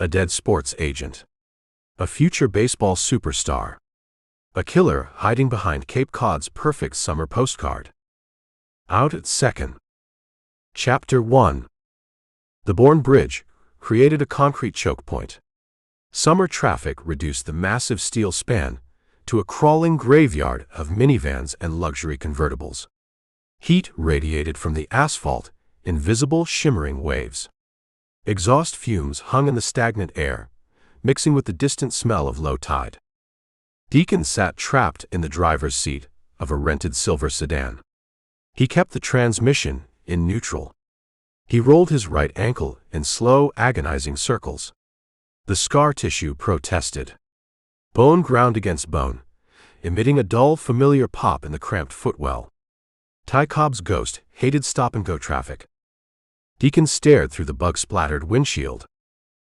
A dead sports agent. A future baseball superstar. A killer hiding behind Cape Cod's perfect summer postcard. Out at second. Chapter 1. The Bourne Bridge created a concrete choke point. Summer traffic reduced the massive steel span to a crawling graveyard of minivans and luxury convertibles. Heat radiated from the asphalt in visible shimmering waves. Exhaust fumes hung in the stagnant air, mixing with the distant smell of low tide. Deacon sat trapped in the driver's seat of a rented silver sedan. He kept the transmission in neutral. He rolled his right ankle in slow, agonizing circles. The scar tissue protested. Bone ground against bone, emitting a dull, familiar pop in the cramped footwell. Ty Cobb's ghost hated stop-and-go traffic. Deacon stared through the bug-splattered windshield.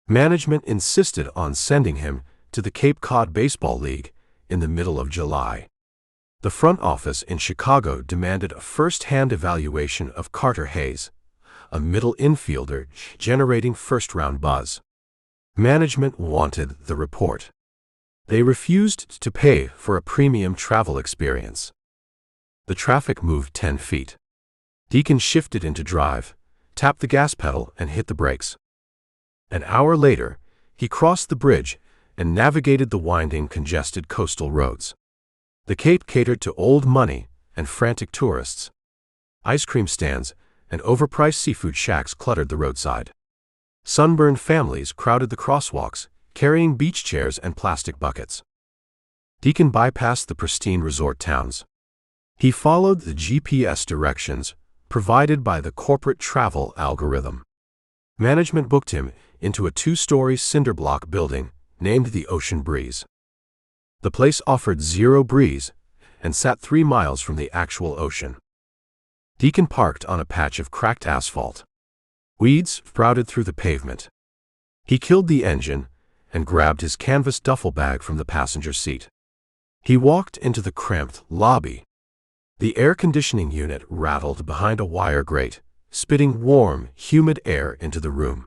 Management insisted on sending him to the Cape Cod Baseball League in the middle of July. The front office in Chicago demanded a first-hand evaluation of Carter Hayes, a middle infielder generating first-round buzz. Management wanted the report. They refused to pay for a premium travel experience. The traffic moved 10 feet. Deacon shifted into drive, tapped the gas pedal, and hit the brakes. An hour later, he crossed the bridge and navigated the winding, congested coastal roads. The Cape catered to old money and frantic tourists. Ice cream stands and overpriced seafood shacks cluttered the roadside. Sunburned families crowded the crosswalks, carrying beach chairs and plastic buckets. Deacon bypassed the pristine resort towns. He followed the GPS directions provided by the corporate travel algorithm. Management booked him into a 2-story cinder block building named the Ocean Breeze. The place offered zero breeze and sat 3 miles from the actual ocean. Deacon parked on a patch of cracked asphalt. Weeds sprouted through the pavement. He killed the engine and grabbed his canvas duffel bag from the passenger seat. He walked into the cramped lobby. The air conditioning unit rattled behind a wire grate, spitting warm, humid air into the room.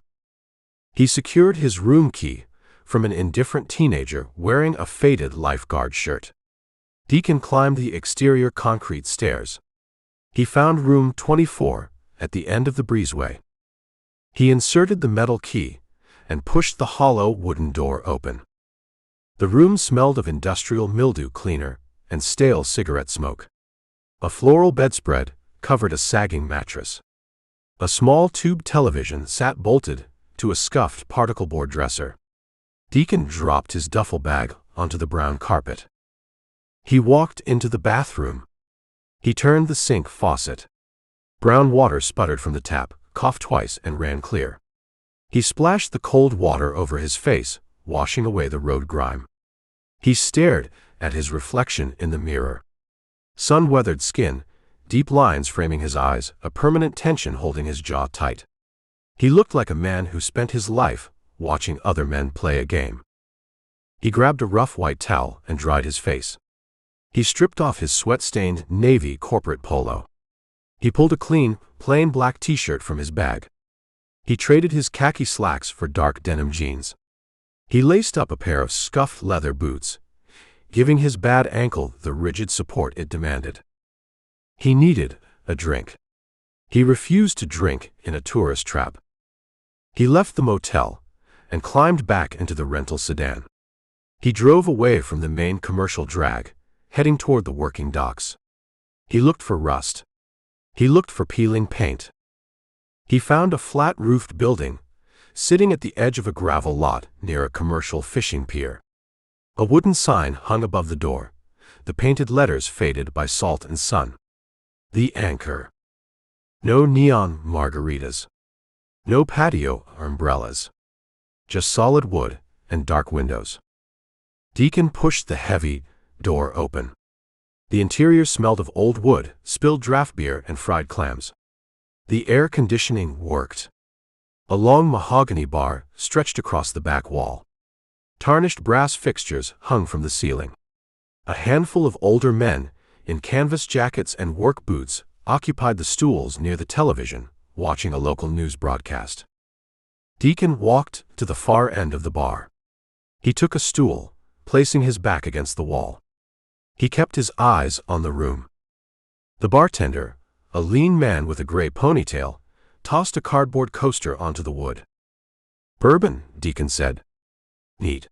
He secured his room key from an indifferent teenager wearing a faded lifeguard shirt. Deacon climbed the exterior concrete stairs. He found room 24 at the end of the breezeway. He inserted the metal key and pushed the hollow wooden door open. The room smelled of industrial mildew cleaner and stale cigarette smoke. A floral bedspread covered a sagging mattress. A small tube television sat bolted to a scuffed particle board dresser. Deacon dropped his duffel bag onto the brown carpet. He walked into the bathroom. He turned the sink faucet. Brown water sputtered from the tap, coughed twice, and ran clear. He splashed the cold water over his face, washing away the road grime. He stared at his reflection in the mirror. Sun-weathered skin, deep lines framing his eyes, a permanent tension holding his jaw tight. He looked like a man who spent his life watching other men play a game. He grabbed a rough white towel and dried his face. He stripped off his sweat-stained navy corporate polo. He pulled a clean, plain black t-shirt from his bag. He traded his khaki slacks for dark denim jeans. He laced up a pair of scuffed leather boots, giving his bad ankle the rigid support it demanded. He needed a drink. He refused to drink in a tourist trap. He left the motel and climbed back into the rental sedan. He drove away from the main commercial drag, heading toward the working docks. He looked for rust. He looked for peeling paint. He found a flat-roofed building, sitting at the edge of a gravel lot near a commercial fishing pier. A wooden sign hung above the door, the painted letters faded by salt and sun. The Anchor. No neon margaritas. No patio or umbrellas. Just solid wood and dark windows. Deacon pushed the heavy door open. The interior smelled of old wood, spilled draft beer, and fried clams. The air conditioning worked. A long mahogany bar stretched across the back wall. Tarnished brass fixtures hung from the ceiling. A handful of older men, in canvas jackets and work boots, occupied the stools near the television, watching a local news broadcast. Deacon walked to the far end of the bar. He took a stool, placing his back against the wall. He kept his eyes on the room. The bartender, a lean man with a gray ponytail, tossed a cardboard coaster onto the wood. "Bourbon," Deacon said. "Neat.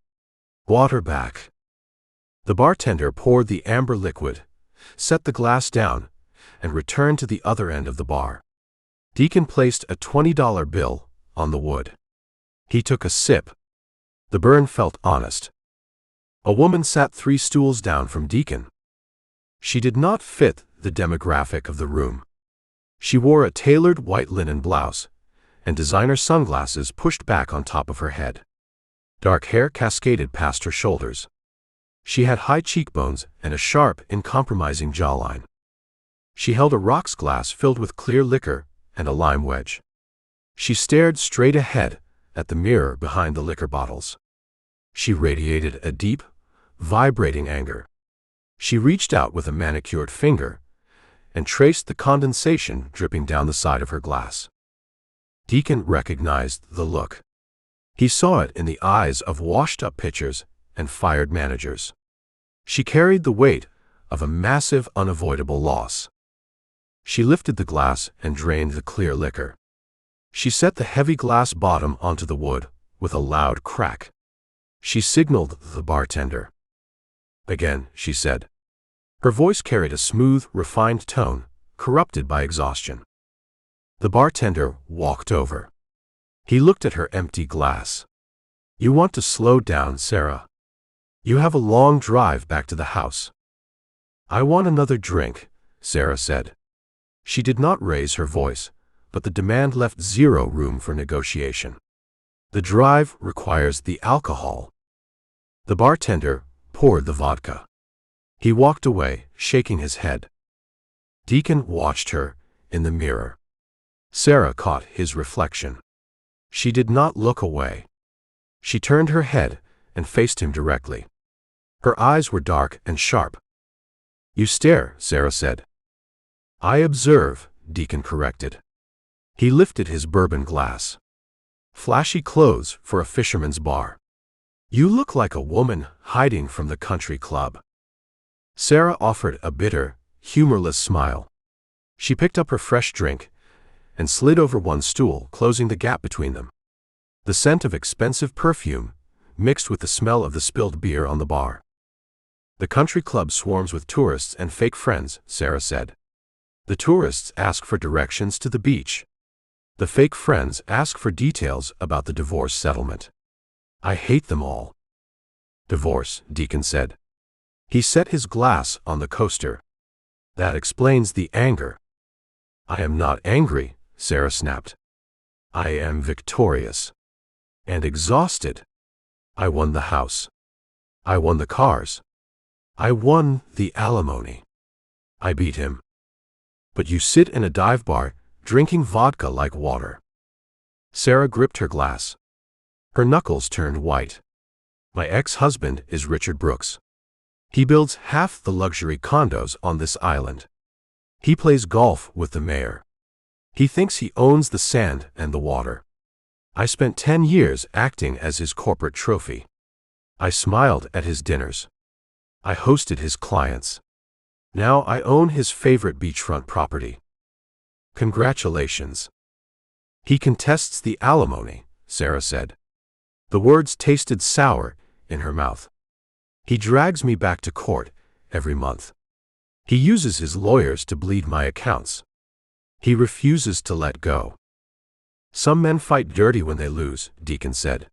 Water back." The bartender poured the amber liquid, set the glass down, and returned to the other end of the bar. Deacon placed a $20 bill on the wood. He took a sip. The burn felt honest. A woman sat 3 stools down from Deacon. She did not fit the demographic of the room. She wore a tailored white linen blouse, and designer sunglasses pushed back on top of her head. Dark hair cascaded past her shoulders. She had high cheekbones and a sharp, uncompromising jawline. She held a rocks glass filled with clear liquor and a lime wedge. She stared straight ahead at the mirror behind the liquor bottles. She radiated a deep, vibrating anger. She reached out with a manicured finger and traced the condensation dripping down the side of her glass. Deacon recognized the look. He saw it in the eyes of washed-up pitchers and fired managers. She carried the weight of a massive, unavoidable loss. She lifted the glass and drained the clear liquor. She set the heavy glass bottom onto the wood with a loud crack. She signaled the bartender. "Again," she said. Her voice carried a smooth, refined tone, corrupted by exhaustion. The bartender walked over. He looked at her empty glass. "You want to slow down, Sarah. You have a long drive back to the house." "I want another drink," Sarah said. She did not raise her voice, but the demand left zero room for negotiation. "The drive requires the alcohol." The bartender poured the vodka. He walked away, shaking his head. Deacon watched her in the mirror. Sarah caught his reflection. She did not look away. She turned her head and faced him directly. Her eyes were dark and sharp. "You stare," Sarah said. "I observe," Deacon corrected. He lifted his bourbon glass. "Flashy clothes for a fisherman's bar. You look like a woman hiding from the country club." Sarah offered a bitter, humorless smile. She picked up her fresh drink and slid over one stool, closing the gap between them. The scent of expensive perfume mixed with the smell of the spilled beer on the bar. "The country club swarms with tourists and fake friends," Sarah said. "The tourists ask for directions to the beach. The fake friends ask for details about the divorce settlement. I hate them all." "Divorce," Deacon said. He set his glass on the coaster. "That explains the anger." "I am not angry," Sarah snapped. "I am victorious. And exhausted. I won the house. I won the cars. I won the alimony. I beat him. But you sit in a dive bar, drinking vodka like water." Sarah gripped her glass. Her knuckles turned white. "My ex-husband is Richard Brooks. He builds half the luxury condos on this island. He plays golf with the mayor. He thinks he owns the sand and the water. I spent 10 years acting as his corporate trophy. I smiled at his dinners. I hosted his clients. Now I own his favorite beachfront property. Congratulations." "He contests the alimony," Sarah said. The words tasted sour in her mouth. "He drags me back to court every month. He uses his lawyers to bleed my accounts. He refuses to let go." "Some men fight dirty when they lose," Deacon said.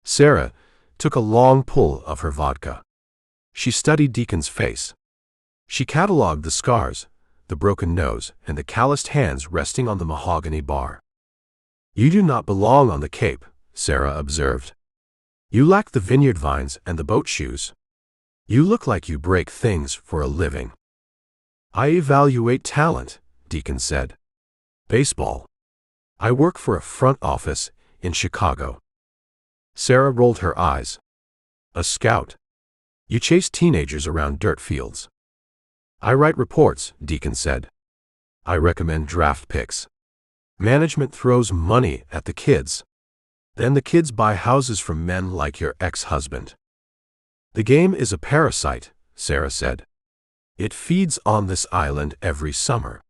Sarah took a long pull of her vodka. She studied Deacon's face. She catalogued the scars, the broken nose, and the calloused hands resting on the mahogany bar. "You do not belong on the Cape," Sarah observed. "You lack the vineyard vines and the boat shoes. You look like you break things for a living." "I evaluate talent," Deacon said. "Baseball. I work for a front office in Chicago." Sarah rolled her eyes. "A scout. You chase teenagers around dirt fields." "I write reports," Deacon said. "I recommend draft picks. Management throws money at the kids. Then the kids buy houses from men like your ex-husband. The game is a parasite, Sarah said. It feeds on this island every summer.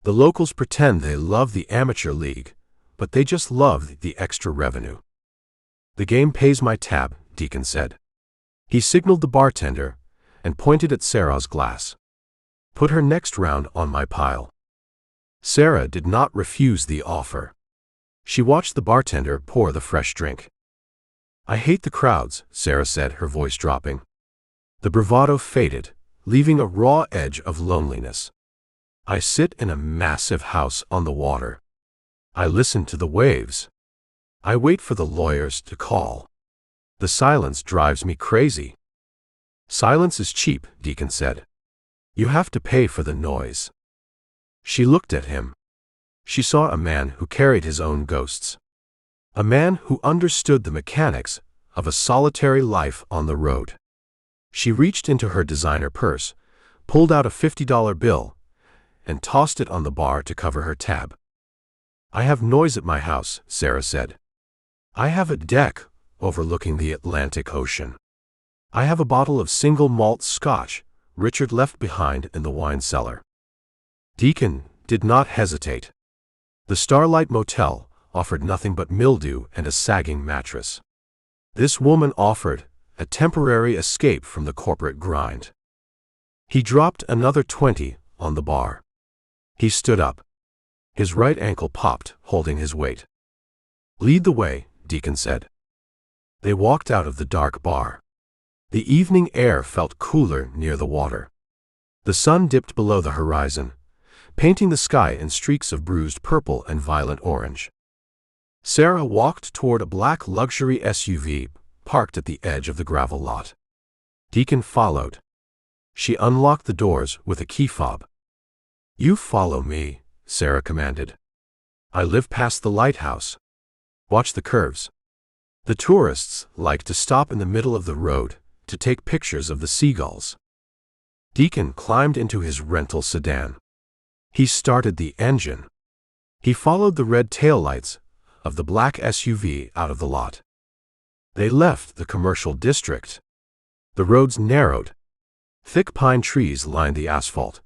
The locals pretend they love the amateur league, but they just love the extra revenue. The game pays my tab, Deacon said. He signaled the bartender and pointed at Sarah's glass. Put her next round on my pile. Sarah did not refuse the offer. She watched the bartender pour the fresh drink. I hate the crowds, Sarah said, her voice dropping. The bravado faded, leaving a raw edge of loneliness. I sit in a massive house on the water. I listen to the waves. I wait for the lawyers to call. The silence drives me crazy. Silence is cheap, Deacon said. You have to pay for the noise. She looked at him. She saw a man who carried his own ghosts. A man who understood the mechanics of a solitary life on the road. She reached into her designer purse, pulled out a $50 bill, and tossed it on the bar to cover her tab. I have noise at my house, Sarah said. I have a deck overlooking the Atlantic Ocean. I have a bottle of single malt scotch Richard left behind in the wine cellar. Deacon did not hesitate. The Starlight Motel offered nothing but mildew and a sagging mattress. This woman offered a temporary escape from the corporate grind. He dropped another 20 on the bar. He stood up. His right ankle popped, holding his weight. Lead the way, Deacon said. They walked out of the dark bar. The evening air felt cooler near the water. The sun dipped below the horizon, painting the sky in streaks of bruised purple and violent orange. Sarah walked toward a black luxury SUV parked at the edge of the gravel lot. Deacon followed. She unlocked the doors with a key fob. You follow me, Sarah commanded. I live past the lighthouse. Watch the curves. The tourists like to stop in the middle of the road to take pictures of the seagulls. Deacon climbed into his rental sedan. He started the engine. He followed the red taillights of the black SUV out of the lot. They left the commercial district. The roads narrowed. Thick pine trees lined the asphalt,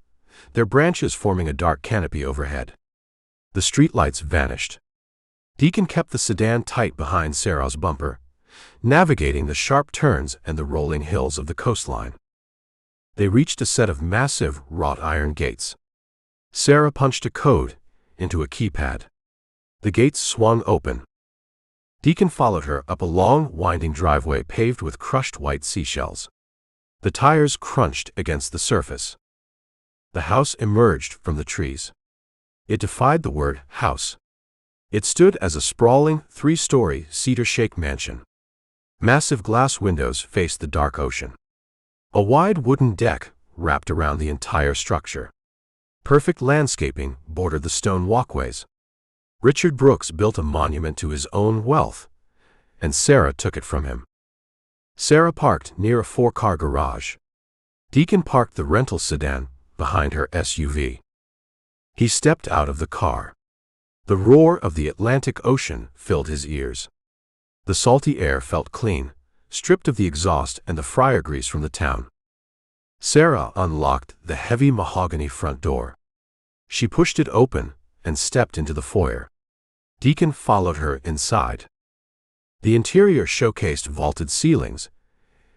their branches forming a dark canopy overhead. The streetlights vanished. Deacon kept the sedan tight behind Sarah's bumper, navigating the sharp turns and the rolling hills of the coastline. They reached a set of massive wrought iron gates. Sarah punched a code into a keypad. The gates swung open. Deacon followed her up a long, winding driveway paved with crushed white seashells. The tires crunched against the surface. The house emerged from the trees. It defied the word house. It stood as a sprawling, 3-story cedar-shake mansion. Massive glass windows faced the dark ocean. A wide wooden deck wrapped around the entire structure. Perfect landscaping bordered the stone walkways. Richard Brooks built a monument to his own wealth, and Sarah took it from him. Sarah parked near a 4-car garage. Deacon parked the rental sedan behind her SUV. He stepped out of the car. The roar of the Atlantic Ocean filled his ears. The salty air felt clean, stripped of the exhaust and the fryer grease from the town. Sarah unlocked the heavy mahogany front door. She pushed it open and stepped into the foyer. Deacon followed her inside. The interior showcased vaulted ceilings,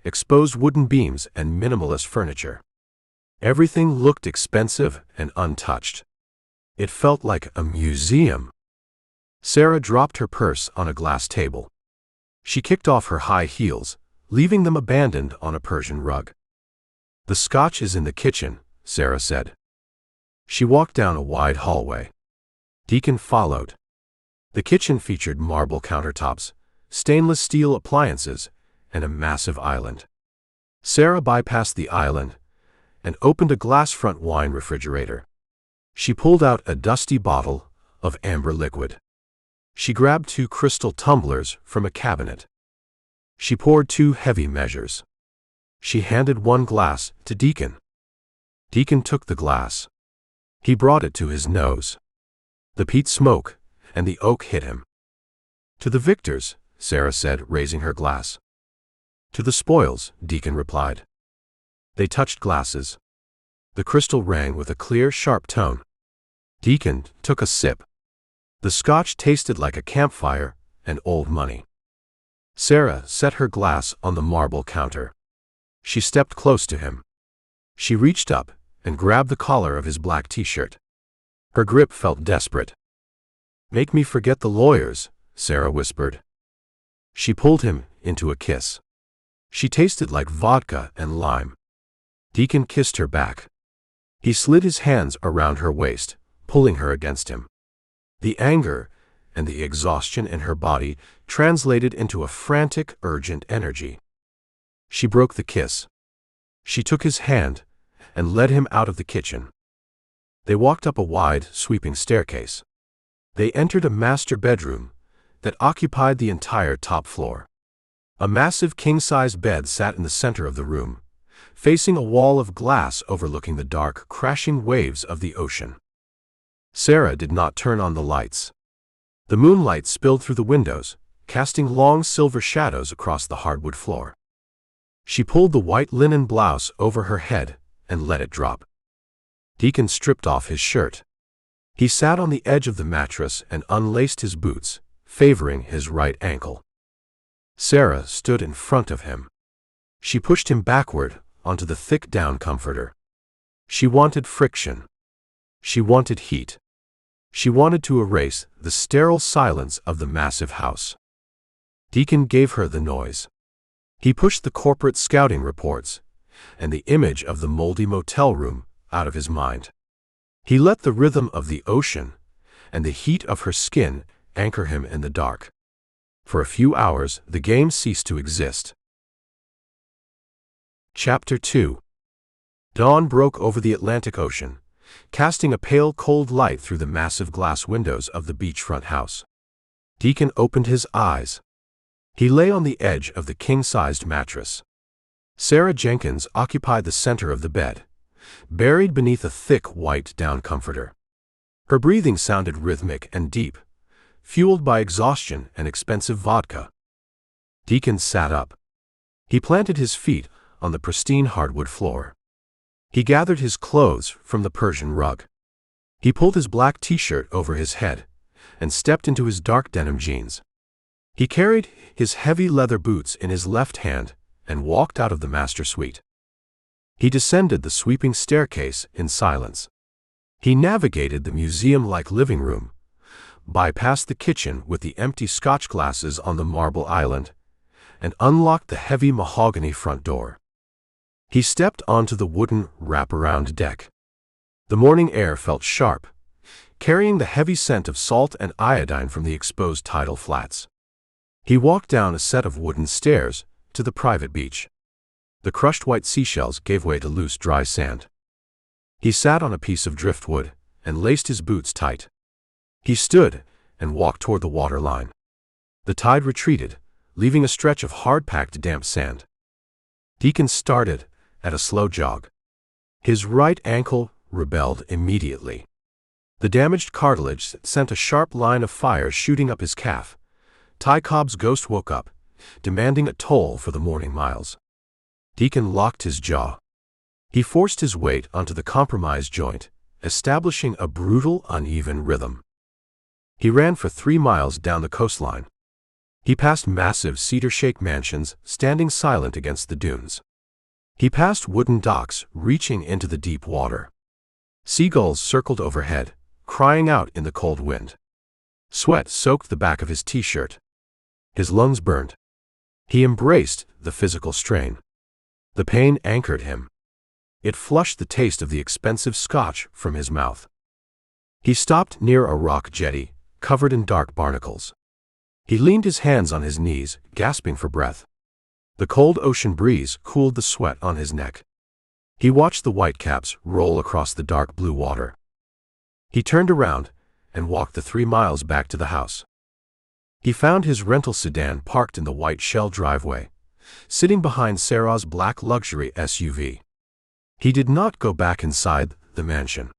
exposed wooden beams, and minimalist furniture. Everything looked expensive and untouched. It felt like a museum. Sarah dropped her purse on a glass table. She kicked off her high heels, leaving them abandoned on a Persian rug. The scotch is in the kitchen, Sarah said. She walked down a wide hallway. Deacon followed. The kitchen featured marble countertops, stainless steel appliances, and a massive island. Sarah bypassed the island and opened a glass front wine refrigerator. She pulled out a dusty bottle of amber liquid. She grabbed 2 crystal tumblers from a cabinet. She poured 2 heavy measures. She handed 1 glass to Deacon. Deacon took the glass. He brought it to his nose. The peat smoke and the oak hit him. To the victors, Sarah said, raising her glass. To the spoils, Deacon replied. They touched glasses. The crystal rang with a clear, sharp tone. Deacon took a sip. The scotch tasted like a campfire and old money. Sarah set her glass on the marble counter. She stepped close to him. She reached up and grabbed the collar of his black t-shirt. Her grip felt desperate. "Make me forget the lawyers," Sarah whispered. She pulled him into a kiss. She tasted like vodka and lime. Deacon kissed her back. He slid his hands around her waist, pulling her against him. The anger and the exhaustion in her body translated into a frantic, urgent energy. She broke the kiss. She took his hand and led him out of the kitchen. They walked up a wide, sweeping staircase. They entered a master bedroom that occupied the entire top floor. A massive king-size bed sat in the center of the room, facing a wall of glass overlooking the dark, crashing waves of the ocean. Sarah did not turn on the lights. The moonlight spilled through the windows, casting long silver shadows across the hardwood floor. She pulled the white linen blouse over her head and let it drop. Deacon stripped off his shirt. He sat on the edge of the mattress and unlaced his boots, favoring his right ankle. Sarah stood in front of him. She pushed him backward onto the thick down comforter. She wanted friction. She wanted heat. She wanted to erase the sterile silence of the massive house. Deacon gave her the noise. He pushed the corporate scouting reports and the image of the moldy motel room out of his mind. He let the rhythm of the ocean and the heat of her skin anchor him in the dark. For a few hours, the game ceased to exist. Chapter 2. Dawn broke over the Atlantic Ocean, casting a pale, cold light through the massive glass windows of the beachfront house. Deacon opened his eyes. He lay on the edge of the king-sized mattress. Sarah Jenkins occupied the center of the bed, buried beneath a thick white down comforter. Her breathing sounded rhythmic and deep, fueled by exhaustion and expensive vodka. Deacon sat up. He planted his feet on the pristine hardwood floor. He gathered his clothes from the Persian rug. He pulled his black t-shirt over his head and stepped into his dark denim jeans. He carried his heavy leather boots in his left hand and walked out of the master suite. He descended the sweeping staircase in silence. He navigated the museum-like living room, bypassed the kitchen with the empty scotch glasses on the marble island, and unlocked the heavy mahogany front door. He stepped onto the wooden wraparound deck. The morning air felt sharp, carrying the heavy scent of salt and iodine from the exposed tidal flats. He walked down a set of wooden stairs to the private beach. The crushed white seashells gave way to loose, dry sand. He sat on a piece of driftwood and laced his boots tight. He stood and walked toward the waterline. The tide retreated, leaving a stretch of hard-packed damp sand. Deacon started at a slow jog. His right ankle rebelled immediately. The damaged cartilage sent a sharp line of fire shooting up his calf. Ty Cobb's ghost woke up, demanding a toll for the morning miles. Deacon locked his jaw. He forced his weight onto the compromised joint, establishing a brutal, uneven rhythm. He ran for 3 miles down the coastline. He passed massive cedar-shake mansions standing silent against the dunes. He passed wooden docks reaching into the deep water. Seagulls circled overhead, crying out in the cold wind. Sweat soaked the back of his t-shirt. His lungs burned. He embraced the physical strain. The pain anchored him. It flushed the taste of the expensive scotch from his mouth. He stopped near a rock jetty, covered in dark barnacles. He leaned his hands on his knees, gasping for breath. The cold ocean breeze cooled the sweat on his neck. He watched the whitecaps roll across the dark blue water. He turned around and walked the 3 miles back to the house. He found his rental sedan parked in the white shell driveway, sitting behind Sarah's black luxury SUV. He did not go back inside the mansion.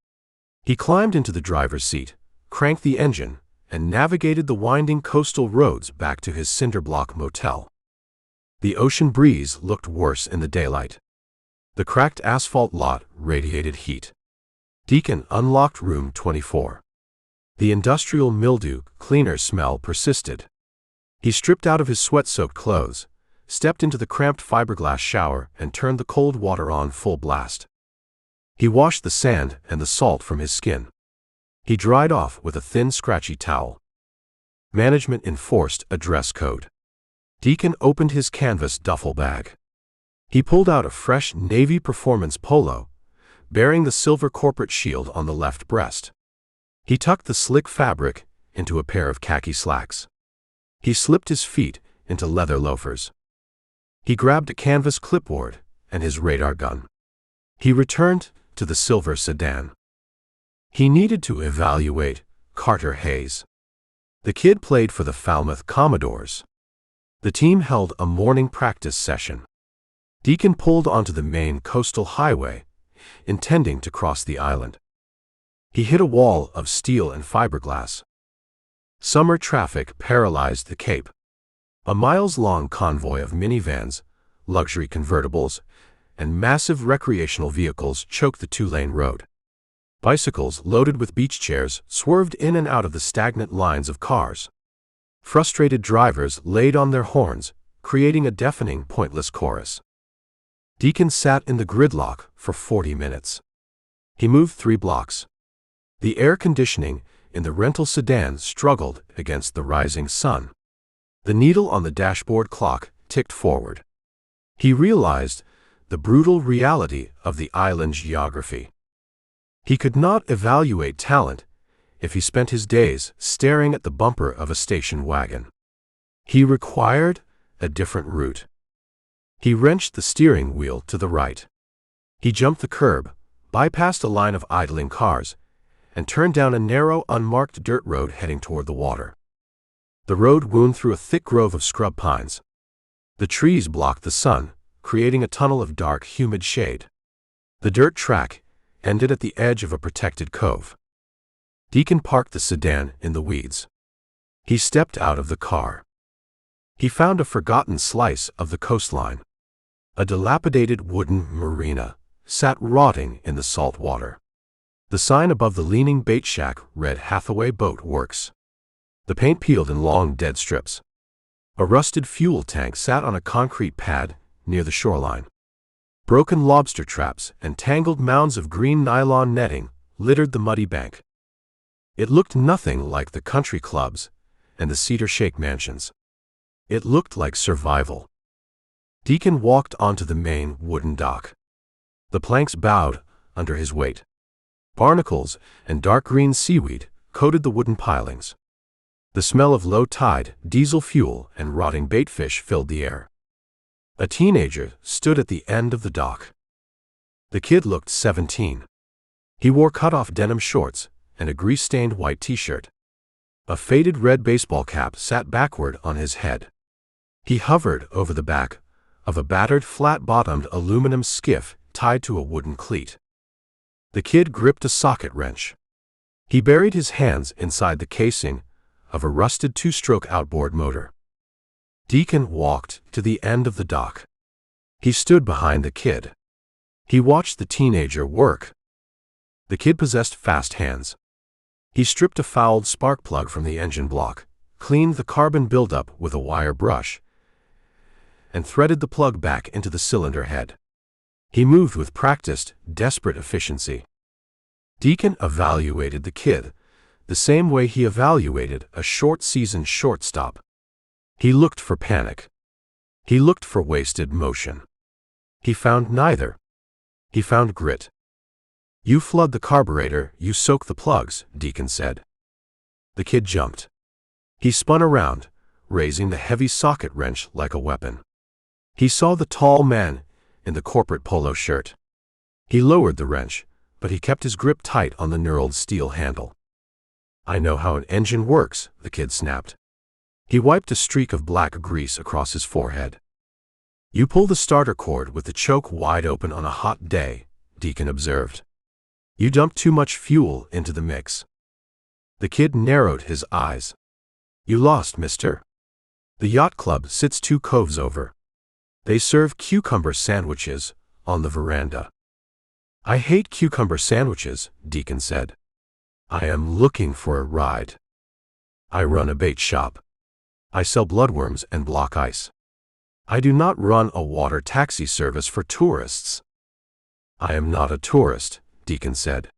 He climbed into the driver's seat, cranked the engine, and navigated the winding coastal roads back to his cinder-block motel. The ocean breeze looked worse in the daylight. The cracked asphalt lot radiated heat. Deacon unlocked room 24. The industrial mildew cleaner smell persisted. He stripped out of his sweat-soaked clothes, stepped into the cramped fiberglass shower, and turned the cold water on full blast. He washed the sand and the salt from his skin. He dried off with a thin, scratchy towel. Management enforced a dress code. Deacon opened his canvas duffel bag. He pulled out a fresh navy performance polo, bearing the silver corporate shield on the left breast. He tucked the slick fabric into a pair of khaki slacks. He slipped his feet into leather loafers. He grabbed a canvas clipboard and his radar gun. He returned to the silver sedan. He needed to evaluate Carter Hayes. The kid played for the Falmouth Commodores. The team held a morning practice session. Deacon pulled onto the main coastal highway, intending to cross the island. He hit a wall of steel and fiberglass. Summer traffic paralyzed the Cape. A miles-long convoy of minivans, luxury convertibles, and massive recreational vehicles choked the two-lane road. Bicycles loaded with beach chairs swerved in and out of the stagnant lines of cars. Frustrated drivers laid on their horns, creating a deafening, pointless chorus. Deacon sat in the gridlock for 40 minutes. He moved 3 blocks. The air conditioning in the rental sedan struggled against the rising sun. The needle on the dashboard clock ticked forward. He realized the brutal reality of the island's geography. He could not evaluate talent if he spent his days staring at the bumper of a station wagon. He required a different route. He wrenched the steering wheel to the right. He jumped the curb, bypassed a line of idling cars, and turned down a narrow, unmarked dirt road heading toward the water. The road wound through a thick grove of scrub pines. The trees blocked the sun, creating a tunnel of dark, humid shade. The dirt track ended at the edge of a protected cove. Deacon parked the sedan in the weeds. He stepped out of the car. He found a forgotten slice of the coastline. A dilapidated wooden marina sat rotting in the salt water. The sign above the leaning bait shack read Hathaway Boat Works. The paint peeled in long dead strips. A rusted fuel tank sat on a concrete pad near the shoreline. Broken lobster traps and tangled mounds of green nylon netting littered the muddy bank. It looked nothing like the country clubs and the Cedar Shake mansions. It looked like survival. Deacon walked onto the main wooden dock. The planks bowed under his weight. Barnacles and dark green seaweed coated the wooden pilings. The smell of low tide, diesel fuel, and rotting baitfish filled the air. A teenager stood at the end of the dock. The kid looked 17. He wore cut-off denim shorts and a grease-stained white t-shirt. A faded red baseball cap sat backward on his head. He hovered over the back of a battered, flat-bottomed aluminum skiff tied to a wooden cleat. The kid gripped a socket wrench. He buried his hands inside the casing of a rusted 2-stroke outboard motor. Deacon walked to the end of the dock. He stood behind the kid. He watched the teenager work. The kid possessed fast hands. He stripped a fouled spark plug from the engine block, cleaned the carbon buildup with a wire brush, and threaded the plug back into the cylinder head. He moved with practiced, desperate efficiency. Deacon evaluated the kid the same way he evaluated a short-season shortstop. He looked for panic. He looked for wasted motion. He found neither. He found grit. "You flood the carburetor, you soak the plugs," Deacon said. The kid jumped. He spun around, raising the heavy socket wrench like a weapon. He saw the tall man in the corporate polo shirt. He lowered the wrench, but he kept his grip tight on the knurled steel handle. "I know how an engine works," the kid snapped. He wiped a streak of black grease across his forehead. "You pull the starter cord with the choke wide open on a hot day," Deacon observed. "You dump too much fuel into the mix." The kid narrowed his eyes. You lost, mister. The yacht club sits 2 coves over. They serve cucumber sandwiches on the veranda. I hate cucumber sandwiches, Deacon said. I am looking for a ride. I run a bait shop. I sell bloodworms and block ice. I do not run a water taxi service for tourists. I am not a tourist, Deacon said.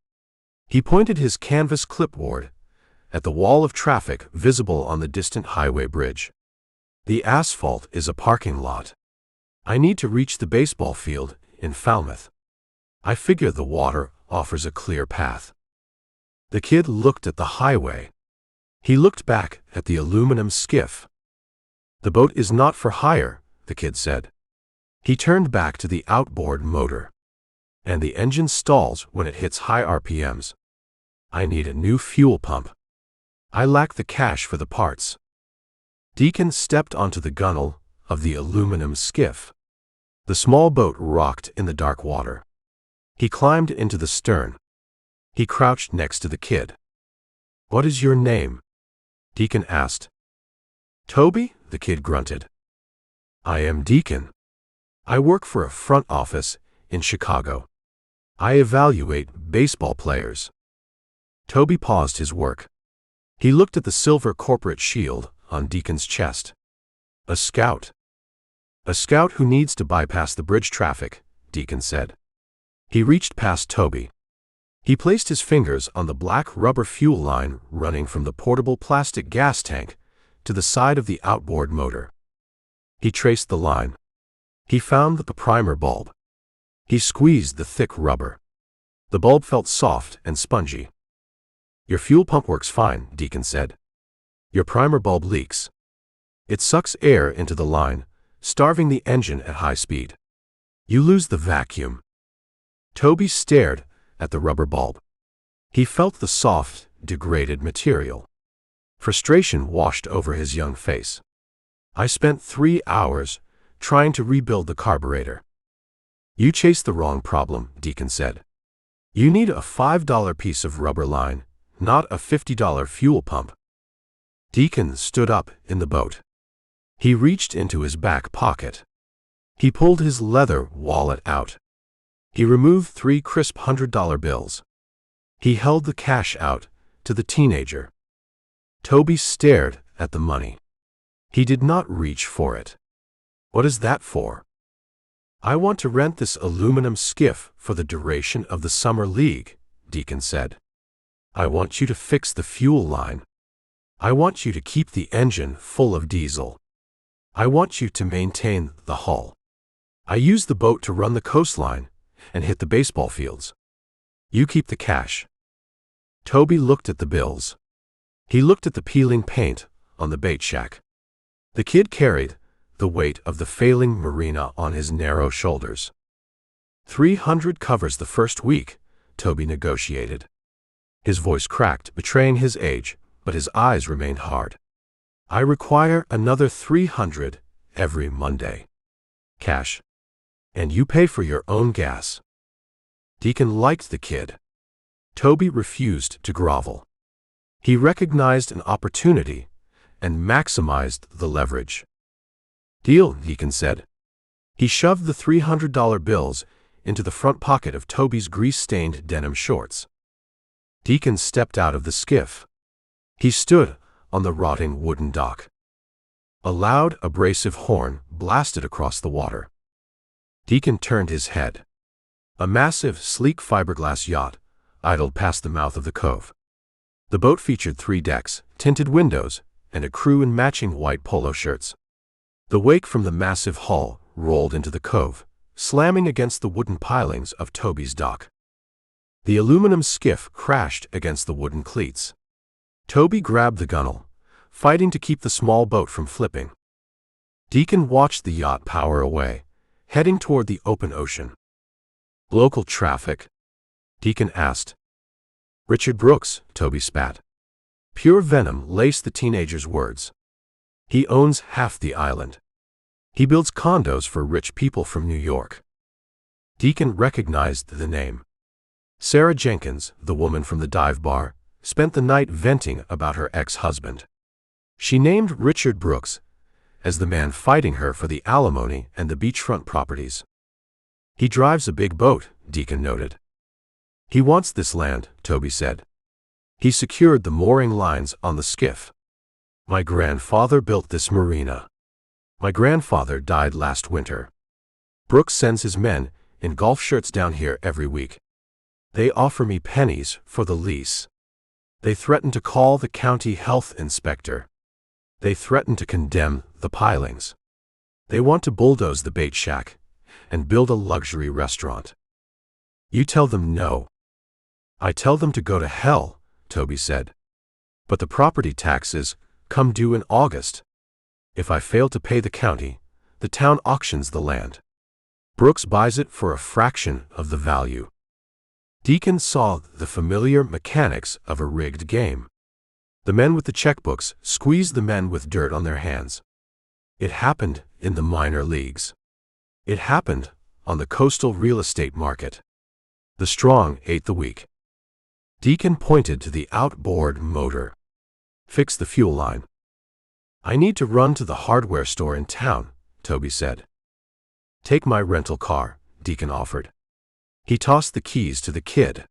He pointed his canvas clipboard at the wall of traffic visible on the distant highway bridge. The asphalt is a parking lot. I need to reach the baseball field in Falmouth. I figure the water offers a clear path. The kid looked at the highway. He looked back at the aluminum skiff. The boat is not for hire, the kid said. He turned back to the outboard motor. And the engine stalls when it hits high RPMs. I need a new fuel pump. I lack the cash for the parts. Deacon stepped onto the gunwale of the aluminum skiff. The small boat rocked in the dark water. He climbed into the stern. He crouched next to the kid. What is your name? Deacon asked. Toby, the kid grunted. I am Deacon. I work for a front office in Chicago. I evaluate baseball players. Toby paused his work. He looked at the silver corporate shield on Deacon's chest. A scout. A scout who needs to bypass the bridge traffic, Deacon said. He reached past Toby. He placed his fingers on the black rubber fuel line running from the portable plastic gas tank to the side of the outboard motor. He traced the line. He found the primer bulb. He squeezed the thick rubber. The bulb felt soft and spongy. Your fuel pump works fine, Deacon said. Your primer bulb leaks. It sucks air into the line, starving the engine at high speed. You lose the vacuum. Toby stared at the rubber bulb. He felt the soft, degraded material. Frustration washed over his young face. I spent 3 hours trying to rebuild the carburetor. You chased the wrong problem, Deacon said. You need a $5 piece of rubber line, not a $50 fuel pump. Deacon stood up in the boat. He reached into his back pocket. He pulled his leather wallet out. He removed 3 crisp $100 bills. He held the cash out to the teenager. Toby stared at the money. He did not reach for it. What is that for? I want to rent this aluminum skiff for the duration of the summer league, Deacon said. I want you to fix the fuel line. I want you to keep the engine full of diesel. I want you to maintain the hull. I use the boat to run the coastline and hit the baseball fields. You keep the cash. Toby looked at the bills. He looked at the peeling paint on the bait shack. The kid carried the weight of the failing marina on his narrow shoulders. $300 covers the first week, Toby negotiated. His voice cracked, betraying his age, but his eyes remained hard. I require another $300 every Monday. Cash. And you pay for your own gas. Deacon liked the kid. Toby refused to grovel. He recognized an opportunity and maximized the leverage. Deal, Deacon said. He shoved the $300 bills into the front pocket of Toby's grease-stained denim shorts. Deacon stepped out of the skiff. He stood on the rotting wooden dock. A loud, abrasive horn blasted across the water. Deacon turned his head. A massive, sleek fiberglass yacht idled past the mouth of the cove. The boat featured 3 decks, tinted windows, and a crew in matching white polo shirts. The wake from the massive hull rolled into the cove, slamming against the wooden pilings of Toby's dock. The aluminum skiff crashed against the wooden cleats. Toby grabbed the gunwale, fighting to keep the small boat from flipping. Deacon watched the yacht power away, heading toward the open ocean. Local traffic? Deacon asked. Richard Brooks, Toby spat. Pure venom laced the teenager's words. He owns half the island. He builds condos for rich people from New York. Deacon recognized the name. Sarah Jenkins, the woman from the dive bar, spent the night venting about her ex-husband. She named Richard Brooks as the man fighting her for the alimony and the beachfront properties. "He drives a big boat," Deacon noted. "He wants this land," Toby said. "He secured the mooring lines on the skiff. My grandfather built this marina. My grandfather died last winter. Brooks sends his men in golf shirts down here every week. They offer me pennies for the lease. They threaten to call the county health inspector. They threaten to condemn the pilings. They want to bulldoze the bait shack and build a luxury restaurant. You tell them no." "I tell them to go to hell," Toby said. "But the property taxes come due in August. If I fail to pay the county, the town auctions the land. Brooks buys it for a fraction of the value." Deacon saw the familiar mechanics of a rigged game. The men with the checkbooks squeezed the men with dirt on their hands. It happened in the minor leagues. It happened on the coastal real estate market. The strong ate the weak. Deacon pointed to the outboard motor. "Fix the fuel line." "I need to run to the hardware store in town," Toby said. "Take my rental car," Deacon offered. He tossed the keys to the kid.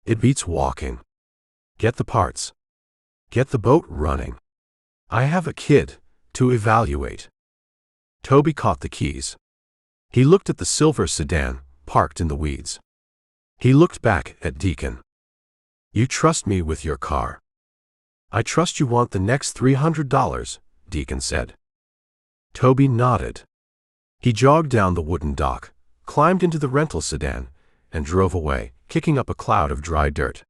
"It beats walking. Get the parts. Get the boat running. I have a kid to evaluate." Toby caught the keys. He looked at the silver sedan parked in the weeds. He looked back at Deacon. "You trust me with your car." "I trust you want the next $300, Deacon said. Toby nodded. He jogged down the wooden dock, climbed into the rental sedan, and drove away, kicking up a cloud of dry dirt.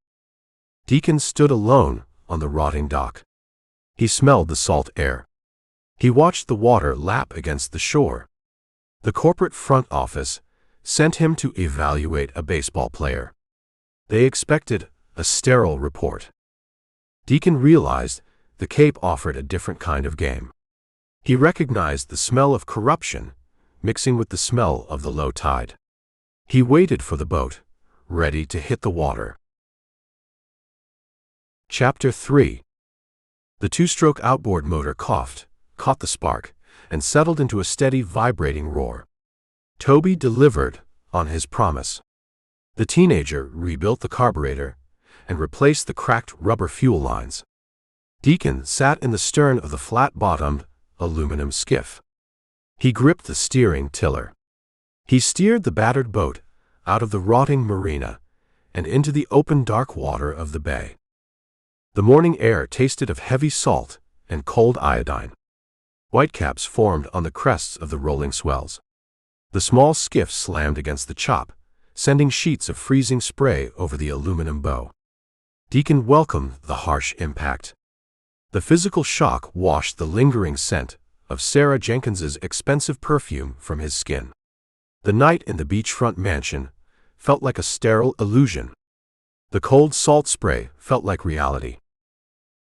Deacon stood alone on the rotting dock. He smelled the salt air. He watched the water lap against the shore. The corporate front office sent him to evaluate a baseball player. They expected a sterile report. Deacon realized the Cape offered a different kind of game. He recognized the smell of corruption mixing with the smell of the low tide. He waited for the boat, ready to hit the water. Chapter 3. The two-stroke outboard motor coughed, caught the spark, and settled into a steady vibrating roar. Toby delivered on his promise. The teenager rebuilt the carburetor and replaced the cracked rubber fuel lines. Deacon sat in the stern of the flat-bottomed aluminum skiff. He gripped the steering tiller. He steered the battered boat out of the rotting marina and into the open dark water of the bay. The morning air tasted of heavy salt and cold iodine. Whitecaps formed on the crests of the rolling swells. The small skiff slammed against the chop, sending sheets of freezing spray over the aluminum bow. Deacon welcomed the harsh impact. The physical shock washed the lingering scent of Sarah Jenkins's expensive perfume from his skin. The night in the beachfront mansion felt like a sterile illusion. The cold salt spray felt like reality.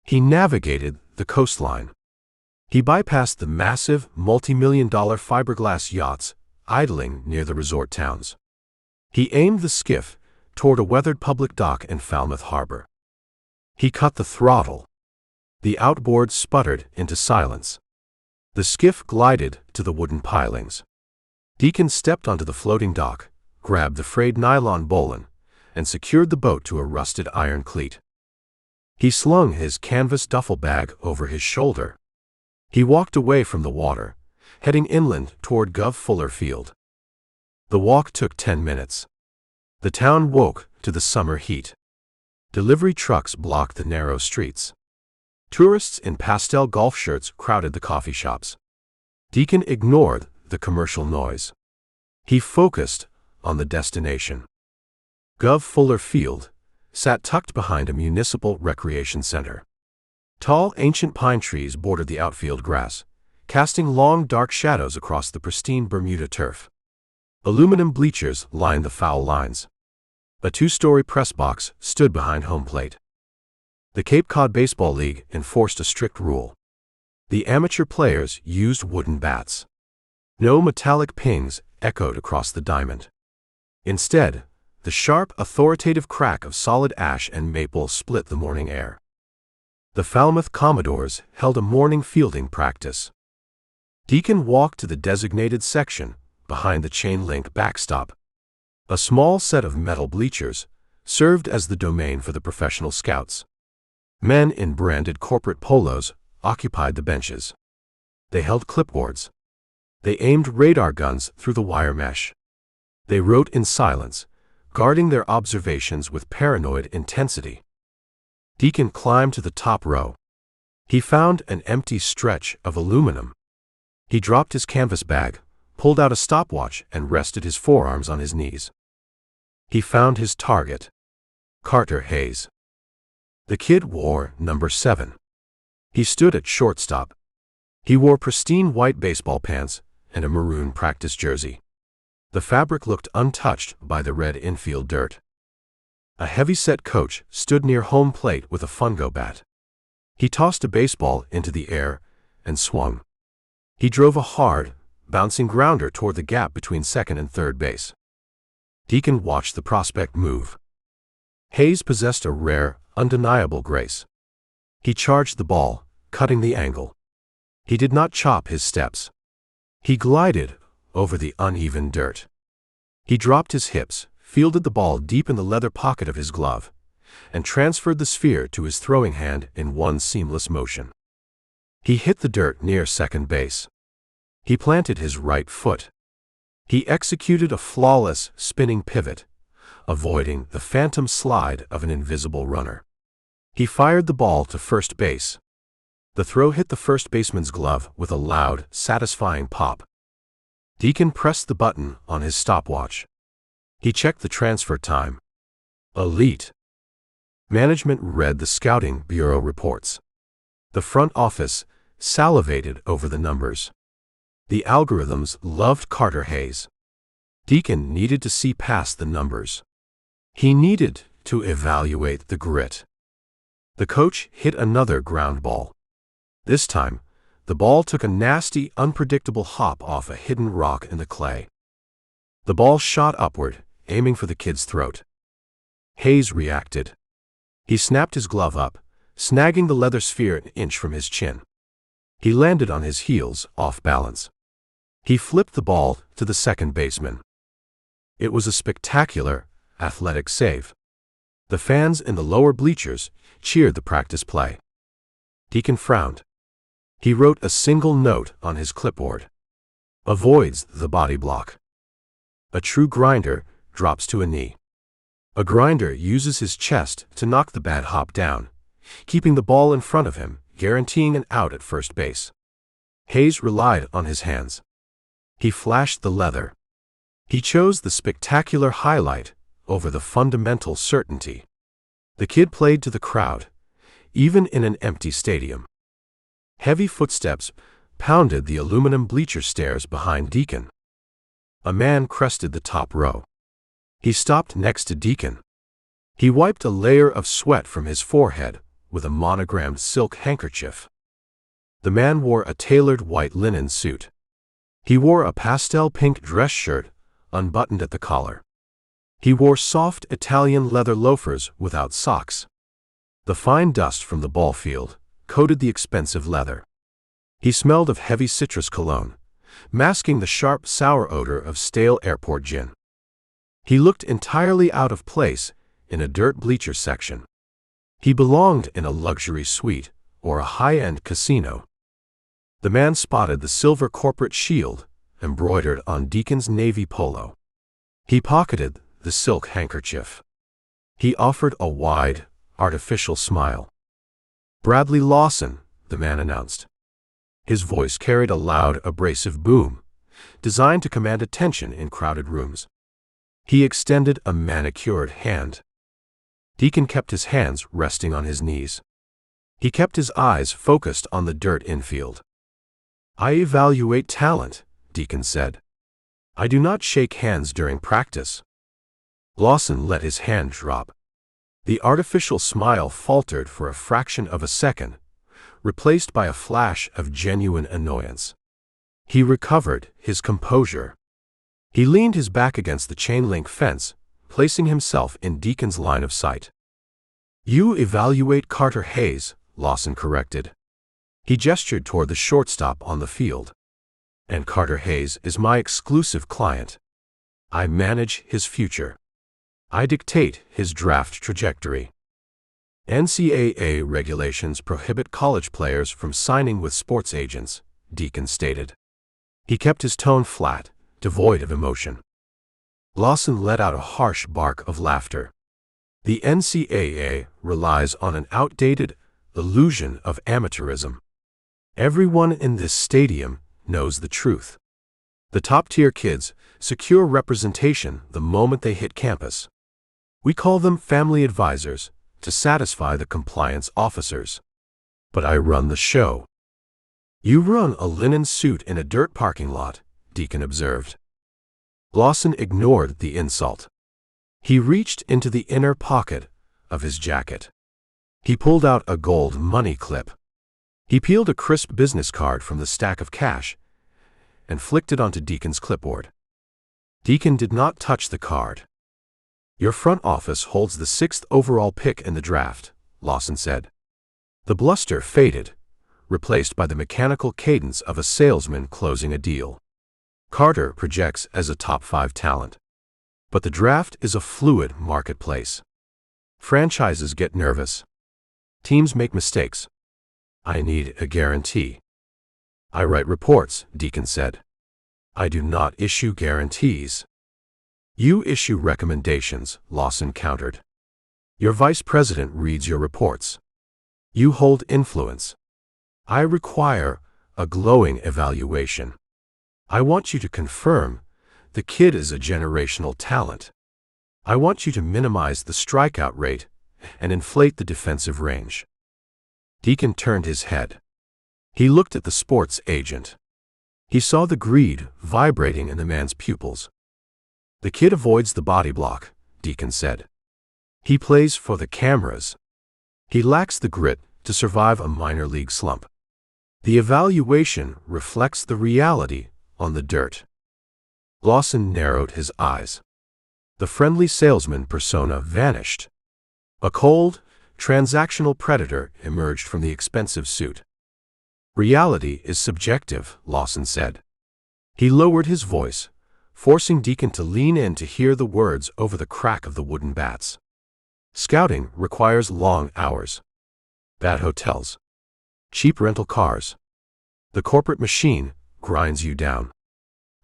He navigated the coastline. He bypassed the massive, multi-million-dollar fiberglass yachts idling near the resort towns. He aimed the skiff toward a weathered public dock in Falmouth Harbor. He cut the throttle. The outboard sputtered into silence. The skiff glided to the wooden pilings. Deacon stepped onto the floating dock, grabbed the frayed nylon bowline, and secured the boat to a rusted iron cleat. He slung his canvas duffel bag over his shoulder. He walked away from the water, heading inland toward Gov. Fuller Field. The walk took 10 minutes. The town woke to the summer heat. Delivery trucks blocked the narrow streets. Tourists in pastel golf shirts crowded the coffee shops. Deacon ignored the commercial noise. He focused on the destination. Gov. Fuller Field sat tucked behind a municipal recreation center. Tall, ancient pine trees bordered the outfield grass, casting long, dark shadows across the pristine Bermuda turf. Aluminum bleachers lined the foul lines. A two-story press box stood behind home plate. The Cape Cod Baseball League enforced a strict rule. The amateur players used wooden bats. No metallic pings echoed across the diamond. Instead, The sharp, authoritative crack of solid ash and maple split the morning air. The Falmouth Commodores held a morning fielding practice. Deacon walked to the designated section, behind the chain-link backstop. A small set of metal bleachers served as the domain for the professional scouts. Men in branded corporate polos occupied the benches. They held clipboards. They aimed radar guns through the wire mesh. They wrote in silence, guarding their observations with paranoid intensity. Deacon climbed to the top row. He found an empty stretch of aluminum. He dropped his canvas bag, pulled out a stopwatch, and rested his forearms on his knees. He found his target. Carter Hayes. The kid wore number 7. He stood at shortstop. He wore pristine white baseball pants and a maroon practice jersey. The fabric looked untouched by the red infield dirt. A heavy-set coach stood near home plate with a fungo bat. He tossed a baseball into the air and swung. He drove a hard, bouncing grounder toward the gap between second and third base. Deacon watched the prospect move. Hayes possessed a rare, undeniable grace. He charged the ball, cutting the angle. He did not chop his steps. He glided over the uneven dirt. He dropped his hips, fielded the ball deep in the leather pocket of his glove, and transferred the sphere to his throwing hand in one seamless motion. He hit the dirt near second base. He planted his right foot. He executed a flawless, spinning pivot, avoiding the phantom slide of an invisible runner. He fired the ball to first base. The throw hit the first baseman's glove with a loud, satisfying pop. Deacon pressed the button on his stopwatch. He checked the transfer time. Elite. Management read the scouting bureau reports. The front office salivated over the numbers. The algorithms loved Carter Hayes. Deacon needed to see past the numbers. He needed to evaluate the grit. The coach hit another ground ball. This time, the ball took a nasty, unpredictable hop off a hidden rock in the clay. The ball shot upward, aiming for the kid's throat. Hayes reacted. He snapped his glove up, snagging the leather sphere an inch from his chin. He landed on his heels, off balance. He flipped the ball to the second baseman. It was a spectacular, athletic save. The fans in the lower bleachers cheered the practice play. Deacon frowned. He wrote a single note on his clipboard. Avoids the body block. A true grinder drops to a knee. A grinder uses his chest to knock the bad hop down, keeping the ball in front of him, guaranteeing an out at first base. Hayes relied on his hands. He flashed the leather. He chose the spectacular highlight over the fundamental certainty. The kid played to the crowd, even in an empty stadium. Heavy footsteps pounded the aluminum bleacher stairs behind Deacon. A man crested the top row. He stopped next to Deacon. He wiped a layer of sweat from his forehead with a monogrammed silk handkerchief. The man wore a tailored white linen suit. He wore a pastel pink dress shirt, unbuttoned at the collar. He wore soft Italian leather loafers without socks. The fine dust from the ball field coated the expensive leather. He smelled of heavy citrus cologne, masking the sharp, sour odor of stale airport gin. He looked entirely out of place in a dirt bleacher section. He belonged in a luxury suite or a high-end casino. The man spotted the silver corporate shield embroidered on Deacon's navy polo. He pocketed the silk handkerchief. He offered a wide, artificial smile. "Bradley Lawson," the man announced. His voice carried a loud, abrasive boom, designed to command attention in crowded rooms. He extended a manicured hand. Deacon kept his hands resting on his knees. He kept his eyes focused on the dirt infield. "I evaluate talent," Deacon said. "I do not shake hands during practice." Lawson let his hand drop. The artificial smile faltered for a fraction of a second, replaced by a flash of genuine annoyance. He recovered his composure. He leaned his back against the chain-link fence, placing himself in Deacon's line of sight. "You evaluate Carter Hayes," Lawson corrected. He gestured toward the shortstop on the field. "And Carter Hayes is my exclusive client. I manage his future. I dictate his draft trajectory. NCAA regulations prohibit college players from signing with sports agents," Deacon stated. He kept his tone flat, devoid of emotion. Lawson let out a harsh bark of laughter. "The NCAA relies on an outdated illusion of amateurism. Everyone in this stadium knows the truth. The top-tier kids secure representation the moment they hit campus. We call them family advisors to satisfy the compliance officers. But I run the show." "You run a linen suit in a dirt parking lot," Deacon observed. Lawson ignored the insult. He reached into the inner pocket of his jacket. He pulled out a gold money clip. He peeled a crisp business card from the stack of cash and flicked it onto Deacon's clipboard. Deacon did not touch the card. "Your front office holds the 6th overall pick in the draft," Lawson said. The bluster faded, replaced by the mechanical cadence of a salesman closing a deal. "Carter projects as a top 5 talent. But the draft is a fluid marketplace. Franchises get nervous. Teams make mistakes. I need a guarantee." "I write reports," Deacon said. "I do not issue guarantees." "You issue recommendations," Lawson countered. "Your vice president reads your reports. You hold influence. I require a glowing evaluation. I want you to confirm the kid is a generational talent. I want you to minimize the strikeout rate and inflate the defensive range." Deacon turned his head. He looked at the sports agent. He saw the greed vibrating in the man's pupils. "The kid avoids the body block," Deacon said. "He plays for the cameras. He lacks the grit to survive a minor league slump. The evaluation reflects the reality on the dirt." Lawson narrowed his eyes. The friendly salesman persona vanished. A cold, transactional predator emerged from the expensive suit. "Reality is subjective," Lawson said. He lowered his voice, forcing Deacon to lean in to hear the words over the crack of the wooden bats. "Scouting requires long hours. Bad hotels. Cheap rental cars. The corporate machine grinds you down.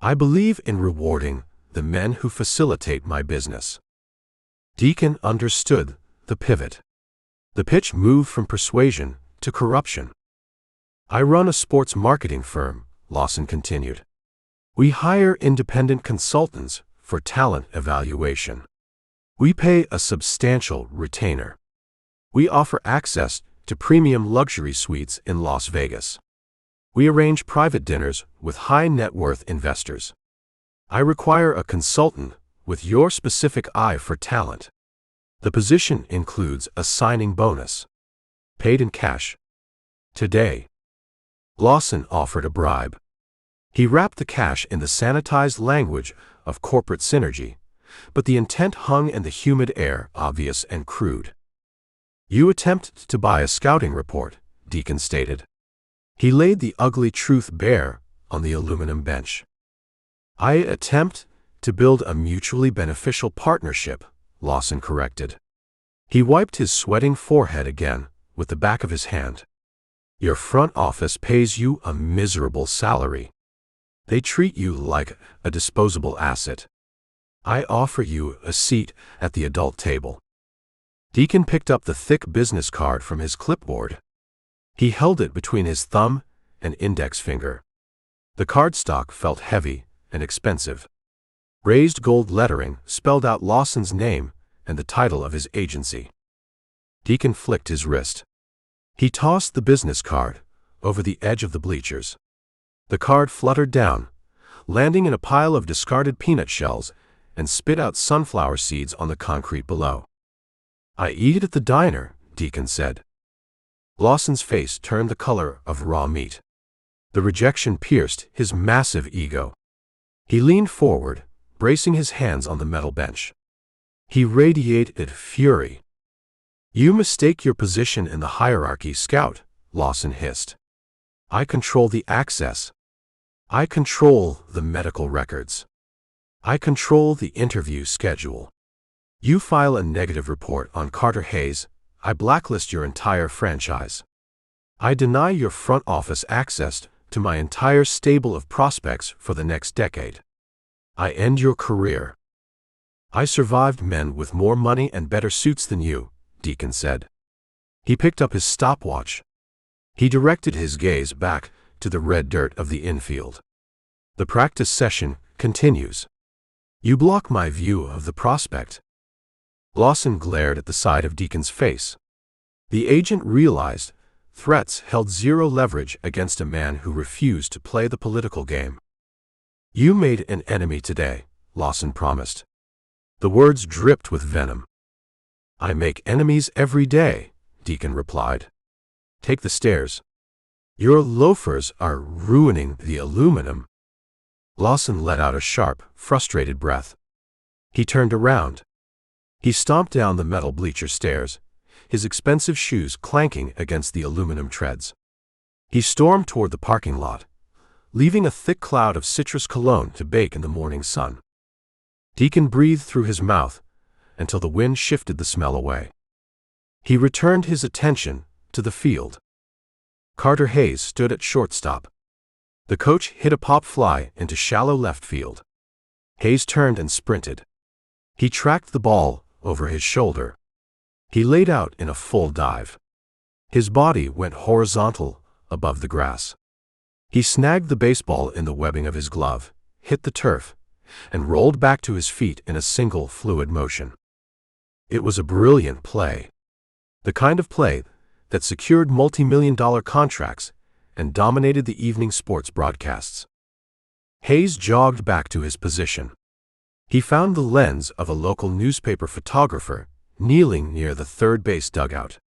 I believe in rewarding the men who facilitate my business." Deacon understood the pivot. The pitch moved from persuasion to corruption. "I run a sports marketing firm," Lawson continued. "We hire independent consultants for talent evaluation. We pay a substantial retainer. We offer access to premium luxury suites in Las Vegas. We arrange private dinners with high-net-worth investors. I require a consultant with your specific eye for talent. The position includes a signing bonus. Paid in cash. Today." Lawson offered a bribe. He wrapped the cash in the sanitized language of corporate synergy, but the intent hung in the humid air, obvious and crude. "You attempt to buy a scouting report," Deacon stated. He laid the ugly truth bare on the aluminum bench. "I attempt to build a mutually beneficial partnership," Lawson corrected. He wiped his sweating forehead again with the back of his hand. "Your front office pays you a miserable salary. They treat you like a disposable asset. I offer you a seat at the adult table." Deacon picked up the thick business card from his clipboard. He held it between his thumb and index finger. The cardstock felt heavy and expensive. Raised gold lettering spelled out Lawson's name and the title of his agency. Deacon flicked his wrist. He tossed the business card over the edge of the bleachers. The card fluttered down, landing in a pile of discarded peanut shells, and spit out sunflower seeds on the concrete below. "I eat at the diner," Deacon said. Lawson's face turned the color of raw meat. The rejection pierced his massive ego. He leaned forward, bracing his hands on the metal bench. He radiated fury. "You mistake your position in the hierarchy, Scout," Lawson hissed. "I control the access. I control the medical records. I control the interview schedule. You file a negative report on Carter Hayes, I blacklist your entire franchise. I deny your front office access to my entire stable of prospects for the next decade. I end your career." "I survived men with more money and better suits than you," Deacon said. He picked up his stopwatch. He directed his gaze back to the red dirt of the infield. "The practice session continues. You block my view of the prospect." Lawson glared at the side of Deacon's face. The agent realized threats held zero leverage against a man who refused to play the political game. "You made an enemy today," Lawson promised. The words dripped with venom. "I make enemies every day," Deacon replied. "Take the stairs. Your loafers are ruining the aluminum." Lawson let out a sharp, frustrated breath. He turned around. He stomped down the metal bleacher stairs, his expensive shoes clanking against the aluminum treads. He stormed toward the parking lot, leaving a thick cloud of citrus cologne to bake in the morning sun. Deacon breathed through his mouth until the wind shifted the smell away. He returned his attention to the field. Carter Hayes stood at shortstop. The coach hit a pop fly into shallow left field. Hayes turned and sprinted. He tracked the ball over his shoulder. He laid out in a full dive. His body went horizontal above the grass. He snagged the baseball in the webbing of his glove, hit the turf, and rolled back to his feet in a single fluid motion. It was a brilliant play. The kind of play that secured multi-million-dollar contracts and dominated the evening sports broadcasts. Hayes jogged back to his position. He found the lens of a local newspaper photographer kneeling near the third base dugout.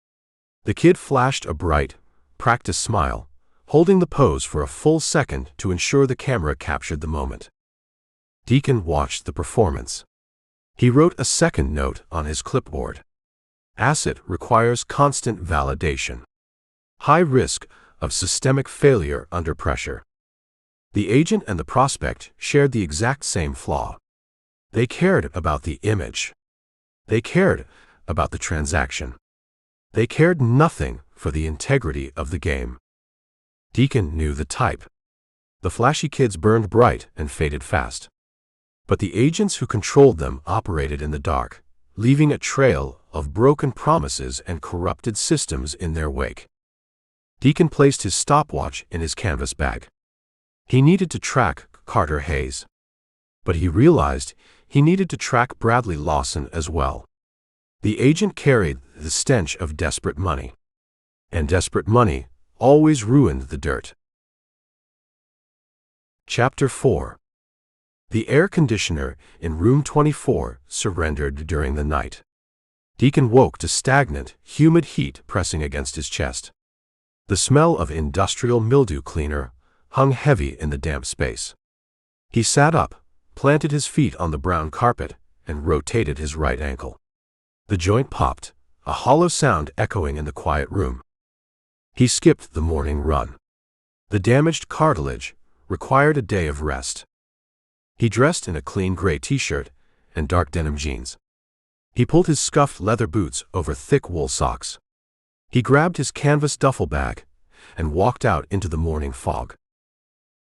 The kid flashed a bright, practiced smile, holding the pose for a full second to ensure the camera captured the moment. Deacon watched the performance. He wrote a second note on his clipboard. "Asset requires constant validation. High risk of systemic failure under pressure." The agent and the prospect shared the exact same flaw. They cared about the image. They cared about the transaction. They cared nothing for the integrity of the game. Deacon knew the type. The flashy kids burned bright and faded fast. But the agents who controlled them operated in the dark, leaving a trail of broken promises and corrupted systems in their wake. Deacon placed his stopwatch in his canvas bag. He needed to track Carter Hayes. But he realized he needed to track Bradley Lawson as well. The agent carried the stench of desperate money. And desperate money always ruined the dirt. Chapter 4. The air conditioner in room 24 surrendered during the night. Deacon woke to stagnant, humid heat pressing against his chest. The smell of industrial mildew cleaner hung heavy in the damp space. He sat up, planted his feet on the brown carpet, and rotated his right ankle. The joint popped, a hollow sound echoing in the quiet room. He skipped the morning run. The damaged cartilage required a day of rest. He dressed in a clean gray t-shirt and dark denim jeans. He pulled his scuffed leather boots over thick wool socks. He grabbed his canvas duffel bag and walked out into the morning fog.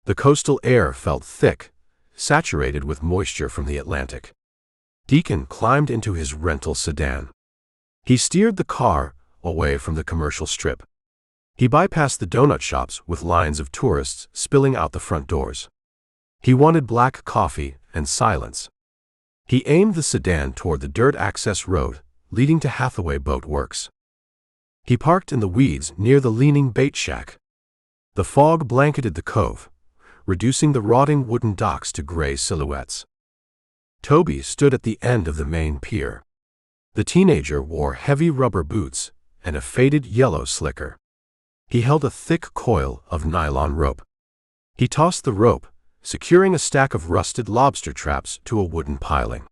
The coastal air felt thick, saturated with moisture from the Atlantic. Deacon climbed into his rental sedan. He steered the car away from the commercial strip. He bypassed the donut shops with lines of tourists spilling out the front doors. He wanted black coffee and silence. He aimed the sedan toward the dirt access road leading to Hathaway Boat Works. He parked in the weeds near the leaning bait shack. The fog blanketed the cove, reducing the rotting wooden docks to gray silhouettes. Toby stood at the end of the main pier. The teenager wore heavy rubber boots and a faded yellow slicker. He held a thick coil of nylon rope. He tossed the rope, securing a stack of rusted lobster traps to a wooden piling.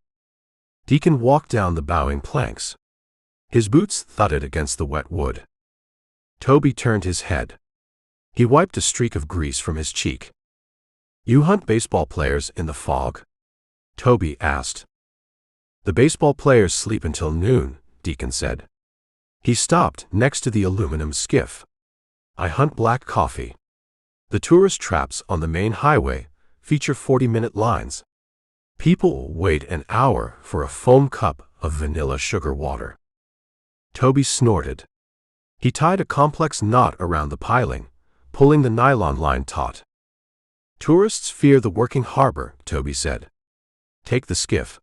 Deacon walked down the bowing planks. His boots thudded against the wet wood. Toby turned his head. He wiped a streak of grease from his cheek. "You hunt baseball players in the fog?" Toby asked. "The baseball players sleep until noon," Deacon said. He stopped next to the aluminum skiff. "I hunt black coffee. The tourist traps on the main highway feature 40-minute lines. People wait an hour for a foam cup of vanilla sugar water." Toby snorted. He tied a complex knot around the piling, pulling the nylon line taut. "Tourists fear the working harbor," Toby said. "Take the skiff.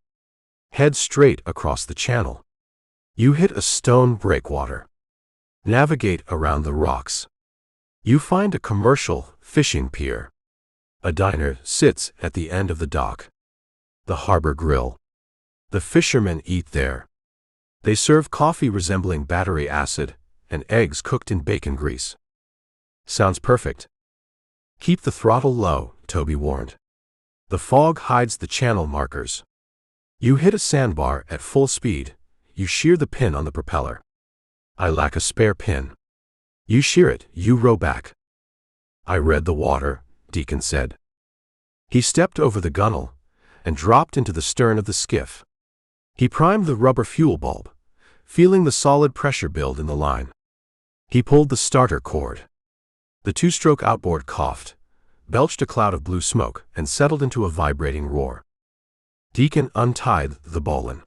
Head straight across the channel. You hit a stone breakwater. Navigate around the rocks. You find a commercial fishing pier. A diner sits at the end of the dock. The harbor grill. The fishermen eat there. They serve coffee resembling battery acid and eggs cooked in bacon grease." "Sounds perfect." "Keep the throttle low," Toby warned. "The fog hides the channel markers. You hit a sandbar at full speed. You shear the pin on the propeller. I lack a spare pin. You shear it, you row back." "I read the water," Deacon said. He stepped over the gunwale and dropped into the stern of the skiff. He primed the rubber fuel bulb, feeling the solid pressure build in the line. He pulled the starter cord. The two-stroke outboard coughed, belched a cloud of blue smoke, and settled into a vibrating roar. Deacon untied the bowline.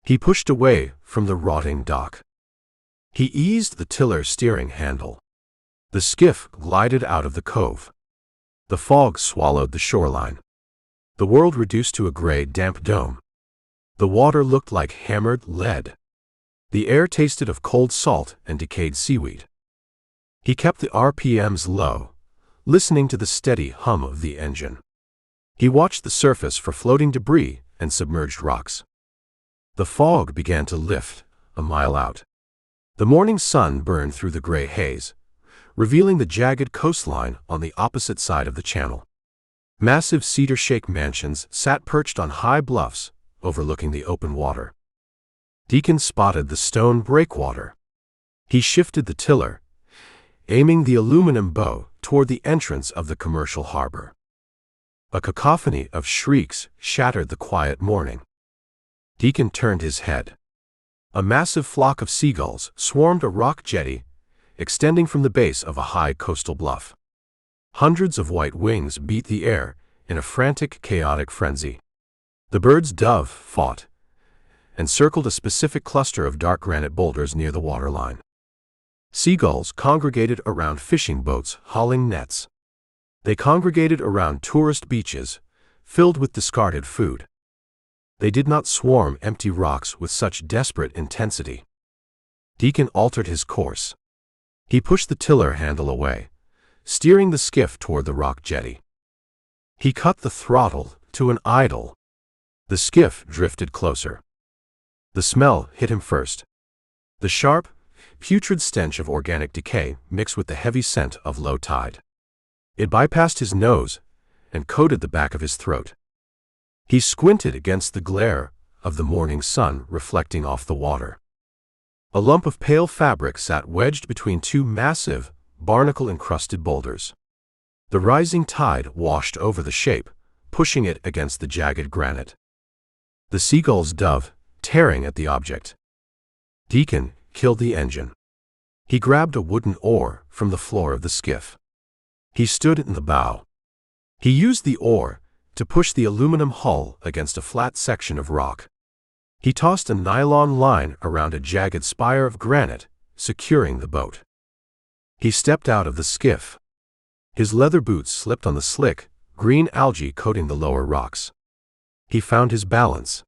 He pushed away from the rotting dock. He eased the tiller steering handle. The skiff glided out of the cove. The fog swallowed the shoreline. The world reduced to a gray, damp dome. The water looked like hammered lead. The air tasted of cold salt and decayed seaweed. He kept the RPMs low, listening to the steady hum of the engine. He watched the surface for floating debris and submerged rocks. The fog began to lift, a mile out. The morning sun burned through the gray haze, revealing the jagged coastline on the opposite side of the channel. Massive cedar shake mansions sat perched on high bluffs, overlooking the open water. Deacon spotted the stone breakwater. He shifted the tiller, aiming the aluminum bow toward the entrance of the commercial harbor. A cacophony of shrieks shattered the quiet morning. Deacon turned his head. A massive flock of seagulls swarmed a rock jetty, extending from the base of a high coastal bluff. Hundreds of white wings beat the air in a frantic, chaotic frenzy. The birds dove fought and circled a specific cluster of dark granite boulders near the waterline. Seagulls congregated around fishing boats hauling nets. They congregated around tourist beaches, filled with discarded food. They did not swarm empty rocks with such desperate intensity. Deacon altered his course. He pushed the tiller handle away, steering the skiff toward the rock jetty. He cut the throttle to an idle. The skiff drifted closer. The smell hit him first. The sharp, putrid stench of organic decay mixed with the heavy scent of low tide. It bypassed his nose and coated the back of his throat. He squinted against the glare of the morning sun reflecting off the water. A lump of pale fabric sat wedged between two massive, barnacle-encrusted boulders. The rising tide washed over the shape, pushing it against the jagged granite. The seagulls dove, tearing at the object. Deacon killed the engine. He grabbed a wooden oar from the floor of the skiff. He stood in the bow. He used the oar to push the aluminum hull against a flat section of rock. He tossed a nylon line around a jagged spire of granite, securing the boat. He stepped out of the skiff. His leather boots slipped on the slick, green algae coating the lower rocks. He found his balance.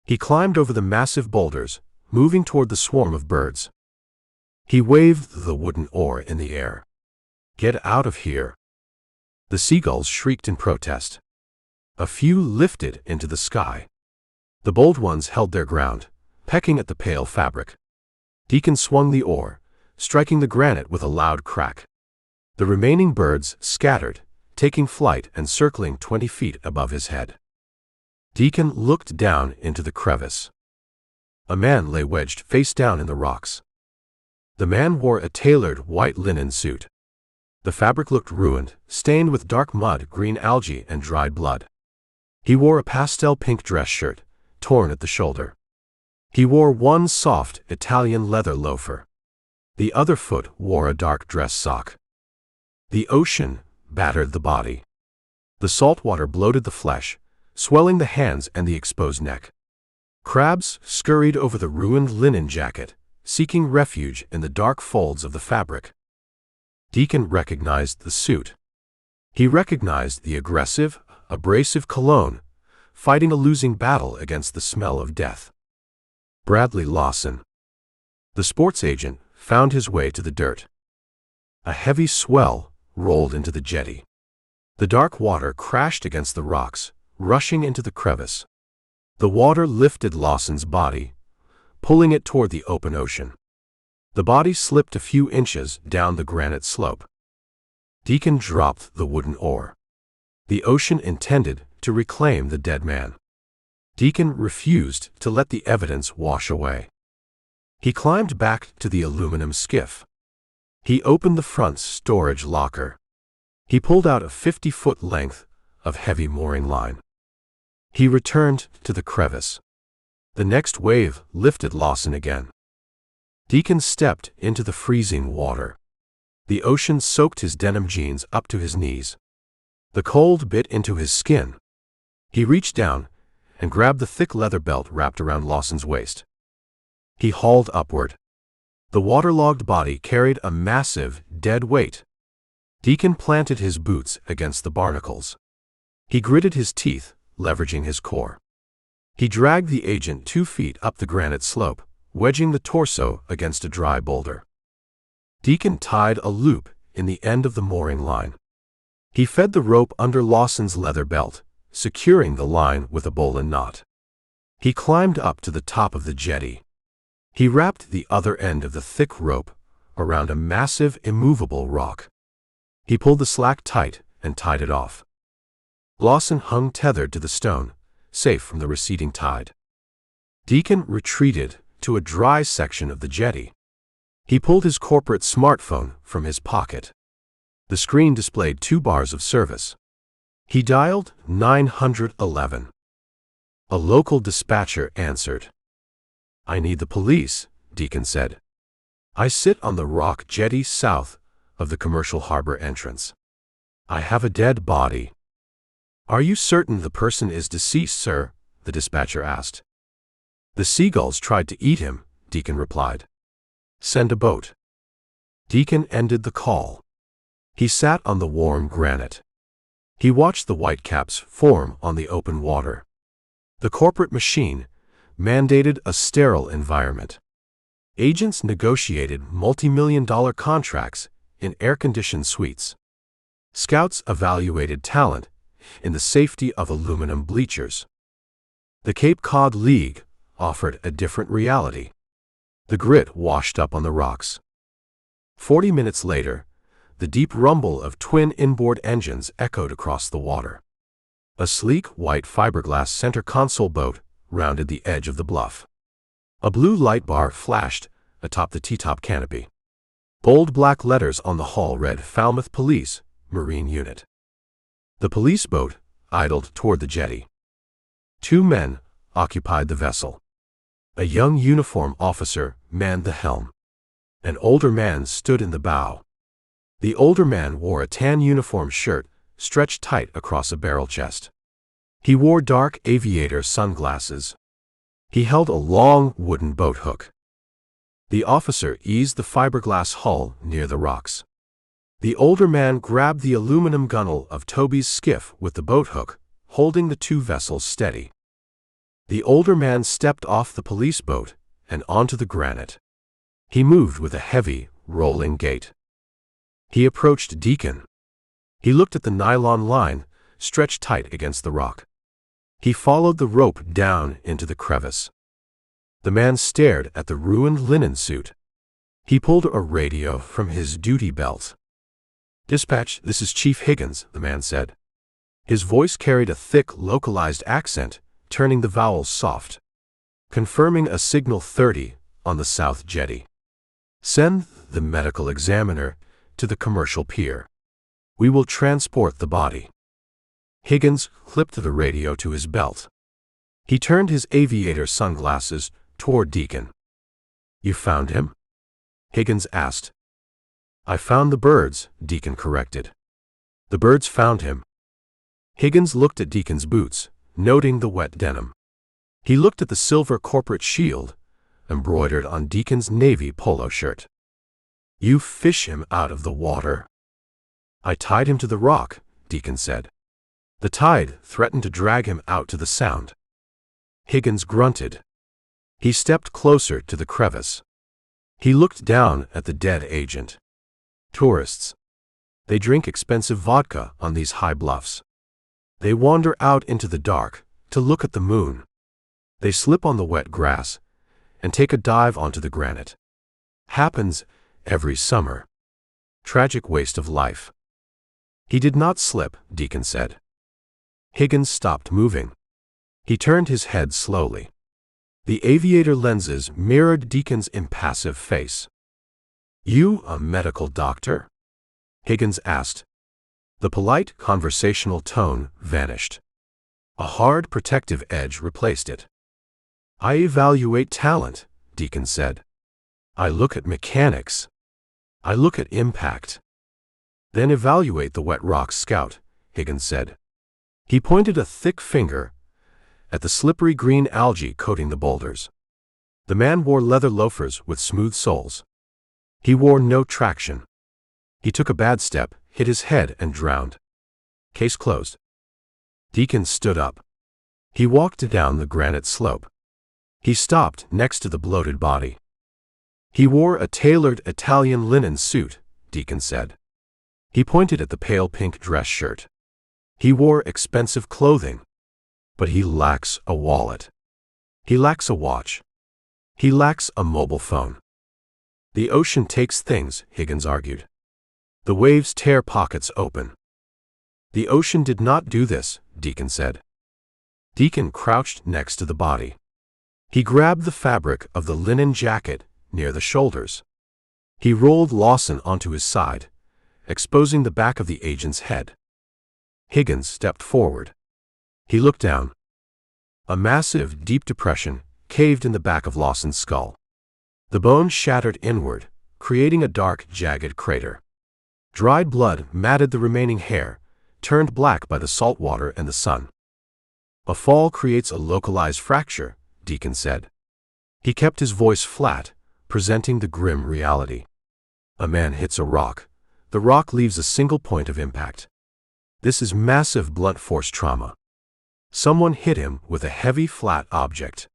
He climbed over the massive boulders, moving toward the swarm of birds. He waved the wooden oar in the air. "Get out of here!" The seagulls shrieked in protest. A few lifted into the sky. The bold ones held their ground, pecking at the pale fabric. Deacon swung the oar, striking the granite with a loud crack. The remaining birds scattered, taking flight and circling 20 feet above his head. Deacon looked down into the crevice. A man lay wedged face down in the rocks. The man wore a tailored white linen suit. The fabric looked ruined, stained with dark mud, green algae, and dried blood. He wore a pastel pink dress shirt, torn at the shoulder. He wore one soft Italian leather loafer. The other foot wore a dark dress sock. The ocean battered the body. The salt water bloated the flesh, swelling the hands and the exposed neck. Crabs scurried over the ruined linen jacket, seeking refuge in the dark folds of the fabric. Deacon recognized the suit. He recognized the aggressive, abrasive cologne, fighting a losing battle against the smell of death. Bradley Lawson. The sports agent found his way to the dirt. A heavy swell rolled into the jetty. The dark water crashed against the rocks, rushing into the crevice. The water lifted Lawson's body, pulling it toward the open ocean. The body slipped a few inches down the granite slope. Deacon dropped the wooden oar. The ocean intended to reclaim the dead man. Deacon refused to let the evidence wash away. He climbed back to the aluminum skiff. He opened the front storage locker. He pulled out a 50-foot length of heavy mooring line. He returned to the crevice. The next wave lifted Lawson again. Deacon stepped into the freezing water. The ocean soaked his denim jeans up to his knees. The cold bit into his skin. He reached down and grabbed the thick leather belt wrapped around Lawson's waist. He hauled upward. The waterlogged body carried a massive, dead weight. Deacon planted his boots against the barnacles. He gritted his teeth, leveraging his core. He dragged the agent 2 feet up the granite slope, wedging the torso against a dry boulder. Deacon tied a loop in the end of the mooring line. He fed the rope under Lawson's leather belt, securing the line with a bowline knot. He climbed up to the top of the jetty. He wrapped the other end of the thick rope around a massive, immovable rock. He pulled the slack tight and tied it off. Lawson hung tethered to the stone, safe from the receding tide. Deacon retreated to a dry section of the jetty. He pulled his corporate smartphone from his pocket. The screen displayed 2 bars of service. He dialed 911. A local dispatcher answered. "I need the police," Deacon said. "I sit on the rock jetty south of the commercial harbor entrance. I have a dead body." "Are you certain the person is deceased, sir?" the dispatcher asked. "The seagulls tried to eat him," Deacon replied. "Send a boat." Deacon ended the call. He sat on the warm granite. He watched the whitecaps form on the open water. The corporate machine mandated a sterile environment. Agents negotiated multi-million-dollar contracts in air-conditioned suites. Scouts evaluated talent in the safety of aluminum bleachers. The Cape Cod League offered a different reality. The grit washed up on the rocks. 40 minutes later, the deep rumble of twin inboard engines echoed across the water. A sleek white fiberglass center console boat rounded the edge of the bluff. A blue light bar flashed atop the T-top canopy. Bold black letters on the hull read Falmouth Police, Marine Unit. The police boat idled toward the jetty. 2 men occupied the vessel. A young uniformed officer manned the helm. An older man stood in the bow. The older man wore a tan uniform shirt stretched tight across a barrel chest. He wore dark aviator sunglasses. He held a long wooden boat hook. The officer eased the fiberglass hull near the rocks. The older man grabbed the aluminum gunwale of Toby's skiff with the boat hook, holding the 2 vessels steady. The older man stepped off the police boat and onto the granite. He moved with a heavy, rolling gait. He approached Deacon. He looked at the nylon line stretched tight against the rock. He followed the rope down into the crevice. The man stared at the ruined linen suit. He pulled a radio from his duty belt. "Dispatch, this is Chief Higgins," the man said. His voice carried a thick, localized accent, turning the vowels soft. Confirming a signal 30 on the South Jetty. Send the medical examiner to the commercial pier. We will transport the body. Higgins clipped the radio to his belt. He turned his aviator sunglasses toward Deacon. You found him? Higgins asked. I found the birds, Deacon corrected. The birds found him. Higgins looked at Deacon's boots, noting the wet denim. He looked at the silver corporate shield, embroidered on Deacon's navy polo shirt. You fish him out of the water. I tied him to the rock, Deacon said. The tide threatened to drag him out to the sound. Higgins grunted. He stepped closer to the crevice. He looked down at the dead agent. Tourists. They drink expensive vodka on these high bluffs. They wander out into the dark to look at the moon. They slip on the wet grass and take a dive onto the granite. Happens every summer. Tragic waste of life. He did not slip, Deacon said. Higgins stopped moving. He turned his head slowly. The aviator lenses mirrored Deacon's impassive face. You a medical doctor? Higgins asked. The polite, conversational tone vanished. A hard, protective edge replaced it. I evaluate talent, Deacon said. I look at mechanics. I look at impact. Then evaluate the wet rocks, Scout, Higgins said. He pointed a thick finger at the slippery green algae coating the boulders. The man wore leather loafers with smooth soles. He wore no traction. He took a bad step, hit his head, and drowned. Case closed. Deacon stood up. He walked down the granite slope. He stopped next to the bloated body. He wore a tailored Italian linen suit, Deacon said. He pointed at the pale pink dress shirt. He wore expensive clothing, but he lacks a wallet. He lacks a watch. He lacks a mobile phone. The ocean takes things, Higgins argued. The waves tear pockets open. The ocean did not do this, Deacon said. Deacon crouched next to the body. He grabbed the fabric of the linen jacket near the shoulders. He rolled Lawson onto his side, exposing the back of the agent's head. Higgins stepped forward. He looked down. A massive, deep depression caved in the back of Lawson's skull. The bone shattered inward, creating a dark, jagged crater. Dried blood matted the remaining hair, turned black by the salt water and the sun. A fall creates a localized fracture, Deacon said. He kept his voice flat, presenting the grim reality. A man hits a rock. The rock leaves a single point of impact. This is massive blunt force trauma. Someone hit him with a heavy, flat object.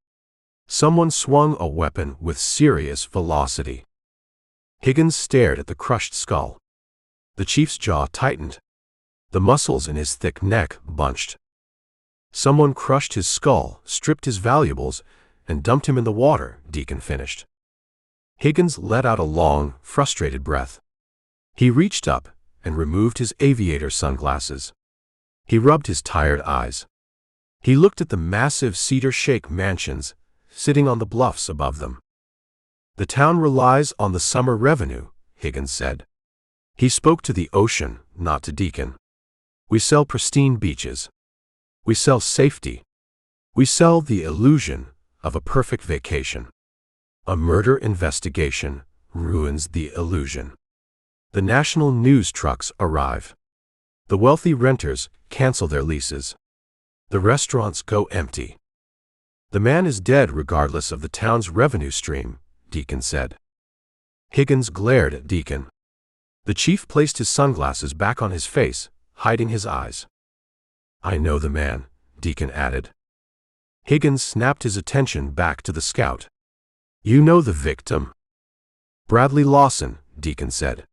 Someone swung a weapon with serious velocity. Higgins stared at the crushed skull. The chief's jaw tightened. The muscles in his thick neck bunched. Someone crushed his skull, stripped his valuables, and dumped him in the water, Deacon finished. Higgins let out a long, frustrated breath. He reached up and removed his aviator sunglasses. He rubbed his tired eyes. He looked at the massive cedar shake mansions sitting on the bluffs above them. The town relies on the summer revenue, Higgins said. He spoke to the ocean, not to Deacon. We sell pristine beaches. We sell safety. We sell the illusion of a perfect vacation. A murder investigation ruins the illusion. The national news trucks arrive. The wealthy renters cancel their leases. The restaurants go empty. The man is dead regardless of the town's revenue stream, Deacon said. Higgins glared at Deacon. The chief placed his sunglasses back on his face, hiding his eyes. I know the man, Deacon added. Higgins snapped his attention back to the scout. You know the victim? Bradley Lawson, Deacon said.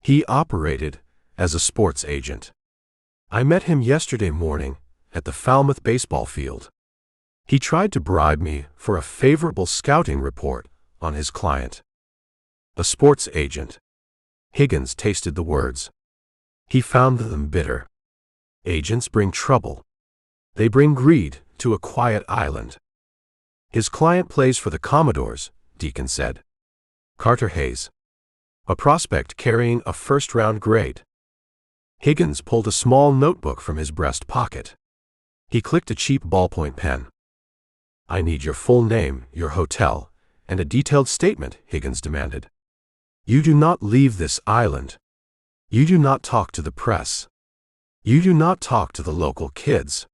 He operated as a sports agent. I met him yesterday morning at the Falmouth baseball field. He tried to bribe me for a favorable scouting report on his client. A sports agent. Higgins tasted the words. He found them bitter. Agents bring trouble. They bring greed, to a quiet island. His client plays for the Commodores, Deacon said. Carter Hayes. A prospect carrying a first-round grade. Higgins pulled a small notebook from his breast pocket. He clicked a cheap ballpoint pen. I need your full name, your hotel, and a detailed statement, Higgins demanded. You do not leave this island. You do not talk to the press. You do not talk to the local kids.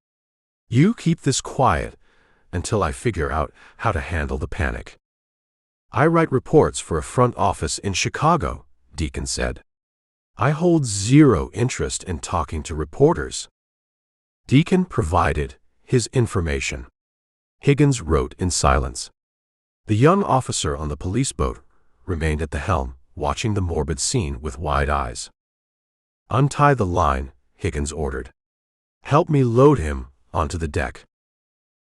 You keep this quiet until I figure out how to handle the panic. I write reports for a front office in Chicago, Deacon said. I hold zero interest in talking to reporters. Deacon provided his information. Higgins wrote in silence. The young officer on the police boat remained at the helm, watching the morbid scene with wide eyes. Untie the line, Higgins ordered. Help me load him onto the deck.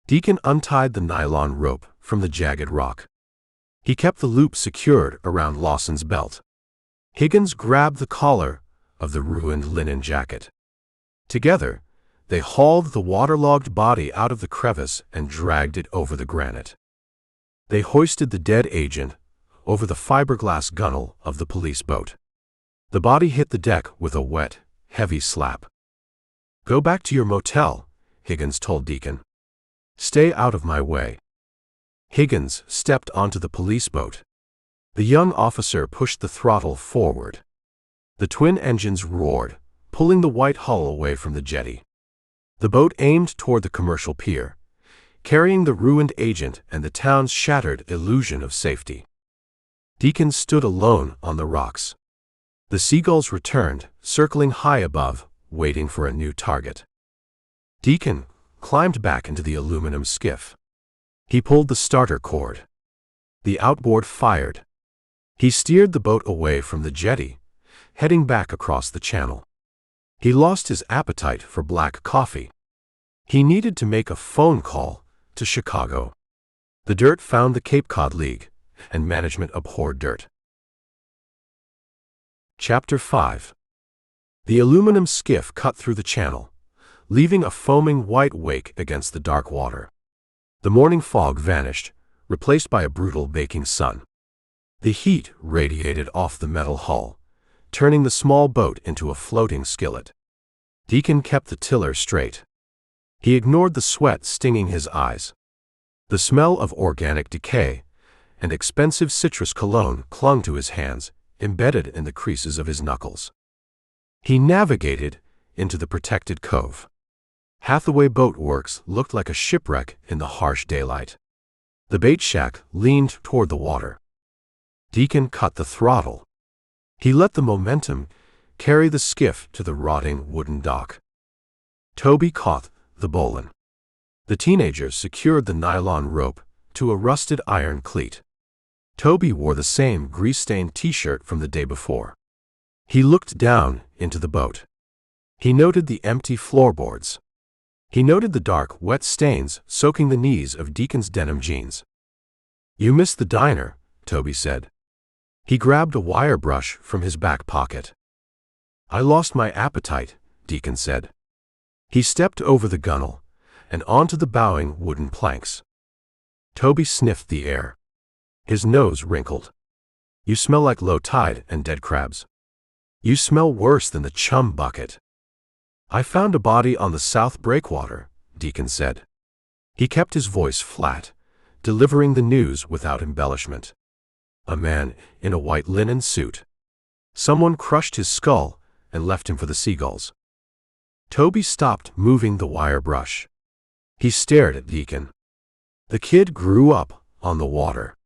Deacon untied the nylon rope from the jagged rock. He kept the loop secured around Lawson's belt. Higgins grabbed the collar of the ruined linen jacket. Together, they hauled the waterlogged body out of the crevice and dragged it over the granite. They hoisted the dead agent over the fiberglass gunwale of the police boat. The body hit the deck with a wet, heavy slap. Go back to your motel, Higgins told Deacon. Stay out of my way. Higgins stepped onto the police boat. The young officer pushed the throttle forward. The twin engines roared, pulling the white hull away from the jetty. The boat aimed toward the commercial pier, carrying the ruined agent and the town's shattered illusion of safety. Deacon stood alone on the rocks. The seagulls returned, circling high above, waiting for a new target. Deacon climbed back into the aluminum skiff. He pulled the starter cord. The outboard fired. He steered the boat away from the jetty, heading back across the channel. He lost his appetite for black coffee. He needed to make a phone call to Chicago. The dirt found the Cape Cod League, and management abhorred dirt. Chapter 5. The aluminum skiff cut through the channel, leaving a foaming white wake against the dark water. The morning fog vanished, replaced by a brutal baking sun. The heat radiated off the metal hull, turning the small boat into a floating skillet. Deacon kept the tiller straight. He ignored the sweat stinging his eyes. The smell of organic decay and expensive citrus cologne clung to his hands, embedded in the creases of his knuckles. He navigated into the protected cove. Hathaway Boat Works looked like a shipwreck in the harsh daylight. The bait shack leaned toward the water. Deacon cut the throttle. He let the momentum carry the skiff to the rotting wooden dock. Toby caught the bowline. The teenagers secured the nylon rope to a rusted iron cleat. Toby wore the same grease-stained t-shirt from the day before. He looked down into the boat. He noted the empty floorboards. He noted the dark, wet stains soaking the knees of Deacon's denim jeans. You missed the diner, Toby said. He grabbed a wire brush from his back pocket. I lost my appetite, Deacon said. He stepped over the gunwale and onto the bowing wooden planks. Toby sniffed the air. His nose wrinkled. You smell like low tide and dead crabs. You smell worse than the chum bucket. I found a body on the south breakwater, Deacon said. He kept his voice flat, delivering the news without embellishment. A man in a white linen suit. Someone crushed his skull and left him for the seagulls. Toby stopped moving the wire brush. He stared at Deacon. The kid grew up on the water.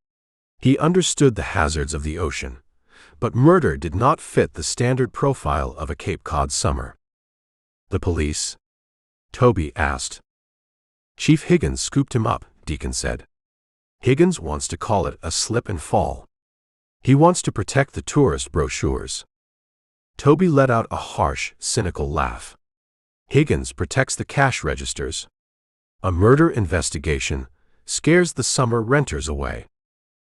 He understood the hazards of the ocean, but murder did not fit the standard profile of a Cape Cod summer. The police? Toby asked. Chief Higgins scooped him up, Deacon said. Higgins wants to call it a slip and fall. He wants to protect the tourist brochures. Toby let out a harsh, cynical laugh. Higgins protects the cash registers. A murder investigation scares the summer renters away.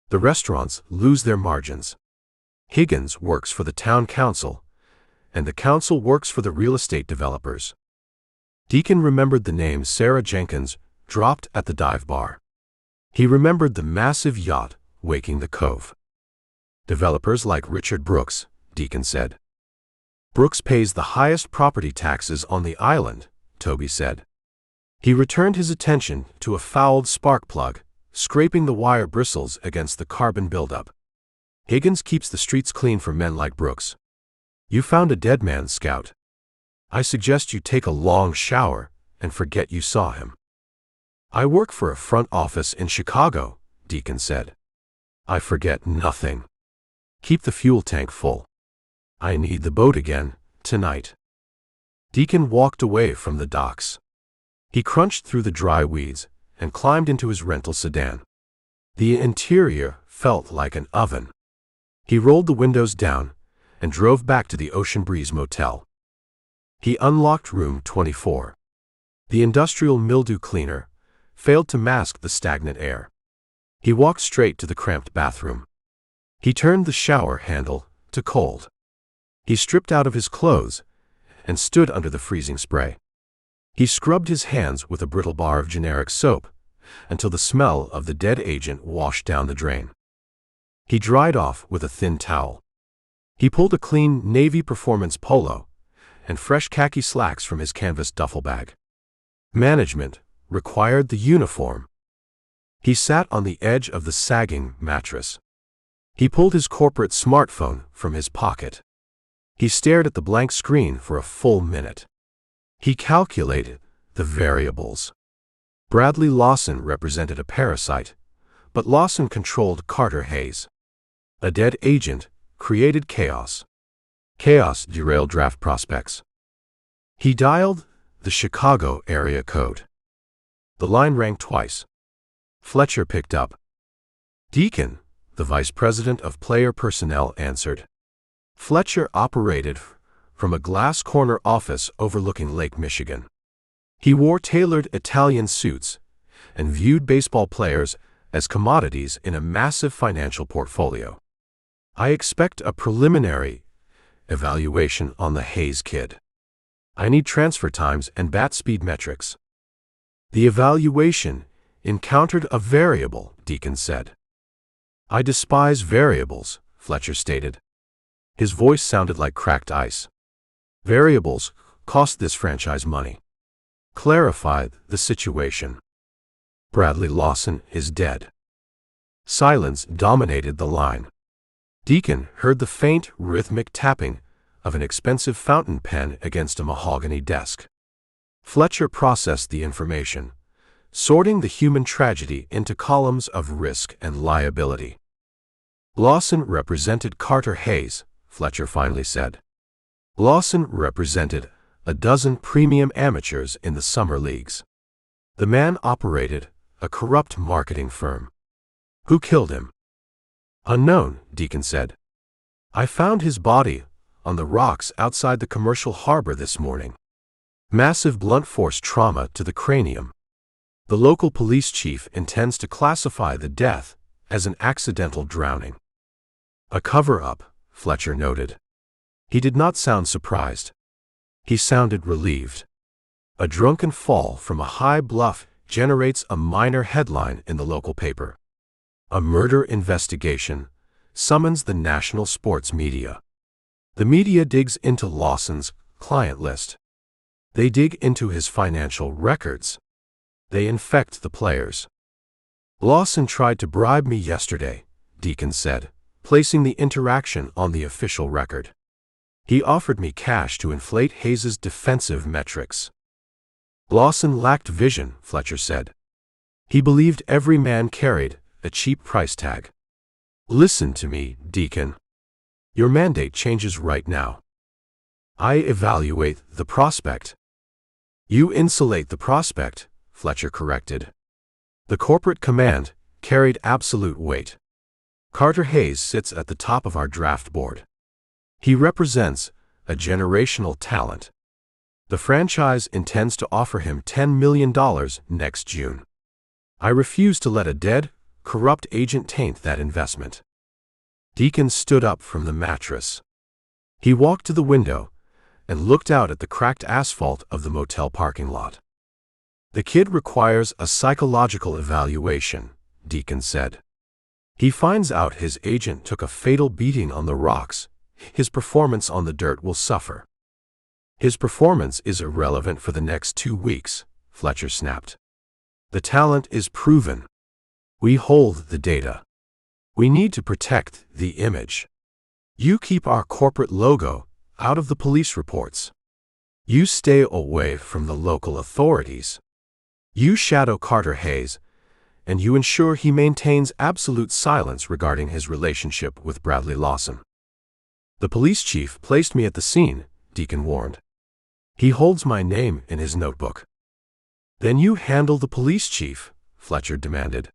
The restaurants lose their margins. Higgins works for the town council, and the council works for the real estate developers. Deacon remembered the name Sarah Jenkins dropped at the dive bar. He remembered the massive yacht waking the cove. Developers like Richard Brooks, Deacon said. Brooks pays the highest property taxes on the island, Toby said. He returned his attention to a fouled spark plug, scraping the wire bristles against the carbon buildup. Higgins keeps the streets clean for men like Brooks. You found a dead man, Scout. I suggest you take a long shower and forget you saw him. I work for a front office in Chicago, Deacon said. I forget nothing. Keep the fuel tank full. I need the boat again, tonight. Deacon walked away from the docks. He crunched through the dry weeds and climbed into his rental sedan. The interior felt like an oven. He rolled the windows down and drove back to the Ocean Breeze Motel. He unlocked room 24. The industrial mildew cleaner failed to mask the stagnant air. He walked straight to the cramped bathroom. He turned the shower handle to cold. He stripped out of his clothes and stood under the freezing spray. He scrubbed his hands with a brittle bar of generic soap until the smell of the dead agent washed down the drain. He dried off with a thin towel. He pulled a clean navy performance polo and fresh khaki slacks from his canvas duffel bag. Management required the uniform. He sat on the edge of the sagging mattress. He pulled his corporate smartphone from his pocket. He stared at the blank screen for a full minute. He calculated the variables. Bradley Lawson represented a parasite, but Lawson controlled Carter Hayes. A dead agent created chaos. Chaos derailed draft prospects. He dialed the Chicago area code. The line rang twice. Fletcher picked up. Deacon, the vice president of player personnel, answered. Fletcher operated from a glass corner office overlooking Lake Michigan. He wore tailored Italian suits and viewed baseball players as commodities in a massive financial portfolio. I expect a preliminary evaluation on the Hayes kid. I need transfer times and bat speed metrics. The evaluation encountered a variable, Deacon said. I despise variables, Fletcher stated. His voice sounded like cracked ice. Variables cost this franchise money. Clarify the situation. Bradley Lawson is dead. Silence dominated the line. Deacon heard the faint, rhythmic tapping of an expensive fountain pen against a mahogany desk. Fletcher processed the information, sorting the human tragedy into columns of risk and liability. Lawson represented Carter Hayes, Fletcher finally said. Lawson represented a dozen premium amateurs in the summer leagues. The man operated a corrupt marketing firm. Who killed him? Unknown, Deacon said. I found his body on the rocks outside the commercial harbor this morning. Massive blunt force trauma to the cranium. The local police chief intends to classify the death as an accidental drowning. A cover-up, Fletcher noted. He did not sound surprised. He sounded relieved. A drunken fall from a high bluff generates a minor headline in the local paper. A murder investigation summons the national sports media. The media digs into Lawson's client list. They dig into his financial records. They infect the players. Lawson tried to bribe me yesterday, Deacon said, placing the interaction on the official record. He offered me cash to inflate Hayes's defensive metrics. Lawson lacked vision, Fletcher said. He believed every man carried a cheap price tag. Listen to me, Deacon. Your mandate changes right now. I evaluate the prospect. You insulate the prospect, Fletcher corrected. The corporate command carried absolute weight. Carter Hayes sits at the top of our draft board. He represents a generational talent. The franchise intends to offer him $10 million next June. I refuse to let a dead, corrupt agent taint that investment. Deacon stood up from the mattress. He walked to the window and looked out at the cracked asphalt of the motel parking lot. The kid requires a psychological evaluation, Deacon said. He finds out his agent took a fatal beating on the rocks. His performance on the dirt will suffer. His performance is irrelevant for the next 2 weeks, Fletcher snapped. The talent is proven. We hold the data. We need to protect the image. You keep our corporate logo out of the police reports. You stay away from the local authorities. You shadow Carter Hayes, and you ensure he maintains absolute silence regarding his relationship with Bradley Lawson. The police chief placed me at the scene, Deacon warned. He holds my name in his notebook. Then you handle the police chief, Fletcher demanded.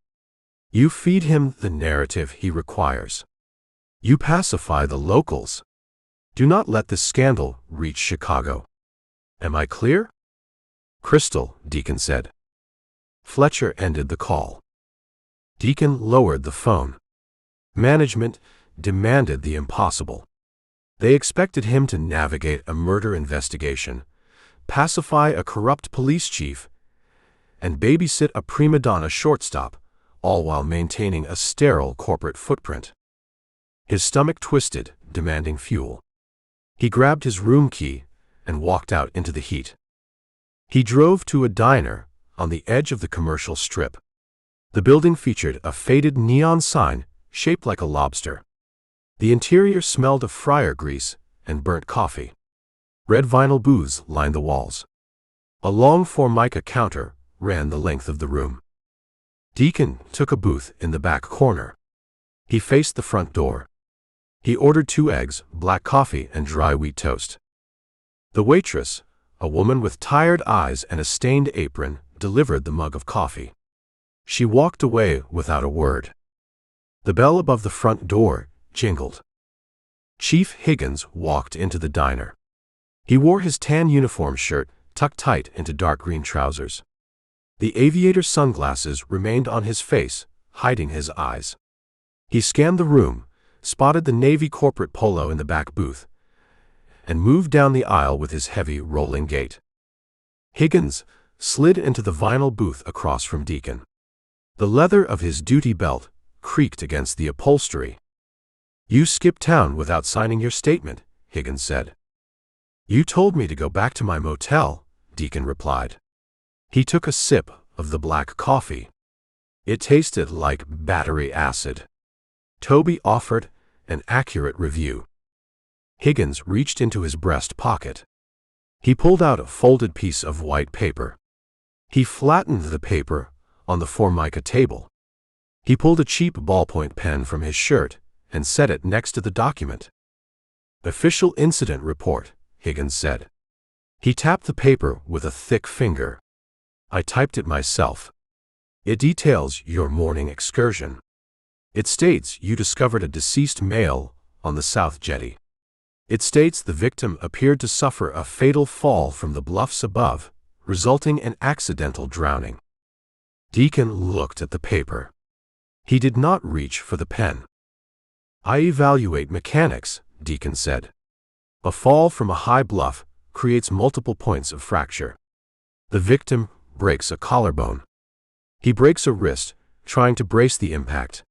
You feed him the narrative he requires. You pacify the locals. Do not let this scandal reach Chicago. Am I clear? Crystal, Deacon said. Fletcher ended the call. Deacon lowered the phone. Management demanded the impossible. They expected him to navigate a murder investigation, pacify a corrupt police chief, and babysit a prima donna shortstop, all while maintaining a sterile corporate footprint. His stomach twisted, demanding fuel. He grabbed his room key and walked out into the heat. He drove to a diner on the edge of the commercial strip. The building featured a faded neon sign shaped like a lobster. The interior smelled of fryer grease and burnt coffee. Red vinyl booths lined the walls. A long formica counter ran the length of the room. Deacon took a booth in the back corner. He faced the front door. He ordered 2 eggs, black coffee, and dry wheat toast. The waitress, a woman with tired eyes and a stained apron, delivered the mug of coffee. She walked away without a word. The bell above the front door jingled. Chief Higgins walked into the diner. He wore his tan uniform shirt tucked tight into dark green trousers. The aviator sunglasses remained on his face, hiding his eyes. He scanned the room, spotted the navy corporate polo in the back booth, and moved down the aisle with his heavy, rolling gait. Higgins slid into the vinyl booth across from Deacon. The leather of his duty belt creaked against the upholstery. You skipped town without signing your statement, Higgins said. You told me to go back to my motel, Deacon replied. He took a sip of the black coffee. It tasted like battery acid. Toby offered an accurate review. Higgins reached into his breast pocket. He pulled out a folded piece of white paper. He flattened the paper on the formica table. He pulled a cheap ballpoint pen from his shirt and set it next to the document. Official incident report, Higgins said. He tapped the paper with a thick finger. I typed it myself. It details your morning excursion. It states you discovered a deceased male on the South Jetty. It states the victim appeared to suffer a fatal fall from the bluffs above, resulting in accidental drowning. Deacon looked at the paper. He did not reach for the pen. I evaluate mechanics, Deacon said. A fall from a high bluff creates multiple points of fracture. The victim breaks a collarbone. He breaks a wrist, trying to brace the impact.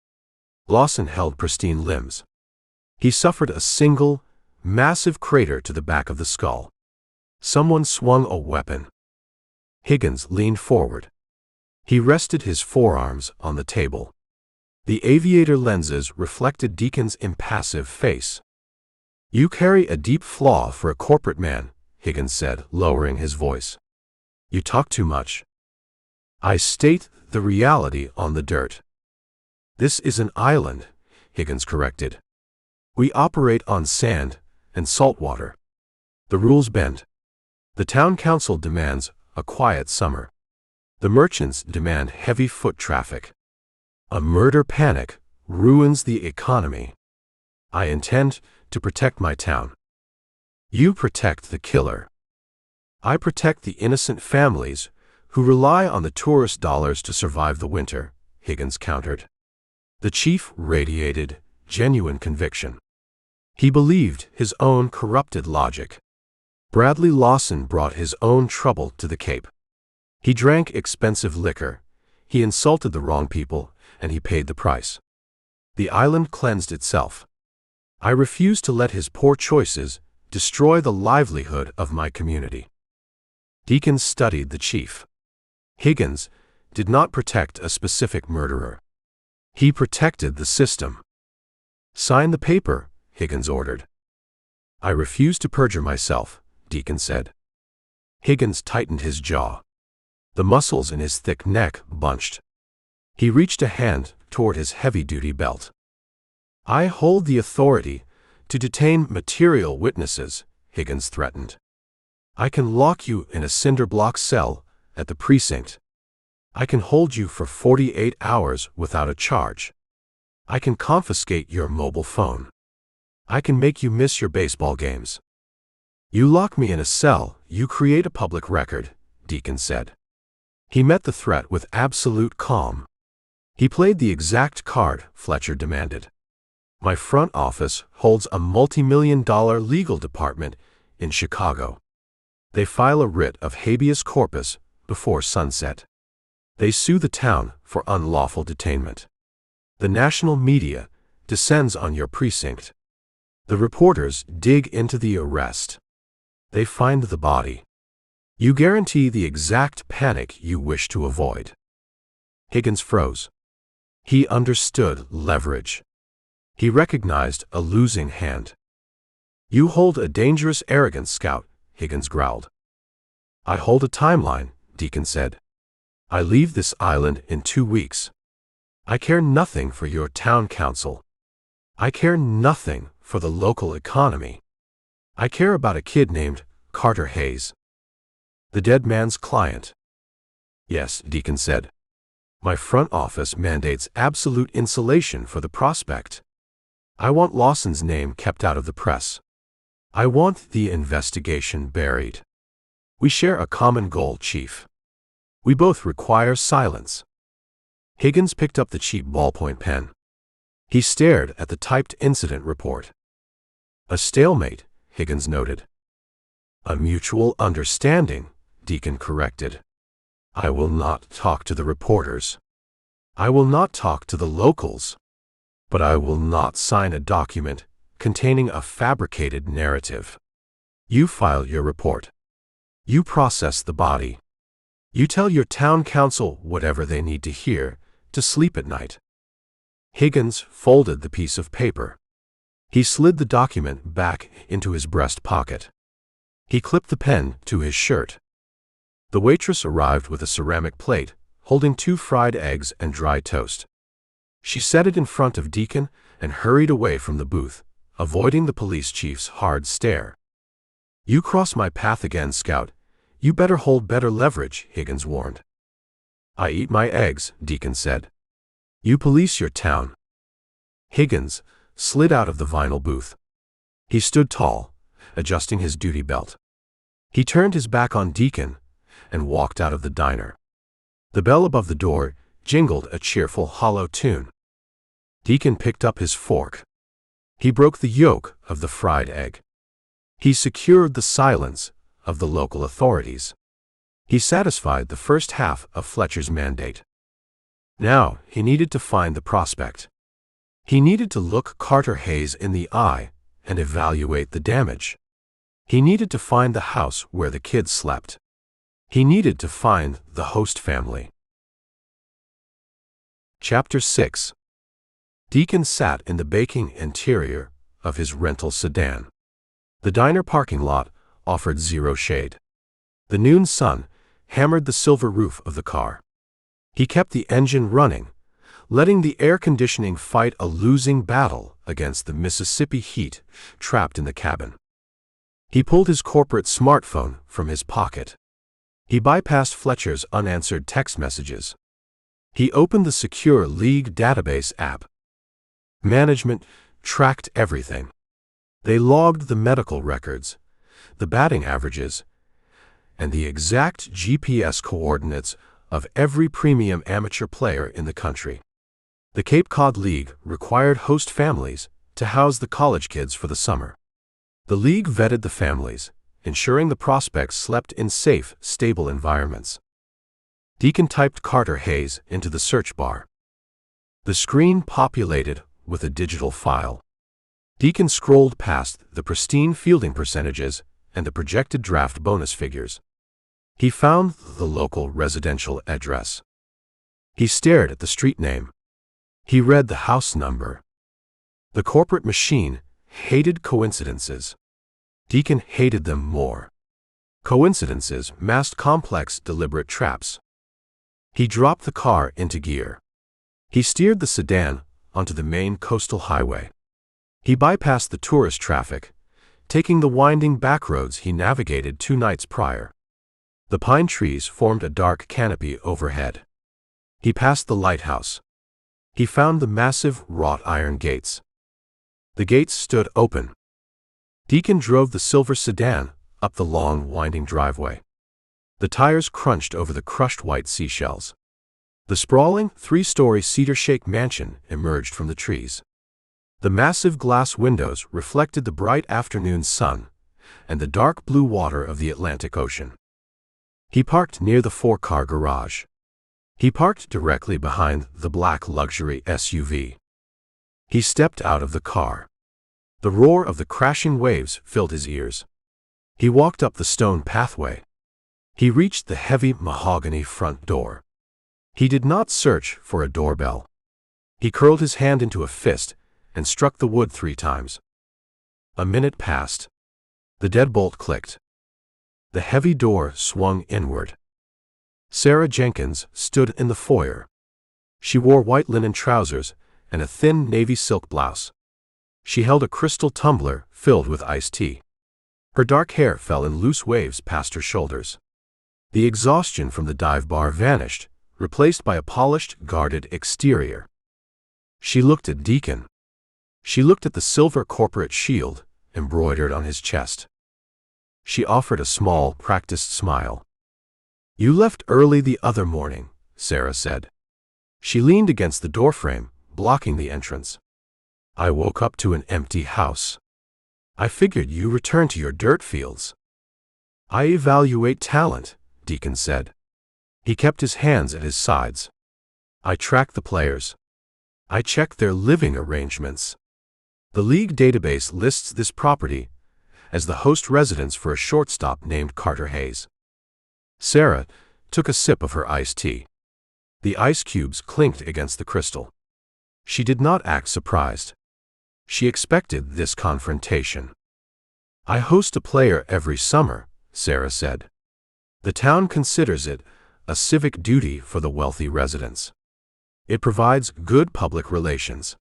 Lawson held pristine limbs. He suffered a single, massive crater to the back of the skull. Someone swung a weapon. Higgins leaned forward. He rested his forearms on the table. The aviator lenses reflected Deacon's impassive face. You carry a deep flaw for a corporate man, Higgins said, lowering his voice. You talk too much. I state the reality on the dirt. This is an island, Higgins corrected. We operate on sand and salt water. The rules bend. The town council demands a quiet summer. The merchants demand heavy foot traffic. A murder panic ruins the economy. I intend to protect my town. You protect the killer. I protect the innocent families who rely on the tourist dollars to survive the winter, Higgins countered. The chief radiated genuine conviction. He believed his own corrupted logic. Bradley Lawson brought his own trouble to the Cape. He drank expensive liquor, he insulted the wrong people, and he paid the price. The island cleansed itself. I refused to let his poor choices destroy the livelihood of my community. Deacon studied the chief. Higgins did not protect a specific murderer. He protected the system. Sign the paper, Higgins ordered. I refuse to perjure myself, Deacon said. Higgins tightened his jaw. The muscles in his thick neck bunched. He reached a hand toward his heavy-duty belt. I hold the authority to detain material witnesses, Higgins threatened. I can lock you in a cinder-block cell at the precinct. I can hold you for 48 hours without a charge. I can confiscate your mobile phone. I can make you miss your baseball games. You lock me in a cell, you create a public record, Deacon said. He met the threat with absolute calm. He played the exact card Fletcher demanded. My front office holds a multi-million-dollar legal department in Chicago. They file a writ of habeas corpus before sunset. They sue the town for unlawful detainment. The national media descends on your precinct. The reporters dig into the arrest. They find the body. You guarantee the exact panic you wish to avoid. Higgins froze. He understood leverage. He recognized a losing hand. You hold a dangerous arrogance, Scout, Higgins growled. I hold a timeline, Deacon said. I leave this island in 2 weeks. I care nothing for your town council. I care nothing for the local economy. I care about a kid named Carter Hayes. The dead man's client. Yes, Deacon said. My front office mandates absolute insulation for the prospect. I want Lawson's name kept out of the press. I want the investigation buried. We share a common goal, Chief. We both require silence. Higgins picked up the cheap ballpoint pen. He stared at the typed incident report. A stalemate, Higgins noted. A mutual understanding, Deacon corrected. I will not talk to the reporters. I will not talk to the locals. But I will not sign a document containing a fabricated narrative. You file your report. You process the body. You tell your town council whatever they need to hear to sleep at night. Higgins folded the piece of paper. He slid the document back into his breast pocket. He clipped the pen to his shirt. The waitress arrived with a ceramic plate, holding 2 fried eggs and dry toast. She set it in front of Deacon and hurried away from the booth, avoiding the police chief's hard stare. You cross my path again, Scout. You better hold better leverage, Higgins warned. I eat my eggs, Deacon said. You police your town. Higgins slid out of the vinyl booth. He stood tall, adjusting his duty belt. He turned his back on Deacon and walked out of the diner. The bell above the door jingled a cheerful, hollow tune. Deacon picked up his fork. He broke the yolk of the fried egg. He secured the silence of the local authorities. He satisfied the first half of Fletcher's mandate. Now he needed to find the prospect. He needed to look Carter Hayes in the eye and evaluate the damage. He needed to find the house where the kids slept. He needed to find the host family. Chapter 6. Deacon sat in the baking interior of his rental sedan. The diner parking lot offered zero shade. The noon sun hammered the silver roof of the car. He kept the engine running, letting the air conditioning fight a losing battle against the Mississippi heat trapped in the cabin. He pulled his corporate smartphone from his pocket. He bypassed Fletcher's unanswered text messages. He opened the secure league database app. Management tracked everything. They logged the medical records, the batting averages, and the exact GPS coordinates of every premium amateur player in the country. The Cape Cod League required host families to house the college kids for the summer. The league vetted the families, ensuring the prospects slept in safe, stable environments. Deacon typed Carter Hayes into the search bar. The screen populated with a digital file. Deacon scrolled past the pristine fielding percentages and the projected draft bonus figures. He found the local residential address. He stared at the street name. He read the house number. The corporate machine hated coincidences. Deacon hated them more. Coincidences masked complex, deliberate traps. He dropped the car into gear. He steered the sedan onto the main coastal highway. He bypassed the tourist traffic, taking the winding back roads he navigated 2 nights prior. The pine trees formed a dark canopy overhead. He passed the lighthouse. He found the massive wrought iron gates. The gates stood open. Deacon drove the silver sedan up the long, winding driveway. The tires crunched over the crushed white seashells. The sprawling, 3-story cedar shake mansion emerged from the trees. The massive glass windows reflected the bright afternoon sun and the dark blue water of the Atlantic Ocean. He parked near the 4-car garage. He parked directly behind the black luxury SUV. He stepped out of the car. The roar of the crashing waves filled his ears. He walked up the stone pathway. He reached the heavy mahogany front door. He did not search for a doorbell. He curled his hand into a fist and struck the wood 3 times. A minute passed. The deadbolt clicked. The heavy door swung inward. Sarah Jenkins stood in the foyer. She wore white linen trousers and a thin navy silk blouse. She held a crystal tumbler filled with iced tea. Her dark hair fell in loose waves past her shoulders. The exhaustion from the dive bar vanished, replaced by a polished, guarded exterior. She looked at Deacon. She looked at the silver corporate shield embroidered on his chest. She offered a small, practiced smile. "You left early the other morning," Sarah said. She leaned against the doorframe, blocking the entrance. "I woke up to an empty house. I figured you returned to your dirt fields." "I evaluate talent," Deacon said. He kept his hands at his sides. "I track the players. I check their living arrangements. The league database lists this property as the host residence for a shortstop named Carter Hayes." Sarah took a sip of her iced tea. The ice cubes clinked against the crystal. She did not act surprised. She expected this confrontation. "I host a player every summer," Sarah said. "The town considers it a civic duty for the wealthy residents. It provides good public relations.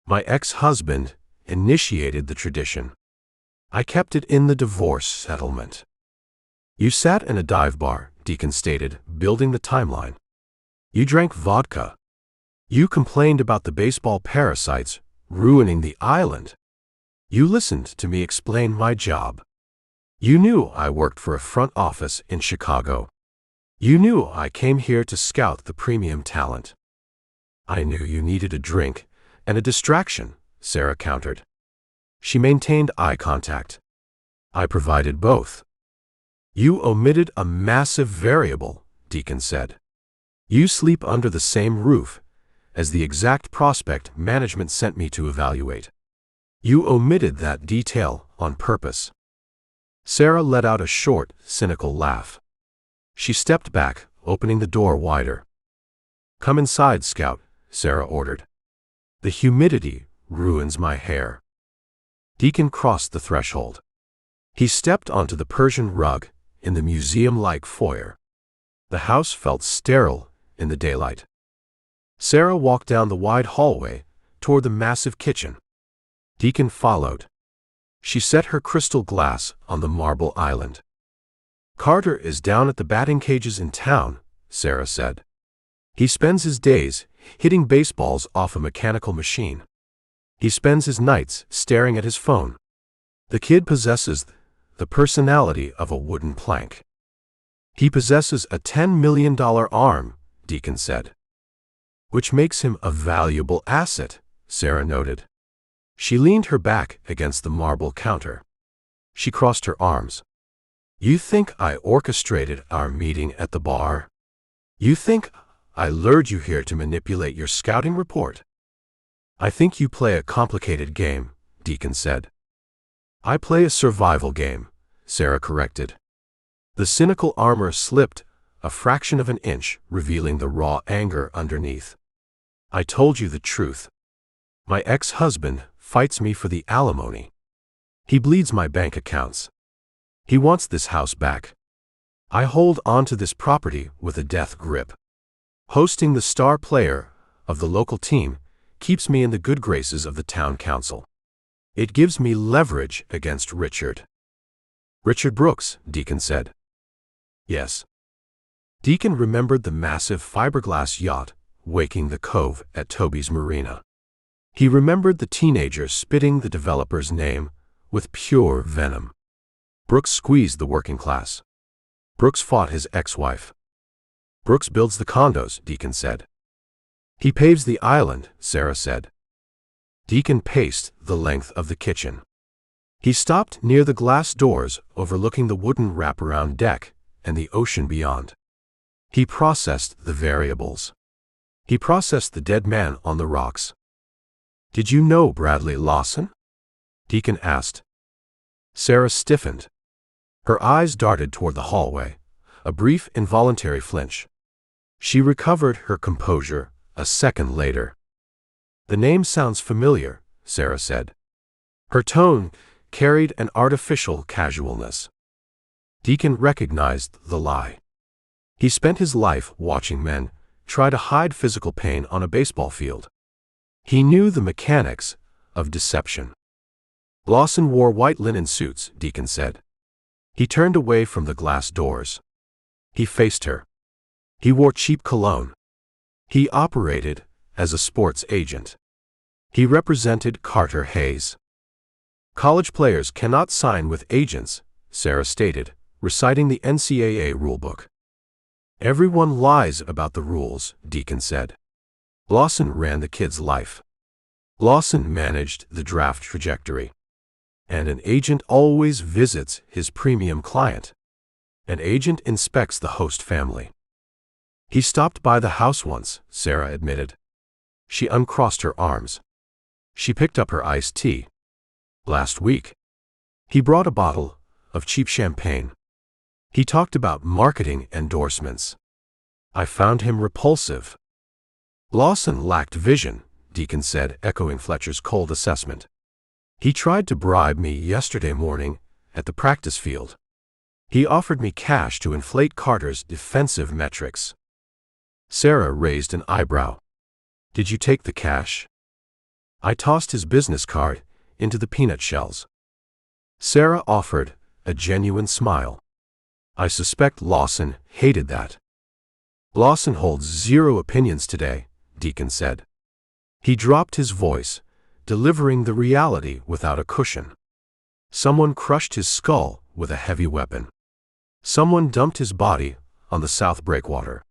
My ex-husband initiated the tradition. I kept it in the divorce settlement." "You sat in a dive bar," Deacon stated, building the timeline. "You drank vodka. You complained about the baseball parasites ruining the island. You listened to me explain my job. You knew I worked for a front office in Chicago. You knew I came here to scout the premium talent." "I knew you needed a drink and a distraction," Sarah countered. She maintained eye contact. "I provided both." "You omitted a massive variable," Deacon said. "You sleep under the same roof as the exact prospect management sent me to evaluate. You omitted that detail on purpose." Sarah let out a short, cynical laugh. She stepped back, opening the door wider. "Come inside, Scout," Sarah ordered. "The humidity ruins my hair." Deacon crossed the threshold. He stepped onto the Persian rug in the museum-like foyer. The house felt sterile in the daylight. Sarah walked down the wide hallway toward the massive kitchen. Deacon followed. She set her crystal glass on the marble island. "Carter is down at the batting cages in town," Sarah said. "He spends his days hitting baseballs off a mechanical machine. He spends his nights staring at his phone. The kid possesses the personality of a wooden plank." "He possesses a $10 million arm," Deacon said. "Which makes him a valuable asset," Sarah noted. She leaned her back against the marble counter. She crossed her arms. "You think I orchestrated our meeting at the bar?" You think I lured you here to manipulate your scouting report? I think you play a complicated game, Deacon said. I play a survival game, Sarah corrected. The cynical armor slipped a fraction of an inch, revealing the raw anger underneath. I told you the truth. My ex-husband fights me for the alimony. He bleeds my bank accounts. He wants this house back. I hold on to this property with a death grip. Hosting the star player of the local team keeps me in the good graces of the town council. It gives me leverage against Richard. Richard Brooks, Deacon said. Yes. Deacon remembered the massive fiberglass yacht waking the cove at Toby's Marina. He remembered the teenager spitting the developer's name with pure venom. Brooks squeezed the working class. Brooks fought his ex-wife. Brooks builds the condos, Deacon said. He paves the island, Sarah said. Deacon paced the length of the kitchen. He stopped near the glass doors overlooking the wooden wraparound deck and the ocean beyond. He processed the variables. He processed the dead man on the rocks. Did you know Bradley Lawson? Deacon asked. Sarah stiffened. Her eyes darted toward the hallway, a brief involuntary flinch. She recovered her composure a second later. The name sounds familiar, Sarah said. Her tone carried an artificial casualness. Deacon recognized the lie. He spent his life watching men try to hide physical pain on a baseball field. He knew the mechanics of deception. Lawson wore white linen suits, Deacon said. He turned away from the glass doors. He faced her. He wore cheap cologne. He operated as a sports agent. He represented Carter Hayes. College players cannot sign with agents, Sarah stated, reciting the NCAA rulebook. Everyone lies about the rules, Deacon said. Lawson ran the kid's life. Lawson managed the draft trajectory. And an agent always visits his premium client. An agent inspects the host family. He stopped by the house once, Sarah admitted. She uncrossed her arms. She picked up her iced tea. Last week. He brought a bottle of cheap champagne. He talked about marketing endorsements. I found him repulsive. Lawson lacked vision, Deacon said, echoing Fletcher's cold assessment. He tried to bribe me yesterday morning at the practice field. He offered me cash to inflate Carter's defensive metrics. Sarah raised an eyebrow. Did you take the cash? I tossed his business card into the peanut shells. Sarah offered a genuine smile. I suspect Lawson hated that. Lawson holds zero opinions today, Deacon said. He dropped his voice, delivering the reality without a cushion. Someone crushed his skull with a heavy weapon. Someone dumped his body on the South Breakwater.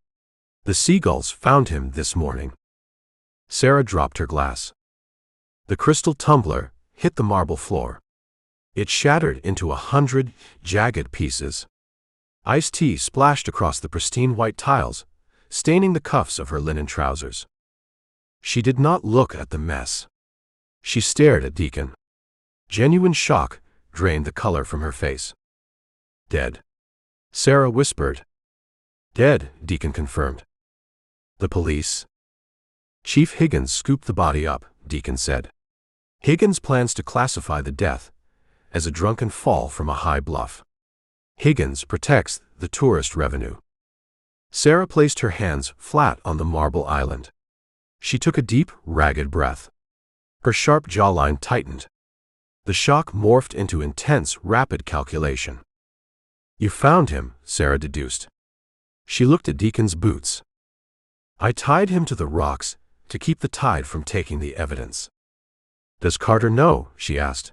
The seagulls found him this morning. Sarah dropped her glass. The crystal tumbler hit the marble floor. It shattered into 100 jagged pieces. Iced tea splashed across the pristine white tiles, staining the cuffs of her linen trousers. She did not look at the mess. She stared at Deacon. Genuine shock drained the color from her face. Dead. Sarah whispered. Dead, Deacon confirmed. The police? Chief Higgins scooped the body up, Deacon said. Higgins plans to classify the death as a drunken fall from a high bluff. Higgins protects the tourist revenue. Sarah placed her hands flat on the marble island. She took a deep, ragged breath. Her sharp jawline tightened. The shock morphed into intense, rapid calculation. You found him, Sarah deduced. She looked at Deacon's boots. I tied him to the rocks to keep the tide from taking the evidence. Does Carter know? She asked.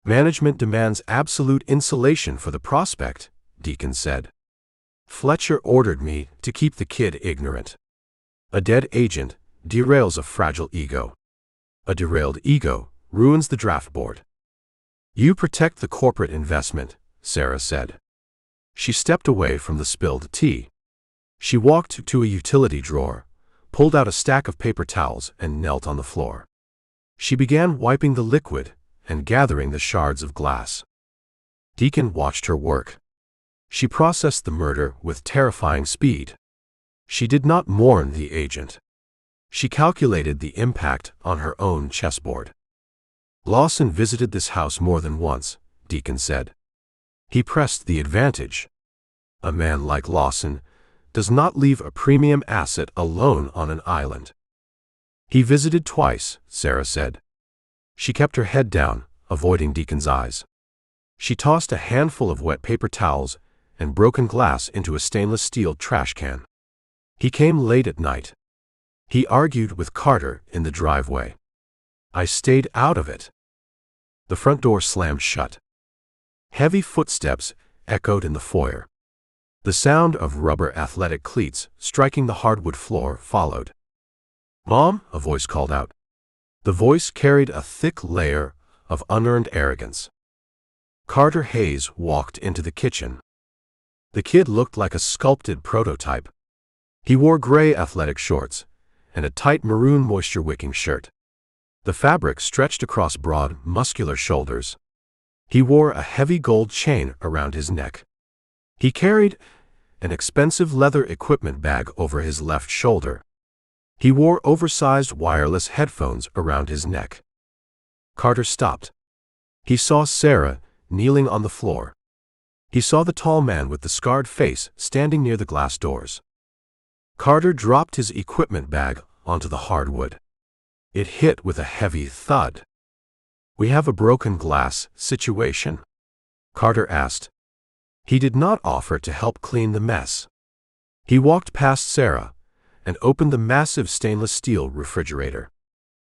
Management demands absolute insulation for the prospect, Deacon said. Fletcher ordered me to keep the kid ignorant. A dead agent derails a fragile ego. A derailed ego ruins the draft board. You protect the corporate investment, Sarah said. She stepped away from the spilled tea. She walked to a utility drawer, pulled out a stack of paper towels, and knelt on the floor. She began wiping the liquid and gathering the shards of glass. Deacon watched her work. She processed the murder with terrifying speed. She did not mourn the agent. She calculated the impact on her own chessboard. Lawson visited this house more than once, Deacon said. He pressed the advantage. A man like Lawson does not leave a premium asset alone on an island. He visited twice, Sarah said. She kept her head down, avoiding Deacon's eyes. She tossed a handful of wet paper towels and broken glass into a stainless steel trash can. He came late at night. He argued with Carter in the driveway. I stayed out of it. The front door slammed shut. Heavy footsteps echoed in the foyer. The sound of rubber athletic cleats striking the hardwood floor followed. Mom, a voice called out. The voice carried a thick layer of unearned arrogance. Carter Hayes walked into the kitchen. The kid looked like a sculpted prototype. He wore gray athletic shorts and a tight maroon moisture-wicking shirt. The fabric stretched across broad, muscular shoulders. He wore a heavy gold chain around his neck. He carried an expensive leather equipment bag over his left shoulder. He wore oversized wireless headphones around his neck. Carter stopped. He saw Sarah kneeling on the floor. He saw the tall man with the scarred face standing near the glass doors. Carter dropped his equipment bag onto the hardwood. It hit with a heavy thud. We have a broken glass situation? Carter asked. He did not offer to help clean the mess. He walked past Sarah and opened the massive stainless steel refrigerator.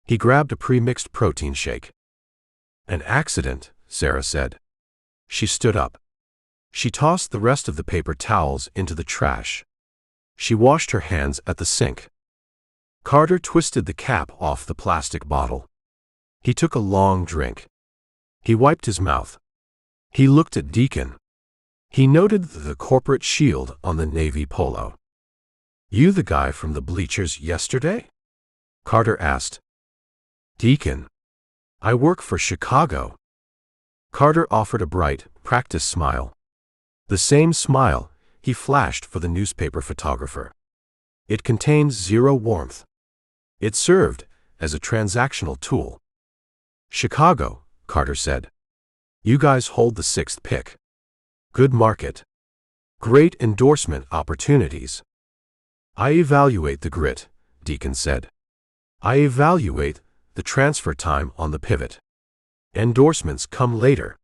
He grabbed a pre-mixed protein shake. An accident, Sarah said. She stood up. She tossed the rest of the paper towels into the trash. She washed her hands at the sink. Carter twisted the cap off the plastic bottle. He took a long drink. He wiped his mouth. He looked at Deacon. He noted the corporate shield on the navy polo. You the guy from the bleachers yesterday? Carter asked. Deacon. I work for Chicago. Carter offered a bright, practiced smile. The same smile he flashed for the newspaper photographer. It contained zero warmth. It served as a transactional tool. Chicago, Carter said. You guys hold the 6th pick. Good market. Great endorsement opportunities. I evaluate the grit, Deacon said. I evaluate the transfer time on the pivot. Endorsements come later.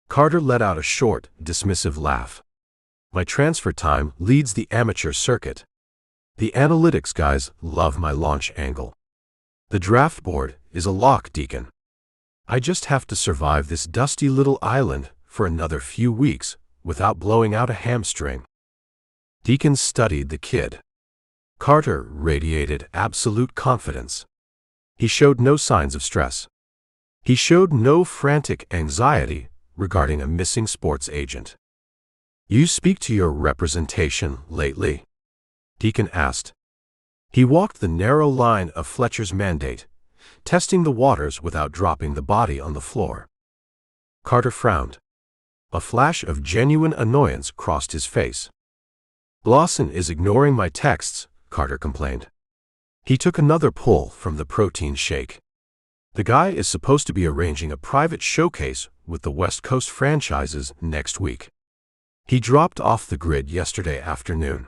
Carter let out a short, dismissive laugh. My transfer time leads the amateur circuit. The analytics guys love my launch angle. The draft board is a lock, Deacon. I just have to survive this dusty little island for another few weeks without blowing out a hamstring. Deacon studied the kid. Carter radiated absolute confidence. He showed no signs of stress. He showed no frantic anxiety regarding a missing sports agent. You speak to your representation lately? Deacon asked. He walked the narrow line of Fletcher's mandate, testing the waters without dropping the body on the floor. Carter frowned. A flash of genuine annoyance crossed his face. Lawson is ignoring my texts, Carter complained. He took another pull from the protein shake. The guy is supposed to be arranging a private showcase with the West Coast franchises next week. He dropped off the grid yesterday afternoon.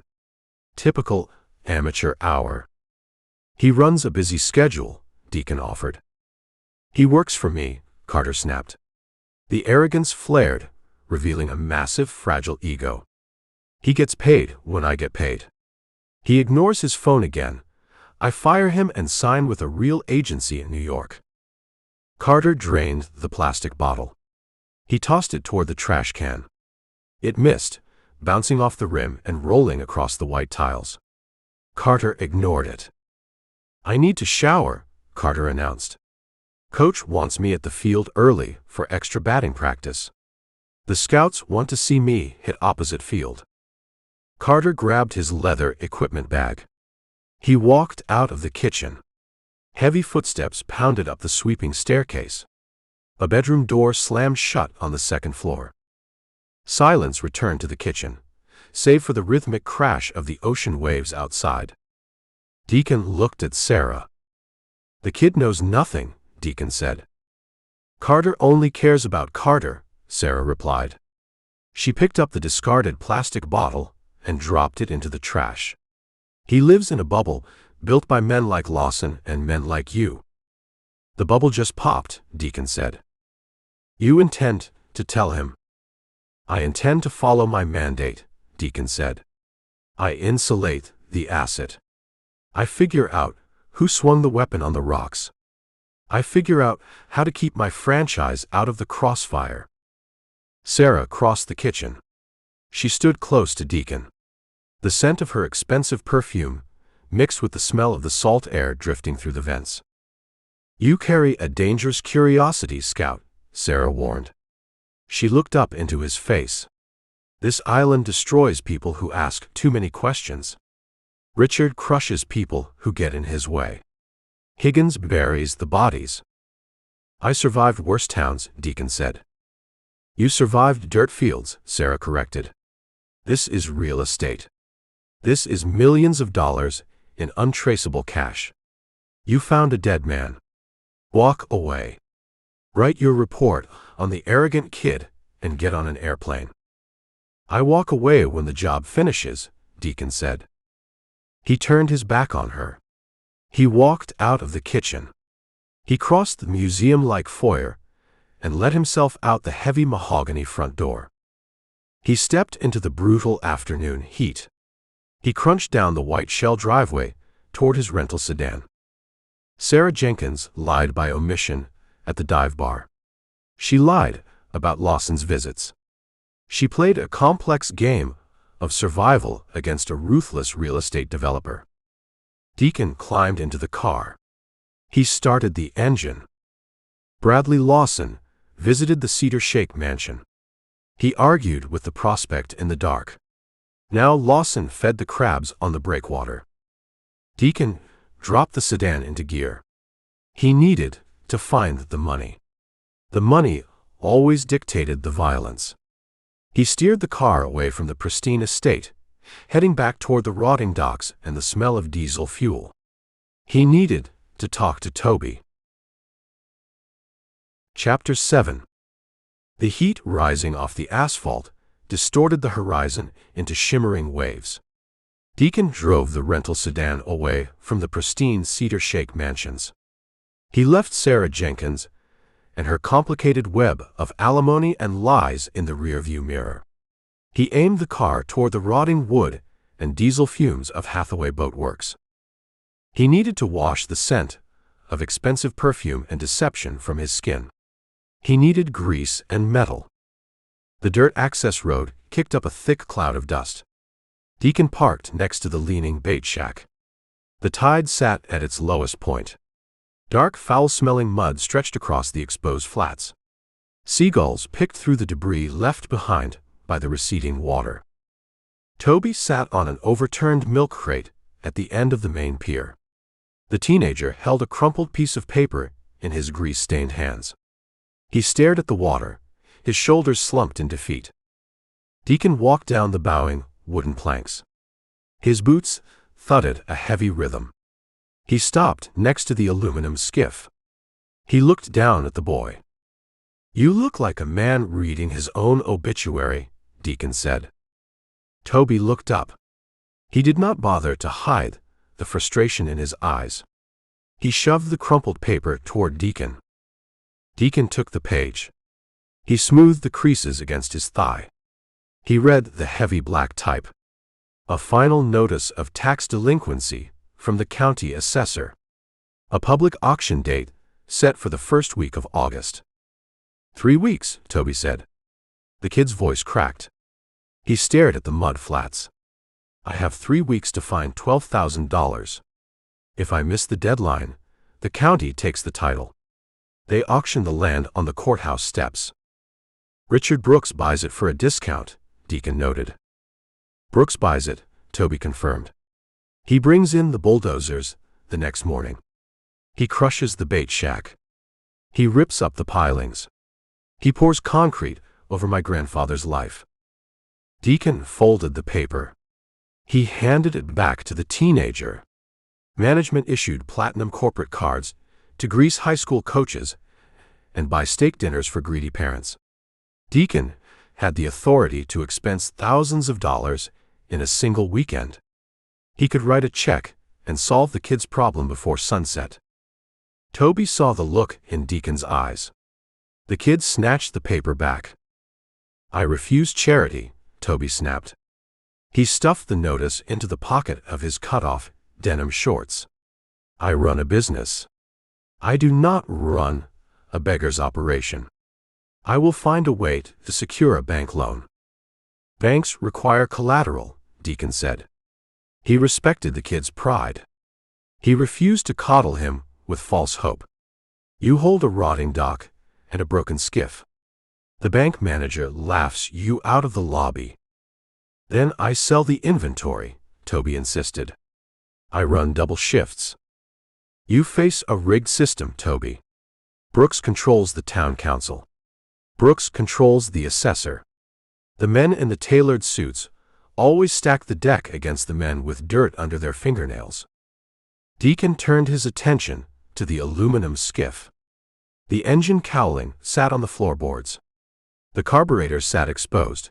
Typical amateur hour. He runs a busy schedule, Deacon offered. He works for me, Carter snapped. The arrogance flared, revealing a massive, fragile ego. He gets paid when I get paid. He ignores his phone again. I fire him and sign with a real agency in New York. Carter drained the plastic bottle. He tossed it toward the trash can. It missed, bouncing off the rim and rolling across the white tiles. Carter ignored it. I need to shower, Carter announced. Coach wants me at the field early for extra batting practice. The scouts want to see me hit opposite field. Carter grabbed his leather equipment bag. He walked out of the kitchen. Heavy footsteps pounded up the sweeping staircase. A bedroom door slammed shut on the second floor. Silence returned to the kitchen, save for the rhythmic crash of the ocean waves outside. Deacon looked at Sarah. "The kid knows nothing," Deacon said. "Carter only cares about Carter," Sarah replied. She picked up the discarded plastic bottle and dropped it into the trash. "He lives in a bubble built by men like Lawson and men like you." "The bubble just popped," Deacon said. "You intend to tell him?" "I intend to follow my mandate," Deacon said. "I insulate the asset. I figure out who swung the weapon on the rocks. I figure out how to keep my franchise out of the crossfire." Sarah crossed the kitchen. She stood close to Deacon. The scent of her expensive perfume mixed with the smell of the salt air drifting through the vents. "You carry a dangerous curiosity, Scout," Sarah warned. She looked up into his face. "This island destroys people who ask too many questions. Richard crushes people who get in his way. Higgins buries the bodies." "I survived worse towns," Deacon said. "You survived dirt fields," Sarah corrected. "This is real estate. This is millions of dollars in untraceable cash. You found a dead man. Walk away. Write your report on the arrogant kid and get on an airplane." "I walk away when the job finishes," Deacon said. He turned his back on her. He walked out of the kitchen. He crossed the museum-like foyer and let himself out the heavy mahogany front door. He stepped into the brutal afternoon heat. He crunched down the white shell driveway toward his rental sedan. Sarah Jenkins lied by omission at the dive bar. She lied about Lawson's visits. She played a complex game of survival against a ruthless real estate developer. Deacon climbed into the car. He started the engine. Bradley Lawson visited the Cedar Shake mansion. He argued with the prospect in the dark. Now Lawson fed the crabs on the breakwater. Deacon dropped the sedan into gear. He needed to find the money. The money always dictated the violence. He steered the car away from the pristine estate, heading back toward the rotting docks and the smell of diesel fuel. He needed to talk to Toby. Chapter 7. The heat rising off the asphalt distorted the horizon into shimmering waves. Deacon drove the rental sedan away from the pristine Cedar Shake mansions. He left Sarah Jenkins and her complicated web of alimony and lies in the rearview mirror. He aimed the car toward the rotting wood and diesel fumes of Hathaway Boat Works. He needed to wash the scent of expensive perfume and deception from his skin. He needed grease and metal. The dirt access road kicked up a thick cloud of dust. Deacon parked next to the leaning bait shack. The tide sat at its lowest point. Dark, foul-smelling mud stretched across the exposed flats. Seagulls picked through the debris left behind by the receding water. Toby sat on an overturned milk crate at the end of the main pier. The teenager held a crumpled piece of paper in his grease-stained hands. He stared at the water, his shoulders slumped in defeat. Deacon walked down the bowing wooden planks. His boots thudded a heavy rhythm. He stopped next to the aluminum skiff. He looked down at the boy. "You look like a man reading his own obituary," Deacon said. Toby looked up. He did not bother to hide the frustration in his eyes. He shoved the crumpled paper toward Deacon. Deacon took the page. He smoothed the creases against his thigh. He read the heavy black type. A final notice of tax delinquency from the county assessor. A public auction date set for the first week of August. 3 weeks, Toby said. The kid's voice cracked. He stared at the mud flats. "I have 3 weeks to find $12,000. If I miss the deadline, the county takes the title. They auction the land on the courthouse steps. Richard Brooks buys it for a discount," Deacon noted. Brooks buys it, Toby confirmed. He brings in the bulldozers the next morning. He crushes the bait shack. He rips up the pilings. He pours concrete over my grandfather's life. Deacon folded the paper. He handed it back to the teenager. Management issued platinum corporate cards to grease high school coaches and buy steak dinners for greedy parents. Deacon had the authority to expense thousands of dollars in a single weekend. He could write a check and solve the kid's problem before sunset. Toby saw the look in Deacon's eyes. The kid snatched the paper back. "I refuse charity," Toby snapped. He stuffed the notice into the pocket of his cut-off denim shorts. "I run a business. I do not run a beggar's operation. I will find a way to secure a bank loan." "Banks require collateral," Deacon said. He respected the kid's pride. He refused to coddle him with false hope. "You hold a rotting dock and a broken skiff. The bank manager laughs you out of the lobby. Then I sell the inventory," Toby insisted. "I run double shifts. You face a rigged system, Toby. Brooks controls the town council. Brooks controls the assessor. The men in the tailored suits always stack the deck against the men with dirt under their fingernails." Deacon turned his attention to the aluminum skiff. The engine cowling sat on the floorboards. The carburetor sat exposed,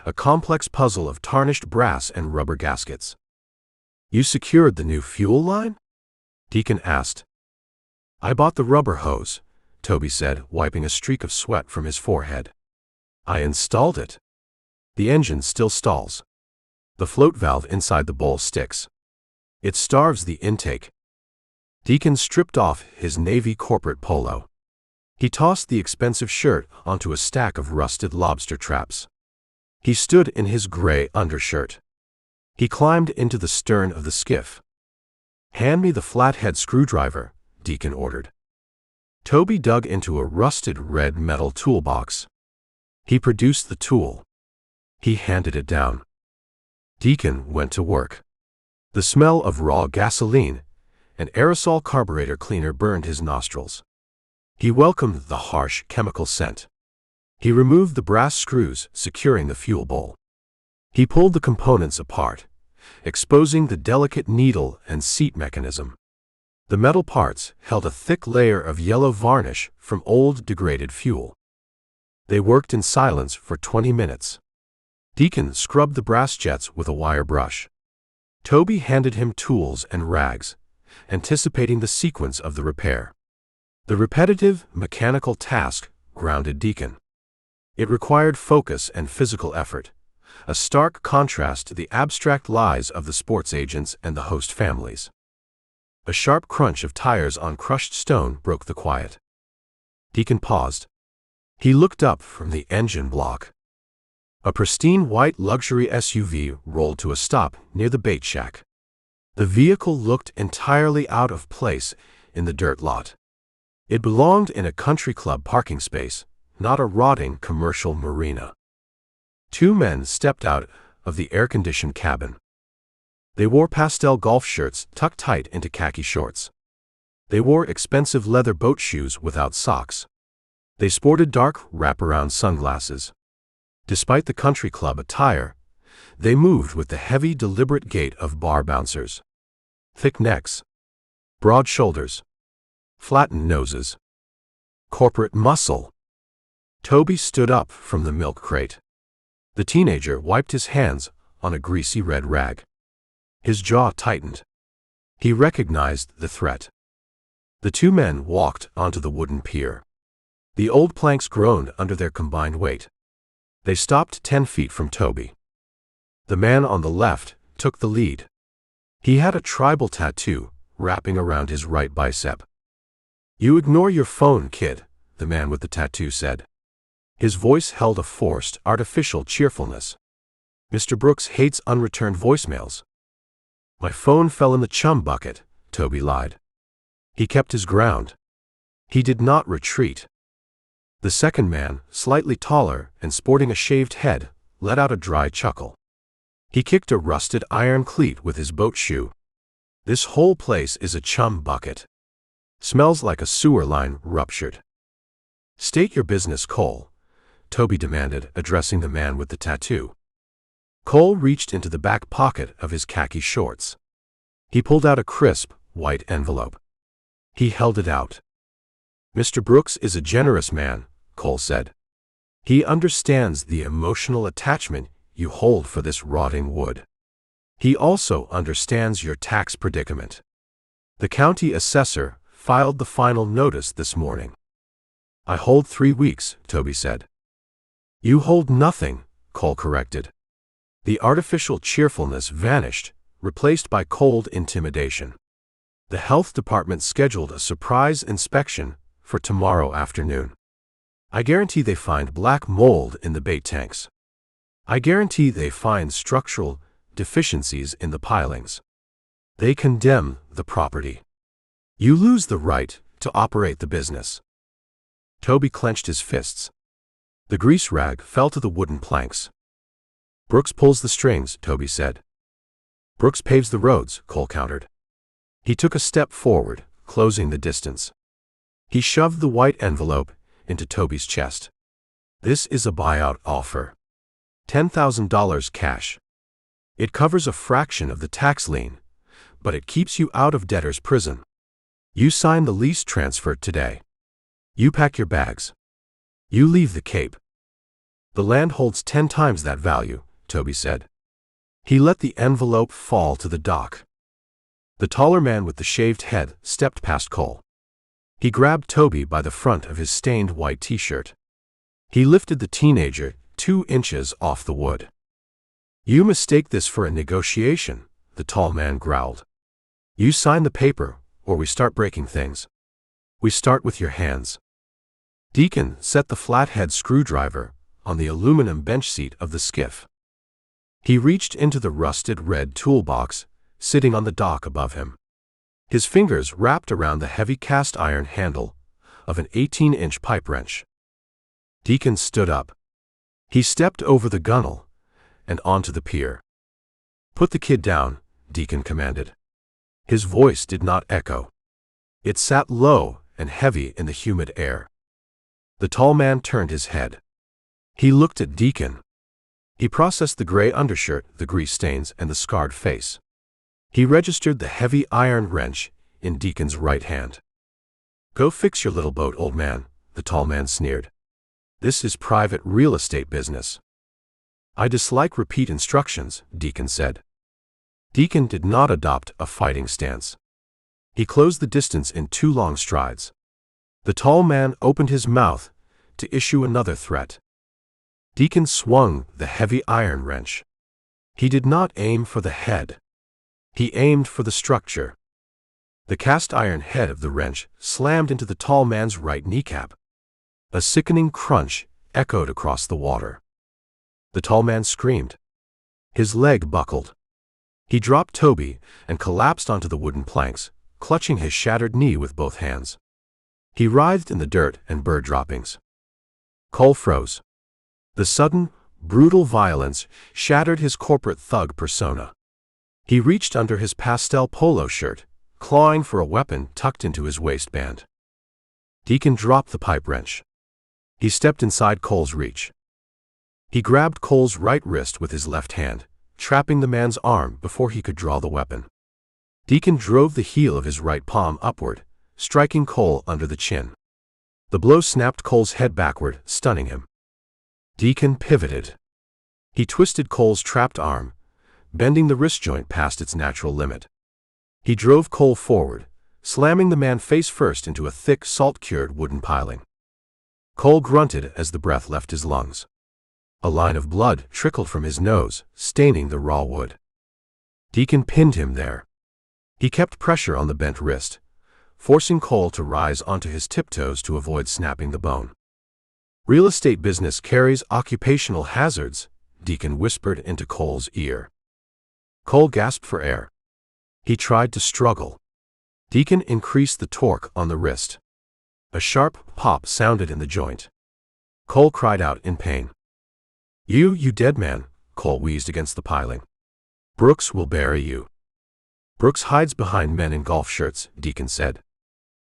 a complex puzzle of tarnished brass and rubber gaskets. "You secured the new fuel line?" Deacon asked. "I bought the rubber hose," Toby said, wiping a streak of sweat from his forehead. "I installed it. The engine still stalls. The float valve inside the bowl sticks. It starves the intake." Deacon stripped off his navy corporate polo. He tossed the expensive shirt onto a stack of rusted lobster traps. He stood in his gray undershirt. He climbed into the stern of the skiff. "Hand me the flathead screwdriver," Deacon ordered. Toby dug into a rusted red metal toolbox. He produced the tool. He handed it down. Deacon went to work. The smell of raw gasoline and aerosol carburetor cleaner burned his nostrils. He welcomed the harsh chemical scent. He removed the brass screws securing the fuel bowl. He pulled the components apart, exposing the delicate needle and seat mechanism. The metal parts held a thick layer of yellow varnish from old degraded fuel. They worked in silence for 20 minutes. Deacon scrubbed the brass jets with a wire brush. Toby handed him tools and rags, anticipating the sequence of the repair. The repetitive, mechanical task grounded Deacon. It required focus and physical effort, a stark contrast to the abstract lies of the sports agents and the host families. A sharp crunch of tires on crushed stone broke the quiet. Deacon paused. He looked up from the engine block. A pristine white luxury SUV rolled to a stop near the bait shack. The vehicle looked entirely out of place in the dirt lot. It belonged in a country club parking space, not a rotting commercial marina. Two men stepped out of the air-conditioned cabin. They wore pastel golf shirts tucked tight into khaki shorts. They wore expensive leather boat shoes without socks. They sported dark wraparound sunglasses. Despite the country club attire, they moved with the heavy, deliberate gait of bar bouncers. Thick necks, broad shoulders, flattened noses. Corporate muscle. Toby stood up from the milk crate. The teenager wiped his hands on a greasy red rag. His jaw tightened. He recognized the threat. The two men walked onto the wooden pier. The old planks groaned under their combined weight. They stopped 10 feet from Toby. The man on the left took the lead. He had a tribal tattoo wrapping around his right bicep. "You ignore your phone, kid," the man with the tattoo said. His voice held a forced, artificial cheerfulness. "Mr. Brooks hates unreturned voicemails." "My phone fell in the chum bucket," Toby lied. He kept his ground. He did not retreat. The second man, slightly taller and sporting a shaved head, let out a dry chuckle. He kicked a rusted iron cleat with his boat shoe. "This whole place is a chum bucket. Smells like a sewer line ruptured." "State your business, Cole," Toby demanded, addressing the man with the tattoo. Cole reached into the back pocket of his khaki shorts. He pulled out a crisp, white envelope. He held it out. "Mr. Brooks is a generous man," Cole said. "He understands the emotional attachment you hold for this rotting wood. He also understands your tax predicament. The county assessor filed the final notice this morning." "I hold 3 weeks," Toby said. "You hold nothing," Cole corrected. The artificial cheerfulness vanished, replaced by cold intimidation. "The health department scheduled a surprise inspection for tomorrow afternoon. I guarantee they find black mold in the bait tanks. I guarantee they find structural deficiencies in the pilings. They condemn the property. You lose the right to operate the business." Toby clenched his fists. The grease rag fell to the wooden planks. "Brooks pulls the strings," Toby said. "Brooks paves the roads," Cole countered. He took a step forward, closing the distance. He shoved the white envelope into Toby's chest. "This is a buyout offer. $10,000 cash. It covers a fraction of the tax lien, but it keeps you out of debtor's prison. You sign the lease transfer today. You pack your bags. You leave the Cape." "The land holds 10 times that value," Toby said. He let the envelope fall to the dock. The taller man with the shaved head stepped past Cole. He grabbed Toby by the front of his stained white t-shirt. He lifted the teenager 2 inches off the wood. "You mistake this for a negotiation," the tall man growled. "You sign the paper, or we start breaking things. We start with your hands." Deacon set the flathead screwdriver on the aluminum bench seat of the skiff. He reached into the rusted red toolbox sitting on the dock above him. His fingers wrapped around the heavy cast-iron handle of an 18-inch pipe wrench. Deacon stood up. He stepped over the gunwale and onto the pier. "Put the kid down," Deacon commanded. His voice did not echo. It sat low and heavy in the humid air. The tall man turned his head. He looked at Deacon. He processed the gray undershirt, the grease stains, and the scarred face. He registered the heavy iron wrench in Deacon's right hand. "Go fix your little boat, old man," the tall man sneered. "This is private real estate business." "I dislike repeat instructions," Deacon said. Deacon did not adopt a fighting stance. He closed the distance in 2 long strides. The tall man opened his mouth to issue another threat. Deacon swung the heavy iron wrench. He did not aim for the head. He aimed for the structure. The cast-iron head of the wrench slammed into the tall man's right kneecap. A sickening crunch echoed across the water. The tall man screamed. His leg buckled. He dropped Toby and collapsed onto the wooden planks, clutching his shattered knee with both hands. He writhed in the dirt and bird droppings. Cole froze. The sudden, brutal violence shattered his corporate thug persona. He reached under his pastel polo shirt, clawing for a weapon tucked into his waistband. Deacon dropped the pipe wrench. He stepped inside Cole's reach. He grabbed Cole's right wrist with his left hand, trapping the man's arm before he could draw the weapon. Deacon drove the heel of his right palm upward, striking Cole under the chin. The blow snapped Cole's head backward, stunning him. Deacon pivoted. He twisted Cole's trapped arm, bending the wrist joint past its natural limit. He drove Cole forward, slamming the man face first into a thick, salt-cured wooden piling. Cole grunted as the breath left his lungs. A line of blood trickled from his nose, staining the raw wood. Deacon pinned him there. He kept pressure on the bent wrist, forcing Cole to rise onto his tiptoes to avoid snapping the bone. "Real estate business carries occupational hazards," Deacon whispered into Cole's ear. Cole gasped for air. He tried to struggle. Deacon increased the torque on the wrist. A sharp pop sounded in the joint. Cole cried out in pain. You dead man," Cole wheezed against the piling. Brooks will bury you. Brooks hides behind men in golf shirts, Deacon said.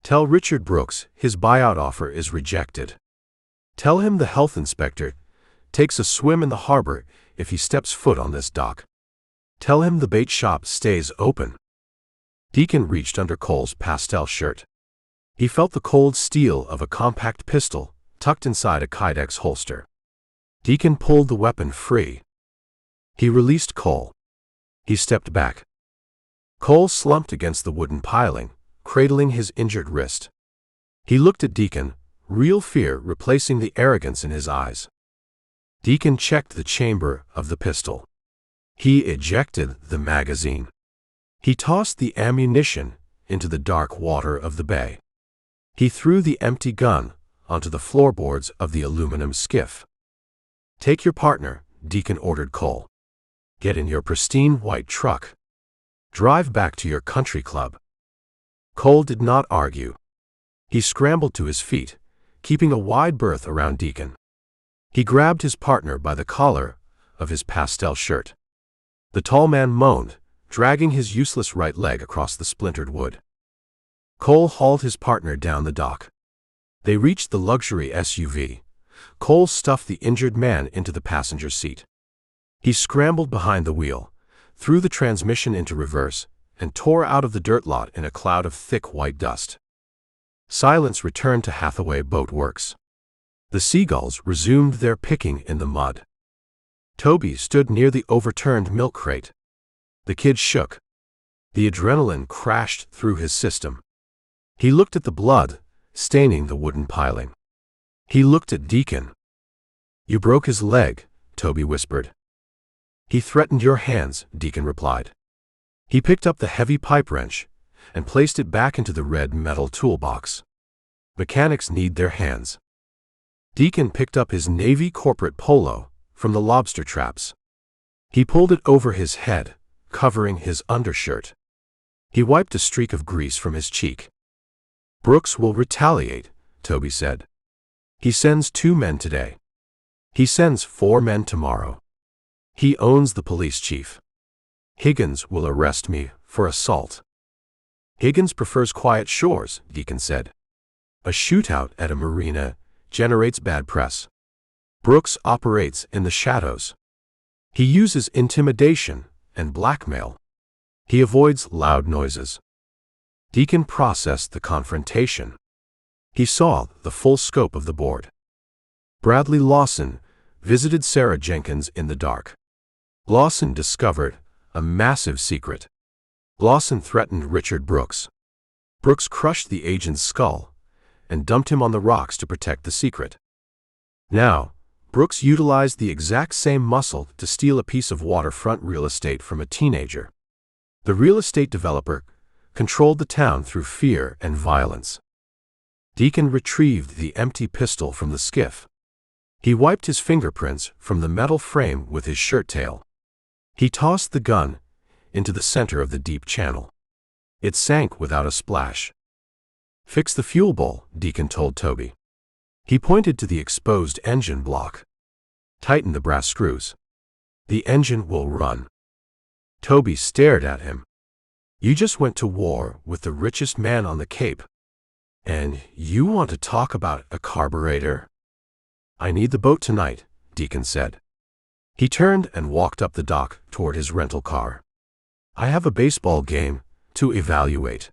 Tell Richard Brooks his buyout offer is rejected. Tell him the health inspector takes a swim in the harbor if he steps foot on this dock. Tell him the bait shop stays open. Deacon reached under Cole's pastel shirt. He felt the cold steel of a compact pistol tucked inside a Kydex holster. Deacon pulled the weapon free. He released Cole. He stepped back. Cole slumped against the wooden piling, cradling his injured wrist. He looked at Deacon, real fear replacing the arrogance in his eyes. Deacon checked the chamber of the pistol. He ejected the magazine. He tossed the ammunition into the dark water of the bay. He threw the empty gun onto the floorboards of the aluminum skiff. Take your partner, Deacon ordered Cole. Get in your pristine white truck. Drive back to your country club. Cole did not argue. He scrambled to his feet, keeping a wide berth around Deacon. He grabbed his partner by the collar of his pastel shirt. The tall man moaned, dragging his useless right leg across the splintered wood. Cole hauled his partner down the dock. They reached the luxury SUV. Cole stuffed the injured man into the passenger seat. He scrambled behind the wheel, threw the transmission into reverse, and tore out of the dirt lot in a cloud of thick white dust. Silence returned to Hathaway Boat Works. The seagulls resumed their picking in the mud. Toby stood near the overturned milk crate. The kid shook. The adrenaline crashed through his system. He looked at the blood staining the wooden piling. He looked at Deacon. You broke his leg, Toby whispered. He threatened your hands, Deacon replied. He picked up the heavy pipe wrench and placed it back into the red metal toolbox. Mechanics need their hands. Deacon picked up his Navy corporate polo from the lobster traps. He pulled it over his head, covering his undershirt. He wiped a streak of grease from his cheek. Brooks will retaliate, Toby said. He sends 2 men today. He sends 4 men tomorrow. He owns the police chief. Higgins will arrest me for assault. Higgins prefers quiet shores, Deacon said. A shootout at a marina generates bad press. Brooks operates in the shadows. He uses intimidation and blackmail. He avoids loud noises. Deacon processed the confrontation. He saw the full scope of the board. Bradley Lawson visited Sarah Jenkins in the dark. Lawson discovered a massive secret. Lawson threatened Richard Brooks. Brooks crushed the agent's skull and dumped him on the rocks to protect the secret. Now, Brooks utilized the exact same muscle to steal a piece of waterfront real estate from a teenager. The real estate developer controlled the town through fear and violence. Deacon retrieved the empty pistol from the skiff. He wiped his fingerprints from the metal frame with his shirt tail. He tossed the gun into the center of the deep channel. It sank without a splash. Fix the fuel bowl, Deacon told Toby. He pointed to the exposed engine block. Tighten the brass screws. The engine will run. Toby stared at him. You just went to war with the richest man on the Cape. And you want to talk about a carburetor? I need the boat tonight, Deacon said. He turned and walked up the dock toward his rental car. I have a baseball game to evaluate.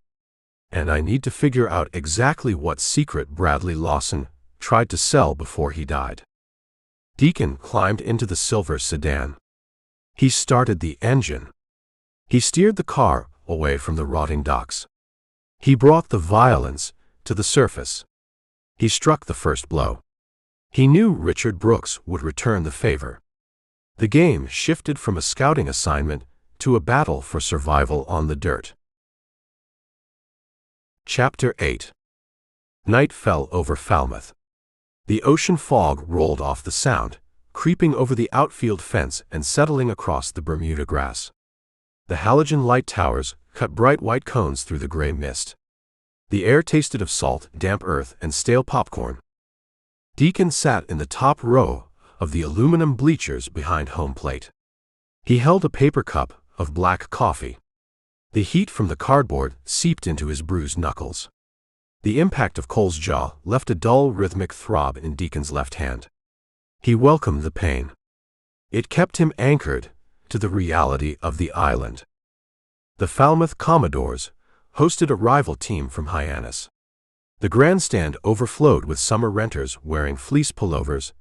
And I need to figure out exactly what secret Bradley Lawson tried to sell before he died. Deacon climbed into the silver sedan. He started the engine. He steered the car away from the rotting docks. He brought the violence to the surface. He struck the first blow. He knew Richard Brooks would return the favor. The game shifted from a scouting assignment to a battle for survival on the dirt. Chapter 8. Night fell over Falmouth. The ocean fog rolled off the Sound, creeping over the outfield fence and settling across the Bermuda grass. The halogen light towers cut bright white cones through the gray mist. The air tasted of salt, damp earth, and stale popcorn. Deacon sat in the top row of the aluminum bleachers behind home plate. He held a paper cup of black coffee. The heat from the cardboard seeped into his bruised knuckles. The impact of Cole's jaw left a dull, rhythmic throb in Deacon's left hand. He welcomed the pain. It kept him anchored to the reality of the island. The Falmouth Commodores hosted a rival team from Hyannis. The grandstand overflowed with summer renters wearing fleece pullovers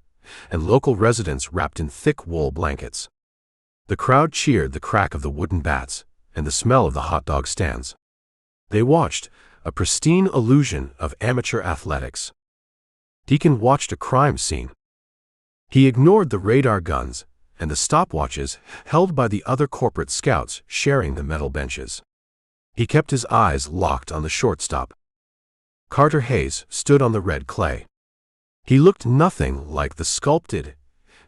and local residents wrapped in thick wool blankets. The crowd cheered the crack of the wooden bats and the smell of the hot dog stands. They watched a pristine illusion of amateur athletics. Deacon watched a crime scene. He ignored the radar guns and the stopwatches held by the other corporate scouts sharing the metal benches. He kept his eyes locked on the shortstop. Carter Hayes stood on the red clay. He looked nothing like the sculpted,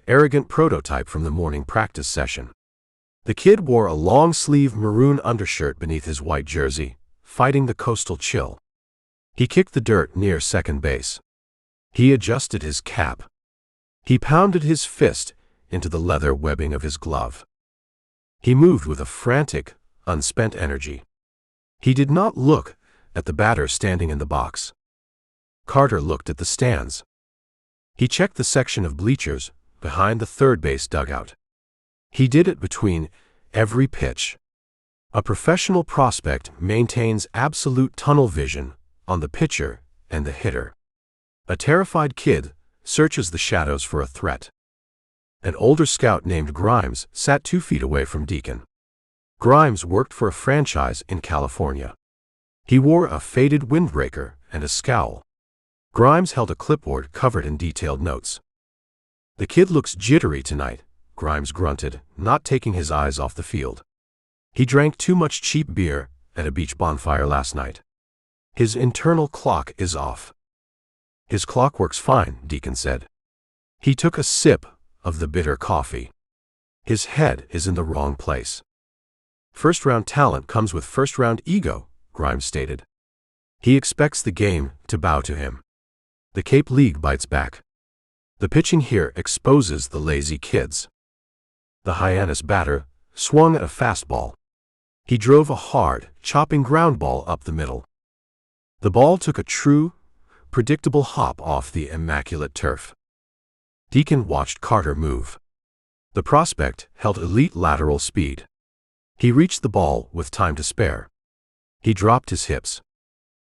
arrogant prototype from the morning practice session. The kid wore a long-sleeve maroon undershirt beneath his white jersey, fighting the coastal chill. He kicked the dirt near second base. He adjusted his cap. He pounded his fist into the leather webbing of his glove. He moved with a frantic, unspent energy. He did not look at the batter standing in the box. Carter looked at the stands. He checked the section of bleachers behind the third base dugout. He did it between every pitch. A professional prospect maintains absolute tunnel vision on the pitcher and the hitter. A terrified kid searches the shadows for a threat. An older scout named Grimes sat 2 feet away from Deacon. Grimes worked for a franchise in California. He wore a faded windbreaker and a scowl. Grimes held a clipboard covered in detailed notes. "The kid looks jittery tonight," Grimes grunted, not taking his eyes off the field. "He drank too much cheap beer at a beach bonfire last night. His internal clock is off." "His clock works fine," Deacon said. He took a sip of the bitter coffee. "His head is in the wrong place." "First-round talent comes with first-round ego," Grimes stated. "He expects the game to bow to him. The Cape League bites back. The pitching here exposes the lazy kids." The Hyannis batter swung at a fastball. He drove a hard, chopping ground ball up the middle. The ball took a true, predictable hop off the immaculate turf. Deacon watched Carter move. The prospect held elite lateral speed. He reached the ball with time to spare. He dropped his hips.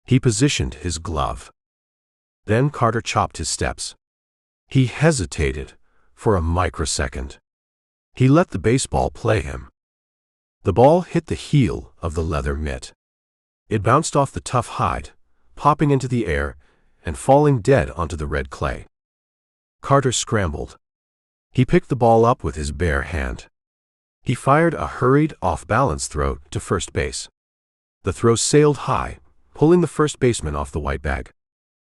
He positioned his glove. Then Carter chopped his steps. He hesitated for a microsecond. He let the baseball play him. The ball hit the heel of the leather mitt. It bounced off the tough hide, popping into the air and falling dead onto the red clay. Carter scrambled. He picked the ball up with his bare hand. He fired a hurried, off-balance throw to first base. The throw sailed high, pulling the first baseman off the white bag.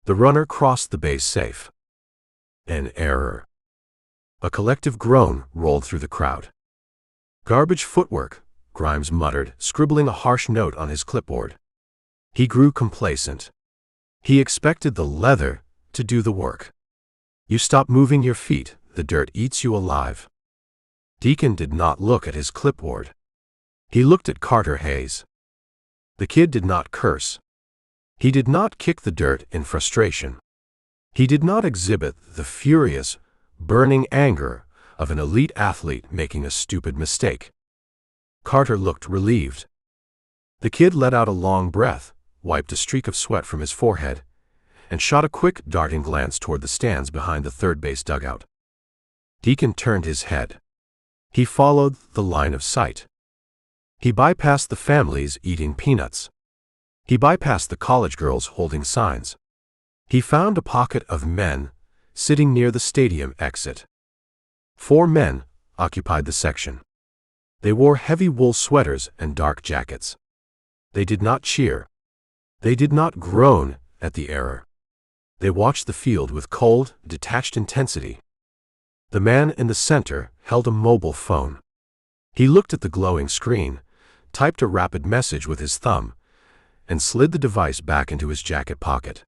The runner crossed the base safe. An error. A collective groan rolled through the crowd. "Garbage footwork," Grimes muttered, scribbling a harsh note on his clipboard. He grew complacent. He expected the leather to do the work. "You stop moving your feet, the dirt eats you alive." Deacon did not look at his clipboard. He looked at Carter Hayes. The kid did not curse. He did not kick the dirt in frustration. He did not exhibit the furious, burning anger of an elite athlete making a stupid mistake. Carter looked relieved. The kid let out a long breath, wiped a streak of sweat from his forehead, and shot a quick, darting glance toward the stands behind the third base dugout. Deacon turned his head. He followed the line of sight. He bypassed the families eating peanuts. He bypassed the college girls holding signs. He found a pocket of men sitting near the stadium exit. 4 men occupied the section. They wore heavy wool sweaters and dark jackets. They did not cheer. They did not groan at the error. They watched the field with cold, detached intensity. The man in the center held a mobile phone. He looked at the glowing screen, typed a rapid message with his thumb, and slid the device back into his jacket pocket.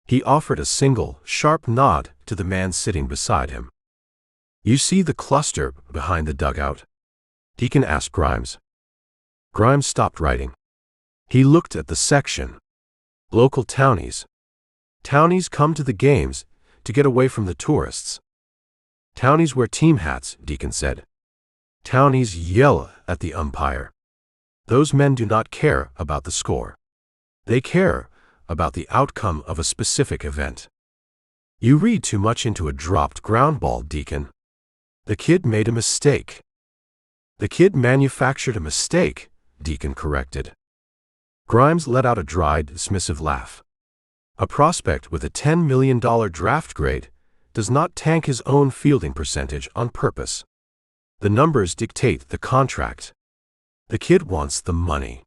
He offered a single, sharp nod to the man sitting beside him. "You see the cluster behind the dugout? Deacon asked Grimes. Grimes stopped writing. He looked at the section. Local townies. Townies come to the games to get away from the tourists. Townies wear team hats, Deacon said. Townies yell at the umpire. Those men do not care about the score. They care about the outcome of a specific event. You read too much into a dropped ground ball, Deacon. The kid made a mistake. The kid manufactured a mistake, Deacon corrected. Grimes let out a dry, dismissive laugh. A prospect with a $10 million draft grade does not tank his own fielding percentage on purpose. The numbers dictate the contract. The kid wants the money.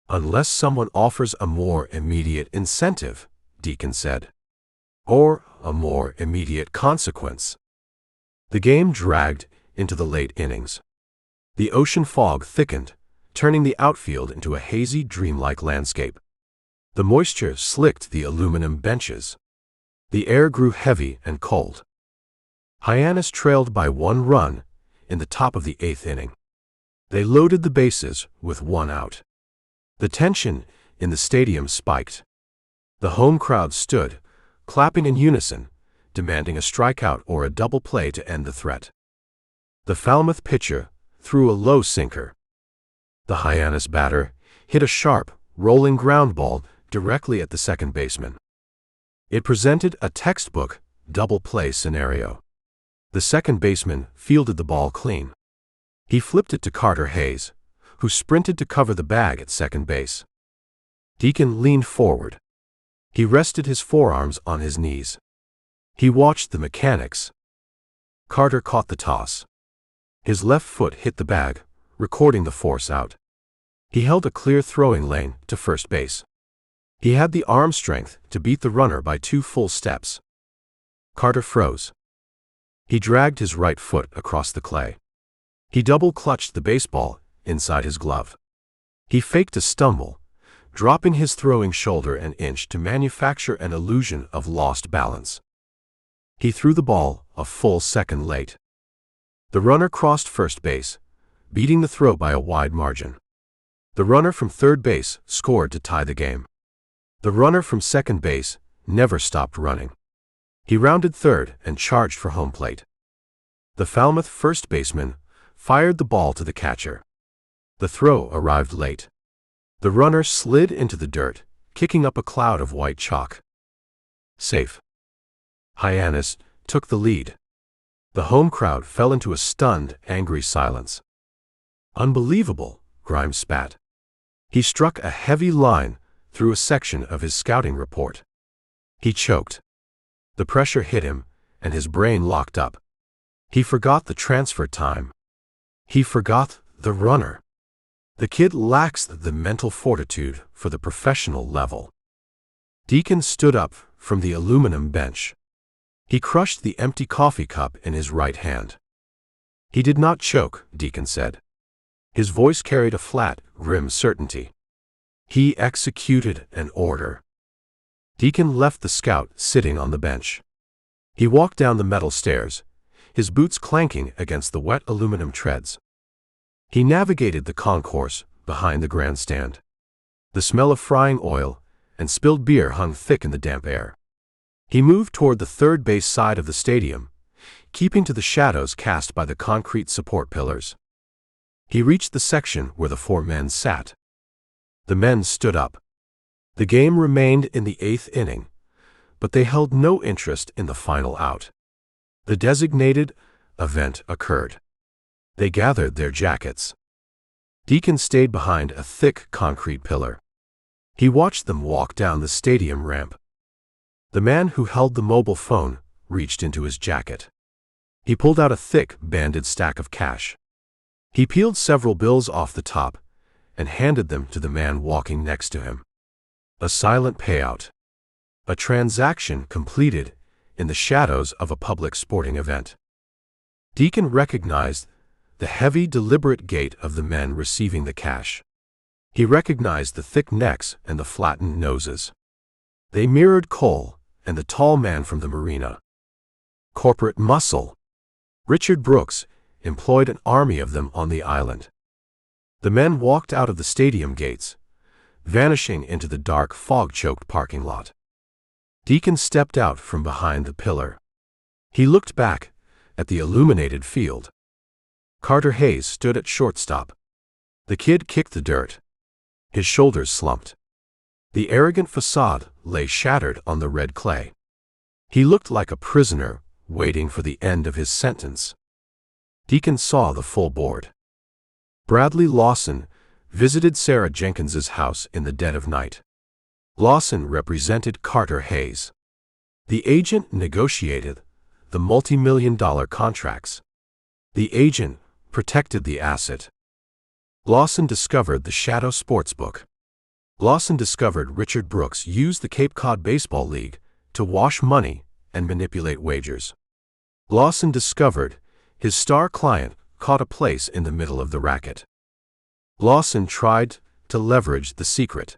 Unless someone offers a more immediate incentive, Deacon said. Or a more immediate consequence. The game dragged into the late innings. The ocean fog thickened, turning the outfield into a hazy, dreamlike landscape. The moisture slicked the aluminum benches. The air grew heavy and cold. Hyannis trailed by 1 run in the top of the 8th inning. They loaded the bases with 1 out. The tension in the stadium spiked. The home crowd stood, clapping in unison, demanding a strikeout or a double play to end the threat. The Falmouth pitcher threw a low sinker. The Hyannis batter hit a sharp, rolling ground ball directly at the second baseman. It presented a textbook double play scenario. The second baseman fielded the ball clean. He flipped it to Carter Hayes, who sprinted to cover the bag at second base. Deacon leaned forward. He rested his forearms on his knees. He watched the mechanics. Carter caught the toss. His left foot hit the bag, recording the force out. He held a clear throwing lane to first base. He had the arm strength to beat the runner by 2 full steps. Carter froze. He dragged his right foot across the clay. He double-clutched the baseball inside his glove. He faked a stumble, dropping his throwing shoulder an inch to manufacture an illusion of lost balance. He threw the ball a full second late. The runner crossed first base, beating the throw by a wide margin. The runner from third base scored to tie the game. The runner from second base never stopped running. He rounded third and charged for home plate. The Falmouth first baseman fired the ball to the catcher. The throw arrived late. The runner slid into the dirt, kicking up a cloud of white chalk. Safe. Hyannis took the lead. The home crowd fell into a stunned, angry silence. Unbelievable, Grimes spat. He struck a heavy line through a section of his scouting report. He choked. The pressure hit him, and his brain locked up. He forgot the transfer time. He forgot the runner. The kid lacks the mental fortitude for the professional level. Deacon stood up from the aluminum bench. He crushed the empty coffee cup in his right hand. He did not choke, Deacon said. His voice carried a flat, grim certainty. He executed an order. Deacon left the scout sitting on the bench. He walked down the metal stairs, his boots clanking against the wet aluminum treads. He navigated the concourse behind the grandstand. The smell of frying oil and spilled beer hung thick in the damp air. He moved toward the third base side of the stadium, keeping to the shadows cast by the concrete support pillars. He reached the section where the 4 men sat. The men stood up. The game remained in the 8th inning, but they held no interest in the final out. The designated event occurred. They gathered their jackets. Deacon stayed behind a thick concrete pillar. He watched them walk down the stadium ramp. The man who held the mobile phone reached into his jacket. He pulled out a thick, banded stack of cash. He peeled several bills off the top and handed them to the man walking next to him. A silent payout. A transaction completed in the shadows of a public sporting event. Deacon recognized the heavy, deliberate gait of the men receiving the cash. He recognized the thick necks and the flattened noses. They mirrored Cole and the tall man from the marina. Corporate muscle. Richard Brooks, employed an army of them on the island. The men walked out of the stadium gates, vanishing into the dark, fog-choked parking lot. Deacon stepped out from behind the pillar. He looked back at the illuminated field. Carter Hayes stood at shortstop. The kid kicked the dirt. His shoulders slumped. The arrogant facade lay shattered on the red clay. He looked like a prisoner waiting for the end of his sentence. Deacon saw the full board. Bradley Lawson visited Sarah Jenkins's house in the dead of night. Lawson represented Carter Hayes. The agent negotiated the multi-million-dollar contracts. The agent protected the asset. Lawson discovered the Shadow Sportsbook. Lawson discovered Richard Brooks used the Cape Cod Baseball League to wash money and manipulate wagers. Lawson discovered his star client caught a place in the middle of the racket. Lawson tried to leverage the secret.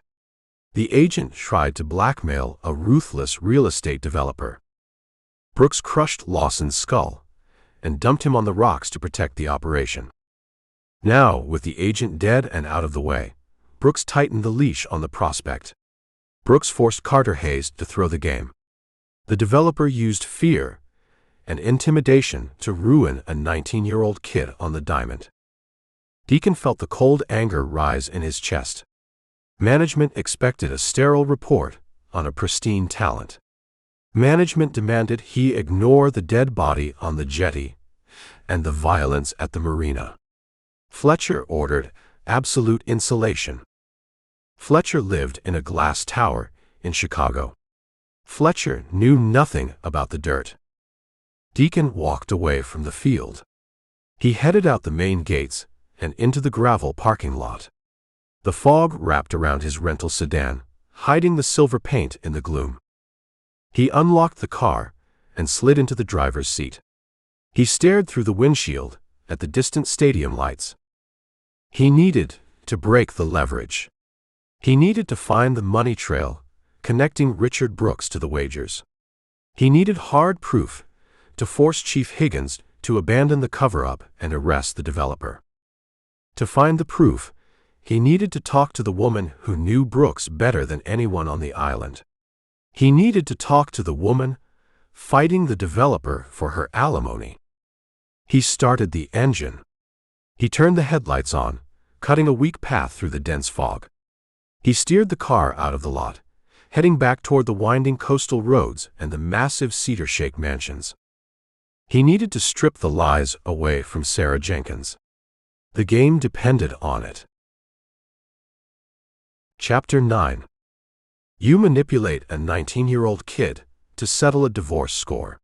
The agent tried to blackmail a ruthless real estate developer. Brooks crushed Lawson's skull and dumped him on the rocks to protect the operation. Now, with the agent dead and out of the way, Brooks tightened the leash on the prospect. Brooks forced Carter Hayes to throw the game. The developer used fear and intimidation to ruin a 19-year-old kid on the diamond. Deacon felt the cold anger rise in his chest. Management expected a sterile report on a pristine talent. Management demanded he ignore the dead body on the jetty and the violence at the marina. Fletcher ordered absolute insulation. Fletcher lived in a glass tower in Chicago. Fletcher knew nothing about the dirt. Deacon walked away from the field. He headed out the main gates and into the gravel parking lot. The fog wrapped around his rental sedan, hiding the silver paint in the gloom. He unlocked the car and slid into the driver's seat. He stared through the windshield at the distant stadium lights. He needed to break the leverage. He needed to find the money trail connecting Richard Brooks to the wagers. He needed hard proof to force Chief Higgins to abandon the cover-up and arrest the developer. To find the proof, he needed to talk to the woman who knew Brooks better than anyone on the island. He needed to talk to the woman fighting the developer for her alimony. He started the engine. He turned the headlights on, cutting a weak path through the dense fog. He steered the car out of the lot, heading back toward the winding coastal roads and the massive cedar shake mansions. He needed to strip the lies away from Sarah Jenkins. The game depended on it. Chapter 9. You manipulate a 19-year-old kid to settle a divorce score.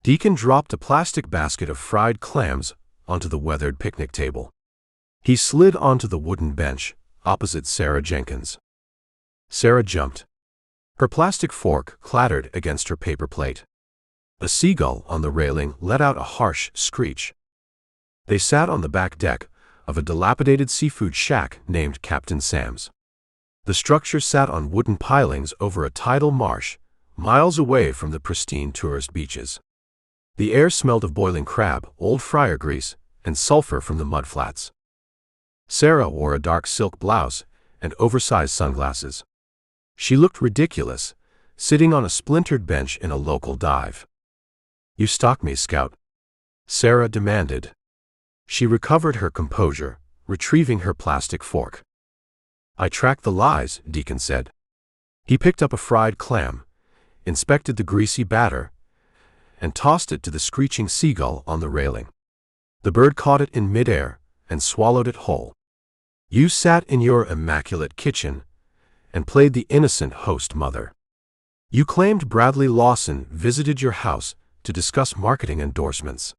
Deacon dropped a plastic basket of fried clams onto the weathered picnic table. He slid onto the wooden bench opposite Sarah Jenkins. Sarah jumped. Her plastic fork clattered against her paper plate. A seagull on the railing let out a harsh screech. They sat on the back deck of a dilapidated seafood shack named Captain Sam's. The structure sat on wooden pilings over a tidal marsh, miles away from the pristine tourist beaches. The air smelled of boiling crab, old fryer grease, and sulfur from the mudflats. Sarah wore a dark silk blouse and oversized sunglasses. She looked ridiculous, sitting on a splintered bench in a local dive. "You stalked me, Scout," Sarah demanded. She recovered her composure, retrieving her plastic fork. "I tracked the lies," Deacon said. He picked up a fried clam, inspected the greasy batter, and tossed it to the screeching seagull on the railing. The bird caught it in midair and swallowed it whole. "You sat in your immaculate kitchen and played the innocent host mother. You claimed Bradley Lawson visited your house to discuss marketing endorsements."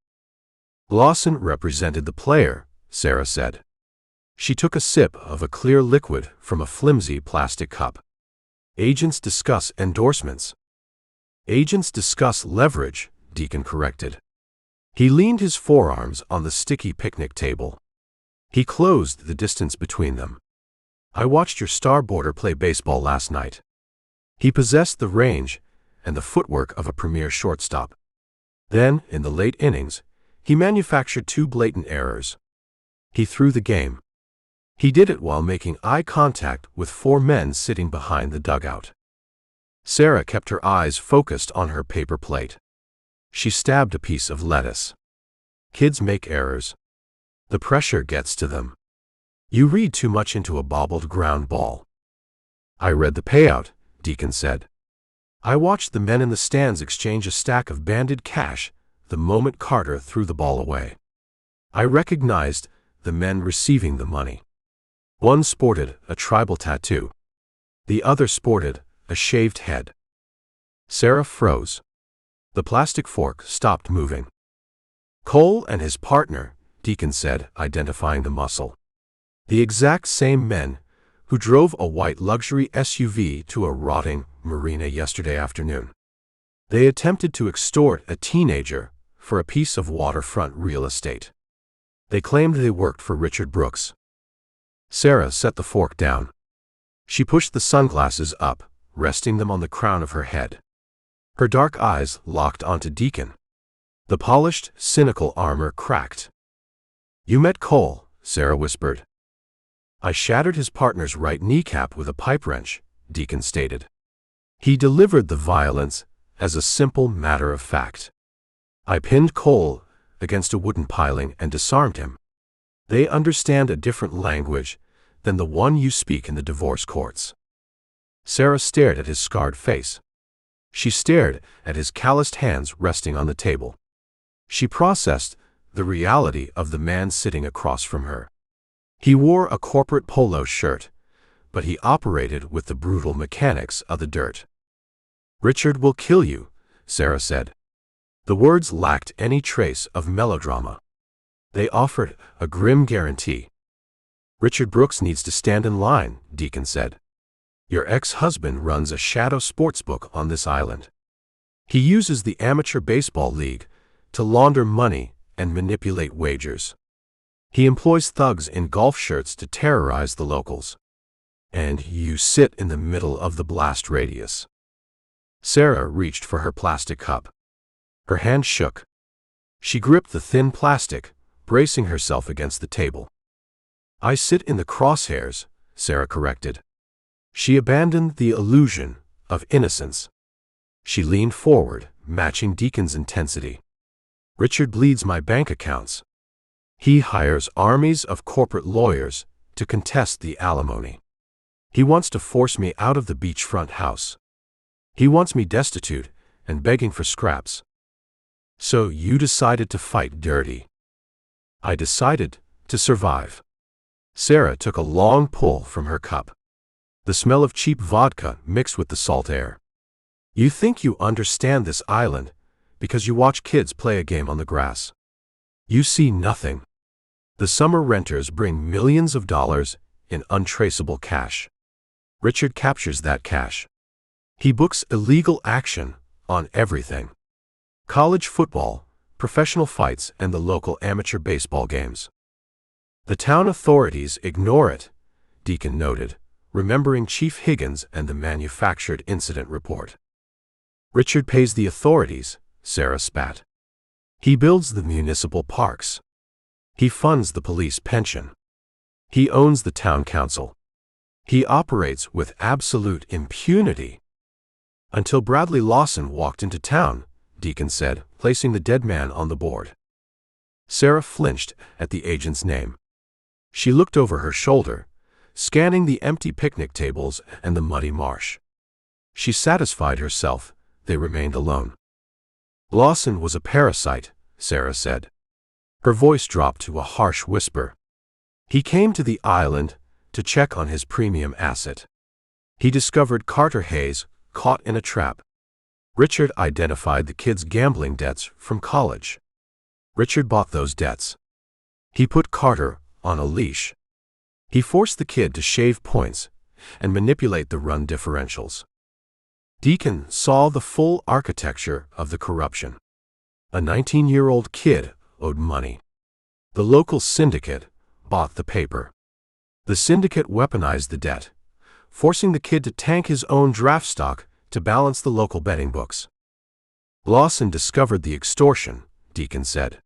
"Lawson represented the player," Sarah said. She took a sip of a clear liquid from a flimsy plastic cup. "Agents discuss endorsements." "Agents discuss leverage," Deacon corrected. He leaned his forearms on the sticky picnic table. He closed the distance between them. "I watched your starboarder play baseball last night. He possessed the range and the footwork of a premier shortstop. Then, in the late innings, He manufactured 2 blatant errors. He threw the game. He did it while making eye contact with 4 men sitting behind the dugout. Sarah kept her eyes focused on her paper plate. She stabbed a piece of lettuce. Kids make errors. The pressure gets to them. You read too much into a bobbled ground ball. I read the payout, Deacon said. I watched the men in the stands exchange a stack of banded cash the moment Carter threw the ball away. I recognized the men receiving the money. One sported a tribal tattoo. The other sported a shaved head. Sarah froze. The plastic fork stopped moving. Cole and his partner, Deacon said, identifying the muscle. The exact same men who drove a white luxury SUV to a rotting marina yesterday afternoon. They attempted to extort a teenager for a piece of waterfront real estate. They claimed they worked for Richard Brooks. Sarah set the fork down. She pushed the sunglasses up, resting them on the crown of her head. Her dark eyes locked onto Deacon. The polished, cynical armor cracked. You met Cole, Sarah whispered. I shattered his partner's right kneecap with a pipe wrench, Deacon stated. He delivered the violence as a simple matter of fact. I pinned Cole against a wooden piling and disarmed him. They understand a different language than the one you speak in the divorce courts. Sarah stared at his scarred face. She stared at his calloused hands resting on the table. She processed the reality of the man sitting across from her. He wore a corporate polo shirt, but he operated with the brutal mechanics of the dirt. Richard will kill you, Sarah said. The words lacked any trace of melodrama. They offered a grim guarantee. Richard Brooks needs to stand in line, Deacon said. Your ex-husband runs a shadow sportsbook on this island. He uses the amateur baseball league to launder money and manipulate wagers. He employs thugs in golf shirts to terrorize the locals. And you sit in the middle of the blast radius. Sarah reached for her plastic cup. Her hand shook. She gripped the thin plastic, bracing herself against the table. I sit in the crosshairs, Sarah corrected. She abandoned the illusion of innocence. She leaned forward, matching Deacon's intensity. Richard bleeds my bank accounts. He hires armies of corporate lawyers to contest the alimony. He wants to force me out of the beachfront house. He wants me destitute and begging for scraps. So you decided to fight dirty. I decided to survive. Sarah took a long pull from her cup. The smell of cheap vodka mixed with the salt air. You think you understand this island because you watch kids play a game on the grass. You see nothing. The summer renters bring millions of dollars in untraceable cash. Richard captures that cash. He books illegal action on everything. College football, professional fights, and the local amateur baseball games. The town authorities ignore it, Deacon noted, remembering Chief Higgins and the manufactured incident report. Richard pays the authorities, Sarah spat. He builds the municipal parks. He funds the police pension. He owns the town council. He operates with absolute impunity. Until Bradley Lawson walked into town, Deacon said, placing the dead man on the board. Sarah flinched at the agent's name. She looked over her shoulder, scanning the empty picnic tables and the muddy marsh. She satisfied herself they remained alone. Lawson was a parasite, Sarah said. Her voice dropped to a harsh whisper. He came to the island to check on his premium asset. He discovered Carter Hayes caught in a trap. Richard identified the kid's gambling debts from college. Richard bought those debts. He put Carter on a leash. He forced the kid to shave points and manipulate the run differentials. Deacon saw the full architecture of the corruption. A 19-year-old kid owed money. The local syndicate bought the paper. The syndicate weaponized the debt, forcing the kid to tank his own draft stock to balance the local betting books. Lawson discovered the extortion, Deacon said.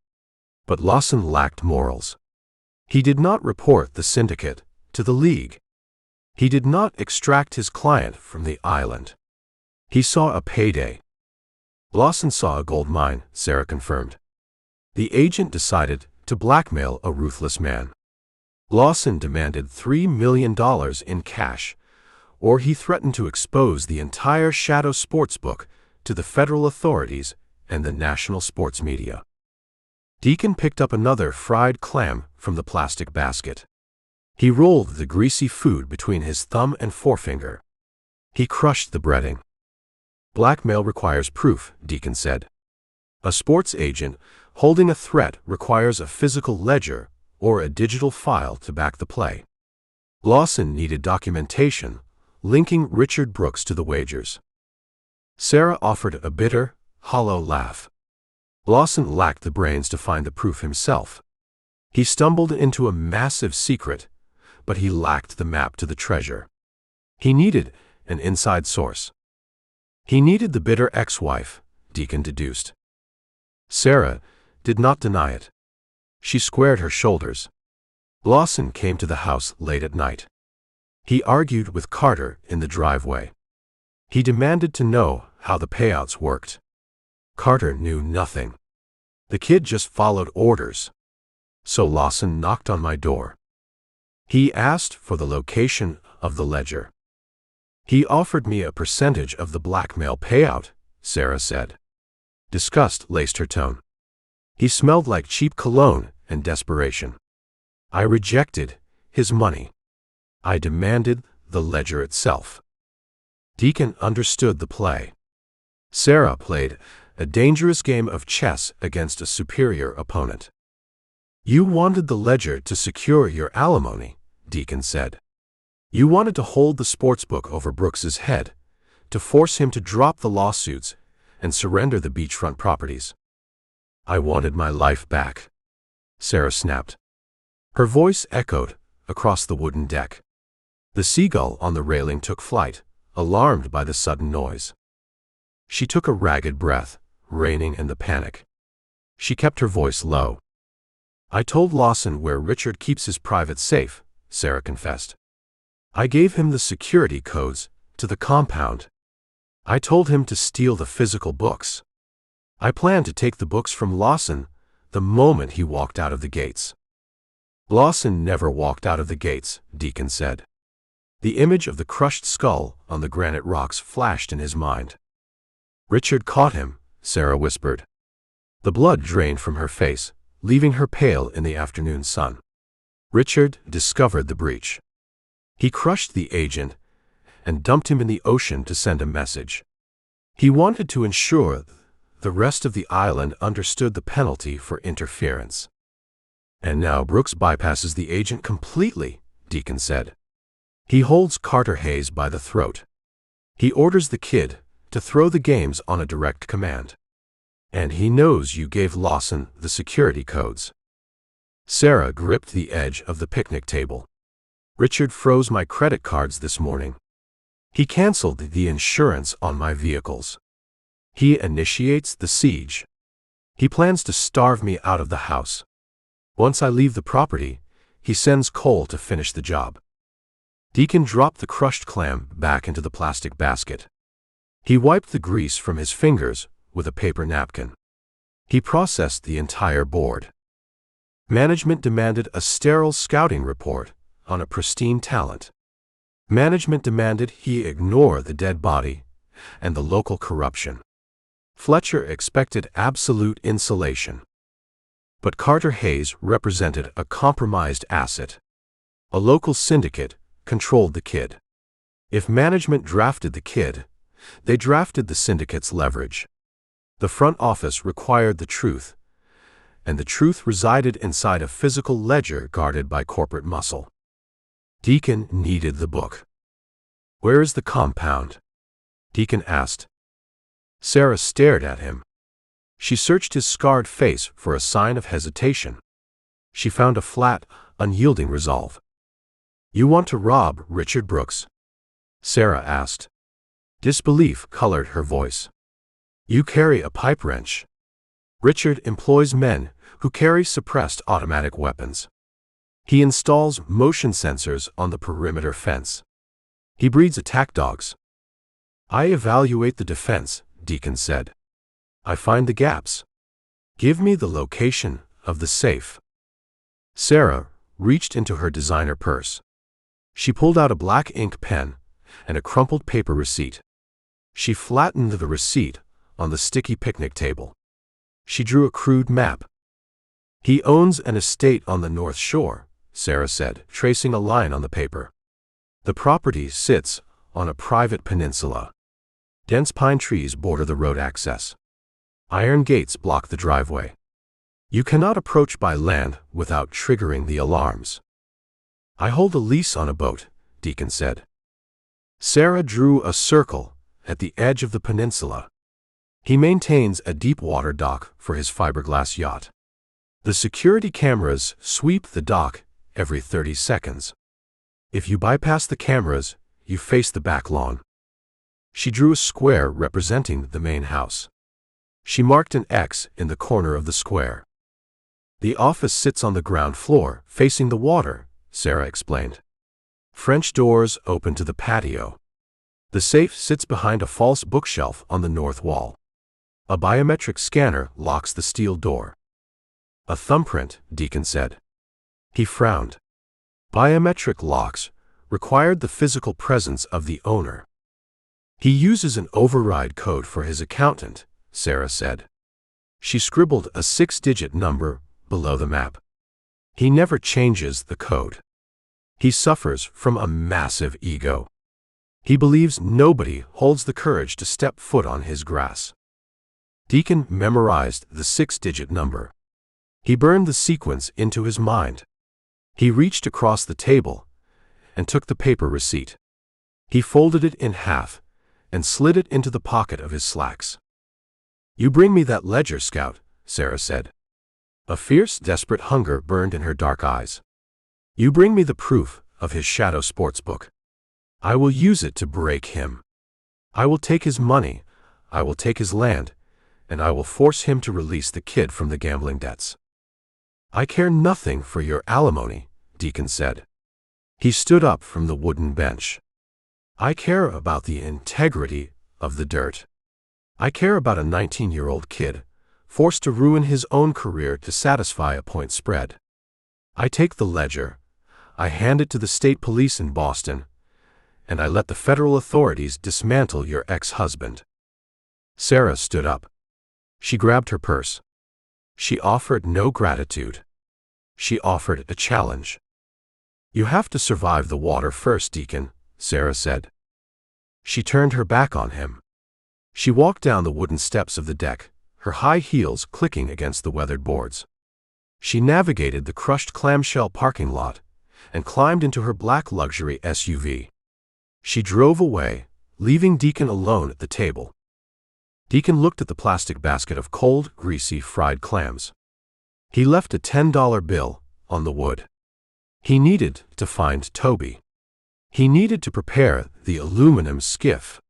But Lawson lacked morals. He did not report the syndicate to the league. He did not extract his client from the island. He saw a payday. Lawson saw a gold mine, Sarah confirmed. The agent decided to blackmail a ruthless man. Lawson demanded $3 million in cash, or he threatened to expose the entire Shadow Sportsbook to the federal authorities and the national sports media. Deacon picked up another fried clam from the plastic basket. He rolled the greasy food between his thumb and forefinger. He crushed the breading. Blackmail requires proof, Deacon said. A sports agent holding a threat requires a physical ledger or a digital file to back the play. Lawson needed documentation linking Richard Brooks to the wagers. Sarah offered a bitter, hollow laugh. Lawson lacked the brains to find the proof himself. He stumbled into a massive secret, but he lacked the map to the treasure. He needed an inside source. He needed the bitter ex-wife, Deacon deduced. Sarah did not deny it. She squared her shoulders. Lawson came to the house late at night. He argued with Carter in the driveway. He demanded to know how the payouts worked. Carter knew nothing. The kid just followed orders. So Lawson knocked on my door. He asked for the location of the ledger. He offered me a percentage of the blackmail payout, Sarah said. Disgust laced her tone. He smelled like cheap cologne and desperation. I rejected his money. I demanded the ledger itself. Deacon understood the play. Sarah played a dangerous game of chess against a superior opponent. You wanted the ledger to secure your alimony, Deacon said. You wanted to hold the sportsbook over Brooks's head, to force him to drop the lawsuits and surrender the beachfront properties. I wanted my life back, Sarah snapped. Her voice echoed across the wooden deck. The seagull on the railing took flight, alarmed by the sudden noise. She took a ragged breath, reining in the panic. She kept her voice low. I told Lawson where Richard keeps his private safe, Sarah confessed. I gave him the security codes to the compound. I told him to steal the physical books. I planned to take the books from Lawson the moment he walked out of the gates. Lawson never walked out of the gates, Deacon said. The image of the crushed skull on the granite rocks flashed in his mind. Richard caught him, Sarah whispered. The blood drained from her face, leaving her pale in the afternoon sun. Richard discovered the breach. He crushed the agent and dumped him in the ocean to send a message. He wanted to ensure the rest of the island understood the penalty for interference. And now Brooks bypasses the agent completely, Deacon said. He holds Carter Hayes by the throat. He orders the kid to throw the games on a direct command. And he knows you gave Lawson the security codes. Sarah gripped the edge of the picnic table. Richard froze my credit cards this morning. He canceled the insurance on my vehicles. He initiates the siege. He plans to starve me out of the house. Once I leave the property, he sends Cole to finish the job. Deacon dropped the crushed clam back into the plastic basket. He wiped the grease from his fingers with a paper napkin. He processed the entire board. Management demanded a sterile scouting report on a pristine talent. Management demanded he ignore the dead body and the local corruption. Fletcher expected absolute insulation. But Carter Hayes represented a compromised asset. A local syndicate controlled the kid. If management drafted the kid, they drafted the syndicate's leverage. The front office required the truth, and the truth resided inside a physical ledger guarded by corporate muscle. Deacon needed the book. Where is the compound? Deacon asked. Sarah stared at him. She searched his scarred face for a sign of hesitation. She found a flat, unyielding resolve. You want to rob Richard Brooks? Sarah asked. Disbelief colored her voice. You carry a pipe wrench. Richard employs men who carry suppressed automatic weapons. He installs motion sensors on the perimeter fence. He breeds attack dogs. I evaluate the defense, Deacon said. I find the gaps. Give me the location of the safe. Sarah reached into her designer purse. She pulled out a black ink pen and a crumpled paper receipt. She flattened the receipt on the sticky picnic table. She drew a crude map. He owns an estate on the North Shore, Sarah said, tracing a line on the paper. The property sits on a private peninsula. Dense pine trees border the road access. Iron gates block the driveway. You cannot approach by land without triggering the alarms. I hold a lease on a boat, Deacon said. Sarah drew a circle at the edge of the peninsula. He maintains a deep-water dock for his fiberglass yacht. The security cameras sweep the dock every 30 seconds. If you bypass the cameras, you face the back lawn. She drew a square representing the main house. She marked an X in the corner of the square. The office sits on the ground floor, facing the water, Sarah explained. French doors open to the patio. The safe sits behind a false bookshelf on the north wall. A biometric scanner locks the steel door. A thumbprint, Deacon said. He frowned. Biometric locks required the physical presence of the owner. He uses an override code for his accountant, Sarah said. She scribbled a 6-digit number below the map. He never changes the code. He suffers from a massive ego. He believes nobody holds the courage to step foot on his grass. Deacon memorized the 6-digit number. He burned the sequence into his mind. He reached across the table and took the paper receipt. He folded it in half and slid it into the pocket of his slacks. You bring me that ledger, Scout, Sarah said. A fierce, desperate hunger burned in her dark eyes. You bring me the proof of his shadow sportsbook. I will use it to break him. I will take his money, I will take his land, and I will force him to release the kid from the gambling debts. I care nothing for your alimony, Deacon said. He stood up from the wooden bench. I care about the integrity of the dirt. I care about a 19-year-old kid, forced to ruin his own career to satisfy a point spread. I take the ledger, I hand it to the state police in Boston, and I let the federal authorities dismantle your ex-husband. Sarah stood up. She grabbed her purse. She offered no gratitude. She offered a challenge. You have to survive the water first, Deacon, Sarah said. She turned her back on him. She walked down the wooden steps of the deck, her high heels clicking against the weathered boards. She navigated the crushed clamshell parking lot and climbed into her black luxury SUV. She drove away, leaving Deacon alone at the table. Deacon looked at the plastic basket of cold, greasy, fried clams. He left a $10 bill on the wood. He needed to find Toby. He needed to prepare the aluminum skiff.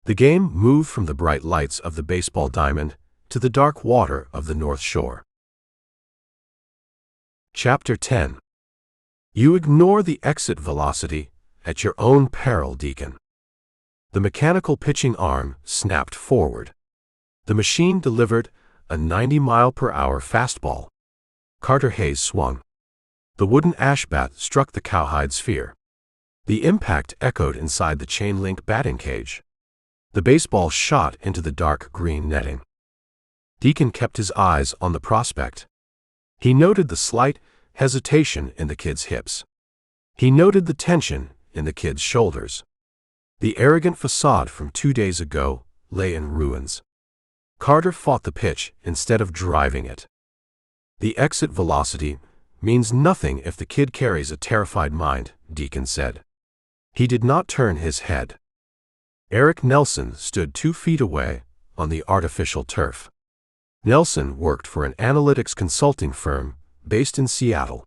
The game moved from the bright lights of the baseball diamond to the dark water of the North Shore. Chapter 10. You ignore the exit velocity at your own peril, Deacon. The mechanical pitching arm snapped forward. The machine delivered a 90-mile-per-hour fastball. Carter Hayes swung. The wooden ash bat struck the cowhide sphere. The impact echoed inside the chain-link batting cage. The baseball shot into the dark green netting. Deacon kept his eyes on the prospect. He noted the slight hesitation in the kid's hips. He noted the tension in the kid's shoulders. The arrogant facade from 2 days ago lay in ruins. Carter fought the pitch instead of driving it. The exit velocity means nothing if the kid carries a terrified mind, Deacon said. He did not turn his head. Eric Nelson stood 2 feet away on the artificial turf. Nelson worked for an analytics consulting firm based in Seattle.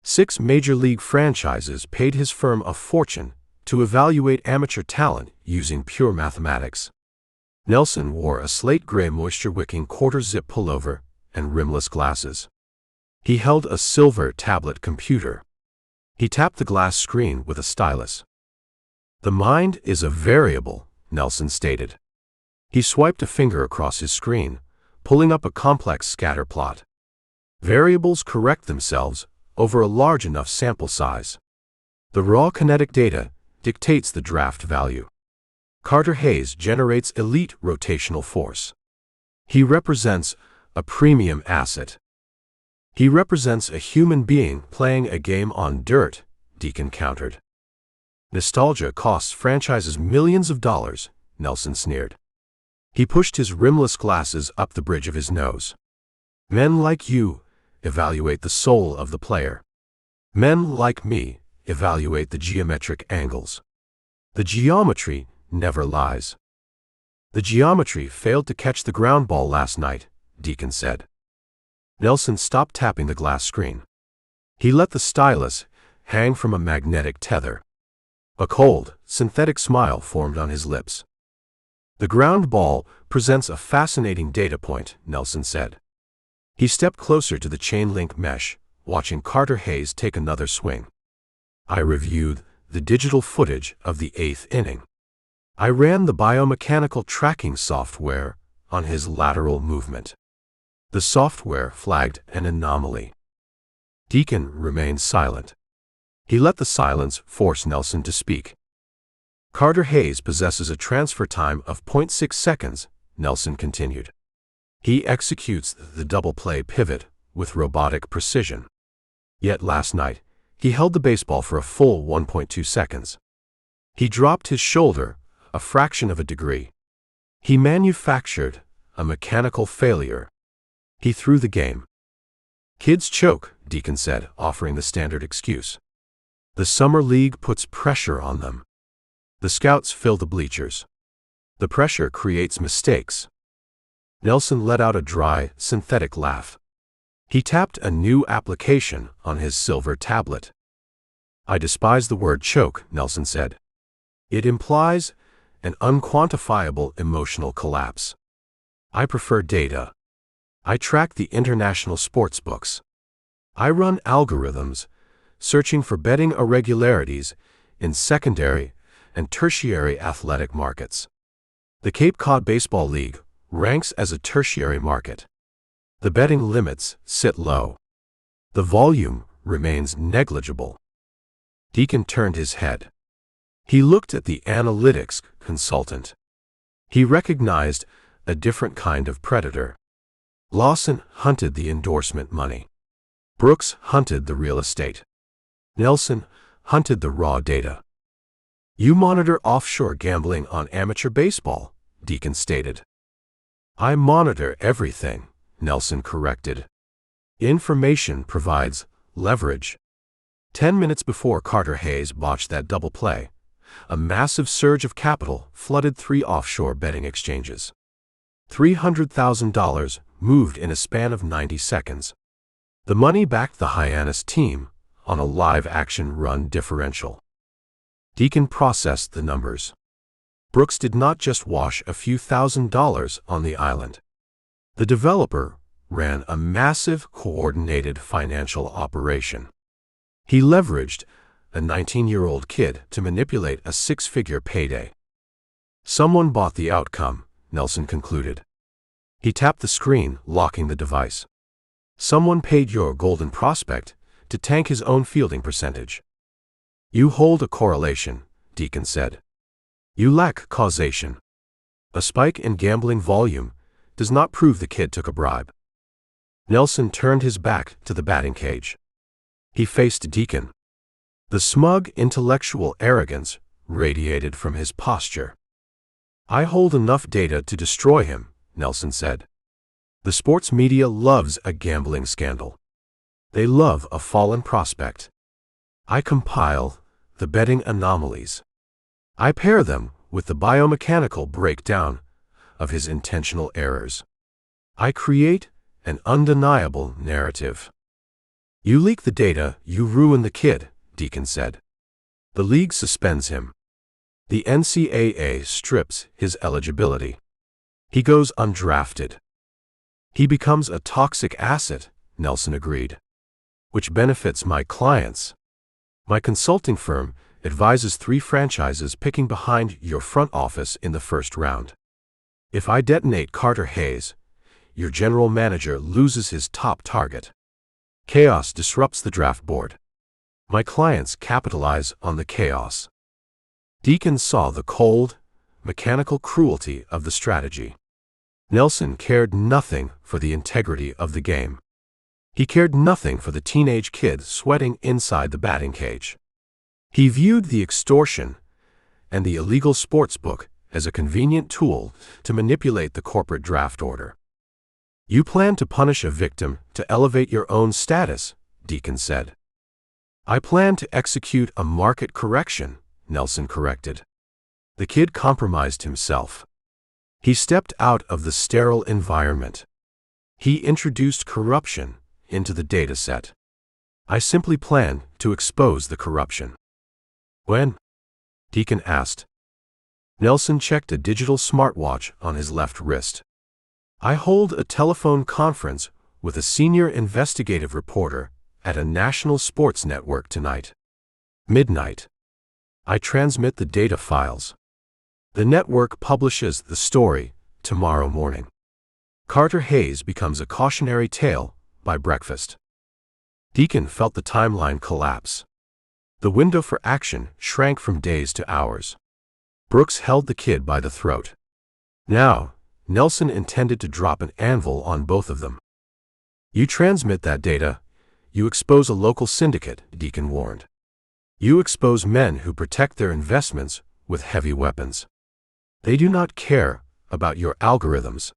6 major league franchises paid his firm a fortune to evaluate amateur talent using pure mathematics. Nelson wore a slate-gray moisture-wicking quarter-zip pullover and rimless glasses. He held a silver tablet computer. He tapped the glass screen with a stylus. "The mind is a variable," Nelson stated. He swiped a finger across his screen, pulling up a complex scatter plot. Variables correct themselves over a large enough sample size. The raw kinetic data dictates the draft value. Carter Hayes generates elite rotational force. He represents a premium asset. He represents a human being playing a game on dirt, Deacon countered. Nostalgia costs franchises millions of dollars, Nelson sneered. He pushed his rimless glasses up the bridge of his nose. Men like you evaluate the soul of the player. Men like me evaluate the geometric angles. The geometry never lies. The geometry failed to catch the ground ball last night, Deacon said. Nelson stopped tapping the glass screen. He let the stylus hang from a magnetic tether. A cold, synthetic smile formed on his lips. "The ground ball presents a fascinating data point," Nelson said. He stepped closer to the chain-link mesh, watching Carter Hayes take another swing. "I reviewed the digital footage of the 8th inning. I ran the biomechanical tracking software on his lateral movement. The software flagged an anomaly." Deacon remained silent. He let the silence force Nelson to speak. "Carter Hayes possesses a transfer time of 0.6 seconds, Nelson continued. "He executes the double-play pivot with robotic precision. Yet last night, he held the baseball for a full 1.2 seconds. He dropped his shoulder a fraction of a degree. He manufactured a mechanical failure. He threw the game." "Kids choke," Deacon said, offering the standard excuse. "The summer league puts pressure on them. The scouts fill the bleachers. The pressure creates mistakes." Nelson let out a dry, synthetic laugh. He tapped a new application on his silver tablet. "I despise the word choke," Nelson said. "It implies an unquantifiable emotional collapse. I prefer data. I track the international sports books. I run algorithms searching for betting irregularities in secondary and tertiary athletic markets. The Cape Cod Baseball League ranks as a tertiary market. The betting limits sit low. The volume remains negligible." Deacon turned his head. He looked at the analytics consultant. He recognized a different kind of predator. Lawson hunted the endorsement money. Brooks hunted the real estate. Nelson hunted the raw data. "You monitor offshore gambling on amateur baseball," Deacon stated. "I monitor everything," Nelson corrected. "Information provides leverage." 10 minutes before Carter Hayes botched that double play, a massive surge of capital flooded 3 offshore betting exchanges. $300,000 moved in a span of 90 seconds. The money backed the Hyannis team on a live-action run differential. Deacon processed the numbers. Brooks did not just wash a few $1,000s on the island. The developer ran a massive, coordinated financial operation. He leveraged a 19-year-old kid to manipulate a 6-figure payday. "Someone bought the outcome," Nelson concluded. He tapped the screen, locking the device. "Someone paid your golden prospect to tank his own fielding percentage." "You hold a correlation," Deacon said. "You lack causation. A spike in gambling volume does not prove the kid took a bribe." Nelson turned his back to the batting cage. He faced Deacon. The smug intellectual arrogance radiated from his posture. "I hold enough data to destroy him," Nelson said. "The sports media loves a gambling scandal. They love a fallen prospect. I compile the betting anomalies. I pair them with the biomechanical breakdown of his intentional errors. I create an undeniable narrative." "You leak the data, you ruin the kid," Deacon said. "The league suspends him. The NCAA strips his eligibility. He goes undrafted. He becomes a toxic asset, Nelson agreed. Which benefits my clients. My consulting firm advises 3 franchises picking behind your front office in the first round. If I detonate Carter Hayes, your general manager loses his top target. Chaos disrupts the draft board. My clients capitalize on the chaos. Deacon saw the cold, mechanical cruelty of the strategy. Nelson cared nothing for the integrity of the game. He cared nothing for the teenage kid sweating inside the batting cage. He viewed the extortion and the illegal sportsbook as a convenient tool to manipulate the corporate draft order. You plan to punish a victim to elevate your own status, Deacon said. I plan to execute a market correction, Nelson corrected. The kid compromised himself. He stepped out of the sterile environment. He introduced corruption into the data set. I simply plan to expose the corruption. When? Deacon asked. Nelson checked a digital smartwatch on his left wrist. I hold a telephone conference with a senior investigative reporter at a national sports network tonight. Midnight. I transmit the data files. The network publishes the story tomorrow morning. Carter Hayes becomes a cautionary tale by breakfast. Deacon felt the timeline collapse. The window for action shrank from days to hours. Brooks held the kid by the throat. Now, Nelson intended to drop an anvil on both of them. You transmit that data, you expose a local syndicate, Deacon warned. You expose men who protect their investments with heavy weapons. They do not care about your algorithms.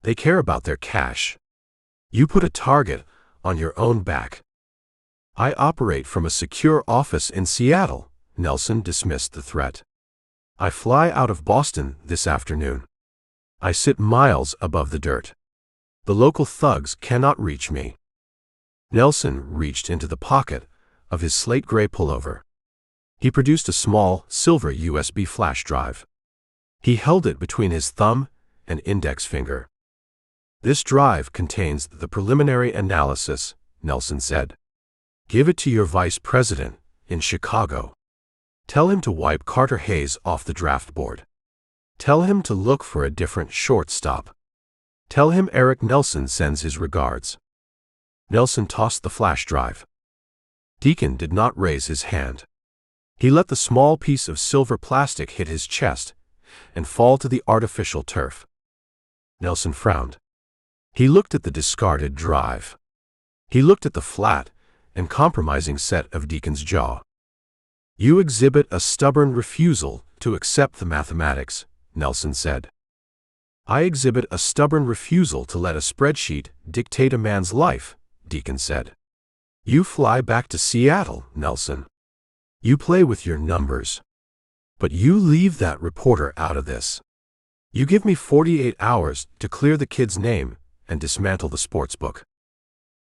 They care about their cash. You put a target on your own back. I operate from a secure office in Seattle, Nelson dismissed the threat. I fly out of Boston this afternoon. I sit miles above the dirt. The local thugs cannot reach me. Nelson reached into the pocket of his slate gray pullover. He produced a small, silver USB flash drive. He held it between his thumb and index finger. This drive contains the preliminary analysis, Nelson said. Give it to your vice president in Chicago. Tell him to wipe Carter Hayes off the draft board. Tell him to look for a different shortstop. Tell him Eric Nelson sends his regards. Nelson tossed the flash drive. Deacon did not raise his hand. He let the small piece of silver plastic hit his chest and fall to the artificial turf. Nelson frowned. He looked at the discarded drive. He looked at the flat and compromising set of Deacon's jaw. You exhibit a stubborn refusal to accept the mathematics, Nelson said. I exhibit a stubborn refusal to let a spreadsheet dictate a man's life, Deacon said. You fly back to Seattle, Nelson. You play with your numbers. But you leave that reporter out of this. You give me 48 hours to clear the kid's name and dismantle the sportsbook.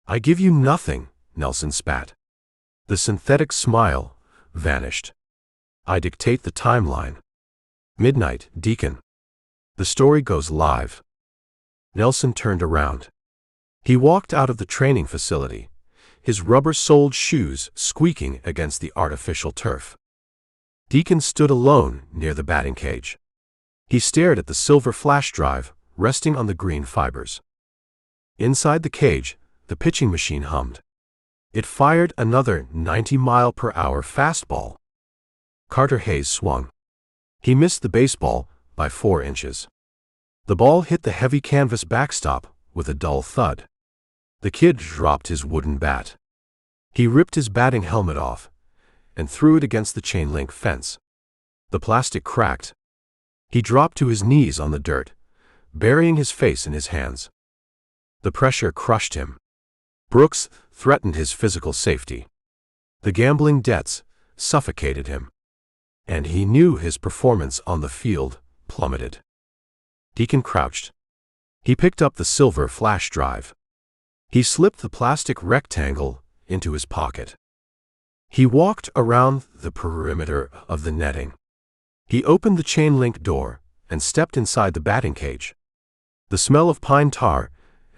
I give you nothing, Nelson spat. The synthetic smile vanished. I dictate the timeline. Midnight, Deacon. The story goes live. Nelson turned around. He walked out of the training facility, his rubber-soled shoes squeaking against the artificial turf. Deacon stood alone near the batting cage. He stared at the silver flash drive resting on the green fibers. Inside the cage, the pitching machine hummed. It fired another 90-mile-per-hour fastball. Carter Hayes swung. He missed the baseball by 4 inches. The ball hit the heavy canvas backstop with a dull thud. The kid dropped his wooden bat. He ripped his batting helmet off and threw it against the chain-link fence. The plastic cracked. He dropped to his knees on the dirt, burying his face in his hands. The pressure crushed him. Brooks threatened his physical safety. The gambling debts suffocated him. And he knew his performance on the field plummeted. Deacon crouched. He picked up the silver flash drive. He slipped the plastic rectangle into his pocket. He walked around the perimeter of the netting. He opened the chain-link door and stepped inside the batting cage. The smell of pine tar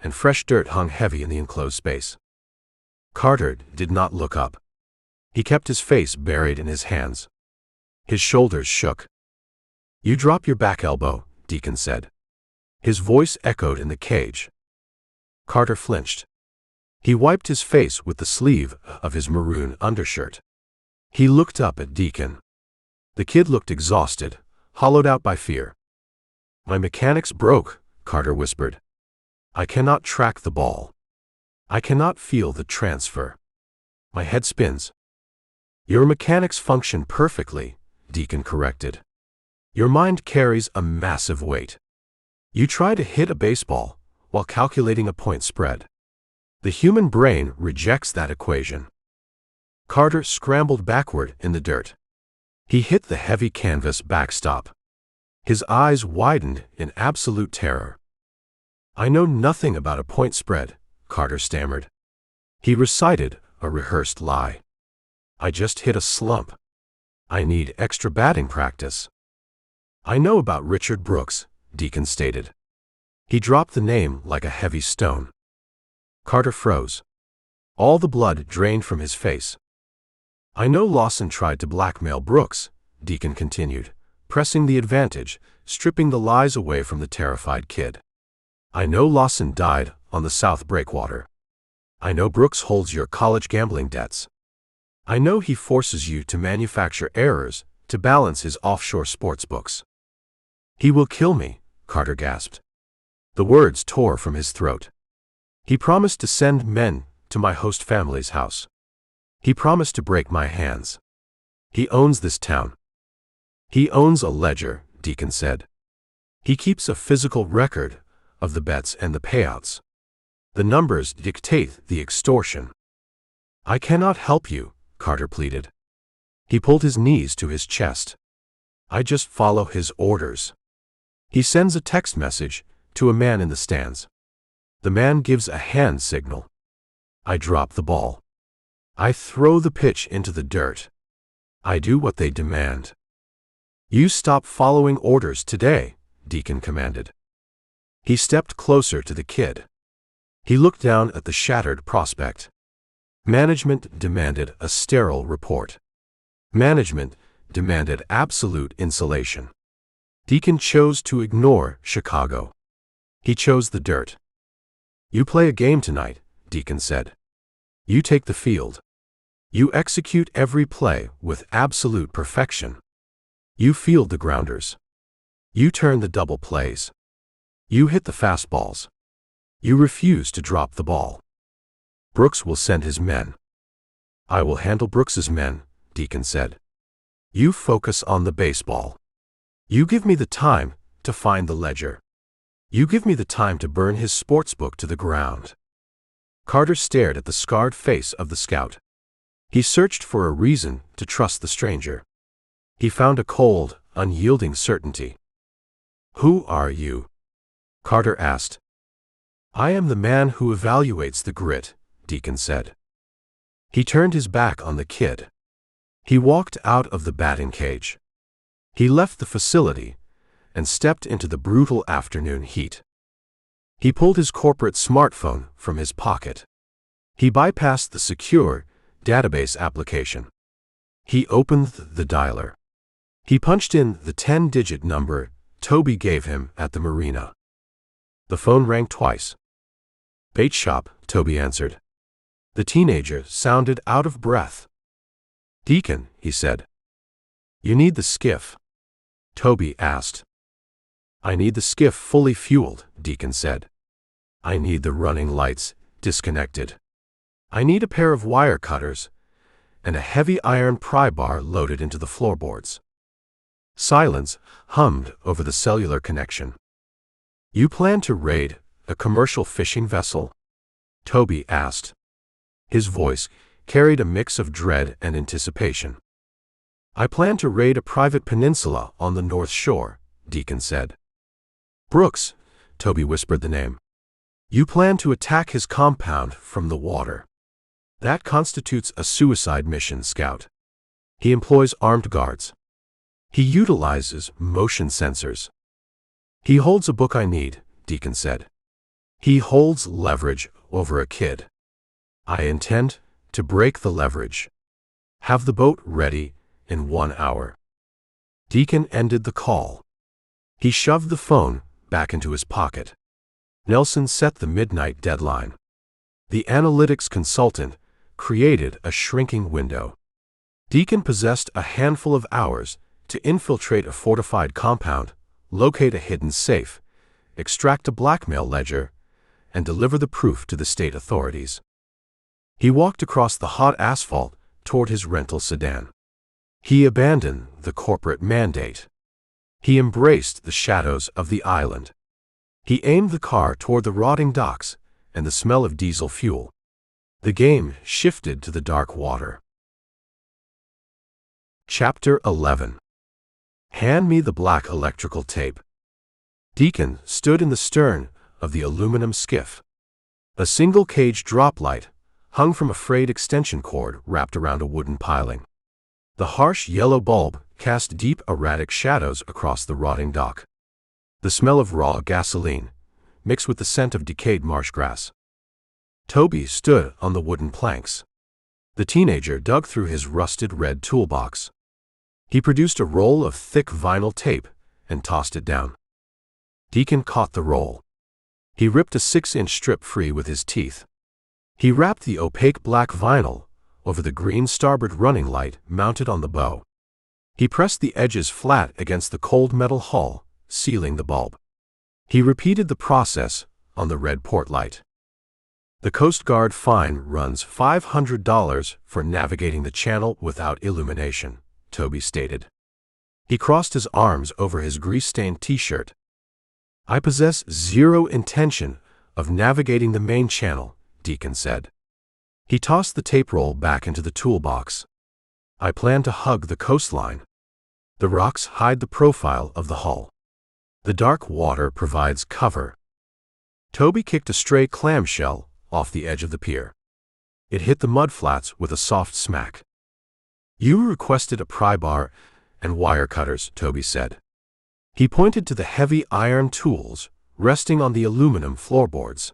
and fresh dirt hung heavy in the enclosed space. Carter did not look up. He kept his face buried in his hands. His shoulders shook. "You drop your back elbow," Deacon said. His voice echoed in the cage. Carter flinched. He wiped his face with the sleeve of his maroon undershirt. He looked up at Deacon. The kid looked exhausted, hollowed out by fear. "My mechanics broke," Carter whispered. "I cannot track the ball. I cannot feel the transfer. My head spins." "Your mechanics function perfectly," Deacon corrected. "Your mind carries a massive weight. You try to hit a baseball while calculating a point spread. The human brain rejects that equation." Carter scrambled backward in the dirt. He hit the heavy canvas backstop. His eyes widened in absolute terror. "I know nothing about a point spread," Carter stammered. He recited a rehearsed lie. "I just hit a slump. I need extra batting practice." "I know about Richard Brooks," Deacon stated. He dropped the name like a heavy stone. Carter froze. All the blood drained from his face. "I know Lawson tried to blackmail Brooks," Deacon continued, pressing the advantage, stripping the lies away from the terrified kid. "I know Lawson died on the South Breakwater. I know Brooks holds your college gambling debts. I know he forces you to manufacture errors to balance his offshore sports books." "He will kill me," Carter gasped. The words tore from his throat. "He promised to send men to my host family's house. He promised to break my hands. He owns this town." "He owns a ledger," Deacon said. "He keeps a physical record of the bets and the payouts. The numbers dictate the extortion." "I cannot help you," Carter pleaded. He pulled his knees to his chest. "I just follow his orders. He sends a text message to a man in the stands. The man gives a hand signal. I drop the ball. I throw the pitch into the dirt. I do what they demand." "You stop following orders today," Deacon commanded. He stepped closer to the kid. He looked down at the shattered prospect. Management demanded a sterile report. Management demanded absolute insulation. Deacon chose to ignore Chicago. He chose the dirt. "You play a game tonight," Deacon said. "You take the field. You execute every play with absolute perfection. You field the grounders. You turn the double plays. You hit the fastballs. You refuse to drop the ball. Brooks will send his men." "I will handle Brooks's men," Deacon said. "You focus on the baseball. You give me the time to find the ledger. You give me the time to burn his sportsbook to the ground." Carter stared at the scarred face of the scout. He searched for a reason to trust the stranger. He found a cold, unyielding certainty. "Who are you?" Carter asked. "I am the man who evaluates the grit," Deacon said. He turned his back on the kid. He walked out of the batting cage. He left the facility and stepped into the brutal afternoon heat. He pulled his corporate smartphone from his pocket. He bypassed the secure database application. He opened the dialer. He punched in the 10-digit number Toby gave him at the marina. The phone rang twice. "Bait shop," Toby answered. The teenager sounded out of breath. "Deacon," he said. "You need the skiff?" Toby asked. "I need the skiff fully fueled," Deacon said. "I need the running lights disconnected. I need a pair of wire cutters and a heavy iron pry bar loaded into the floorboards." Silence hummed over the cellular connection. "You plan to raid a commercial fishing vessel?" Toby asked. His voice carried a mix of dread and anticipation. "I plan to raid a private peninsula on the North Shore," Deacon said. "Brooks," Toby whispered the name. "You plan to attack his compound from the water. That constitutes a suicide mission, Scout. He employs armed guards. He utilizes motion sensors. He holds a book I need," Deacon said. He holds leverage over a kid. I intend to break the leverage. Have the boat ready in 1 hour. Deacon ended the call. He shoved the phone back into his pocket. Nelson set the midnight deadline. The analytics consultant created a shrinking window. Deacon possessed a handful of hours to infiltrate a fortified compound, locate a hidden safe, extract a blackmail ledger, and deliver the proof to the state authorities. He walked across the hot asphalt toward his rental sedan. He abandoned the corporate mandate. He embraced the shadows of the island. He aimed the car toward the rotting docks and the smell of diesel fuel. The game shifted to the dark water. Chapter 11. Hand me the black electrical tape. Deacon stood in the stern of the aluminum skiff. A single-cage drop light hung from a frayed extension cord wrapped around a wooden piling. The harsh yellow bulb cast deep, erratic shadows across the rotting dock. The smell of raw gasoline mixed with the scent of decayed marsh grass. Toby stood on the wooden planks. The teenager dug through his rusted red toolbox. He produced a roll of thick vinyl tape and tossed it down. Deacon caught the roll. He ripped a 6-inch strip free with his teeth. He wrapped the opaque black vinyl over the green starboard running light mounted on the bow. He pressed the edges flat against the cold metal hull, sealing the bulb. He repeated the process on the red port light. The Coast Guard fine runs $500 for navigating the channel without illumination, Toby stated. He crossed his arms over his grease-stained t-shirt. I possess zero intention of navigating the main channel, Deacon said. He tossed the tape roll back into the toolbox. I plan to hug the coastline. The rocks hide the profile of the hull. The dark water provides cover. Toby kicked a stray clamshell off the edge of the pier. It hit the mudflats with a soft smack. You requested a pry bar and wire cutters, Toby said. He pointed to the heavy iron tools resting on the aluminum floorboards.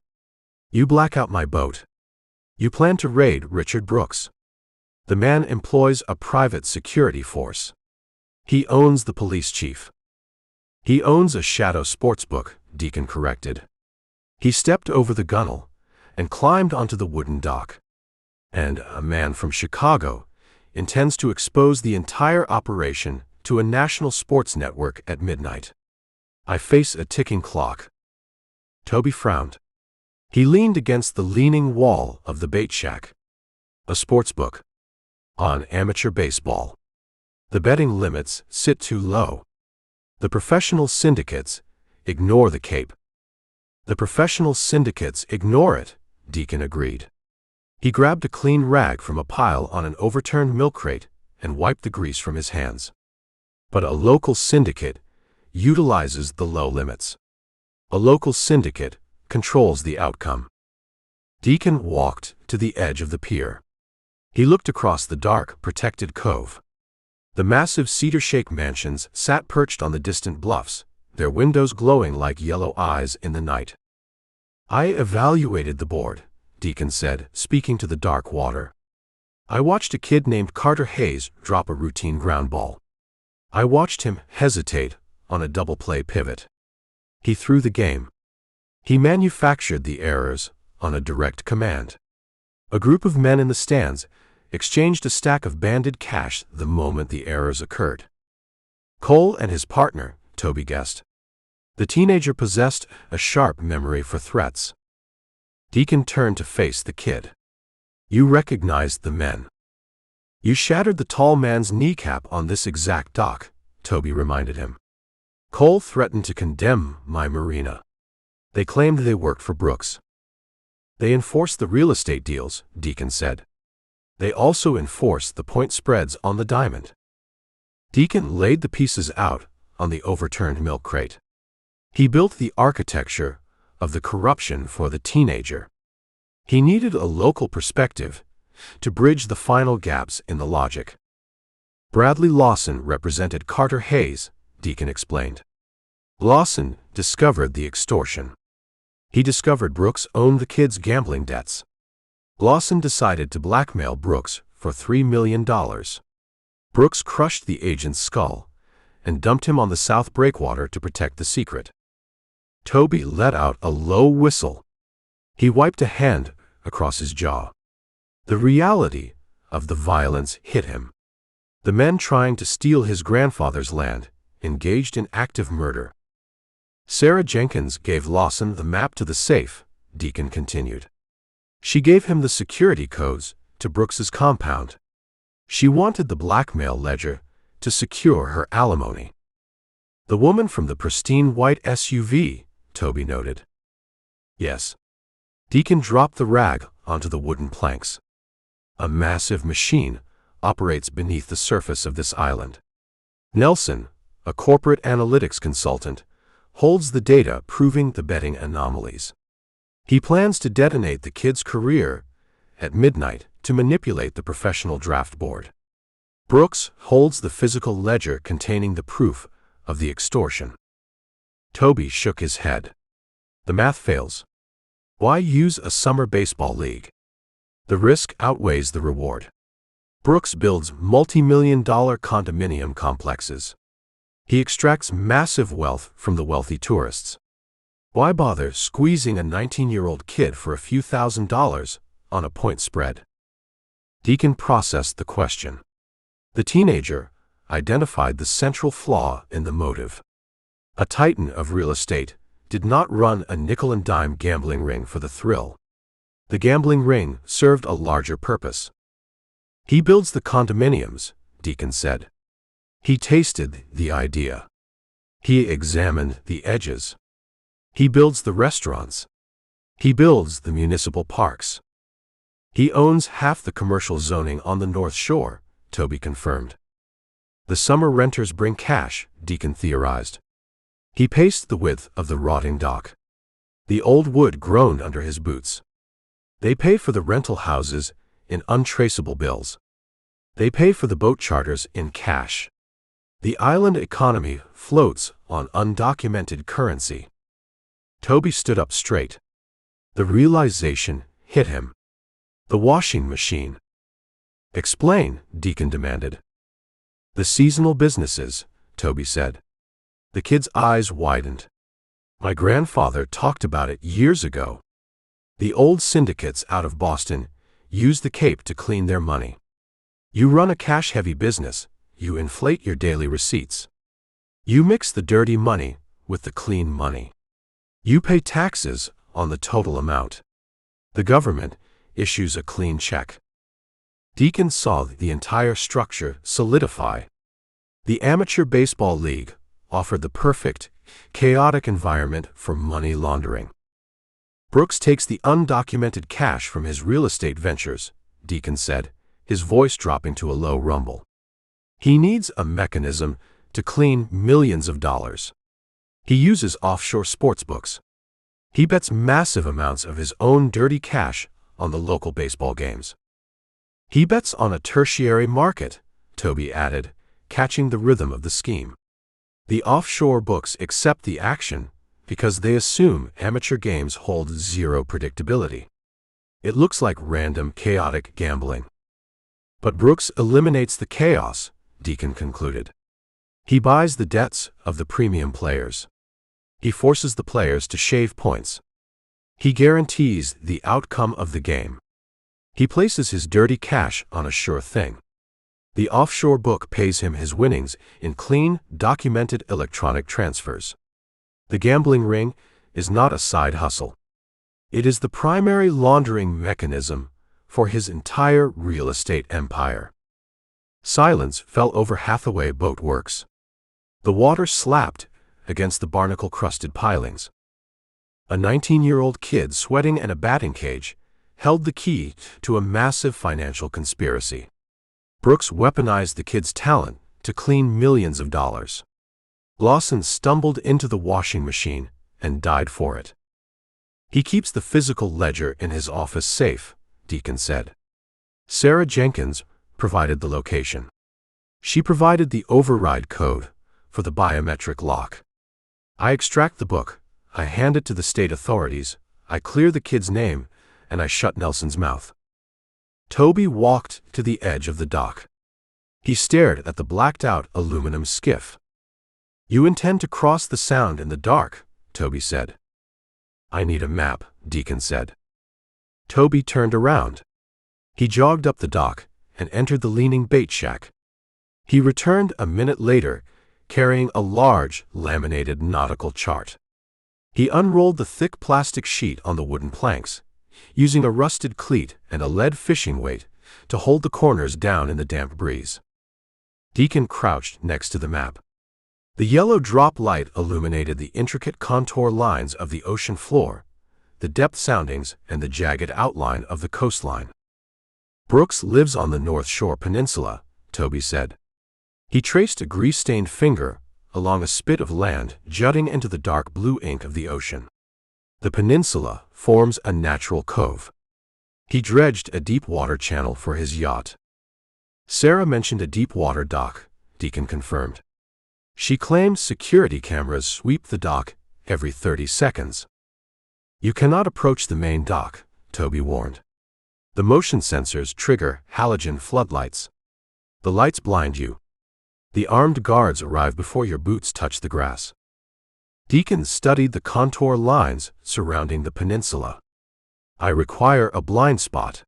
You black out my boat. You plan to raid Richard Brooks. The man employs a private security force. He owns the police chief. He owns a shadow sportsbook, Deacon corrected. He stepped over the gunwale and climbed onto the wooden dock. And a man from Chicago intends to expose the entire operation to a national sports network at midnight. I face a ticking clock. Toby frowned. He leaned against the leaning wall of the bait shack. A sportsbook. On amateur baseball. The betting limits sit too low. The professional syndicates ignore the Cape. The professional syndicates ignore it, Deacon agreed. He grabbed a clean rag from a pile on an overturned milk crate and wiped the grease from his hands. But a local syndicate utilizes the low limits. A local syndicate controls the outcome. Deacon walked to the edge of the pier. He looked across the dark, protected cove. The massive cedar shake mansions sat perched on the distant bluffs, their windows glowing like yellow eyes in the night. I evaluated the board, Deacon said, speaking to the dark water. I watched a kid named Carter Hayes drop a routine ground ball. I watched him hesitate on a double play pivot. He threw the game. He manufactured the errors on a direct command. A group of men in the stands exchanged a stack of banded cash the moment the errors occurred. Cole and his partner, Toby guessed. The teenager possessed a sharp memory for threats. Deacon turned to face the kid. You recognized the men. You shattered the tall man's kneecap on this exact dock, Toby reminded him. Cole threatened to condemn my marina. They claimed they worked for Brooks. They enforced the real estate deals, Deacon said. They also enforced the point spreads on the diamond. Deacon laid the pieces out on the overturned milk crate. He built the architecture of the corruption for the teenager. He needed a local perspective to bridge the final gaps in the logic. Bradley Lawson represented Carter Hayes, Deacon explained. Lawson discovered the extortion. He discovered Brooks owned the kids' gambling debts. Lawson decided to blackmail Brooks for $3 million. Brooks crushed the agent's skull and dumped him on the South Breakwater to protect the secret. Toby let out a low whistle. He wiped a hand across his jaw. The reality of the violence hit him. The men trying to steal his grandfather's land engaged in active murder. Sarah Jenkins gave Lawson the map to the safe, Deacon continued. She gave him the security codes to Brooks's compound. She wanted the blackmail ledger to secure her alimony. The woman from the pristine white SUV, Toby noted. Yes. Deacon dropped the rag onto the wooden planks. A massive machine operates beneath the surface of this island. Nelson, a corporate analytics consultant, holds the data proving the betting anomalies. He plans to detonate the kid's career at midnight to manipulate the professional draft board. Brooks holds the physical ledger containing the proof of the extortion. Toby shook his head. The math fails. Why use a summer baseball league? The risk outweighs the reward. Brooks builds multi-million-dollar condominium complexes. He extracts massive wealth from the wealthy tourists. Why bother squeezing a 19-year-old kid for a few $1,000s on a point spread? Deacon processed the question. The teenager identified the central flaw in the motive. A titan of real estate did not run a nickel-and-dime gambling ring for the thrill. The gambling ring served a larger purpose. He builds the condominiums, Deacon said. He tasted the idea. He examined the edges. He builds the restaurants. He builds the municipal parks. He owns half the commercial zoning on the North Shore, Toby confirmed. The summer renters bring cash, Deacon theorized. He paced the width of the rotting dock. The old wood groaned under his boots. They pay for the rental houses in untraceable bills. They pay for the boat charters in cash. The island economy floats on undocumented currency. Toby stood up straight. The realization hit him. The washing machine. Explain, Deacon demanded. The seasonal businesses, Toby said. The kid's eyes widened. My grandfather talked about it years ago. The old syndicates out of Boston use the Cape to clean their money. You run a cash-heavy business, you inflate your daily receipts. You mix the dirty money with the clean money. You pay taxes on the total amount. The government issues a clean check. Deacon saw the entire structure solidify. The amateur baseball league offered the perfect, chaotic environment for money laundering. Brooks takes the undocumented cash from his real estate ventures, Deacon said, his voice dropping to a low rumble. He needs a mechanism to clean millions of dollars. He uses offshore sportsbooks. He bets massive amounts of his own dirty cash on the local baseball games. He bets on a tertiary market, Toby added, catching the rhythm of the scheme. The offshore books accept the action because they assume amateur games hold zero predictability. It looks like random, chaotic gambling. But Brooks eliminates the chaos, Deacon concluded. He buys the debts of the premium players. He forces the players to shave points. He guarantees the outcome of the game. He places his dirty cash on a sure thing. The offshore book pays him his winnings in clean, documented electronic transfers. The gambling ring is not a side hustle. It is the primary laundering mechanism for his entire real estate empire. Silence fell over Hathaway Boat Works. The water slapped against the barnacle-crusted pilings. A 19-year-old kid sweating in a batting cage held the key to a massive financial conspiracy. Brooks weaponized the kid's talent to clean millions of dollars. Lawson stumbled into the washing machine and died for it. He keeps the physical ledger in his office safe, Deacon said. Sarah Jenkins provided the location. She provided the override code for the biometric lock. I extract the book, I hand it to the state authorities, I clear the kid's name, and I shut Nelson's mouth. Toby walked to the edge of the dock. He stared at the blacked-out aluminum skiff. "You intend to cross the Sound in the dark," Toby said. "I need a map," Deacon said. Toby turned around. He jogged up the dock and entered the leaning bait shack. He returned a minute later, carrying a large, laminated nautical chart. He unrolled the thick plastic sheet on the wooden planks, using a rusted cleat and a lead fishing weight to hold the corners down in the damp breeze. Deacon crouched next to the map. The yellow drop light illuminated the intricate contour lines of the ocean floor, the depth soundings, and the jagged outline of the coastline. "Brooks lives on the North Shore Peninsula," Toby said. He traced a grease-stained finger along a spit of land jutting into the dark blue ink of the ocean. The peninsula forms a natural cove. He dredged a deep-water channel for his yacht. "Sarah mentioned a deep-water dock," Deacon confirmed. "She claimed security cameras sweep the dock every 30 seconds. "You cannot approach the main dock," Toby warned. "The motion sensors trigger halogen floodlights. The lights blind you. The armed guards arrive before your boots touch the grass." Deacon studied the contour lines surrounding the peninsula. "I require a blind spot."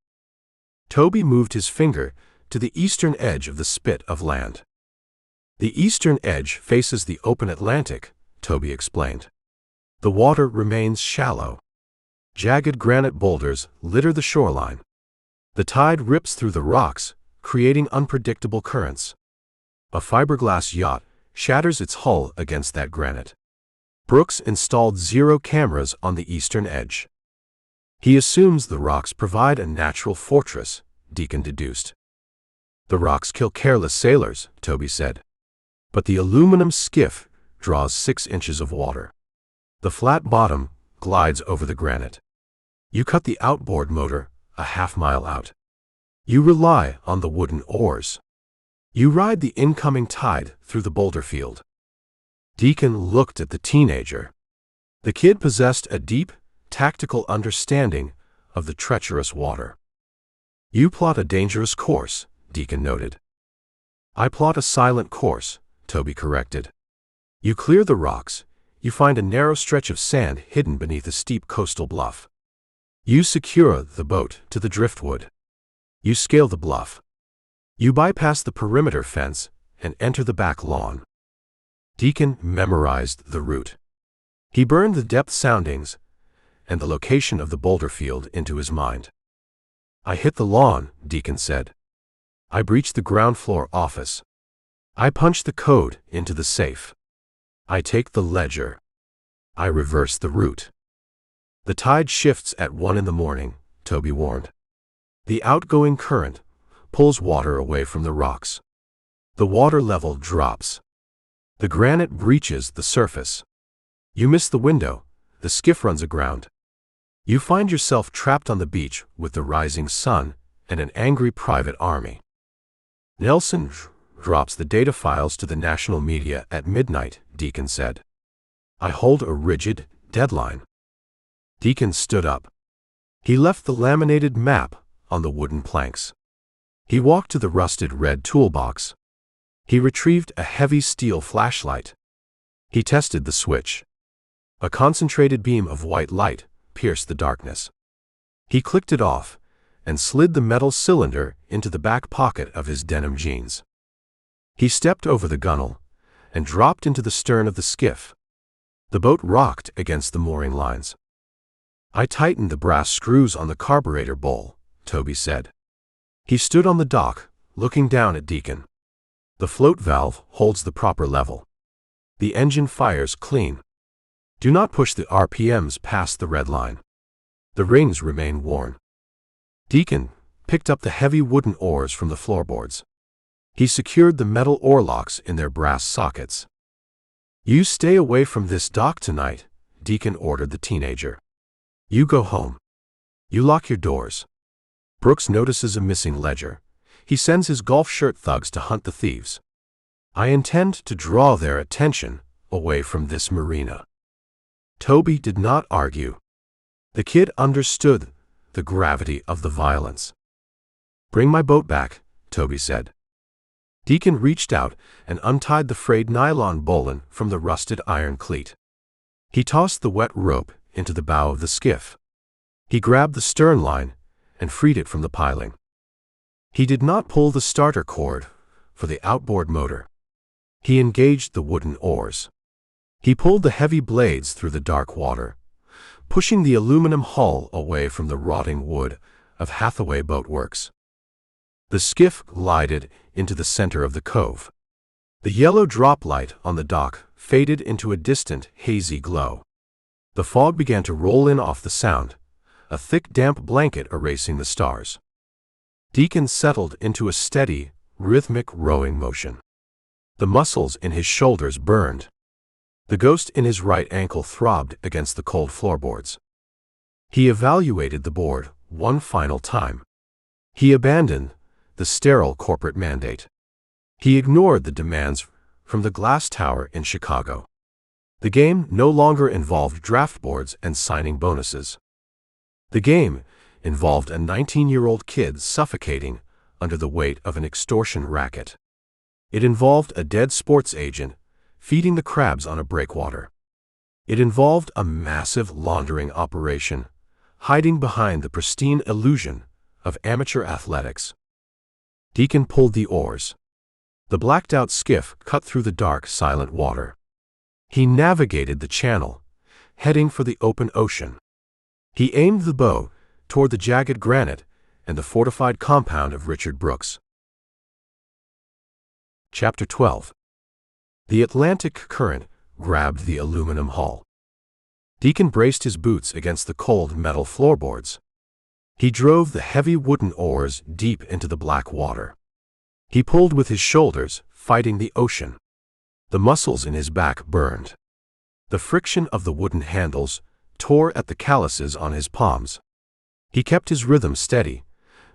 Toby moved his finger to the eastern edge of the spit of land. "The eastern edge faces the open Atlantic," Toby explained. "The water remains shallow. Jagged granite boulders litter the shoreline. The tide rips through the rocks, creating unpredictable currents. A fiberglass yacht shatters its hull against that granite." Brooks installed 0 cameras on the eastern edge. "He assumes the rocks provide a natural fortress," Deacon deduced. "The rocks kill careless sailors," Toby said. "But the aluminum skiff draws 6 inches of water. The flat bottom glides over the granite. You cut the outboard motor a half-mile out. You rely on the wooden oars. You ride the incoming tide through the boulder field." Deacon looked at the teenager. The kid possessed a deep, tactical understanding of the treacherous water. "You plot a dangerous course," Deacon noted. "I plot a silent course," Toby corrected. "You clear the rocks. You find a narrow stretch of sand hidden beneath a steep coastal bluff. You secure the boat to the driftwood. You scale the bluff. You bypass the perimeter fence and enter the back lawn." Deacon memorized the route. He burned the depth soundings and the location of the boulder field into his mind. "I hit the lawn," Deacon said. "I breach the ground floor office. I punch the code into the safe. I take the ledger. I reverse the route." "The tide shifts at 1 in the morning," Toby warned. "The outgoing current pulls water away from the rocks. The water level drops. The granite breaches the surface. You miss the window, the skiff runs aground. You find yourself trapped on the beach with the rising sun and an angry private army. Nelson drops the data files to the national media at midnight," Deacon said. "I hold a rigid deadline." Deacon stood up. He left the laminated map on the wooden planks. He walked to the rusted red toolbox. He retrieved a heavy steel flashlight. He tested the switch. A concentrated beam of white light pierced the darkness. He clicked it off and slid the metal cylinder into the back pocket of his denim jeans. He stepped over the gunwale and dropped into the stern of the skiff. The boat rocked against the mooring lines. "I tightened the brass screws on the carburetor bowl," Toby said. He stood on the dock, looking down at Deacon. "The float valve holds the proper level. The engine fires clean. Do not push the RPMs past the red line. The rings remain worn." Deacon picked up the heavy wooden oars from the floorboards. He secured the metal oarlocks in their brass sockets. "You stay away from this dock tonight," Deacon ordered the teenager. "You go home. You lock your doors. Brooks notices a missing ledger. He sends his golf shirt thugs to hunt the thieves. I intend to draw their attention away from this marina." Toby did not argue. The kid understood the gravity of the violence. "Bring my boat back," Toby said. Deacon reached out and untied the frayed nylon bowline from the rusted iron cleat. He tossed the wet rope into the bow of the skiff. He grabbed the stern line and freed it from the piling. He did not pull the starter cord for the outboard motor. He engaged the wooden oars. He pulled the heavy blades through the dark water, pushing the aluminum hull away from the rotting wood of Hathaway Boat Works. The skiff glided into the center of the cove. The yellow drop light on the dock faded into a distant, hazy glow. The fog began to roll in off the sound, a thick, damp blanket erasing the stars. Deacon settled into a steady, rhythmic rowing motion. The muscles in his shoulders burned. The ghost in his right ankle throbbed against the cold floorboards. He evaluated the board one final time. He abandoned the sterile corporate mandate. He ignored the demands from the glass tower in Chicago. The game no longer involved draft boards and signing bonuses. The game involved a 19-year-old kid suffocating under the weight of an extortion racket. It involved a dead sports agent feeding the crabs on a breakwater. It involved a massive laundering operation hiding behind the pristine illusion of amateur athletics. Deacon pulled the oars. The blacked-out skiff cut through the dark, silent water. He navigated the channel, heading for the open ocean. He aimed the bow toward the jagged granite and the fortified compound of Richard Brooks. Chapter 12. The Atlantic current grabbed the aluminum hull. Deacon braced his boots against the cold metal floorboards. He drove the heavy wooden oars deep into the black water. He pulled with his shoulders, fighting the ocean. The muscles in his back burned. The friction of the wooden handles tore at the calluses on his palms. He kept his rhythm steady,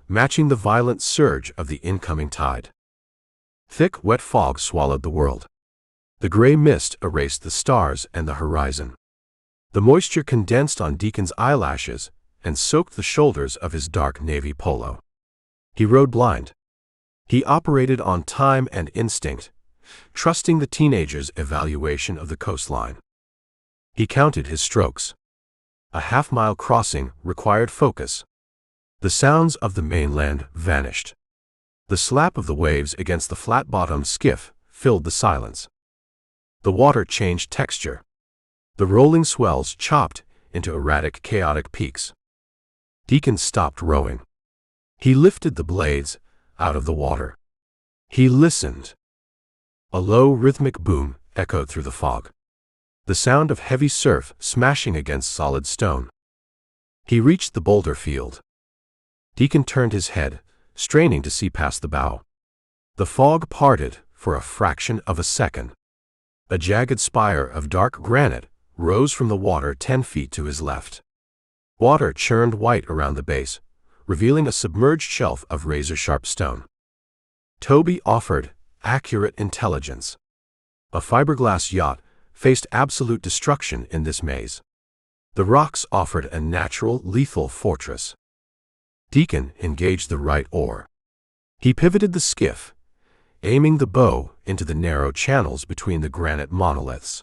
matching the violent surge of the incoming tide. Thick, wet fog swallowed the world. The gray mist erased the stars and the horizon. The moisture condensed on Deacon's eyelashes and soaked the shoulders of his dark navy polo. He rode blind. He operated on time and instinct, trusting the teenager's evaluation of the coastline. He counted his strokes. A half-mile crossing required focus. The sounds of the mainland vanished. The slap of the waves against the flat-bottomed skiff filled the silence. The water changed texture. The rolling swells chopped into erratic, chaotic peaks. Deacon stopped rowing. He lifted the blades out of the water. He listened. A low, rhythmic boom echoed through the fog. The sound of heavy surf smashing against solid stone. He reached the boulder field. Deacon turned his head, straining to see past the bow. The fog parted for a fraction of a second. A jagged spire of dark granite rose from the water 10 feet to his left. Water churned white around the base, revealing a submerged shelf of razor-sharp stone. Toby offered accurate intelligence. A fiberglass yacht faced absolute destruction in this maze. The rocks offered a natural, lethal fortress. Deacon engaged the right oar. He pivoted the skiff, aiming the bow into the narrow channels between the granite monoliths.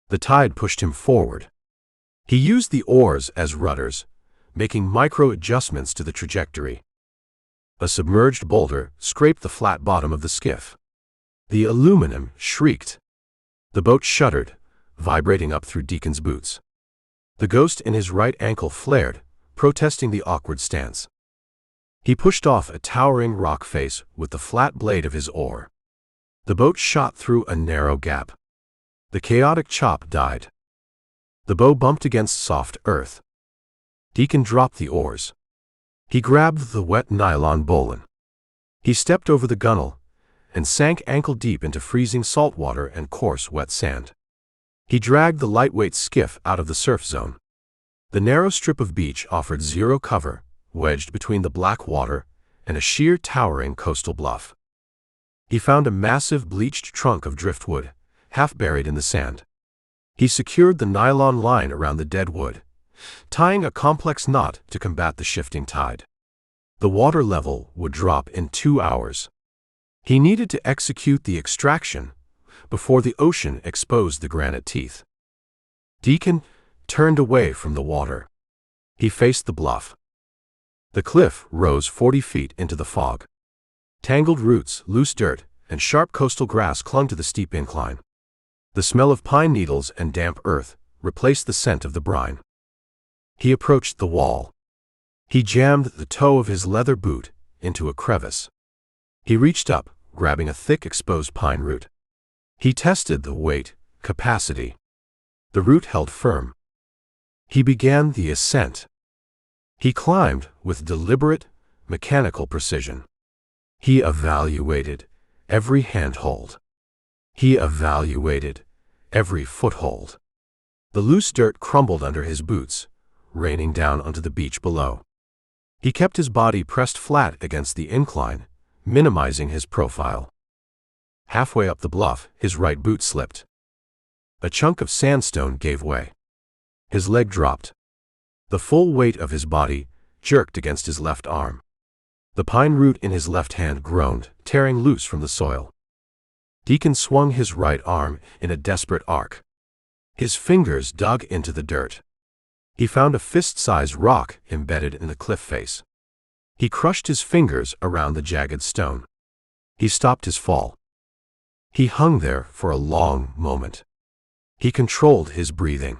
The tide pushed him forward. He used the oars as rudders, making micro-adjustments to the trajectory. A submerged boulder scraped the flat bottom of the skiff. The aluminum shrieked. The boat shuddered, vibrating up through Deacon's boots. The ghost in his right ankle flared, protesting the awkward stance. He pushed off a towering rock face with the flat blade of his oar. The boat shot through a narrow gap. The chaotic chop died. The bow bumped against soft earth. Deacon dropped the oars. He grabbed the wet nylon bowline. He stepped over the gunwale and sank ankle-deep into freezing salt water and coarse, wet sand. He dragged the lightweight skiff out of the surf zone. The narrow strip of beach offered zero cover, wedged between the black water and a sheer, towering coastal bluff. He found a massive bleached trunk of driftwood, half buried in the sand. He secured the nylon line around the dead wood, tying a complex knot to combat the shifting tide. The water level would drop in 2 hours. He needed to execute the extraction before the ocean exposed the granite teeth. Deacon turned away from the water. He faced the bluff. The cliff rose 40 feet into the fog. Tangled roots, loose dirt, and sharp coastal grass clung to the steep incline. The smell of pine needles and damp earth replaced the scent of the brine. He approached the wall. He jammed the toe of his leather boot into a crevice. He reached up, grabbing a thick exposed pine root. He tested the weight capacity. The root held firm. He began the ascent. He climbed with deliberate, mechanical precision. He evaluated every handhold. He evaluated every foothold. The loose dirt crumbled under his boots, raining down onto the beach below. He kept his body pressed flat against the incline, minimizing his profile. Halfway up the bluff, his right boot slipped. A chunk of sandstone gave way. His leg dropped. The full weight of his body jerked against his left arm. The pine root in his left hand groaned, tearing loose from the soil. Deacon swung his right arm in a desperate arc. His fingers dug into the dirt. He found a fist-sized rock embedded in the cliff face. He crushed his fingers around the jagged stone. He stopped his fall. He hung there for a long moment. He controlled his breathing.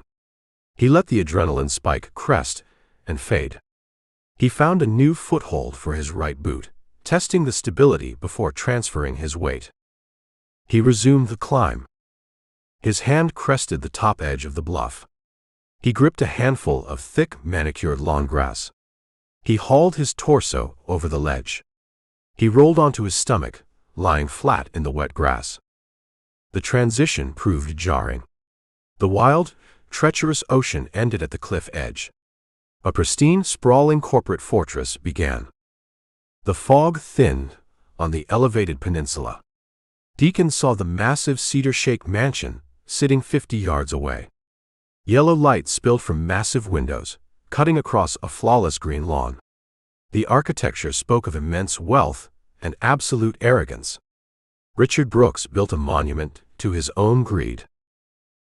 He let the adrenaline spike crest and fade. He found a new foothold for his right boot, testing the stability before transferring his weight. He resumed the climb. His hand crested the top edge of the bluff. He gripped a handful of thick, manicured lawn grass. He hauled his torso over the ledge. He rolled onto his stomach, lying flat in the wet grass. The transition proved jarring. The wild, treacherous ocean ended at the cliff edge. A pristine, sprawling corporate fortress began. The fog thinned on the elevated peninsula. Deacon saw the massive cedar-shake mansion sitting 50 yards away. Yellow light spilled from massive windows, cutting across a flawless green lawn. The architecture spoke of immense wealth and absolute arrogance. Richard Brooks built a monument to his own greed.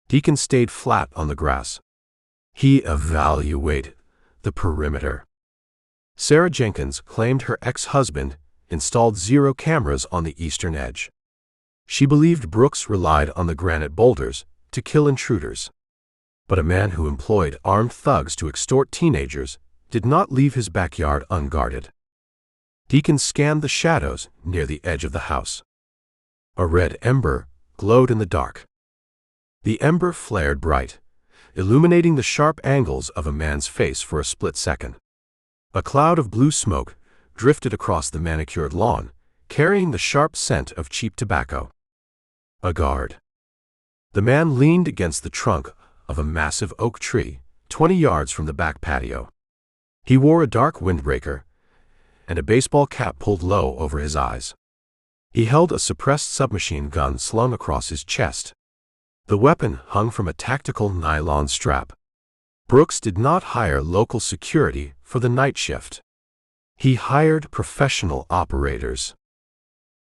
Deacon stayed flat on the grass. He evaluated the perimeter. Sarah Jenkins claimed her ex-husband installed 0 cameras on the eastern edge. She believed Brooks relied on the granite boulders to kill intruders. But a man who employed armed thugs to extort teenagers did not leave his backyard unguarded. Deacon scanned the shadows near the edge of the house. A red ember glowed in the dark. The ember flared bright, illuminating the sharp angles of a man's face for a split second. A cloud of blue smoke drifted across the manicured lawn, carrying the sharp scent of cheap tobacco. A guard. The man leaned against the trunk of a massive oak tree, 20 yards from the back patio. He wore a dark windbreaker and a baseball cap pulled low over his eyes. He held a suppressed submachine gun slung across his chest. The weapon hung from a tactical nylon strap. Brooks did not hire local security for the night shift. He hired professional operators.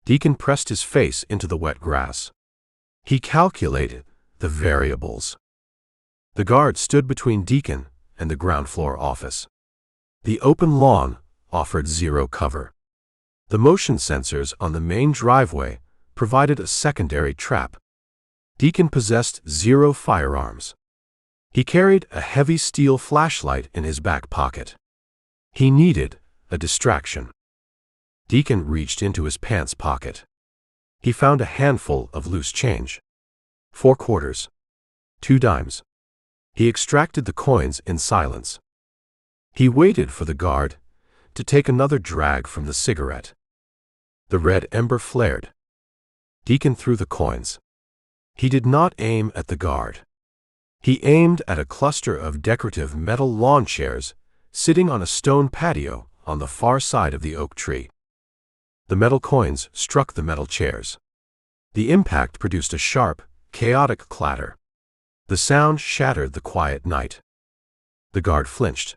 Deacon pressed his face into the wet grass. He calculated the variables. The guard stood between Deacon and the ground floor office. The open lawn offered 0 cover. The motion sensors on the main driveway provided a secondary trap. Deacon possessed 0 firearms. He carried a heavy steel flashlight in his back pocket. He needed a distraction. Deacon reached into his pants pocket. He found a handful of loose change. 4 quarters. 2 dimes. He extracted the coins in silence. He waited for the guard to take another drag from the cigarette. The red ember flared. Deacon threw the coins. He did not aim at the guard. He aimed at a cluster of decorative metal lawn chairs sitting on a stone patio on the far side of the oak tree. The metal coins struck the metal chairs. The impact produced a sharp, chaotic clatter. The sound shattered the quiet night. The guard flinched.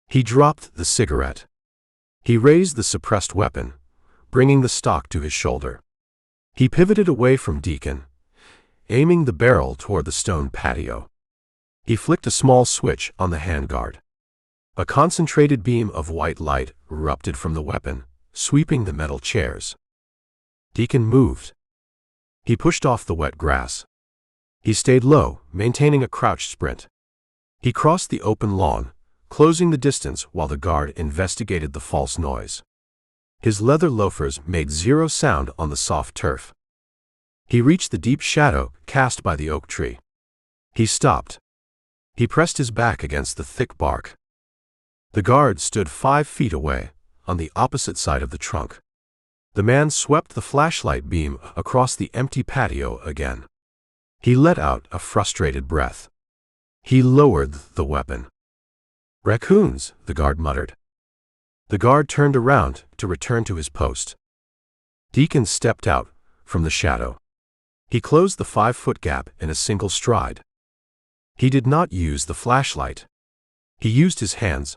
He dropped the cigarette. He raised the suppressed weapon, bringing the stock to his shoulder. He pivoted away from Deacon, aiming the barrel toward the stone patio. He flicked a small switch on the handguard. A concentrated beam of white light erupted from the weapon, sweeping the metal chairs. Deacon moved. He pushed off the wet grass. He stayed low, maintaining a crouched sprint. He crossed the open lawn, closing the distance while the guard investigated the false noise. His leather loafers made zero sound on the soft turf. He reached the deep shadow cast by the oak tree. He stopped. He pressed his back against the thick bark. The guard stood 5 feet away, on the opposite side of the trunk. The man swept the flashlight beam across the empty patio again. He let out a frustrated breath. He lowered the weapon. "Raccoons," the guard muttered. The guard turned around to return to his post. Deacon stepped out from the shadow. He closed the 5-foot gap in a single stride. He did not use the flashlight. He used his hands.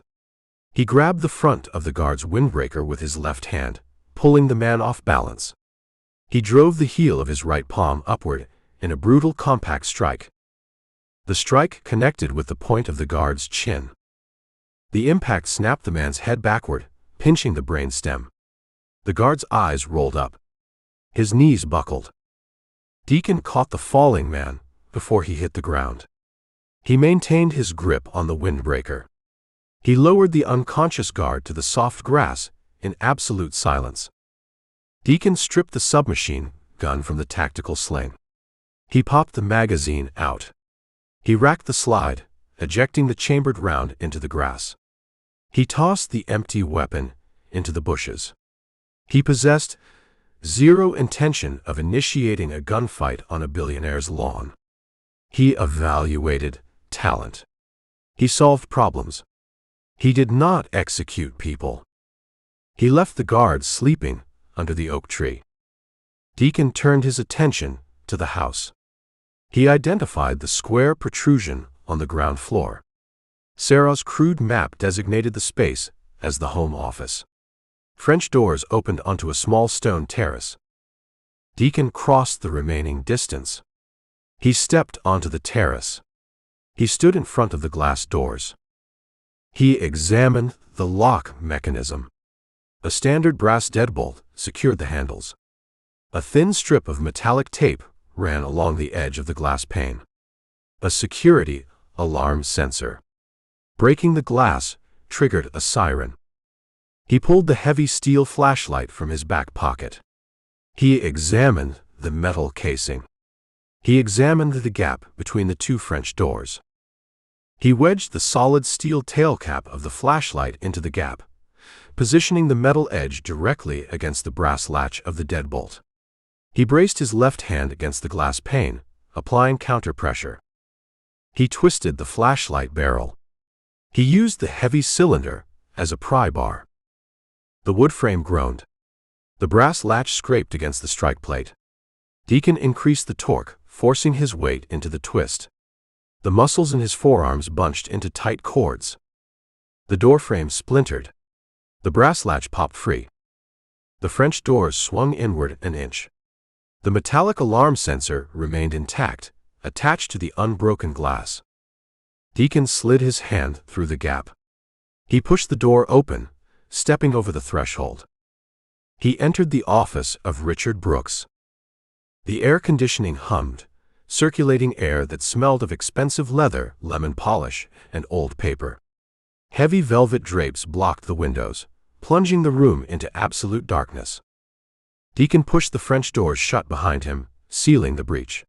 He grabbed the front of the guard's windbreaker with his left hand, pulling the man off balance. He drove the heel of his right palm upward in a brutal compact strike. The strike connected with the point of the guard's chin. The impact snapped the man's head backward, pinching the brain stem. The guard's eyes rolled up. His knees buckled. Deacon caught the falling man before he hit the ground. He maintained his grip on the windbreaker. He lowered the unconscious guard to the soft grass in absolute silence. Deacon stripped the submachine gun from the tactical sling. He popped the magazine out. He racked the slide, ejecting the chambered round into the grass. He tossed the empty weapon into the bushes. He possessed zero intention of initiating a gunfight on a billionaire's lawn. He evaluated talent. He solved problems. He did not execute people. He left the guard sleeping under the oak tree. Deacon turned his attention to the house. He identified the square protrusion on the ground floor. Sarah's crude map designated the space as the home office. French doors opened onto a small stone terrace. Deacon crossed the remaining distance. He stepped onto the terrace. He stood in front of the glass doors. He examined the lock mechanism. A standard brass deadbolt secured the handles. A thin strip of metallic tape ran along the edge of the glass pane. A security alarm sensor. Breaking the glass triggered a siren. He pulled the heavy steel flashlight from his back pocket. He examined the metal casing. He examined the gap between the 2 French doors. He wedged the solid steel tail cap of the flashlight into the gap, positioning the metal edge directly against the brass latch of the deadbolt. He braced his left hand against the glass pane, applying counter-pressure. He twisted the flashlight barrel. He used the heavy cylinder as a pry bar. The wood frame groaned. The brass latch scraped against the strike plate. Deacon increased the torque, forcing his weight into the twist. The muscles in his forearms bunched into tight cords. The door frame splintered. The brass latch popped free. The French doors swung inward an inch. The metallic alarm sensor remained intact, attached to the unbroken glass. Deacon slid his hand through the gap. He pushed the door open, stepping over the threshold. He entered the office of Richard Brooks. The air conditioning hummed, circulating air that smelled of expensive leather, lemon polish, and old paper. Heavy velvet drapes blocked the windows, plunging the room into absolute darkness. Deacon pushed the French doors shut behind him, sealing the breach.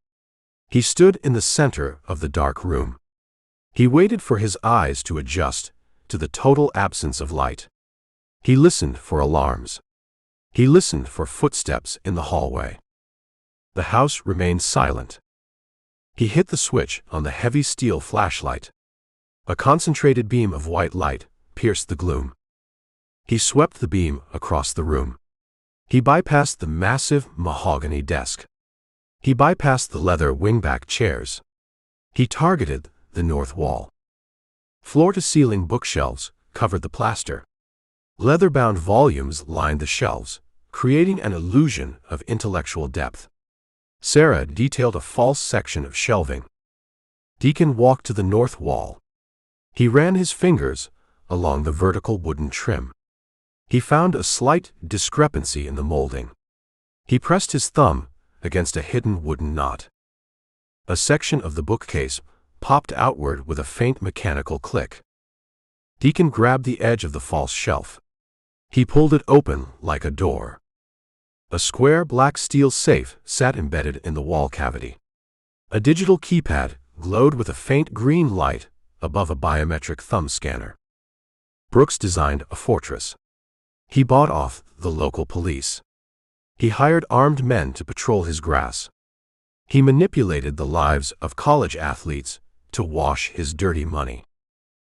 He stood in the center of the dark room. He waited for his eyes to adjust to the total absence of light. He listened for alarms. He listened for footsteps in the hallway. The house remained silent. He hit the switch on the heavy steel flashlight. A concentrated beam of white light pierced the gloom. He swept the beam across the room. He bypassed the massive mahogany desk. He bypassed the leather wingback chairs. He targeted the north wall. Floor-to-ceiling bookshelves covered the plaster. Leather-bound volumes lined the shelves, creating an illusion of intellectual depth. Sarah detailed a false section of shelving. Deacon walked to the north wall. He ran his fingers along the vertical wooden trim. He found a slight discrepancy in the molding. He pressed his thumb against a hidden wooden knot. A section of the bookcase popped outward with a faint mechanical click. Deacon grabbed the edge of the false shelf. He pulled it open like a door. A square black steel safe sat embedded in the wall cavity. A digital keypad glowed with a faint green light above a biometric thumb scanner. Brooks designed a fortress. He bought off the local police. He hired armed men to patrol his grass. He manipulated the lives of college athletes to wash his dirty money.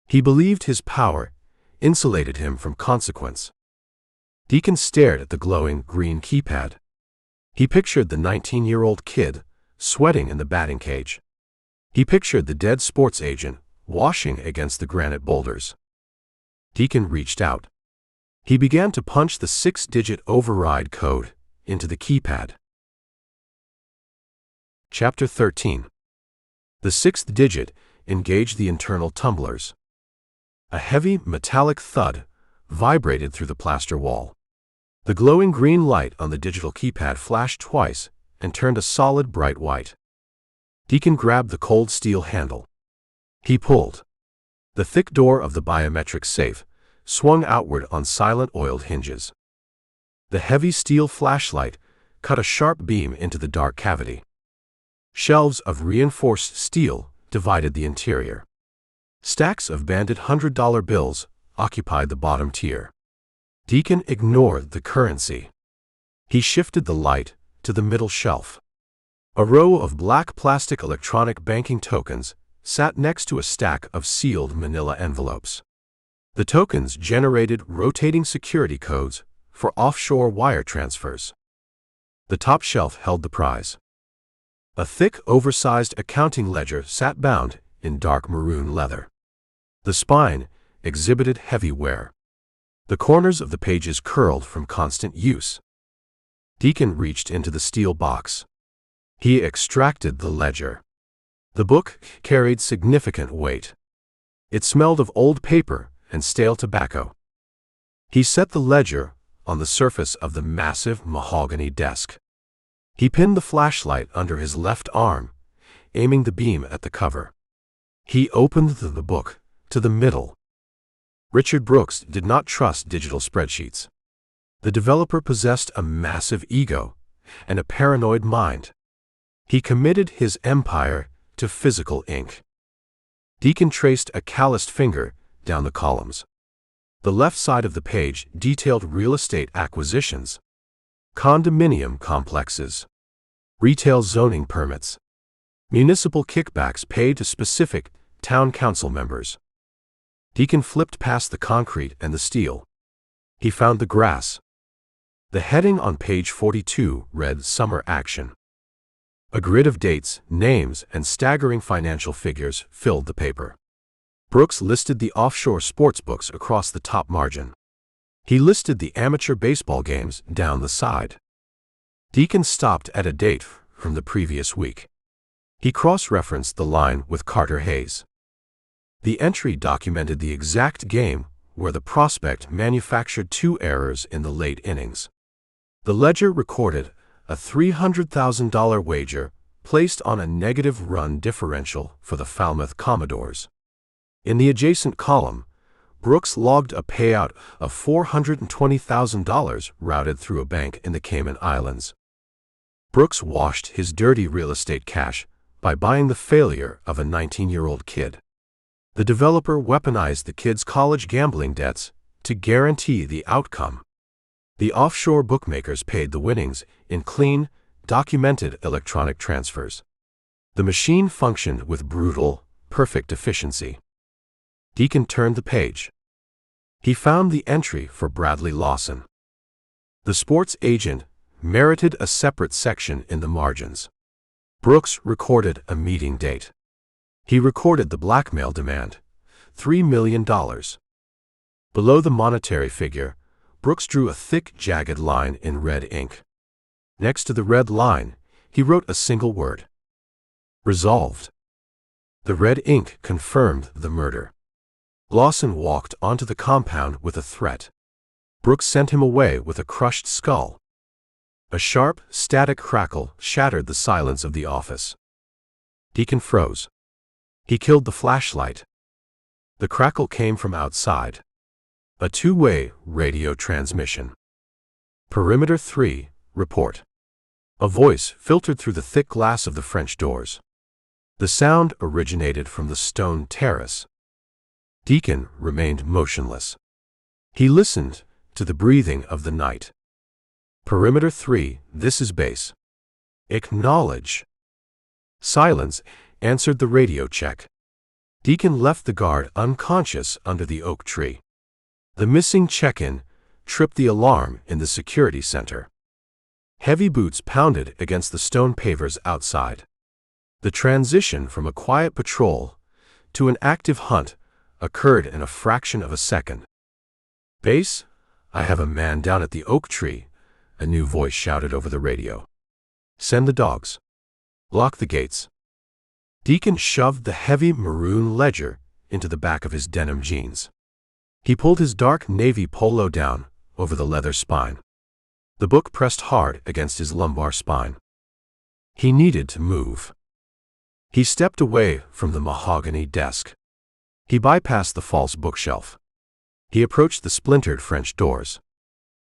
He believed his power insulated him from consequence. Deacon stared at the glowing green keypad. He pictured the 19-year-old kid sweating in the batting cage. He pictured the dead sports agent washing against the granite boulders. Deacon reached out. He began to punch the 6-digit override code into the keypad. Chapter 13. The 6th digit engaged the internal tumblers. A heavy metallic thud vibrated through the plaster wall. The glowing green light on the digital keypad flashed twice and turned a solid bright white. Deacon grabbed the cold steel handle. He pulled. The thick door of the biometric safe swung outward on silent oiled hinges. The heavy steel flashlight cut a sharp beam into the dark cavity. Shelves of reinforced steel divided the interior. Stacks of banded $100 bills occupied the bottom tier. Deacon ignored the currency. He shifted the light to the middle shelf. A row of black plastic electronic banking tokens sat next to a stack of sealed manila envelopes. The tokens generated rotating security codes for offshore wire transfers. The top shelf held the prize. A thick, oversized accounting ledger sat bound in dark maroon leather. The spine exhibited heavy wear. The corners of the pages curled from constant use. Deacon reached into the steel box. He extracted the ledger. The book carried significant weight. It smelled of old paper and stale tobacco. He set the ledger on the surface of the massive mahogany desk. He pinned the flashlight under his left arm, aiming the beam at the cover. He opened the book to the middle. Richard Brooks did not trust digital spreadsheets. The developer possessed a massive ego and a paranoid mind. He committed his empire to physical ink. Deacon traced a calloused finger down the columns. The left side of the page detailed real estate acquisitions, condominium complexes, retail zoning permits, municipal kickbacks paid to specific town council members. Deacon flipped past the concrete and the steel. He found the grass. The heading on page 42 read Summer Action. A grid of dates, names, and staggering financial figures filled the paper. Brooks listed the offshore sports books across the top margin. He listed the amateur baseball games down the side. Deacon stopped at a date from the previous week. He cross-referenced the line with Carter Hayes. The entry documented the exact game where the prospect manufactured 2 errors in the late innings. The ledger recorded a $300,000 wager placed on a negative run differential for the Falmouth Commodores. In the adjacent column, Brooks logged a payout of $420,000 routed through a bank in the Cayman Islands. Brooks washed his dirty real estate cash by buying the failure of a 19-year-old kid. The developer weaponized the kid's college gambling debts to guarantee the outcome. The offshore bookmakers paid the winnings in clean, documented electronic transfers. The machine functioned with brutal, perfect efficiency. Deacon turned the page. He found the entry for Bradley Lawson. The sports agent merited a separate section in the margins. Brooks recorded a meeting date. He recorded the blackmail demand, $3 million. Below the monetary figure, Brooks drew a thick, jagged line in red ink. Next to the red line, he wrote a single word: resolved. The red ink confirmed the murder. Lawson walked onto the compound with a threat. Brooks sent him away with a crushed skull. A sharp, static crackle shattered the silence of the office. Deacon froze. He killed the flashlight. The crackle came from outside. A two-way radio transmission. Perimeter 3, report. A voice filtered through the thick glass of the French doors. The sound originated from the stone terrace. Deacon remained motionless. He listened to the breathing of the night. Perimeter 3, this is base. Acknowledge. Silence answered the radio check. Deacon left the guard unconscious under the oak tree. The missing check-in tripped the alarm in the security center. Heavy boots pounded against the stone pavers outside. The transition from a quiet patrol to an active hunt occurred in a fraction of a second. "Base, I have a man down at the oak tree," a new voice shouted over the radio. "Send the dogs. Lock the gates." Deacon shoved the heavy maroon ledger into the back of his denim jeans. He pulled his dark navy polo down over the leather spine. The book pressed hard against his lumbar spine. He needed to move. He stepped away from the mahogany desk. He bypassed the false bookshelf. He approached the splintered French doors.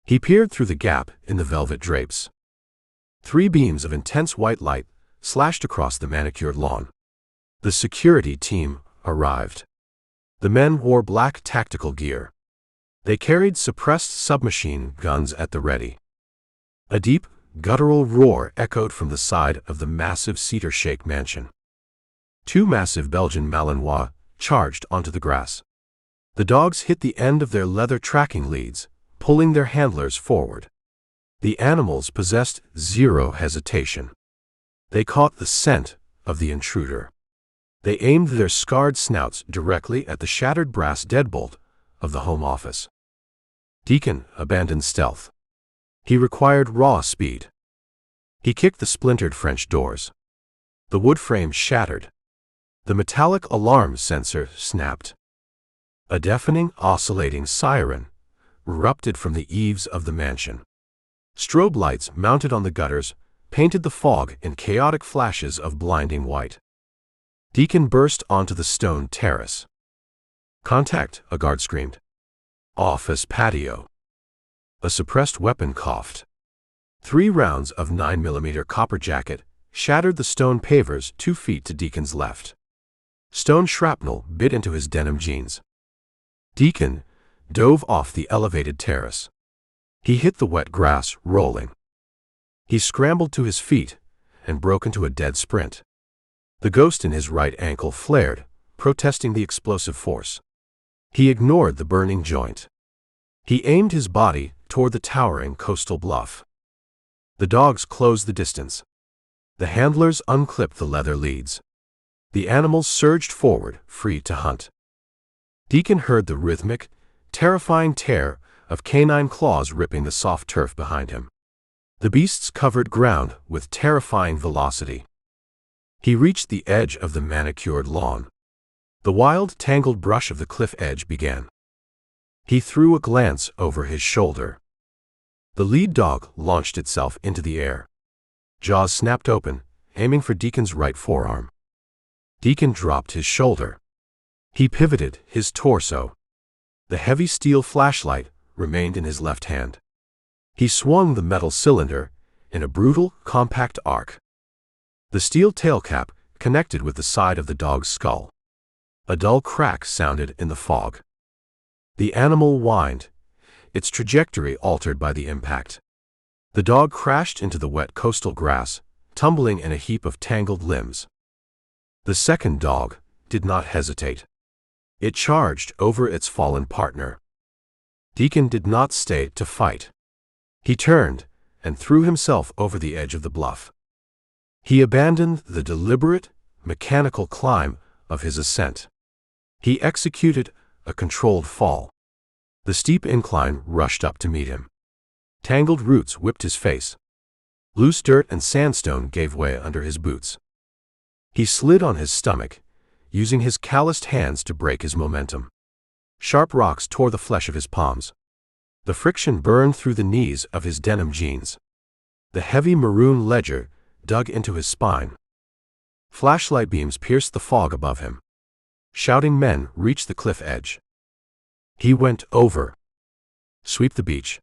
He peered through the gap in the velvet drapes. 3 beams of intense white light slashed across the manicured lawn. The security team arrived. The men wore black tactical gear. They carried suppressed submachine guns at the ready. A deep, guttural roar echoed from the side of the massive cedar-shake mansion. 2 massive Belgian Malinois charged onto the grass. The dogs hit the end of their leather tracking leads, pulling their handlers forward. The animals possessed zero hesitation. They caught the scent of the intruder. They aimed their scarred snouts directly at the shattered brass deadbolt of the home office. Deacon abandoned stealth. He required raw speed. He kicked the splintered French doors. The wood frame shattered. The metallic alarm sensor snapped. A deafening, oscillating siren erupted from the eaves of the mansion. Strobe lights mounted on the gutters painted the fog in chaotic flashes of blinding white. Deacon burst onto the stone terrace. "Contact," a guard screamed. "Office patio." A suppressed weapon coughed. 3 rounds of 9mm copper jacket shattered the stone pavers 2 feet to Deacon's left. Stone shrapnel bit into his denim jeans. Deacon dove off the elevated terrace. He hit the wet grass, rolling. He scrambled to his feet and broke into a dead sprint. The ghost in his right ankle flared, protesting the explosive force. He ignored the burning joint. He aimed his body toward the towering coastal bluff. The dogs closed the distance. The handlers unclipped the leather leads. The animals surged forward, free to hunt. Deacon heard the rhythmic, terrifying tear of canine claws ripping the soft turf behind him. The beasts covered ground with terrifying velocity. He reached the edge of the manicured lawn. The wild, tangled brush of the cliff edge began. He threw a glance over his shoulder. The lead dog launched itself into the air. Jaws snapped open, aiming for Deacon's right forearm. Deacon dropped his shoulder. He pivoted his torso. The heavy steel flashlight remained in his left hand. He swung the metal cylinder in a brutal, compact arc. The steel tail cap connected with the side of the dog's skull. A dull crack sounded in the fog. The animal whined, its trajectory altered by the impact. The dog crashed into the wet coastal grass, tumbling in a heap of tangled limbs. The second dog did not hesitate. It charged over its fallen partner. Deacon did not stay to fight. He turned and threw himself over the edge of the bluff. He abandoned the deliberate, mechanical climb of his ascent. He executed a controlled fall. The steep incline rushed up to meet him. Tangled roots whipped his face. Loose dirt and sandstone gave way under his boots. He slid on his stomach, using his calloused hands to break his momentum. Sharp rocks tore the flesh of his palms. The friction burned through the knees of his denim jeans. The heavy maroon ledger dug into his spine. Flashlight beams pierced the fog above him. Shouting men reached the cliff edge. He went over. Sweep the beach.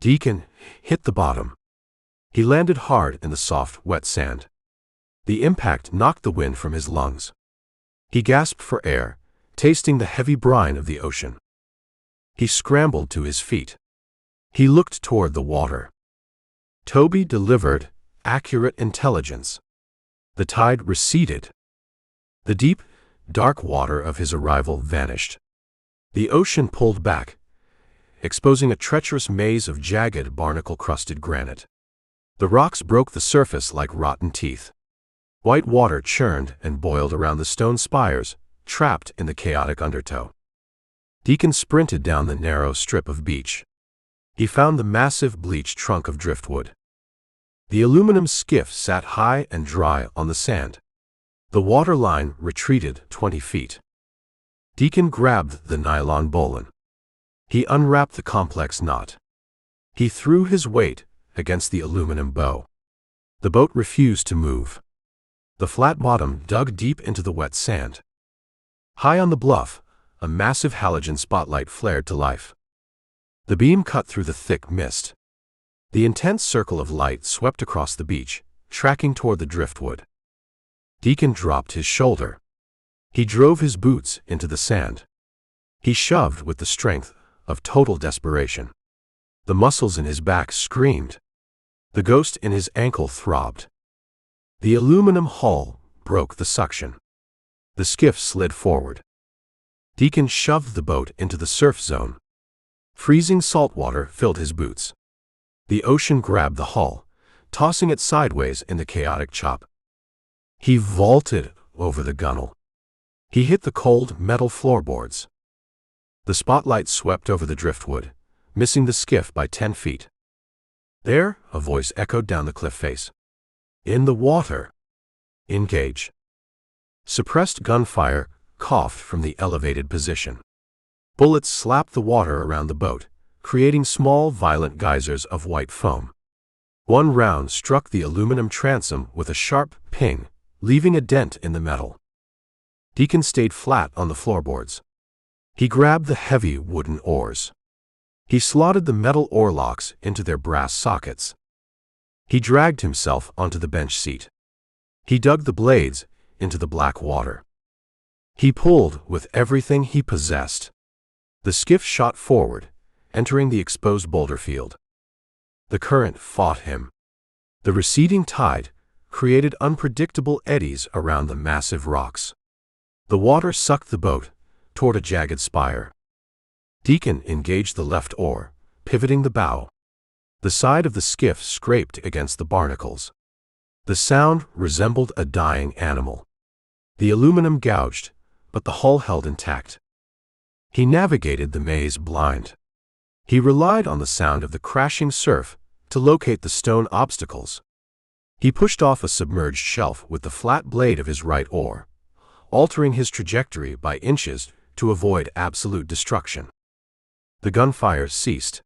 Deacon hit the bottom. He landed hard in the soft, wet sand. The impact knocked the wind from his lungs. He gasped for air, tasting the heavy brine of the ocean. He scrambled to his feet. He looked toward the water. Toby delivered accurate intelligence. The tide receded. The deep, dark water of his arrival vanished. The ocean pulled back, exposing a treacherous maze of jagged, barnacle-crusted granite. The rocks broke the surface like rotten teeth. White water churned and boiled around the stone spires, trapped in the chaotic undertow. Deacon sprinted down the narrow strip of beach. He found the massive bleached trunk of driftwood. The aluminum skiff sat high and dry on the sand. The water line retreated 20 feet. Deacon grabbed the nylon bowline. He unwrapped the complex knot. He threw his weight against the aluminum bow. The boat refused to move. The flat bottom dug deep into the wet sand. High on the bluff, a massive halogen spotlight flared to life. The beam cut through the thick mist. The intense circle of light swept across the beach, tracking toward the driftwood. Deacon dropped his shoulder. He drove his boots into the sand. He shoved with the strength of total desperation. The muscles in his back screamed. The ghost in his ankle throbbed. The aluminum hull broke the suction. The skiff slid forward. Deacon shoved the boat into the surf zone. Freezing salt water filled his boots. The ocean grabbed the hull, tossing it sideways in the chaotic chop. He vaulted over the gunwale. He hit the cold metal floorboards. The spotlight swept over the driftwood, missing the skiff by 10 feet. There, a voice echoed down the cliff face. In the water. Engage. Suppressed gunfire coughed from the elevated position. Bullets slapped the water around the boat, creating small, violent geysers of white foam. One round struck the aluminum transom with a sharp ping, leaving a dent in the metal. Deacon stayed flat on the floorboards. He grabbed the heavy wooden oars. He slotted the metal oarlocks into their brass sockets. He dragged himself onto the bench seat. He dug the blades into the black water. He pulled with everything he possessed. The skiff shot forward, entering the exposed boulder field. The current fought him. The receding tide created unpredictable eddies around the massive rocks. The water sucked the boat toward a jagged spire. Deacon engaged the left oar, pivoting the bow. The side of the skiff scraped against the barnacles. The sound resembled a dying animal. The aluminum gouged, but the hull held intact. He navigated the maze blind. He relied on the sound of the crashing surf to locate the stone obstacles. He pushed off a submerged shelf with the flat blade of his right oar, altering his trajectory by inches to avoid absolute destruction. The gunfire ceased.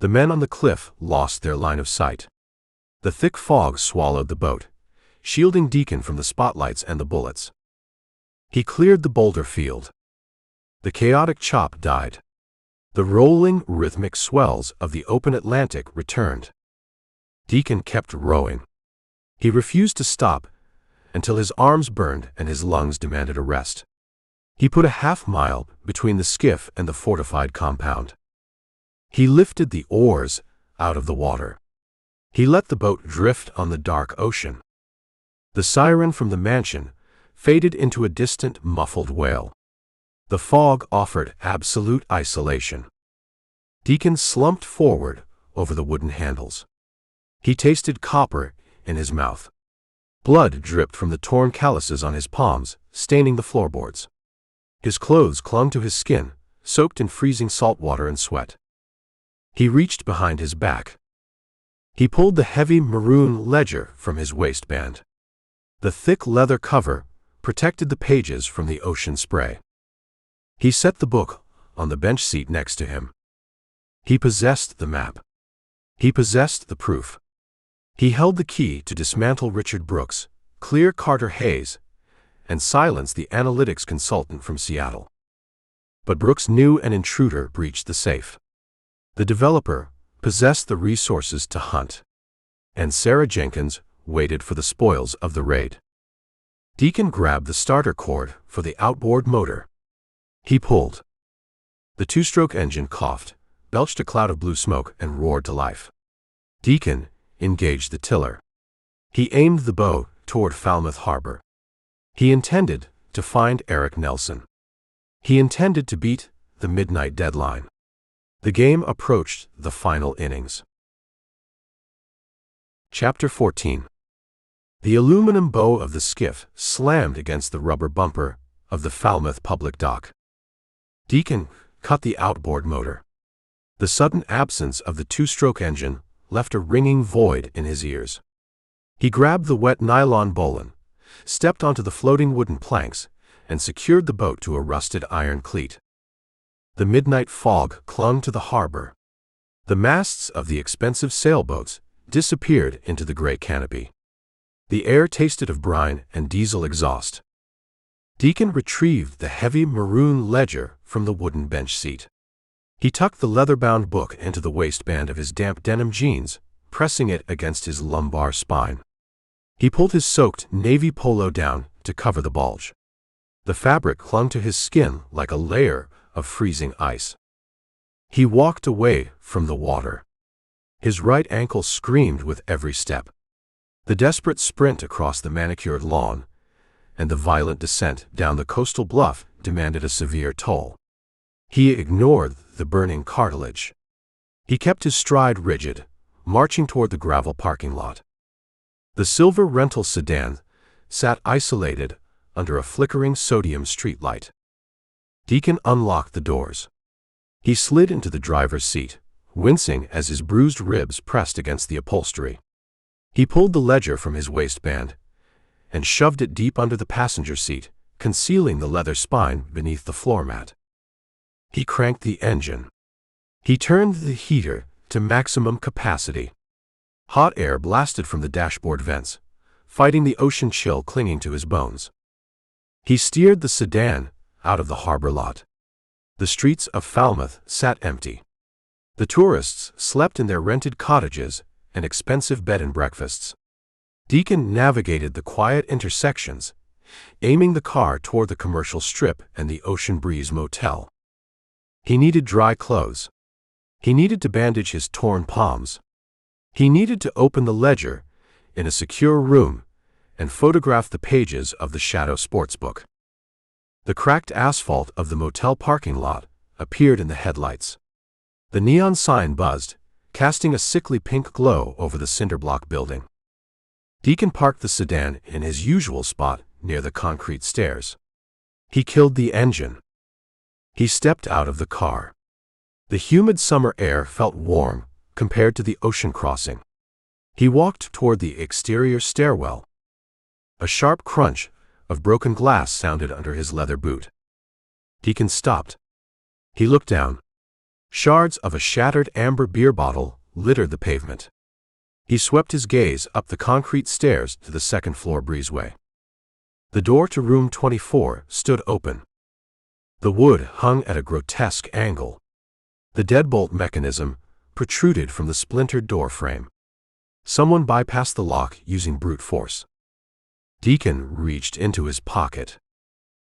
The men on the cliff lost their line of sight. The thick fog swallowed the boat, shielding Deacon from the spotlights and the bullets. He cleared the boulder field. The chaotic chop died. The rolling, rhythmic swells of the open Atlantic returned. Deacon kept rowing. He refused to stop until his arms burned and his lungs demanded a rest. He put a half-mile between the skiff and the fortified compound. He lifted the oars out of the water. He let the boat drift on the dark ocean. The siren from the mansion faded into a distant, muffled wail. The fog offered absolute isolation. Deacon slumped forward over the wooden handles. He tasted copper in his mouth. Blood dripped from the torn calluses on his palms, staining the floorboards. His clothes clung to his skin, soaked in freezing salt water and sweat. He reached behind his back. He pulled the heavy maroon ledger from his waistband. The thick leather cover protected the pages from the ocean spray. He set the book on the bench seat next to him. He possessed the map. He possessed the proof. He held the key to dismantle Richard Brooks, clear Carter Hayes, and silence the analytics consultant from Seattle. But Brooks knew an intruder breached the safe. The developer possessed the resources to hunt, and Sarah Jenkins waited for the spoils of the raid. Deacon grabbed the starter cord for the outboard motor. He pulled. The two-stroke engine coughed, belched a cloud of blue smoke, and roared to life. Deacon engaged the tiller. He aimed the bow toward Falmouth Harbor. He intended to find Eric Nelson. He intended to beat the midnight deadline. The game approached the final innings. Chapter 14. The aluminum bow of the skiff slammed against the rubber bumper of the Falmouth public dock. Deacon cut the outboard motor. The sudden absence of the two-stroke engine left a ringing void in his ears. He grabbed the wet nylon bowline, stepped onto the floating wooden planks, and secured the boat to a rusted iron cleat. The midnight fog clung to the harbor. The masts of the expensive sailboats disappeared into the gray canopy. The air tasted of brine and diesel exhaust. Deacon retrieved the heavy maroon ledger from the wooden bench seat. He tucked the leather-bound book into the waistband of his damp denim jeans, pressing it against his lumbar spine. He pulled his soaked navy polo down to cover the bulge. The fabric clung to his skin like a layer of freezing ice. He walked away from the water. His right ankle screamed with every step. The desperate sprint across the manicured lawn and the violent descent down the coastal bluff demanded a severe toll. He ignored the burning cartilage. He kept his stride rigid, marching toward the gravel parking lot. The silver rental sedan sat isolated under a flickering sodium streetlight. Deacon unlocked the doors. He slid into the driver's seat, wincing as his bruised ribs pressed against the upholstery. He pulled the ledger from his waistband and shoved it deep under the passenger seat, concealing the leather spine beneath the floor mat. He cranked the engine. He turned the heater to maximum capacity. Hot air blasted from the dashboard vents, fighting the ocean chill clinging to his bones. He steered the sedan out of the harbor lot. The streets of Falmouth sat empty. The tourists slept in their rented cottages and expensive bed and breakfasts. Deacon navigated the quiet intersections, aiming the car toward the commercial strip and the Ocean Breeze Motel. He needed dry clothes. He needed to bandage his torn palms. He needed to open the ledger in a secure room and photograph the pages of the Shadow Sportsbook. The cracked asphalt of the motel parking lot appeared in the headlights. The neon sign buzzed, casting a sickly pink glow over the cinderblock building. Deacon parked the sedan in his usual spot near the concrete stairs. He killed the engine. He stepped out of the car. The humid summer air felt warm compared to the ocean crossing. He walked toward the exterior stairwell. A sharp crunch of broken glass sounded under his leather boot. Deacon stopped. He looked down. Shards of a shattered amber beer bottle littered the pavement. He swept his gaze up the concrete stairs to the second-floor breezeway. The door to room 24 stood open. The wood hung at a grotesque angle. The deadbolt mechanism protruded from the splintered door frame. Someone bypassed the lock using brute force. Deacon reached into his pocket.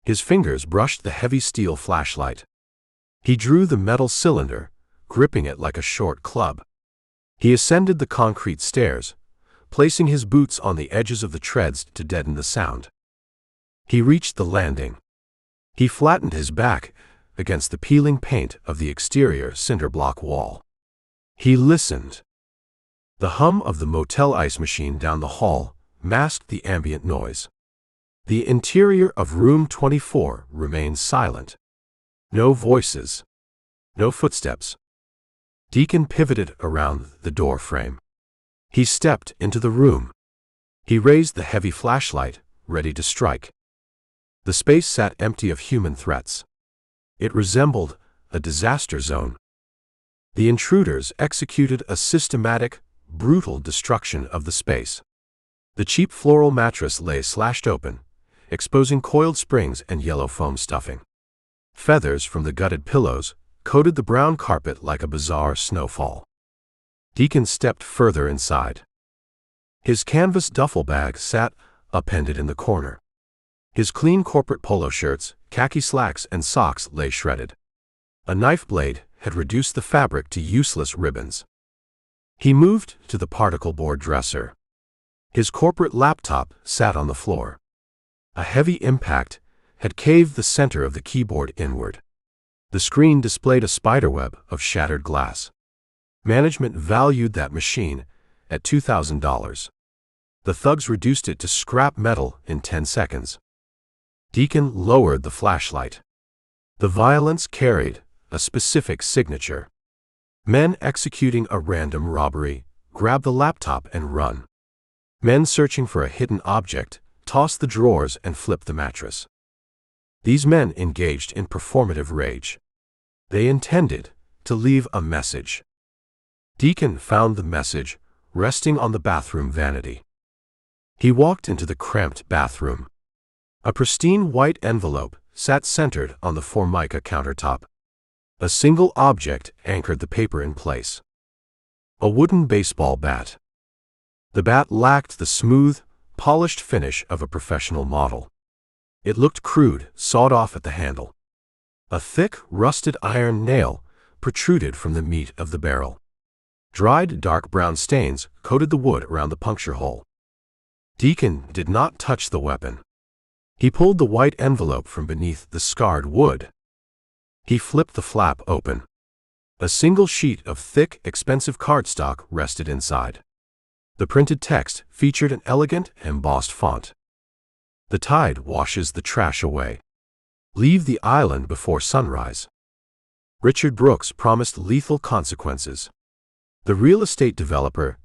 His fingers brushed the heavy steel flashlight. He drew the metal cylinder, gripping it like a short club. He ascended the concrete stairs, placing his boots on the edges of the treads to deaden the sound. He reached the landing. He flattened his back against the peeling paint of the exterior cinderblock wall. He listened. The hum of the motel ice machine down the hall masked the ambient noise. The interior of room 24 remained silent. No voices. No footsteps. Deacon pivoted around the door frame. He stepped into the room. He raised the heavy flashlight, ready to strike. The space sat empty of human threats. It resembled a disaster zone. The intruders executed a systematic, brutal destruction of the space. The cheap floral mattress lay slashed open, exposing coiled springs and yellow foam stuffing. Feathers from the gutted pillows coated the brown carpet like a bizarre snowfall. Deacon stepped further inside. His canvas duffel bag sat appended in the corner. His clean corporate polo shirts, khaki slacks, and socks lay shredded. A knife blade had reduced the fabric to useless ribbons. He moved to the particle board dresser. His corporate laptop sat on the floor. A heavy impact had caved the center of the keyboard inward. The screen displayed a spiderweb of shattered glass. Management valued that machine at $2,000. The thugs reduced it to scrap metal in 10 seconds. Deacon lowered the flashlight. The violence carried a specific signature. Men executing a random robbery grab the laptop and run. Men searching for a hidden object toss the drawers and flip the mattress. These men engaged in performative rage. They intended to leave a message. Deacon found the message resting on the bathroom vanity. He walked into the cramped bathroom. A pristine white envelope sat centered on the Formica countertop. A single object anchored the paper in place. A wooden baseball bat. The bat lacked the smooth, polished finish of a professional model. It looked crude, sawed off at the handle. A thick, rusted iron nail protruded from the meat of the barrel. Dried, dark brown stains coated the wood around the puncture hole. Deacon did not touch the weapon. He pulled the white envelope from beneath the scarred wood. He flipped the flap open. A single sheet of thick, expensive cardstock rested inside. The printed text featured an elegant, embossed font. The tide washes the trash away. Leave the island before sunrise. Richard Brooks promised lethal consequences. The real estate developer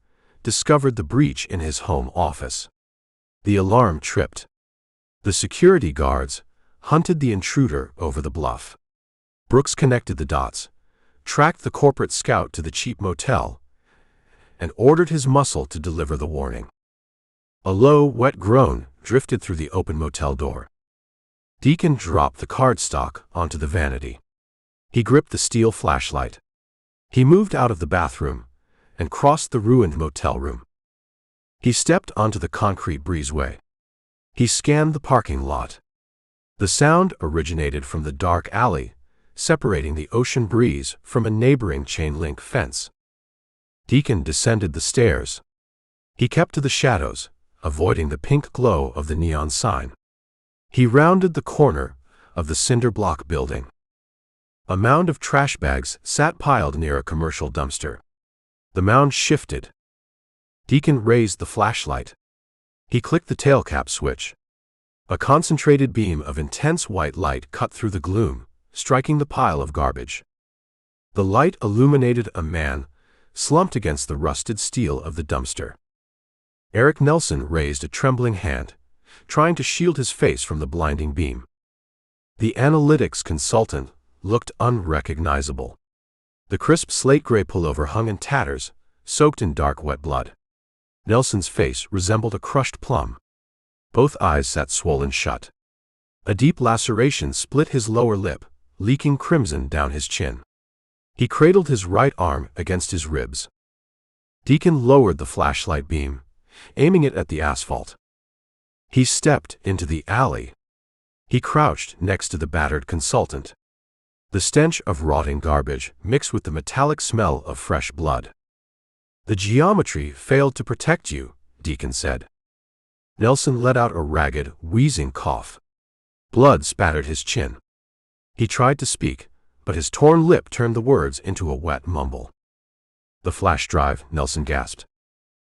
discovered the breach in his home office. The alarm tripped. The security guards hunted the intruder over the bluff. Brooks connected the dots, tracked the corporate scout to the cheap motel, and ordered his muscle to deliver the warning. A low, wet groan drifted through the open motel door. Deacon dropped the cardstock onto the vanity. He gripped the steel flashlight. He moved out of the bathroom and crossed the ruined motel room. He stepped onto the concrete breezeway. He scanned the parking lot. The sound originated from the dark alley, separating the ocean breeze from a neighboring chain-link fence. Deacon descended the stairs. He kept to the shadows, avoiding the pink glow of the neon sign. He rounded the corner of the cinder block building. A mound of trash bags sat piled near a commercial dumpster. The mound shifted. Deacon raised the flashlight. He clicked the tailcap switch. A concentrated beam of intense white light cut through the gloom, striking the pile of garbage. The light illuminated a man slumped against the rusted steel of the dumpster. Eric Nelson raised a trembling hand, trying to shield his face from the blinding beam. The analytics consultant looked unrecognizable. The crisp slate-gray pullover hung in tatters, soaked in dark, wet blood. Nelson's face resembled a crushed plum. Both eyes sat swollen shut. A deep laceration split his lower lip, leaking crimson down his chin. He cradled his right arm against his ribs. Deacon lowered the flashlight beam, aiming it at the asphalt. He stepped into the alley. He crouched next to the battered consultant. The stench of rotting garbage mixed with the metallic smell of fresh blood. "The geometry failed to protect you," Deacon said. Nelson let out a ragged, wheezing cough. Blood spattered his chin. He tried to speak, but his torn lip turned the words into a wet mumble. "The flash drive," Nelson gasped.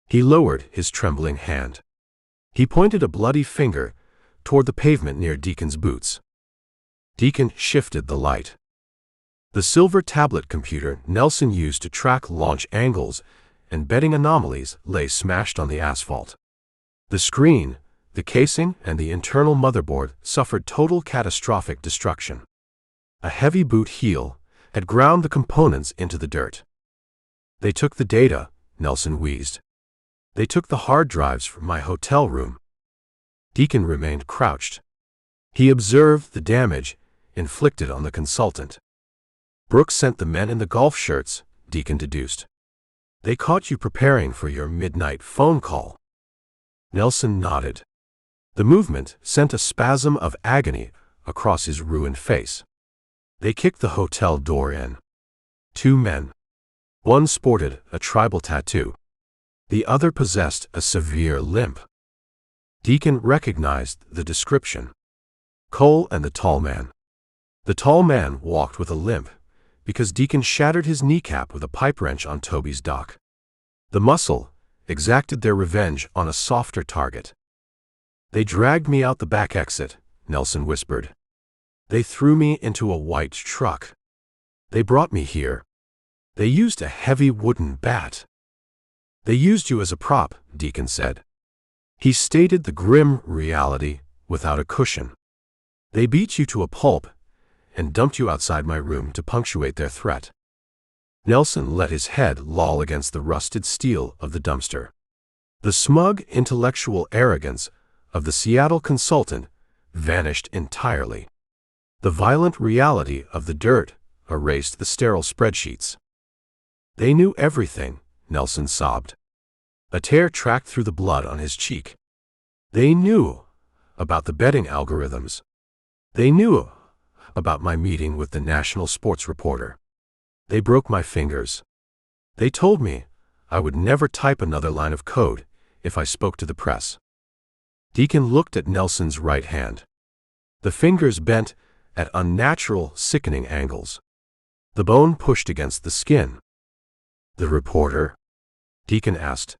He lowered his trembling hand. He pointed a bloody finger toward the pavement near Deacon's boots. Deacon shifted the light. The silver tablet computer Nelson used to track launch angles and betting anomalies lay smashed on the asphalt. The screen, the casing, and the internal motherboard suffered total catastrophic destruction. A heavy boot heel had ground the components into the dirt. They took the data, Nelson wheezed. They took the hard drives from my hotel room. Deacon remained crouched. He observed the damage inflicted on the consultant. Brooks sent the men in the golf shirts, Deacon deduced. They caught you preparing for your midnight phone call. Nelson nodded. The movement sent a spasm of agony across his ruined face. They kicked the hotel door in. 2 men. One sported a tribal tattoo. The other possessed a severe limp. Deacon recognized the description. Cole and the tall man. The tall man walked with a limp because Deacon shattered his kneecap with a pipe wrench on Toby's dock. The muscle exacted their revenge on a softer target. They dragged me out the back exit, Nelson whispered. They threw me into a white truck. They brought me here. They used a heavy wooden bat. They used you as a prop, Deacon said. He stated the grim reality without a cushion. They beat you to a pulp and dumped you outside my room to punctuate their threat. Nelson let his head loll against the rusted steel of the dumpster. The smug intellectual arrogance of the Seattle consultant vanished entirely. The violent reality of the dirt erased the sterile spreadsheets. They knew everything, Nelson sobbed. A tear tracked through the blood on his cheek. They knew about the betting algorithms. They knew about my meeting with the national sports reporter. They broke my fingers. They told me I would never type another line of code if I spoke to the press. Deacon looked at Nelson's right hand. The fingers bent at unnatural, sickening angles. The bone pushed against the skin. The reporter? Deacon asked.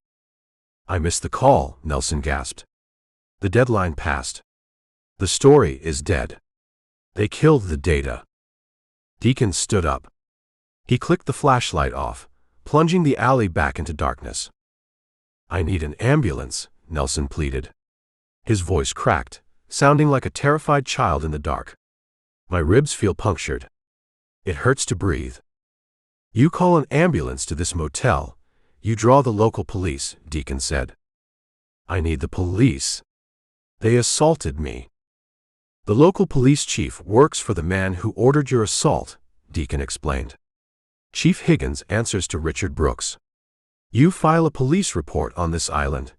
I missed the call, Nelson gasped. The deadline passed. The story is dead. They killed the data. Deacon stood up. He clicked the flashlight off, plunging the alley back into darkness. I need an ambulance, Nelson pleaded. His voice cracked, sounding like a terrified child in the dark. My ribs feel punctured. It hurts to breathe. You call an ambulance to this motel. You draw the local police, Deacon said. I need the police. They assaulted me. The local police chief works for the man who ordered your assault, Deacon explained. Chief Higgins answers to Richard Brooks. You file a police report on this island.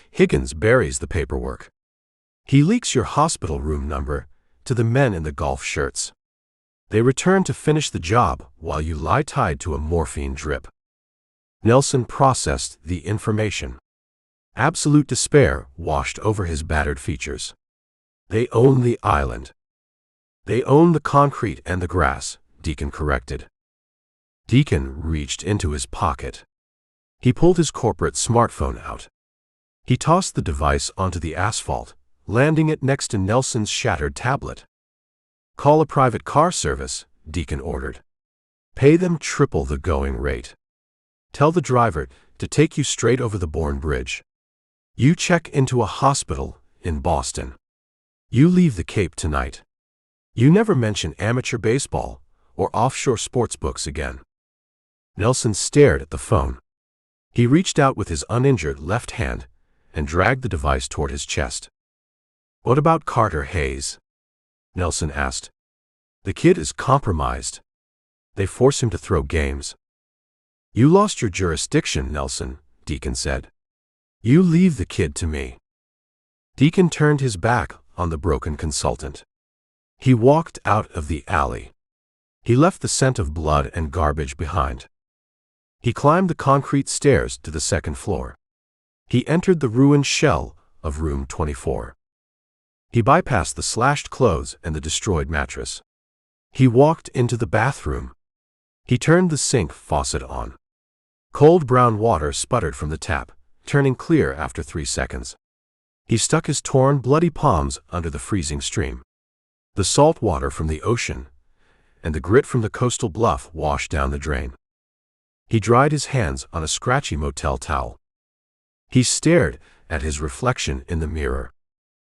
Higgins buries the paperwork. He leaks your hospital room number to the men in the golf shirts. They return to finish the job while you lie tied to a morphine drip. Nelson processed the information. Absolute despair washed over his battered features. They own the island. They own the concrete and the grass, Deacon corrected. Deacon reached into his pocket. He pulled his corporate smartphone out. He tossed the device onto the asphalt, landing it next to Nelson's shattered tablet. Call a private car service, Deacon ordered. Pay them triple the going rate. Tell the driver to take you straight over the Bourne Bridge. You check into a hospital in Boston. You leave the Cape tonight. You never mention amateur baseball or offshore sports books again. Nelson stared at the phone. He reached out with his uninjured left hand and dragged the device toward his chest. What about Carter Hayes? Nelson asked. The kid is compromised. They force him to throw games. You lost your jurisdiction, Nelson, Deacon said. You leave the kid to me. Deacon turned his back on the broken consultant. He walked out of the alley. He left the scent of blood and garbage behind. He climbed the concrete stairs to the second floor. He entered the ruined shell of room 24. He bypassed the slashed clothes and the destroyed mattress. He walked into the bathroom. He turned the sink faucet on. Cold brown water sputtered from the tap, turning clear after 3 seconds. He stuck his torn, bloody palms under the freezing stream. The salt water from the ocean and the grit from the coastal bluff washed down the drain. He dried his hands on a scratchy motel towel. He stared at his reflection in the mirror.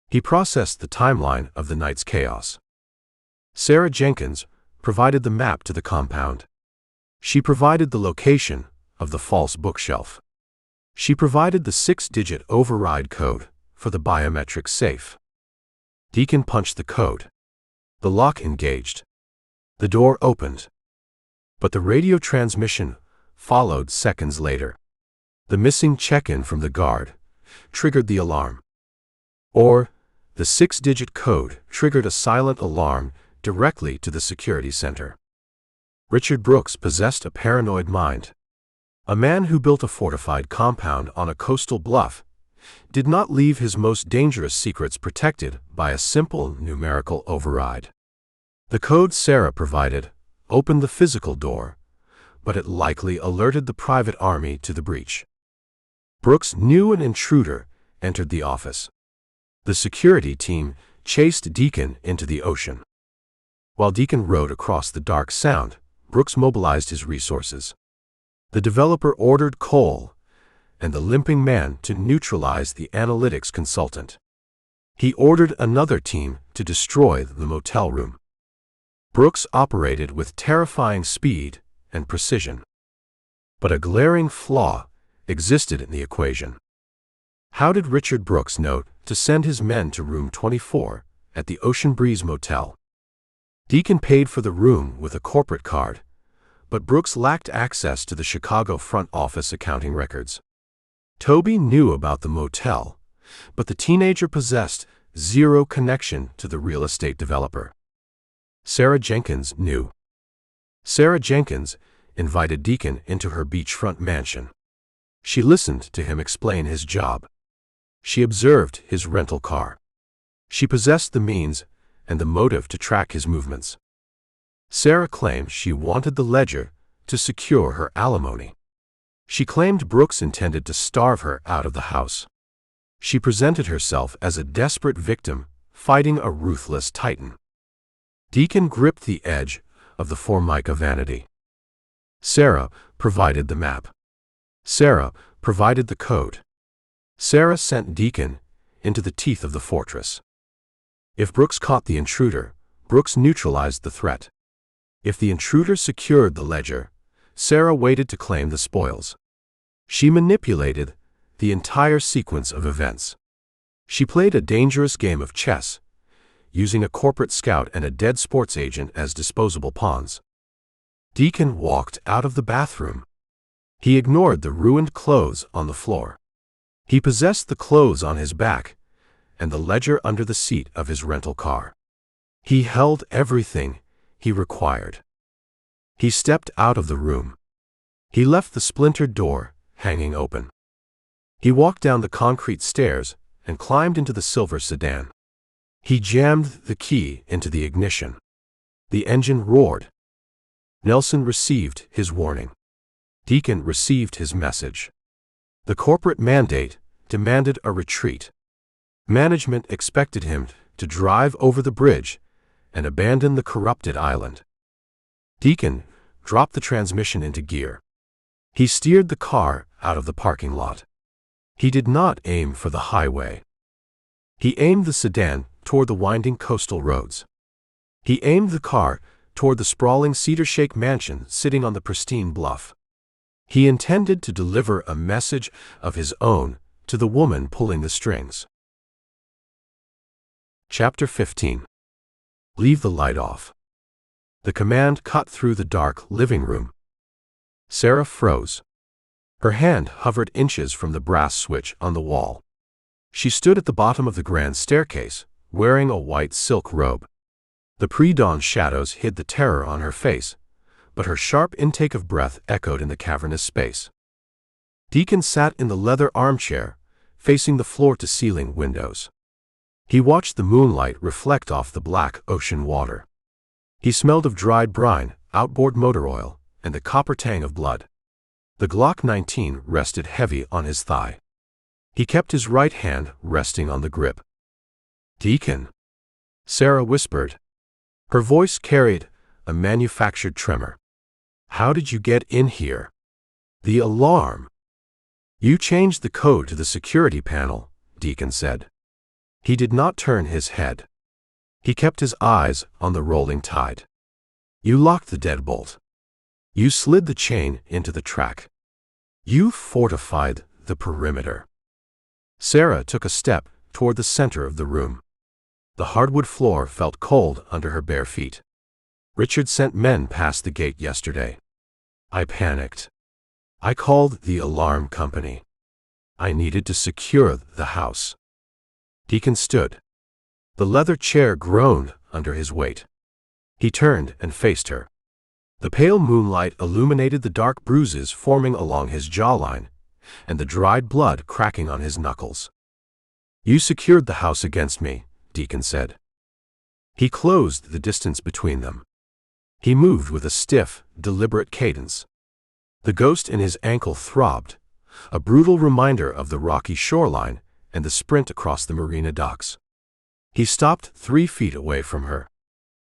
He processed the timeline of the night's chaos. Sarah Jenkins provided the map to the compound. She provided the location of the false bookshelf. She provided the 6-digit override code for the biometric safe. Deacon punched the code. The lock engaged. The door opened. But the radio transmission followed seconds later. The missing check-in from the guard triggered the alarm. Or, the 6-digit code triggered a silent alarm directly to the security center. Richard Brooks possessed a paranoid mind. A man who built a fortified compound on a coastal bluff did not leave his most dangerous secrets protected by a simple numerical override. The code Sarah provided opened the physical door, but it likely alerted the private army to the breach. Brooks knew an intruder entered the office. The security team chased Deacon into the ocean. While Deacon rowed across the dark sound, Brooks mobilized his resources. The developer ordered coal and the limping man to neutralize the analytics consultant. He ordered another team to destroy the motel room. Brooks operated with terrifying speed and precision. But a glaring flaw existed in the equation. How did Richard Brooks know to send his men to room 24 at the Ocean Breeze Motel? Deacon paid for the room with a corporate card, but Brooks lacked access to the Chicago front office accounting records. Toby knew about the motel, but the teenager possessed zero connection to the real estate developer. Sarah Jenkins knew. Sarah Jenkins invited Deacon into her beachfront mansion. She listened to him explain his job. She observed his rental car. She possessed the means and the motive to track his movements. Sarah claimed she wanted the ledger to secure her alimony. She claimed Brooks intended to starve her out of the house. She presented herself as a desperate victim fighting a ruthless titan. Deacon gripped the edge of the Formica vanity. Sarah provided the map. Sarah provided the code. Sarah sent Deacon into the teeth of the fortress. If Brooks caught the intruder, Brooks neutralized the threat. If the intruder secured the ledger, Sarah waited to claim the spoils. She manipulated the entire sequence of events. She played a dangerous game of chess, using a corporate scout and a dead sports agent as disposable pawns. Deacon walked out of the bathroom. He ignored the ruined clothes on the floor. He possessed the clothes on his back and the ledger under the seat of his rental car. He held everything he required. He stepped out of the room. He left the splintered door hanging open. He walked down the concrete stairs and climbed into the silver sedan. He jammed the key into the ignition. The engine roared. Nelson received his warning. Deacon received his message. The corporate mandate demanded a retreat. Management expected him to drive over the bridge and abandon the corrupted island. Deacon dropped the transmission into gear. He steered the car out of the parking lot. He did not aim for the highway. He aimed the sedan toward the winding coastal roads. He aimed the car toward the sprawling cedar shake mansion sitting on the pristine bluff. He intended to deliver a message of his own to the woman pulling the strings. Chapter 15. Leave the light off. The command cut through the dark living room. Sarah froze. Her hand hovered inches from the brass switch on the wall. She stood at the bottom of the grand staircase, wearing a white silk robe. The pre-dawn shadows hid the terror on her face, but her sharp intake of breath echoed in the cavernous space. Deacon sat in the leather armchair, facing the floor-to-ceiling windows. He watched the moonlight reflect off the black ocean water. He smelled of dried brine, outboard motor oil, and the copper tang of blood. The Glock 19 rested heavy on his thigh. He kept his right hand resting on the grip. "Deacon," Sarah whispered. Her voice carried a manufactured tremor. "How did you get in here?" "The alarm." "You changed the code to the security panel," Deacon said. He did not turn his head. He kept his eyes on the rolling tide. "You locked the deadbolt. You slid the chain into the track. You fortified the perimeter." Sarah took a step toward the center of the room. The hardwood floor felt cold under her bare feet. "Richard sent men past the gate yesterday. I panicked. I called the alarm company. I needed to secure the house." Deacon stood. The leather chair groaned under his weight. He turned and faced her. The pale moonlight illuminated the dark bruises forming along his jawline and the dried blood cracking on his knuckles. "You secured the house against me," Deacon said. He closed the distance between them. He moved with a stiff, deliberate cadence. The ghost in his ankle throbbed, a brutal reminder of the rocky shoreline and the sprint across the marina docks. He stopped 3 feet away from her.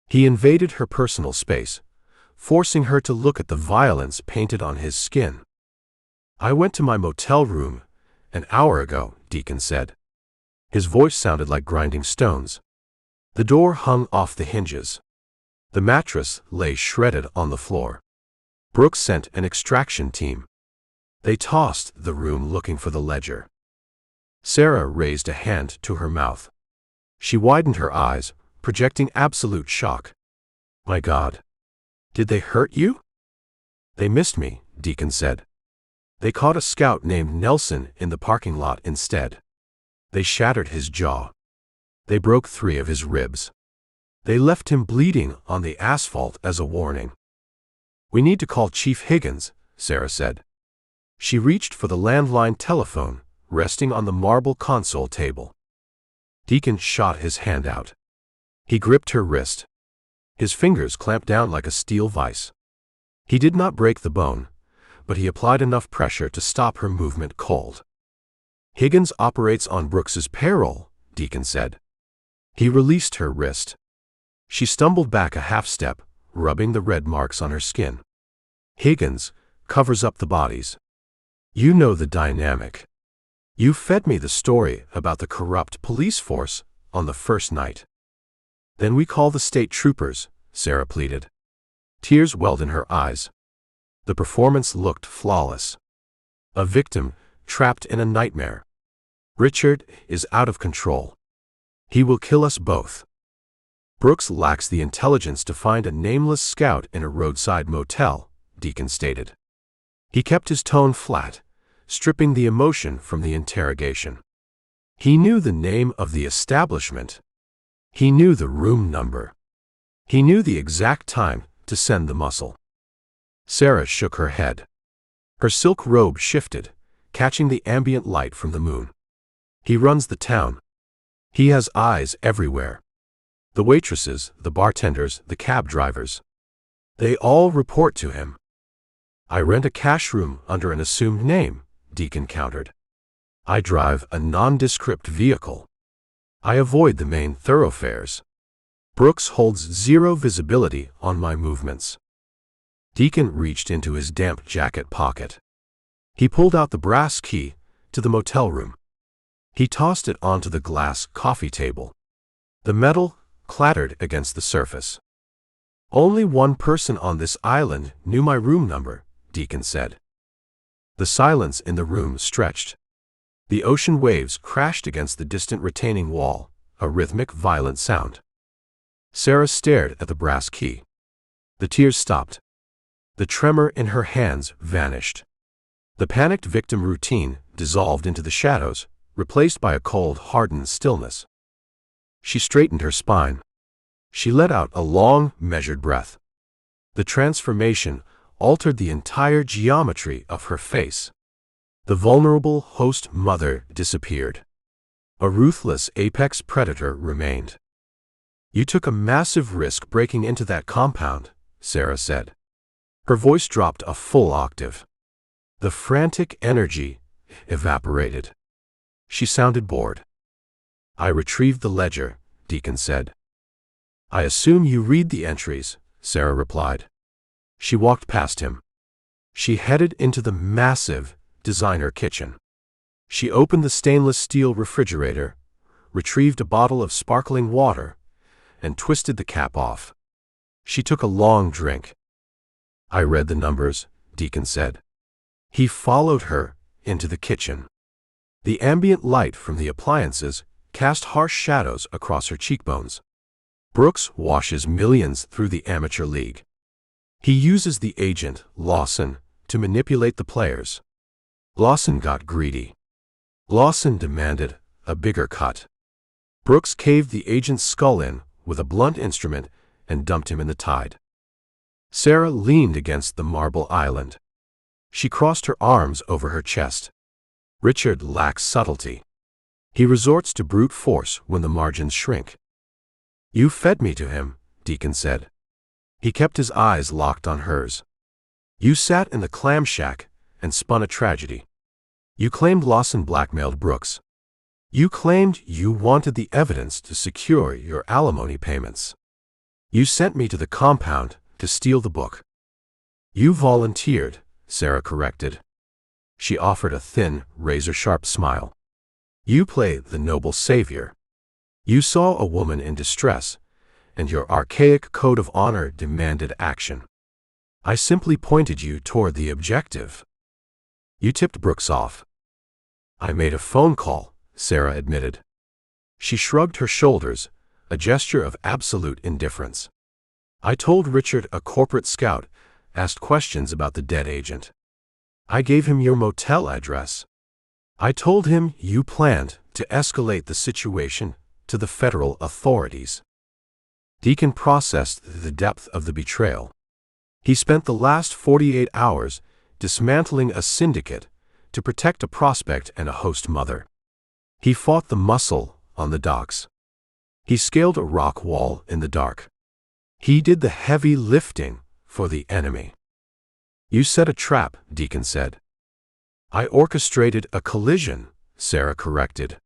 He invaded her personal space, forcing her to look at the violence painted on his skin. "I went to my motel room an hour ago," Deacon said. His voice sounded like grinding stones. The door hung off the hinges. The mattress lay shredded on the floor. Brooks sent an extraction team. They tossed the room looking for the ledger. Sarah raised a hand to her mouth. She widened her eyes, projecting absolute shock. "My God. Did they hurt you?" "They missed me," Deacon said. "They caught a scout named Nelson in the parking lot instead. They shattered his jaw. They broke 3 of his ribs. They left him bleeding on the asphalt as a warning." "We need to call Chief Higgins," Sarah said. She reached for the landline telephone, resting on the marble console table. Deacon shot his hand out. He gripped her wrist. His fingers clamped down like a steel vise. He did not break the bone, but he applied enough pressure to stop her movement cold. "Higgins operates on Brooks's payroll," Deacon said. He released her wrist. She stumbled back a half step, rubbing the red marks on her skin. "Higgins covers up the bodies. You know the dynamic. You fed me the story about the corrupt police force on the first night." "Then we call the state troopers," Sarah pleaded. Tears welled in her eyes. The performance looked flawless. A victim trapped in a nightmare. "Richard is out of control. He will kill us both. Brooks lacks the intelligence to find a nameless scout in a roadside motel," Deacon stated. He kept his tone flat, stripping the emotion from the interrogation. He knew the name of the establishment. He knew the room number. He knew the exact time to send the muscle. Sarah shook her head. Her silk robe shifted, catching the ambient light from the moon. "He runs the town. He has eyes everywhere. The waitresses, the bartenders, the cab drivers. They all report to him." "I rent a cash room under an assumed name," Deacon countered. "I drive a nondescript vehicle. I avoid the main thoroughfares. Brooks holds 0 visibility on my movements." Deacon reached into his damp jacket pocket. He pulled out the brass key to the motel room. He tossed it onto the glass coffee table. The metal clattered against the surface. "Only one person on this island knew my room number," Deacon said. The silence in the room stretched. The ocean waves crashed against the distant retaining wall, a rhythmic, violent sound. Sarah stared at the brass key. The tears stopped. The tremor in her hands vanished. The panicked victim routine dissolved into the shadows, replaced by a cold, hardened stillness. She straightened her spine. She let out a long, measured breath. The transformation altered the entire geometry of her face. The vulnerable host mother disappeared. A ruthless apex predator remained. "You took a massive risk breaking into that compound," Sarah said. Her voice dropped a full octave. The frantic energy evaporated. She sounded bored. I retrieved the ledger, Deacon said. I assume you read the entries, Sarah replied. She walked past him. She headed into the massive designer kitchen. She opened the stainless steel refrigerator, retrieved a bottle of sparkling water, and twisted the cap off. She took a long drink. I read the numbers, Deacon said. He followed her into the kitchen. The ambient light from the appliances cast harsh shadows across her cheekbones. Brooks washes millions through the amateur league. He uses the agent, Lawson, to manipulate the players. Lawson got greedy. Lawson demanded a bigger cut. Brooks caved the agent's skull in with a blunt instrument and dumped him in the tide. Sarah leaned against the marble island. She crossed her arms over her chest. Richard lacks subtlety. He resorts to brute force when the margins shrink. You fed me to him, Deacon said. He kept his eyes locked on hers. You sat in the clam shack and spun a tragedy. You claimed Lawson blackmailed Brooks. You claimed you wanted the evidence to secure your alimony payments. You sent me to the compound to steal the book. You volunteered, Sarah corrected. She offered a thin, razor-sharp smile. You play the noble savior. You saw a woman in distress, and your archaic code of honor demanded action. I simply pointed you toward the objective. You tipped Brooks off. I made a phone call, Sarah admitted. She shrugged her shoulders, a gesture of absolute indifference. I told Richard a corporate scout asked questions about the dead agent. I gave him your motel address. I told him you planned to escalate the situation to the federal authorities. Deacon processed the depth of the betrayal. He spent the last 48 hours dismantling a syndicate to protect a prospect and a host mother. He fought the muscle on the docks. He scaled a rock wall in the dark. He did the heavy lifting for the enemy. You set a trap, Deacon said. I orchestrated a collision, Sarah corrected.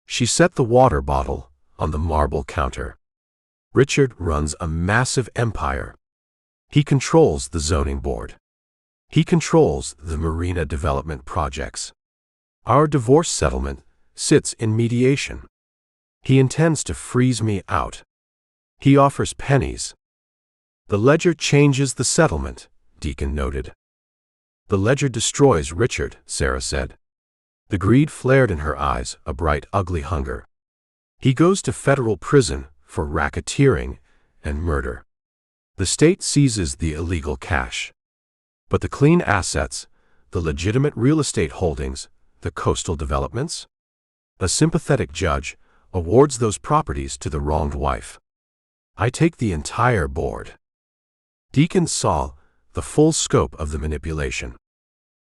She set the water bottle on the marble counter. Richard runs a massive empire. He controls the zoning board. He controls the marina development projects. Our divorce settlement sits in mediation. He intends to freeze me out. He offers pennies. The ledger changes the settlement, Deacon noted. The ledger destroys Richard, Sarah said. The greed flared in her eyes, a bright, ugly hunger. He goes to federal prison for racketeering and murder. The state seizes the illegal cash. But the clean assets, the legitimate real estate holdings, the coastal developments? A sympathetic judge awards those properties to the wronged wife. I take the entire board. Deacon saw the full scope of the manipulation.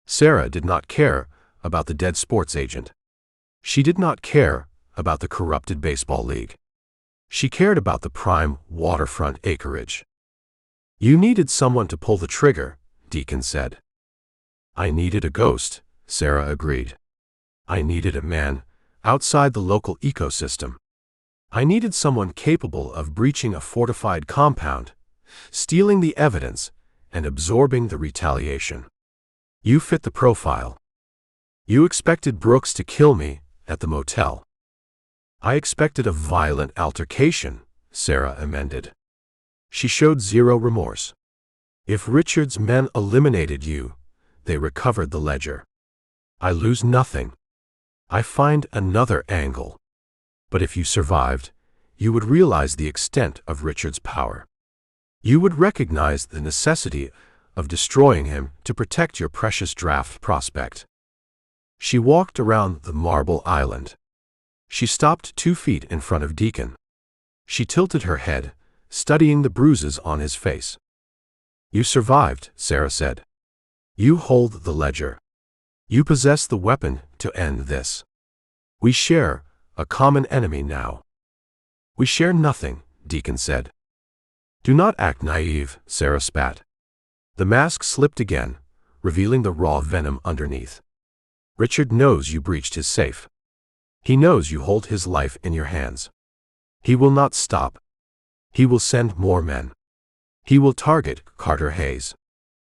Sarah did not care about the dead sports agent. She did not care about the corrupted baseball league. She cared about the prime waterfront acreage. You needed someone to pull the trigger, Deacon said. I needed a ghost, Sarah agreed. I needed a man outside the local ecosystem. I needed someone capable of breaching a fortified compound, stealing the evidence, and absorbing the retaliation. You fit the profile. You expected Brooks to kill me at the motel. I expected a violent altercation, Sarah amended. She showed zero remorse. If Richard's men eliminated you, they recovered the ledger. I lose nothing. I find another angle. But if you survived, you would realize the extent of Richard's power. You would recognize the necessity of destroying him to protect your precious draft prospect. She walked around the marble island. She stopped 2 feet in front of Deacon. She tilted her head, studying the bruises on his face. You survived, Sarah said. You hold the ledger. You possess the weapon to end this. We share a common enemy now. We share nothing, Deacon said. Do not act naive, Sarah spat. The mask slipped again, revealing the raw venom underneath. Richard knows you breached his safe. He knows you hold his life in your hands. He will not stop. He will send more men. He will target Carter Hayes.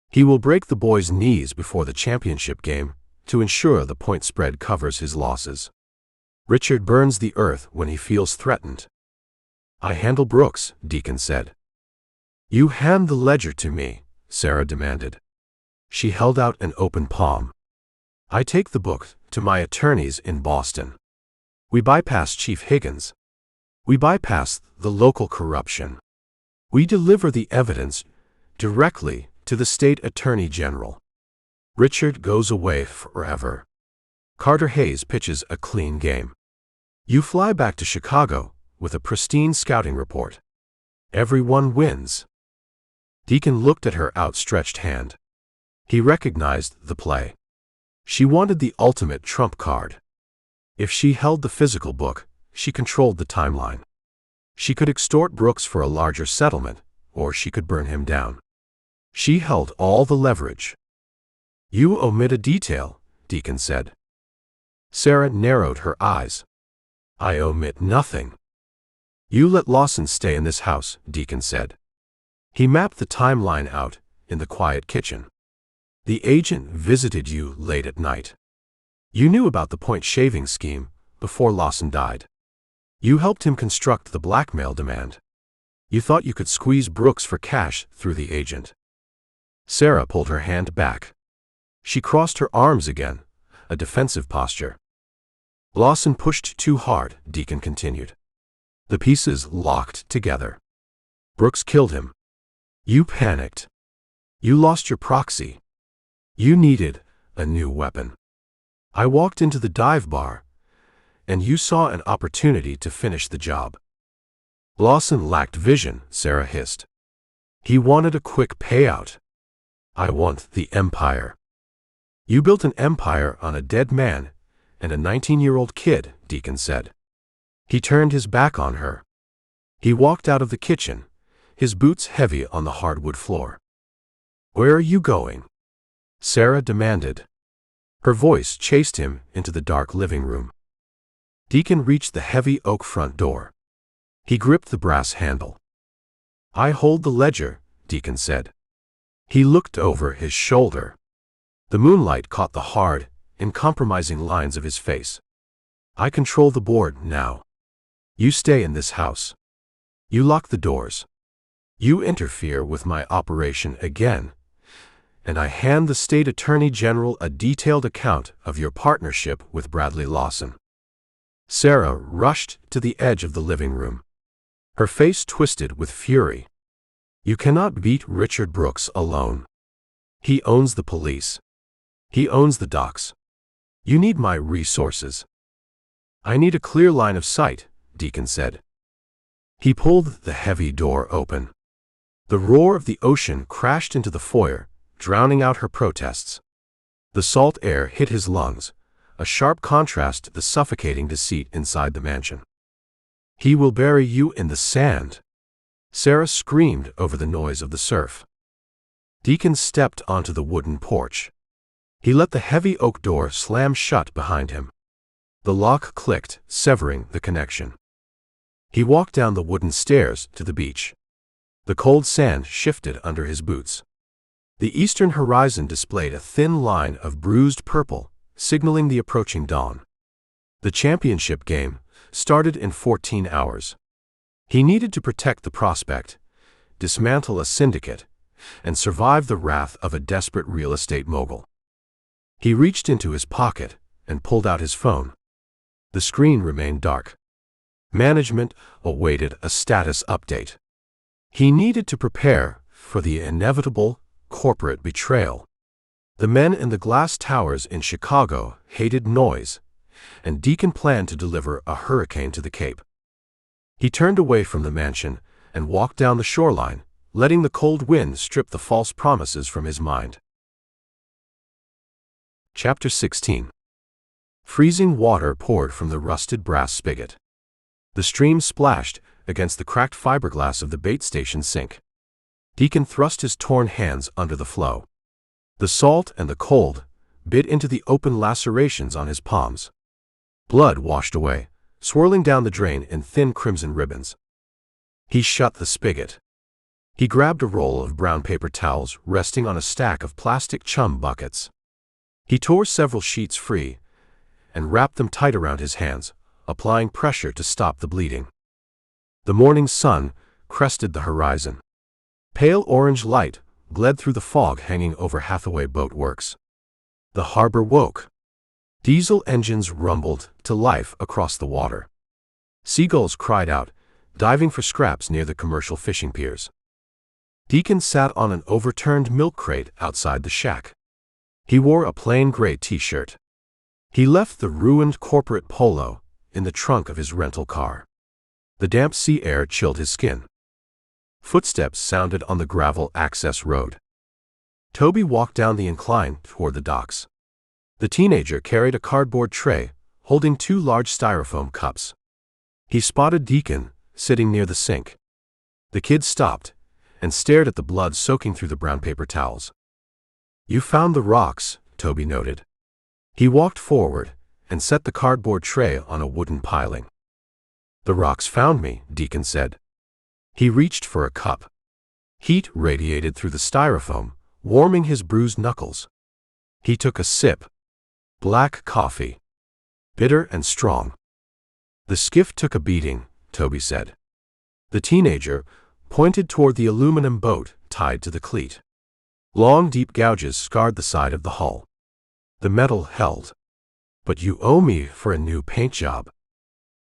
He will break the boy's knees before the championship game to ensure the point spread covers his losses. Richard burns the earth when he feels threatened. I handle Brooks, Deacon said. You hand the ledger to me, Sarah demanded. She held out an open palm. I take the book to my attorneys in Boston. We bypass Chief Higgins. We bypass the local corruption. We deliver the evidence directly to the state attorney general. Richard goes away forever. Carter Hayes pitches a clean game. You fly back to Chicago with a pristine scouting report. Everyone wins. Deacon looked at her outstretched hand. He recognized the play. She wanted the ultimate trump card. If she held the physical book, she controlled the timeline. She could extort Brooks for a larger settlement, or she could burn him down. She held all the leverage. You omit a detail, Deacon said. Sarah narrowed her eyes. I omit nothing. You let Lawson stay in this house, Deacon said. He mapped the timeline out in the quiet kitchen. The agent visited you late at night. You knew about the point shaving scheme before Lawson died. You helped him construct the blackmail demand. You thought you could squeeze Brooks for cash through the agent. Sarah pulled her hand back. She crossed her arms again, a defensive posture. Lawson pushed too hard, Deacon continued. The pieces locked together. Brooks killed him. You panicked. You lost your proxy. You needed a new weapon. I walked into the dive bar, and you saw an opportunity to finish the job. Lawson lacked vision, Sarah hissed. He wanted a quick payout. I want the empire. You built an empire on a dead man and a 19-year-old kid, Deacon said. He turned his back on her. He walked out of the kitchen, his boots heavy on the hardwood floor. Where are you going? Sarah demanded. Her voice chased him into the dark living room. Deacon reached the heavy oak front door. He gripped the brass handle. I hold the ledger, Deacon said. He looked over his shoulder. The moonlight caught the hard, uncompromising lines of his face. I control the board now. You stay in this house. You lock the doors. You interfere with my operation again, and I hand the state attorney general a detailed account of your partnership with Bradley Lawson. Sarah rushed to the edge of the living room. Her face twisted with fury. You cannot beat Richard Brooks alone. He owns the police. He owns the docks. You need my resources. I need a clear line of sight, Deacon said. He pulled the heavy door open. The roar of the ocean crashed into the foyer, drowning out her protests. The salt air hit his lungs, a sharp contrast to the suffocating deceit inside the mansion. He will bury you in the sand. Sarah screamed over the noise of the surf. Deacon stepped onto the wooden porch. He let the heavy oak door slam shut behind him. The lock clicked, severing the connection. He walked down the wooden stairs to the beach. The cold sand shifted under his boots. The eastern horizon displayed a thin line of bruised purple, signaling the approaching dawn. The championship game started in 14 hours. He needed to protect the prospect, dismantle a syndicate, and survive the wrath of a desperate real estate mogul. He reached into his pocket and pulled out his phone. The screen remained dark. Management awaited a status update. He needed to prepare for the inevitable corporate betrayal. The men in the glass towers in Chicago hated noise, and Deacon planned to deliver a hurricane to the Cape. He turned away from the mansion and walked down the shoreline, letting the cold wind strip the false promises from his mind. Chapter 16. Freezing water poured from the rusted brass spigot. The stream splashed against the cracked fiberglass of the bait station sink. Deacon thrust his torn hands under the flow. The salt and the cold bit into the open lacerations on his palms. Blood washed away, swirling down the drain in thin crimson ribbons. He shut the spigot. He grabbed a roll of brown paper towels resting on a stack of plastic chum buckets. He tore several sheets free and wrapped them tight around his hands, applying pressure to stop the bleeding. The morning sun crested the horizon. Pale orange light bled through the fog hanging over Hathaway Boat Works. The harbor woke. Diesel engines rumbled to life across the water. Seagulls cried out, diving for scraps near the commercial fishing piers. Deacon sat on an overturned milk crate outside the shack. He wore a plain gray t-shirt. He left the ruined corporate polo in the trunk of his rental car. The damp sea air chilled his skin. Footsteps sounded on the gravel access road. Toby walked down the incline toward the docks. The teenager carried a cardboard tray, holding 2 large styrofoam cups. He spotted Deacon sitting near the sink. The kid stopped and stared at the blood soaking through the brown paper towels. "You found the rocks," Toby noted. He walked forward and set the cardboard tray on a wooden piling. "The rocks found me," Deacon said. He reached for a cup. Heat radiated through the styrofoam, warming his bruised knuckles. He took a sip. Black coffee. Bitter and strong. "The skiff took a beating," Toby said. The teenager pointed toward the aluminum boat tied to the cleat. Long, deep gouges scarred the side of the hull. The metal held. "But you owe me for a new paint job."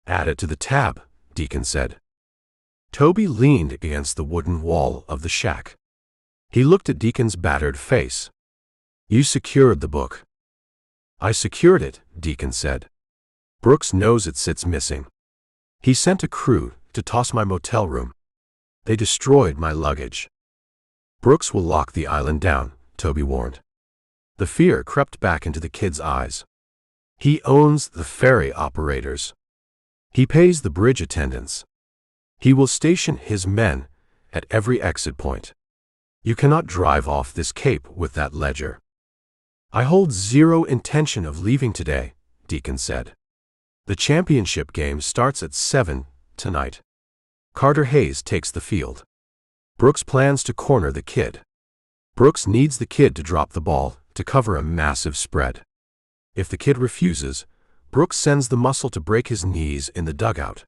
"Add it to the tab," Deacon said. Toby leaned against the wooden wall of the shack. He looked at Deacon's battered face. "You secured the book." "I secured it," Deacon said. "Brooks knows it sits missing. He sent a crew to toss my motel room. They destroyed my luggage." "Brooks will lock the island down," Toby warned. The fear crept back into the kid's eyes. "He owns the ferry operators. He pays the bridge attendants. He will station his men at every exit point. You cannot drive off this cape with that ledger." "I hold zero intention of leaving today," Deacon said. "The championship game starts at 7 tonight. Carter Hayes takes the field. Brooks plans to corner the kid. Brooks needs the kid to drop the ball to cover a massive spread. If the kid refuses, Brooks sends the muscle to break his knees in the dugout.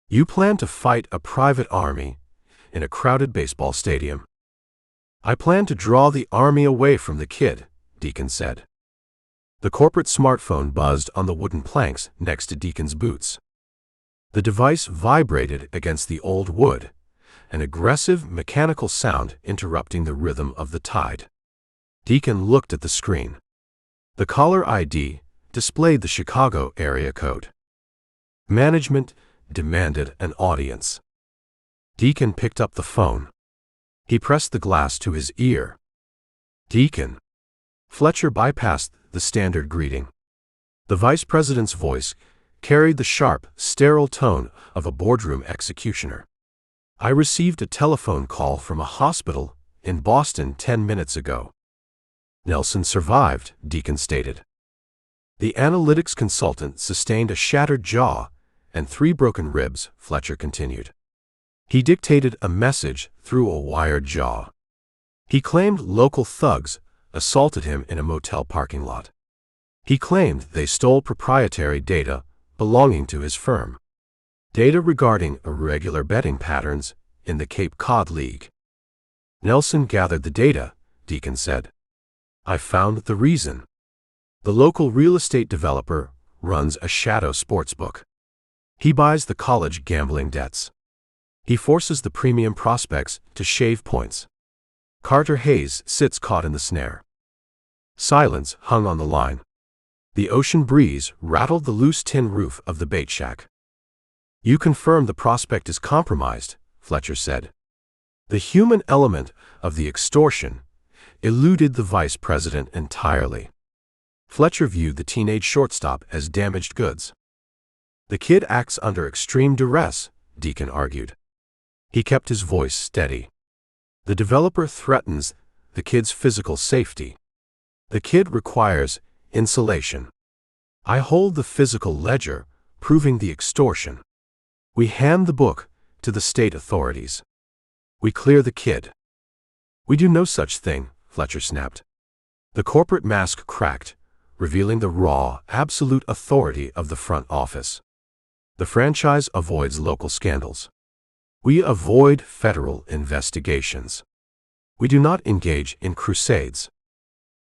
You plan to fight a private army in a crowded baseball stadium." "I plan to draw the army away from the kid," Deacon said. The corporate smartphone buzzed on the wooden planks next to Deacon's boots. The device vibrated against the old wood, an aggressive mechanical sound interrupting the rhythm of the tide. Deacon looked at the screen. The caller ID displayed the Chicago area code. Management demanded an audience. Deacon picked up the phone. He pressed the glass to his ear. "Deacon." Fletcher bypassed the standard greeting. The vice president's voice carried the sharp, sterile tone of a boardroom executioner. "I received a telephone call from a hospital in Boston 10 minutes ago." "Nelson survived," Deacon stated. "The analytics consultant sustained a shattered jaw and 3 broken ribs," Fletcher continued. He dictated a message through a wired jaw. He claimed local thugs assaulted him in a motel parking lot. He claimed they stole proprietary data belonging to his firm. Data regarding irregular betting patterns in the Cape Cod League. "Nelson gathered the data," Deacon said. "I found the reason. The local real estate developer runs a shadow sportsbook. He buys the college gambling debts. He forces the premium prospects to shave points. Carter Hayes sits caught in the snare." Silence hung on the line. The ocean breeze rattled the loose tin roof of the bait shack. "You confirm the prospect is compromised," Fletcher said. The human element of the extortion eluded the vice president entirely. Fletcher viewed the teenage shortstop as damaged goods. "The kid acts under extreme duress," Deacon argued. He kept his voice steady. "The developer threatens the kid's physical safety. The kid requires insulation. I hold the physical ledger, proving the extortion. We hand the book to the state authorities. We clear the kid. We do no such thing, Fletcher snapped. The corporate mask cracked, revealing the raw, absolute authority of the front office. The franchise avoids local scandals. We avoid federal investigations. We do not engage in crusades.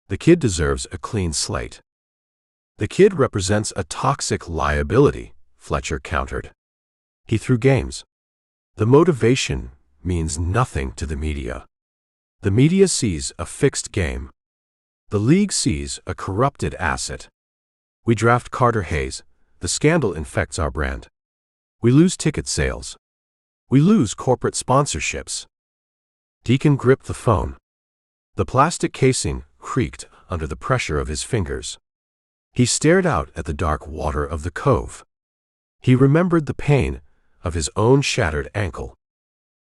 The kid deserves a clean slate. The kid represents a toxic liability, Fletcher countered. He threw games. The motivation means nothing to the media. The media sees a fixed game. The league sees a corrupted asset. We draft Carter Hayes. The scandal infects our brand. We lose ticket sales. We lose corporate sponsorships. Deacon gripped the phone. The plastic casing creaked under the pressure of his fingers. He stared out at the dark water of the cove. He remembered the pain of his own shattered ankle.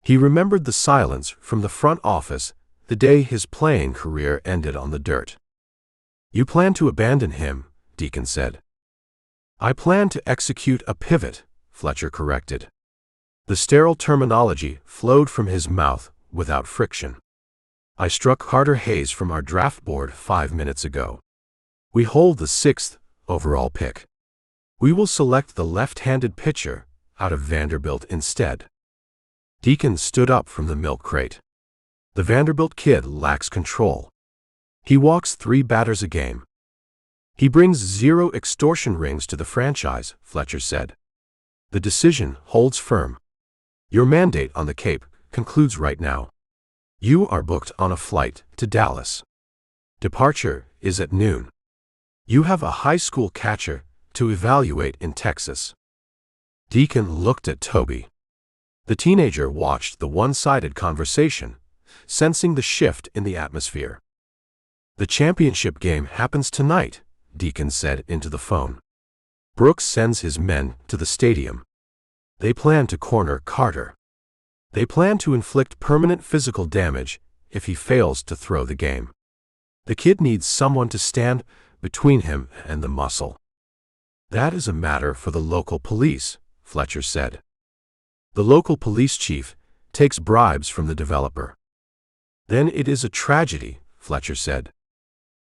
He remembered the silence from the front office the day his playing career ended on the dirt. You plan to abandon him, Deacon said. I plan to execute a pivot, Fletcher corrected. The sterile terminology flowed from his mouth without friction. I struck Carter Hayes from our draft board 5 minutes ago. We hold the 6th overall pick. We will select the left-handed pitcher out of Vanderbilt instead. Deacon stood up from the milk crate. The Vanderbilt kid lacks control. He walks 3 batters a game. He brings 0 extortion rings to the franchise, Fletcher said. The decision holds firm. Your mandate on the Cape concludes right now. You are booked on a flight to Dallas. Departure is at noon. You have a high school catcher to evaluate in Texas. Deacon looked at Toby. The teenager watched the one-sided conversation, sensing the shift in the atmosphere. The championship game happens tonight, Deacon said into the phone. Brooks sends his men to the stadium. They plan to corner Carter. They plan to inflict permanent physical damage if he fails to throw the game. The kid needs someone to stand between him and the muscle. That is a matter for the local police, Fletcher said. The local police chief takes bribes from the developer. Then it is a tragedy, Fletcher said.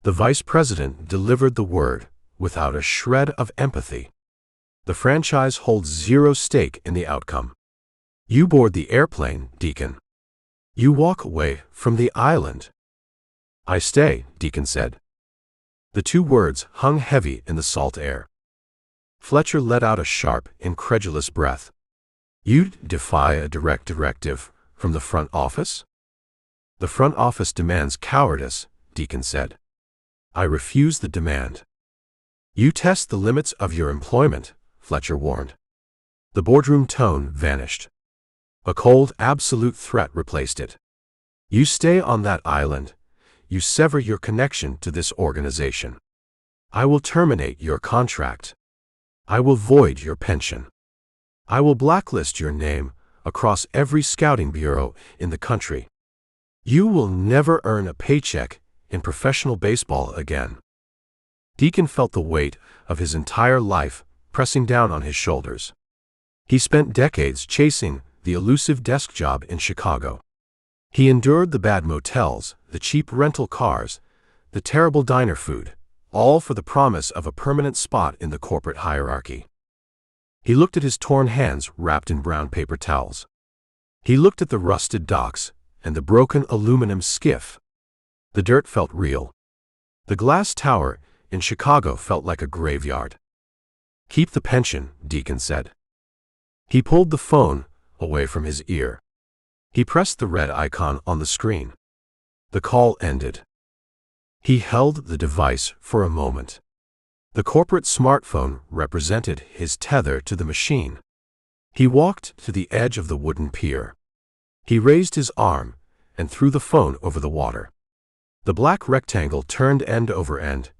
The vice president delivered the word without a shred of empathy. The franchise holds 0 stake in the outcome. You board the airplane, Deacon. You walk away from the island. I stay, Deacon said. The 2 words hung heavy in the salt air. Fletcher let out a sharp, incredulous breath. You'd defy a direct directive from the front office? The front office demands cowardice, Deacon said. I refuse the demand. You test the limits of your employment, Fletcher warned. The boardroom tone vanished. A cold, absolute threat replaced it. You stay on that island. You sever your connection to this organization. I will terminate your contract. I will void your pension. I will blacklist your name across every scouting bureau in the country. You will never earn a paycheck in professional baseball again. Deacon felt the weight of his entire life pressing down on his shoulders. He spent decades chasing the elusive desk job in Chicago. He endured the bad motels, the cheap rental cars, the terrible diner food, all for the promise of a permanent spot in the corporate hierarchy. He looked at his torn hands wrapped in brown paper towels. He looked at the rusted docks and the broken aluminum skiff. The dirt felt real. The glass tower in Chicago felt like a graveyard. Keep the pension, Deacon said. He pulled the phone away from his ear. He pressed the red icon on the screen. The call ended. He held the device for a moment. The corporate smartphone represented his tether to the machine. He walked to the edge of the wooden pier. He raised his arm and threw the phone over the water. The black rectangle turned end over end,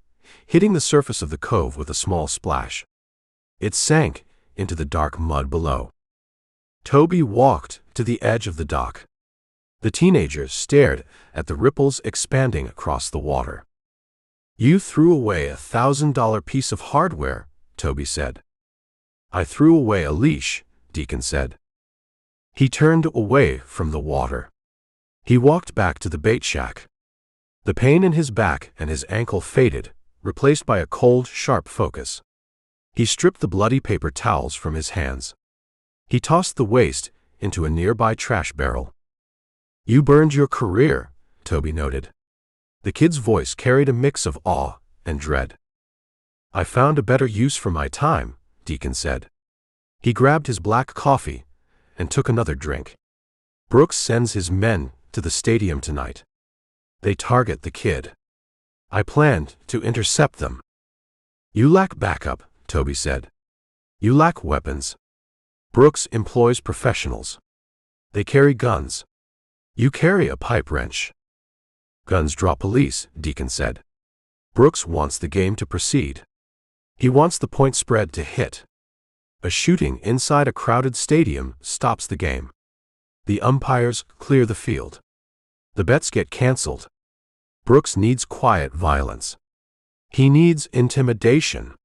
hitting the surface of the cove with a small splash. It sank into the dark mud below. Toby walked to the edge of the dock. The teenager stared at the ripples expanding across the water. You threw away a $1,000 piece of hardware, Toby said. I threw away a leash, Deacon said. He turned away from the water. He walked back to the bait shack. The pain in his back and his ankle faded, replaced by a cold, sharp focus. He stripped the bloody paper towels from his hands. He tossed the waste into a nearby trash barrel. You burned your career, Toby noted. The kid's voice carried a mix of awe and dread. I found a better use for my time, Deacon said. He grabbed his black coffee and took another drink. Brooks sends his men to the stadium tonight. They target the kid. I planned to intercept them. You lack backup, Toby said. You lack weapons. Brooks employs professionals. They carry guns. You carry a pipe wrench. Guns draw police, Deacon said. Brooks wants the game to proceed. He wants the point spread to hit. A shooting inside a crowded stadium stops the game. The umpires clear the field. The bets get canceled. Brooks needs quiet violence. He needs intimidation.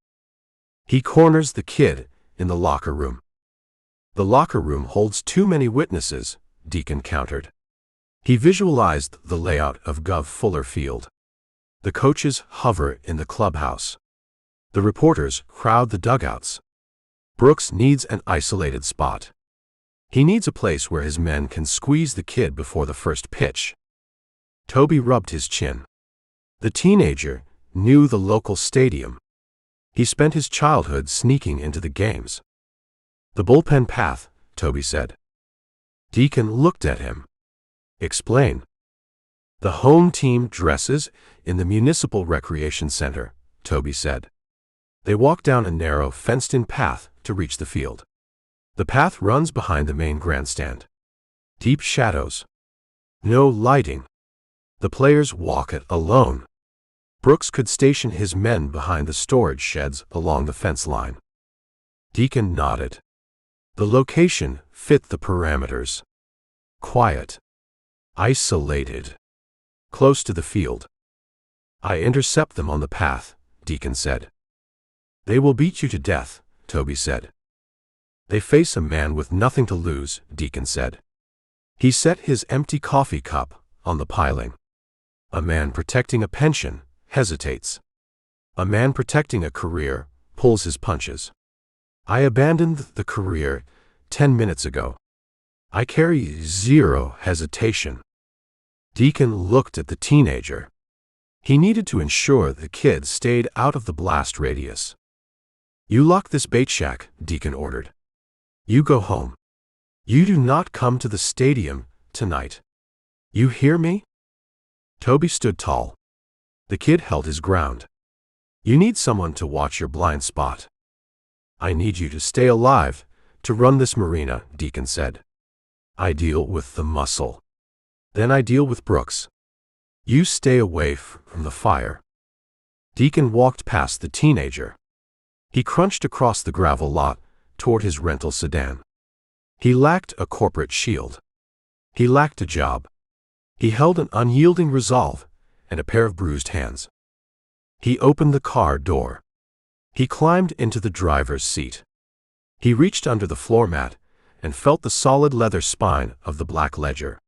He corners the kid in the locker room. The locker room holds too many witnesses, Deacon countered. He visualized the layout of Gov Fuller Field. The coaches hover in the clubhouse. The reporters crowd the dugouts. Brooks needs an isolated spot. He needs a place where his men can squeeze the kid before the first pitch. Toby rubbed his chin. The teenager knew the local stadium. He spent his childhood sneaking into the games. The bullpen path, Toby said. Deacon looked at him. Explain. The home team dresses in the Municipal Recreation Center, Toby said. They walk down a narrow, fenced-in path to reach the field. The path runs behind the main grandstand. Deep shadows. No lighting. The players walk it alone. Brooks could station his men behind the storage sheds along the fence line. Deacon nodded. The location fit the parameters. Quiet. Isolated. Close to the field. I intercept them on the path, Deacon said. They will beat you to death, Toby said. They face a man with nothing to lose, Deacon said. He set his empty coffee cup on the piling. A man protecting a pension hesitates. A man protecting a career pulls his punches. I abandoned the career 10 minutes ago. I carry zero hesitation. Deacon looked at the teenager. He needed to ensure the kid stayed out of the blast radius. You lock this bait shack, Deacon ordered. You go home. You do not come to the stadium tonight. You hear me? Toby stood tall. The kid held his ground. You need someone to watch your blind spot. I need you to stay alive, to run this marina, Deacon said. I deal with the muscle. Then I deal with Brooks. You stay away from the fire. Deacon walked past the teenager. He crunched across the gravel lot toward his rental sedan. He lacked a corporate shield. He lacked a job. He held an unyielding resolve and a pair of bruised hands. He opened the car door. He climbed into the driver's seat. He reached under the floor mat and felt the solid leather spine of the black Ledger.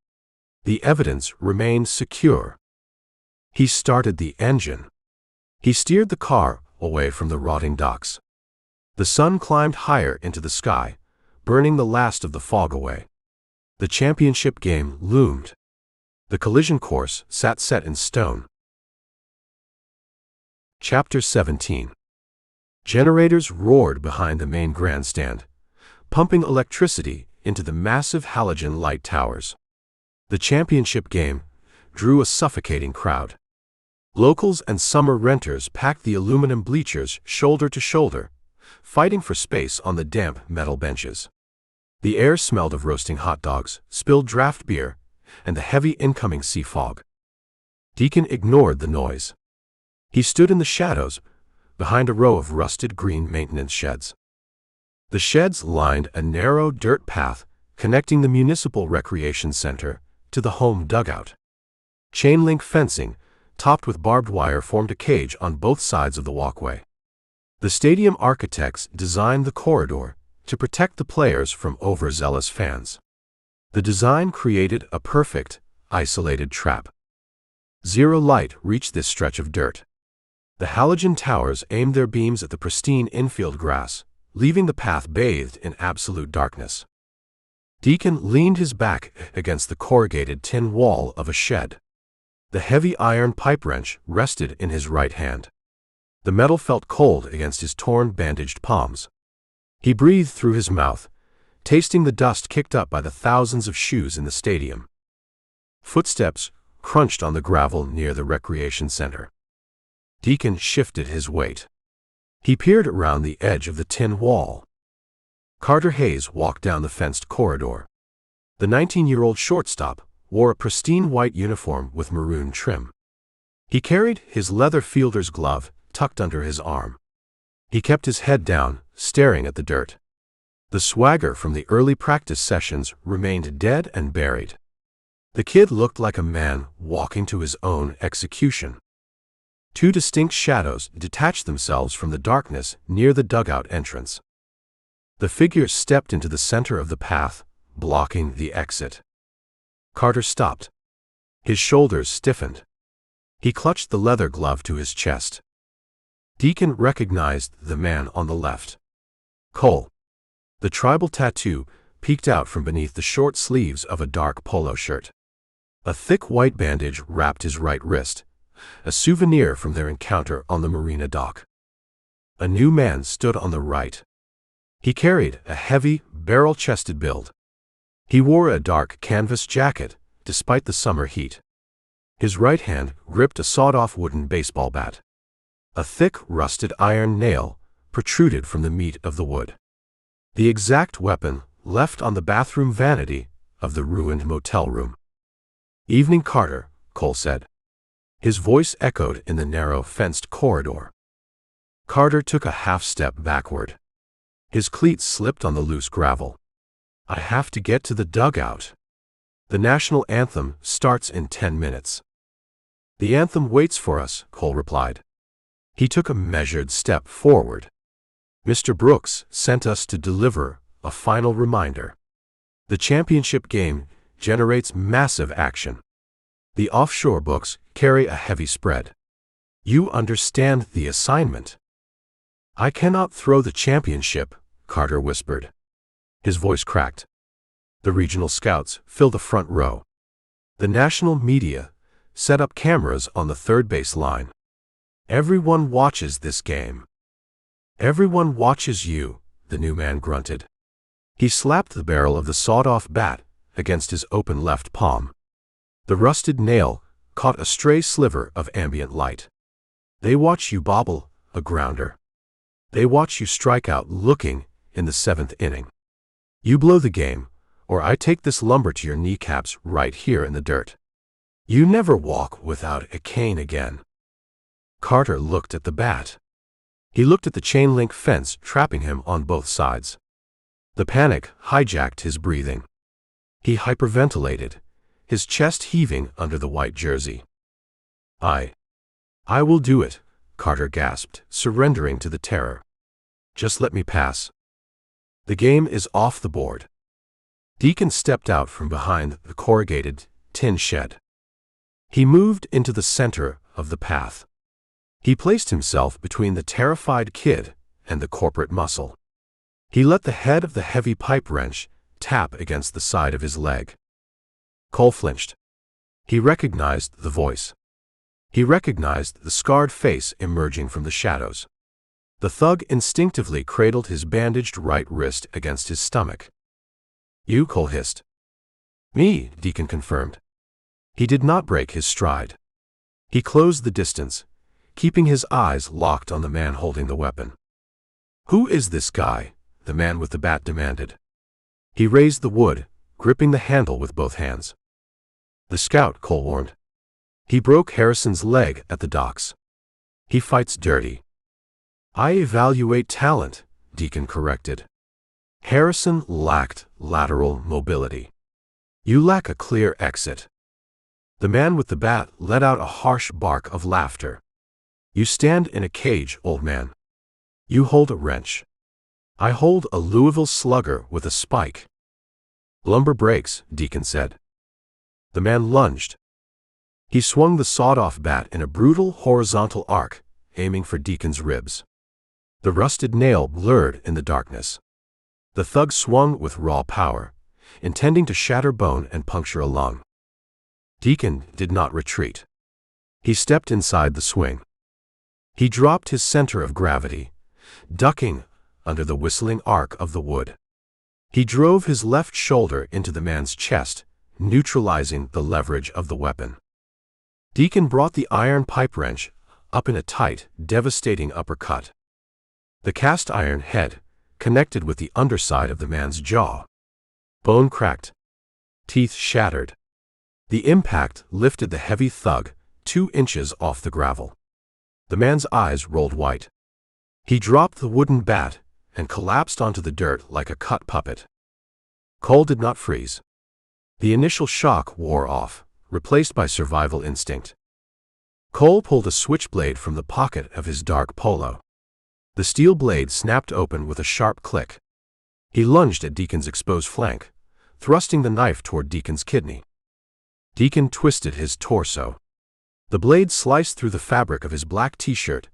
The evidence remained secure. He started the engine. He steered the car away from the rotting docks. The sun climbed higher into the sky, burning the last of the fog away. The championship game loomed. The collision course sat set in stone. Chapter 17. Generators roared behind the main grandstand, pumping electricity into the massive halogen light towers. The championship game drew a suffocating crowd. Locals and summer renters packed the aluminum bleachers shoulder to shoulder, fighting for space on the damp metal benches. The air smelled of roasting hot dogs, spilled draft beer, and the heavy incoming sea fog. Deacon ignored the noise. He stood in the shadows, behind a row of rusted green maintenance sheds. The sheds lined a narrow dirt path connecting the Municipal Recreation Center to the home dugout. Chain-link fencing topped with barbed wire, formed a cage on both sides of the walkway. The stadium architects designed the corridor to protect the players from overzealous fans. The design created a perfect, isolated trap. Zero light reached this stretch of dirt. The halogen towers aimed their beams at the pristine infield grass, leaving the path bathed in absolute darkness. Deacon leaned his back against the corrugated tin wall of a shed. The heavy iron pipe wrench rested in his right hand. The metal felt cold against his torn, bandaged palms. He breathed through his mouth, tasting the dust kicked up by the thousands of shoes in the stadium. Footsteps crunched on the gravel near the recreation center. Deacon shifted his weight. He peered around the edge of the tin wall. Carter Hayes walked down the fenced corridor. The 19-year-old shortstop wore a pristine white uniform with maroon trim. He carried his leather fielder's glove tucked under his arm. He kept his head down, staring at the dirt. The swagger from the early practice sessions remained dead and buried. The kid looked like a man walking to his own execution. Two distinct shadows detached themselves from the darkness near the dugout entrance. The figures stepped into the center of the path, blocking the exit. Carter stopped. His shoulders stiffened. He clutched the leather glove to his chest. Deacon recognized the man on the left. Cole. The tribal tattoo peeked out from beneath the short sleeves of a dark polo shirt. A thick white bandage wrapped his right wrist, a souvenir from their encounter on the marina dock. A new man stood on the right. He carried a heavy, barrel-chested build. He wore a dark canvas jacket, despite the summer heat. His right hand gripped a sawed-off wooden baseball bat. A thick, rusted iron nail protruded from the meat of the wood. The exact weapon left on the bathroom vanity of the ruined motel room. "Evening, Carter," Cole said. His voice echoed in the narrow, fenced corridor. Carter took a half-step backward. His cleats slipped on the loose gravel. "I have to get to the dugout. The national anthem starts in 10 minutes. "The anthem waits for us," Cole replied. He took a measured step forward. "Mr. Brooks sent us to deliver a final reminder. The championship game generates massive action. The offshore books carry a heavy spread. You understand the assignment." "I cannot throw the championship," Carter whispered. His voice cracked. The regional scouts filled the front row. The national media set up cameras on the third base line. "Everyone watches this game." "Everyone watches you," the new man grunted. He slapped the barrel of the sawed-off bat against his open left palm. The rusted nail caught a stray sliver of ambient light. "They watch you bobble a grounder. They watch you strike out looking in the 7th inning. You blow the game, or I take this lumber to your kneecaps right here in the dirt. You never walk without a cane again." Carter looked at the bat. He looked at the chain-link fence trapping him on both sides. The panic hijacked his breathing. He hyperventilated, his chest heaving under the white jersey. I will do it," Carter gasped, surrendering to the terror. "Just let me pass. The game is off the board." Deacon stepped out from behind the corrugated tin shed. He moved into the center of the path. He placed himself between the terrified kid and the corporate muscle. He let the head of the heavy pipe wrench tap against the side of his leg. Cole flinched. He recognized the voice. He recognized the scarred face emerging from the shadows. The thug instinctively cradled his bandaged right wrist against his stomach. "You," Cole hissed. "Me," Deacon confirmed. He did not break his stride. He closed the distance, keeping his eyes locked on the man holding the weapon. "Who is this guy?" the man with the bat demanded. He raised the wood, gripping the handle with both hands. "The scout," Cole warned. "He broke Harrison's leg at the docks. He fights dirty." "I evaluate talent," Deacon corrected. "Harrison lacked lateral mobility. You lack a clear exit." The man with the bat let out a harsh bark of laughter. You stand in a cage, old man. You hold a wrench. I hold a Louisville slugger with a spike. Lumber breaks, Deacon said. The man lunged. He swung the sawed-off bat in a brutal horizontal arc, aiming for Deacon's ribs. The rusted nail blurred in the darkness. The thug swung with raw power, intending to shatter bone and puncture a lung. Deacon did not retreat. He stepped inside the swing. He dropped his center of gravity, ducking under the whistling arc of the wood. He drove his left shoulder into the man's chest, neutralizing the leverage of the weapon. Deacon brought the iron pipe wrench up in a tight, devastating uppercut. The cast iron head connected with the underside of the man's jaw. Bone cracked. Teeth shattered. The impact lifted the heavy thug 2 inches off the gravel. The man's eyes rolled white. He dropped the wooden bat and collapsed onto the dirt like a cut puppet. Cole did not freeze. The initial shock wore off, replaced by survival instinct. Cole pulled a switchblade from the pocket of his dark polo. The steel blade snapped open with a sharp click. He lunged at Deacon's exposed flank, thrusting the knife toward Deacon's kidney. Deacon twisted his torso. The blade sliced through the fabric of his black t-shirt,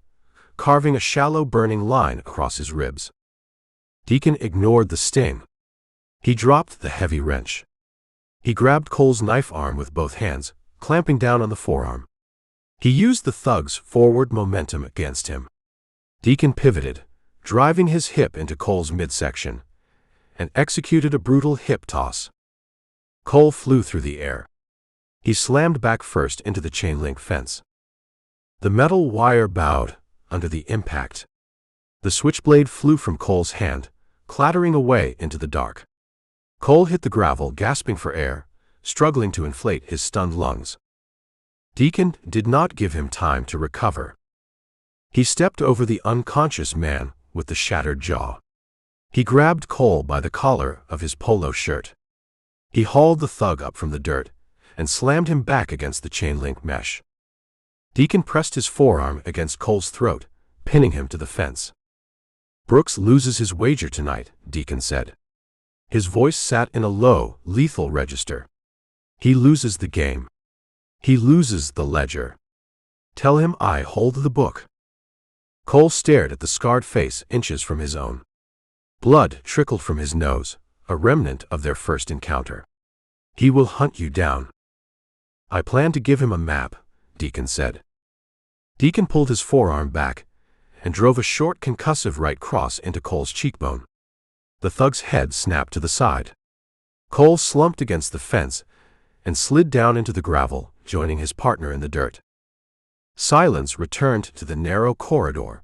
carving a shallow burning line across his ribs. Deacon ignored the sting. He dropped the heavy wrench. He grabbed Cole's knife arm with both hands, clamping down on the forearm. He used the thug's forward momentum against him. Deacon pivoted, driving his hip into Cole's midsection, and executed a brutal hip toss. Cole flew through the air. He slammed back first into the chain-link fence. The metal wire bowed under the impact. The switchblade flew from Cole's hand, clattering away into the dark. Cole hit the gravel, gasping for air, struggling to inflate his stunned lungs. Deacon did not give him time to recover. He stepped over the unconscious man with the shattered jaw. He grabbed Cole by the collar of his polo shirt. He hauled the thug up from the dirt and slammed him back against the chain-link mesh. Deacon pressed his forearm against Cole's throat, pinning him to the fence. Brooks loses his wager tonight, Deacon said. His voice sat in a low, lethal register. He loses the game. He loses the ledger. Tell him I hold the book. Cole stared at the scarred face inches from his own. Blood trickled from his nose, a remnant of their first encounter. He will hunt you down. I plan to give him a map, Deacon said. Deacon pulled his forearm back and drove a short concussive right cross into Cole's cheekbone. The thug's head snapped to the side. Cole slumped against the fence and slid down into the gravel, joining his partner in the dirt. Silence returned to the narrow corridor,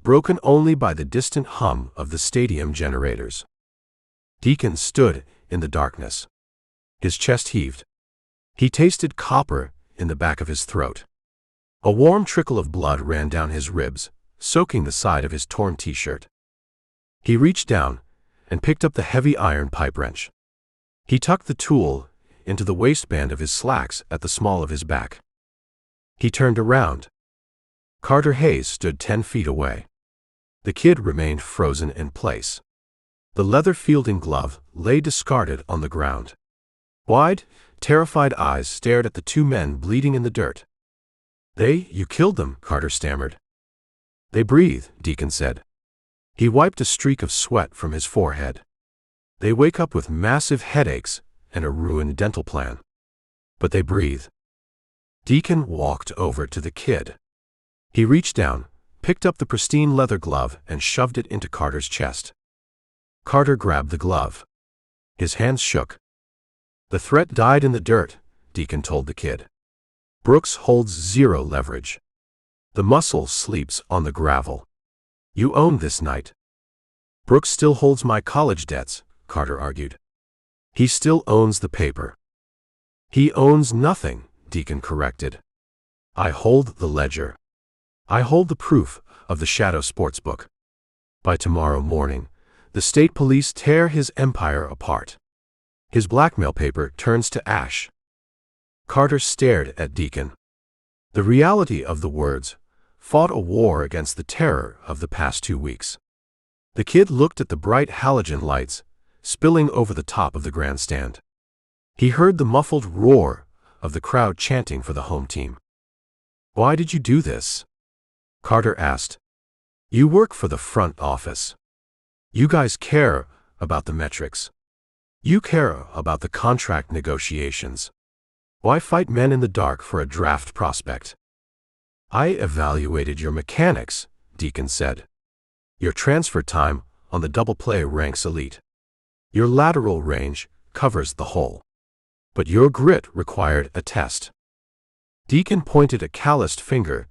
broken only by the distant hum of the stadium generators. Deacon stood in the darkness. His chest heaved. He tasted copper in the back of his throat. A warm trickle of blood ran down his ribs, soaking the side of his torn t-shirt. He reached down and picked up the heavy iron pipe wrench. He tucked the tool into the waistband of his slacks at the small of his back. He turned around. Carter Hayes stood 10 feet away. The kid remained frozen in place. The leather fielding glove lay discarded on the ground. Wide, terrified eyes stared at the 2 men bleeding in the dirt. You killed them, Carter stammered. They breathe, Deacon said. He wiped a streak of sweat from his forehead. They wake up with massive headaches and a ruined dental plan. But they breathe. Deacon walked over to the kid. He reached down, picked up the pristine leather glove and shoved it into Carter's chest. Carter grabbed the glove. His hands shook. The threat died in the dirt, Deacon told the kid. Brooks holds 0 leverage. The muscle sleeps on the gravel. You own this night. Brooks still holds my college debts, Carter argued. He still owns the paper. He owns nothing, Deacon corrected. I hold the ledger. I hold the proof of the Shadow Sportsbook. By tomorrow morning, the state police tear his empire apart. His blackmail paper turns to ash. Carter stared at Deacon. The reality of the words fought a war against the terror of the past 2 weeks. The kid looked at the bright halogen lights spilling over the top of the grandstand. He heard the muffled roar of the crowd chanting for the home team. "Why did you do this?" Carter asked. "You work for the front office. You guys care about the metrics. You care about the contract negotiations. Why fight men in the dark for a draft prospect?" "I evaluated your mechanics," Deacon said. "Your transfer time on the double play ranks elite. Your lateral range covers the hole. But your grit required a test." Deacon pointed a calloused finger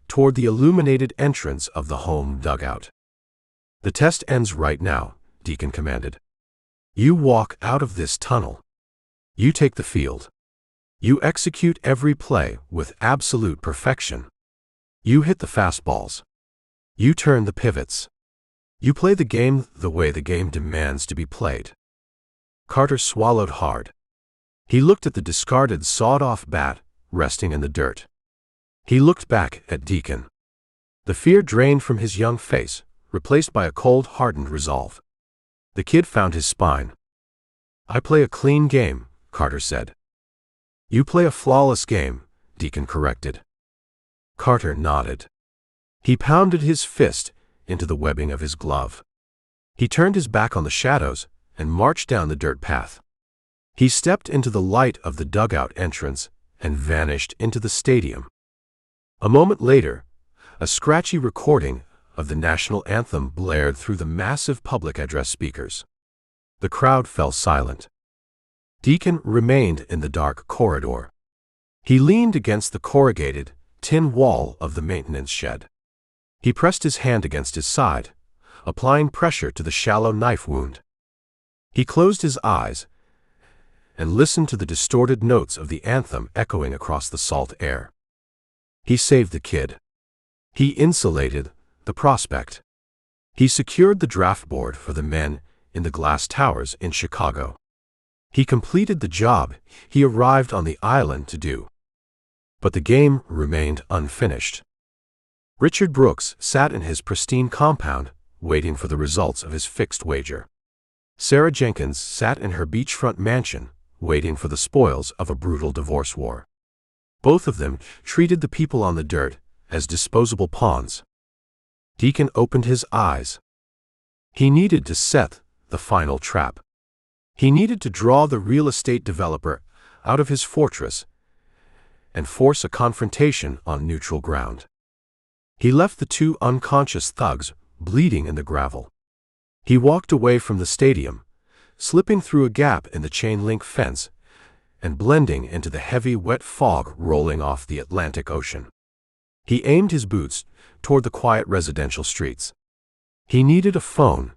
toward the illuminated entrance of the home dugout. "The test ends right now," Deacon commanded. "You walk out of this tunnel. You take the field. You execute every play with absolute perfection. You hit the fastballs. You turn the pivots. You play the game the way the game demands to be played." Carter swallowed hard. He looked at the discarded sawed-off bat resting in the dirt. He looked back at Deacon. The fear drained from his young face, replaced by a cold, hardened resolve. The kid found his spine. "I play a clean game," Carter said. "You play a flawless game," Deacon corrected. Carter nodded. He pounded his fist into the webbing of his glove. He turned his back on the shadows and marched down the dirt path. He stepped into the light of the dugout entrance and vanished into the stadium. A moment later, a scratchy recording of the national anthem blared through the massive public address speakers. The crowd fell silent. Deacon remained in the dark corridor. He leaned against the corrugated tin wall of the maintenance shed. He pressed his hand against his side, applying pressure to the shallow knife wound. He closed his eyes and listened to the distorted notes of the anthem echoing across the salt air. He saved the kid. He insulated the prospect. He secured the draft board for the men in the glass towers in Chicago. He completed the job he arrived on the island to do. But the game remained unfinished. Richard Brooks sat in his pristine compound, waiting for the results of his fixed wager. Sarah Jenkins sat in her beachfront mansion, waiting for the spoils of a brutal divorce war. Both of them treated the people on the dirt as disposable pawns. Deacon opened his eyes. He needed to set the final trap. He needed to draw the real estate developer out of his fortress and force a confrontation on neutral ground. He left the two unconscious thugs bleeding in the gravel. He walked away from the stadium, slipping through a gap in the chain-link fence and blending into the heavy, wet fog rolling off the Atlantic Ocean. He aimed his boots toward the quiet residential streets. He needed a phone,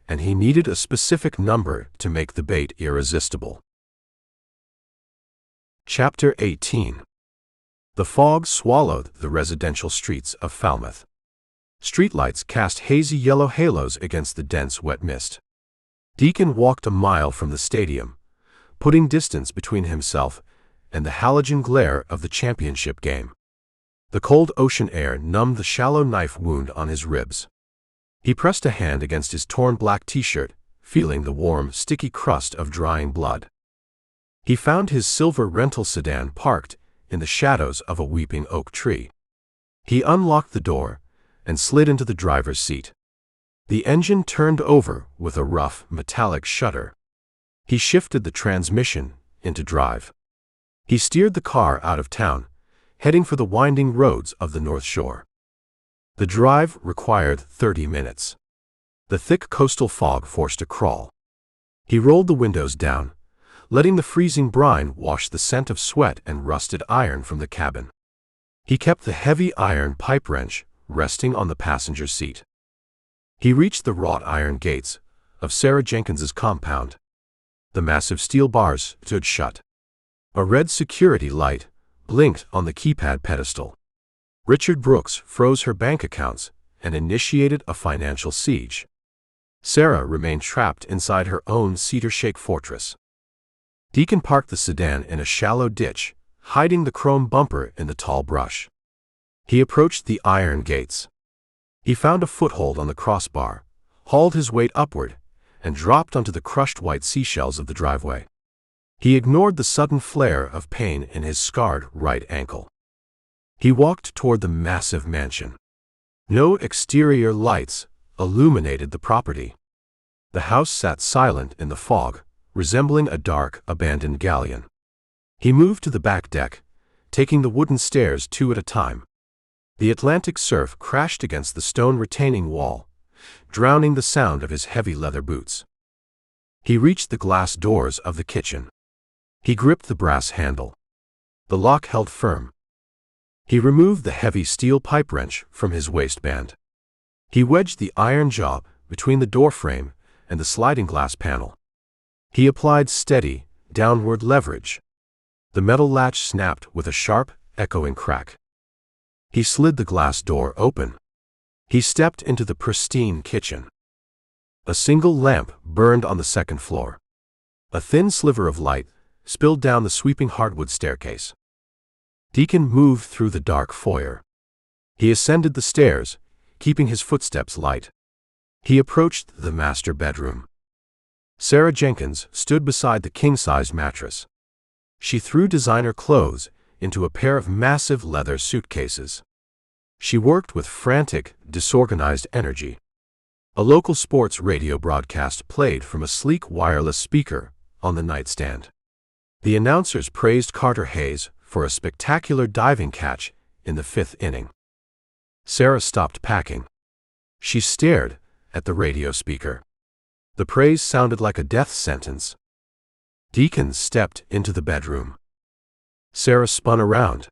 and he needed a specific number to make the bait irresistible. Chapter 18. The fog swallowed the residential streets of Falmouth. Streetlights cast hazy yellow halos against the dense wet mist. Deacon walked a mile from the stadium, putting distance between himself and the halogen glare of the championship game. The cold ocean air numbed the shallow knife wound on his ribs. He pressed a hand against his torn black t-shirt, feeling the warm, sticky crust of drying blood. He found his silver rental sedan parked in the shadows of a weeping oak tree. He unlocked the door and slid into the driver's seat. The engine turned over with a rough, metallic shudder. He shifted the transmission into drive. He steered the car out of town, heading for the winding roads of the North Shore. The drive required 30 minutes. The thick coastal fog forced a crawl. He rolled the windows down, letting the freezing brine wash the scent of sweat and rusted iron from the cabin. He kept the heavy iron pipe wrench resting on the passenger seat. He reached the wrought iron gates of Sarah Jenkins's compound. The massive steel bars stood shut. A red security light blinked on the keypad pedestal. Richard Brooks froze her bank accounts and initiated a financial siege. Sarah remained trapped inside her own cedar shake fortress. Deacon parked the sedan in a shallow ditch, hiding the chrome bumper in the tall brush. He approached the iron gates. He found a foothold on the crossbar, hauled his weight upward, and dropped onto the crushed white seashells of the driveway. He ignored the sudden flare of pain in his scarred right ankle. He walked toward the massive mansion. No exterior lights illuminated the property. The house sat silent in the fog, resembling a dark, abandoned galleon. He moved to the back deck, taking the wooden stairs 2 at a time. The Atlantic surf crashed against the stone retaining wall, drowning the sound of his heavy leather boots. He reached the glass doors of the kitchen. He gripped the brass handle. The lock held firm. He removed the heavy steel pipe wrench from his waistband. He wedged the iron jaw between the door frame and the sliding glass panel. He applied steady, downward leverage. The metal latch snapped with a sharp, echoing crack. He slid the glass door open. He stepped into the pristine kitchen. A single lamp burned on the second floor. A thin sliver of light spilled down the sweeping hardwood staircase. Deacon moved through the dark foyer. He ascended the stairs, keeping his footsteps light. He approached the master bedroom. Sarah Jenkins stood beside the king-size mattress. She threw designer clothes into a pair of massive leather suitcases. She worked with frantic, disorganized energy. A local sports radio broadcast played from a sleek wireless speaker on the nightstand. The announcers praised Carter Hayes for a spectacular diving catch in the 5th inning. Sarah stopped packing. She stared at the radio speaker. The praise sounded like a death sentence. Deacon stepped into the bedroom. Sarah spun around.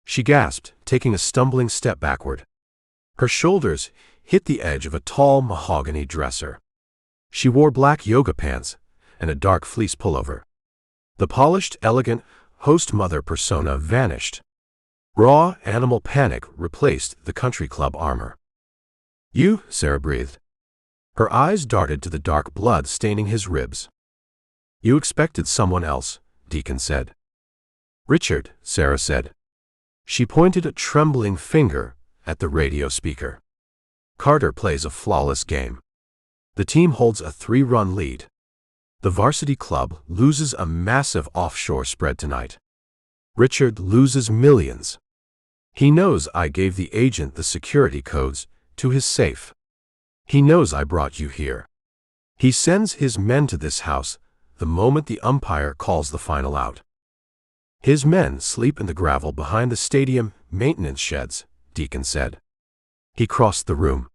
She gasped, taking a stumbling step backward. Her shoulders hit the edge of a tall mahogany dresser. She wore black yoga pants and a dark fleece pullover. The polished, elegant host-mother persona vanished. Raw animal panic replaced the country club armor. "You," Sarah breathed. Her eyes darted to the dark blood staining his ribs. "You expected someone else," Deacon said. "Richard," Sarah said. She pointed a trembling finger at the radio speaker. "Carter plays a flawless game. The team holds a 3-run lead. The varsity club loses a massive offshore spread tonight. Richard loses millions. He knows I gave the agent the security codes to his safe. He knows I brought you here. He sends his men to this house the moment the umpire calls the final out. His men sleep in the gravel behind the stadium maintenance sheds," Deacon said. He crossed the room.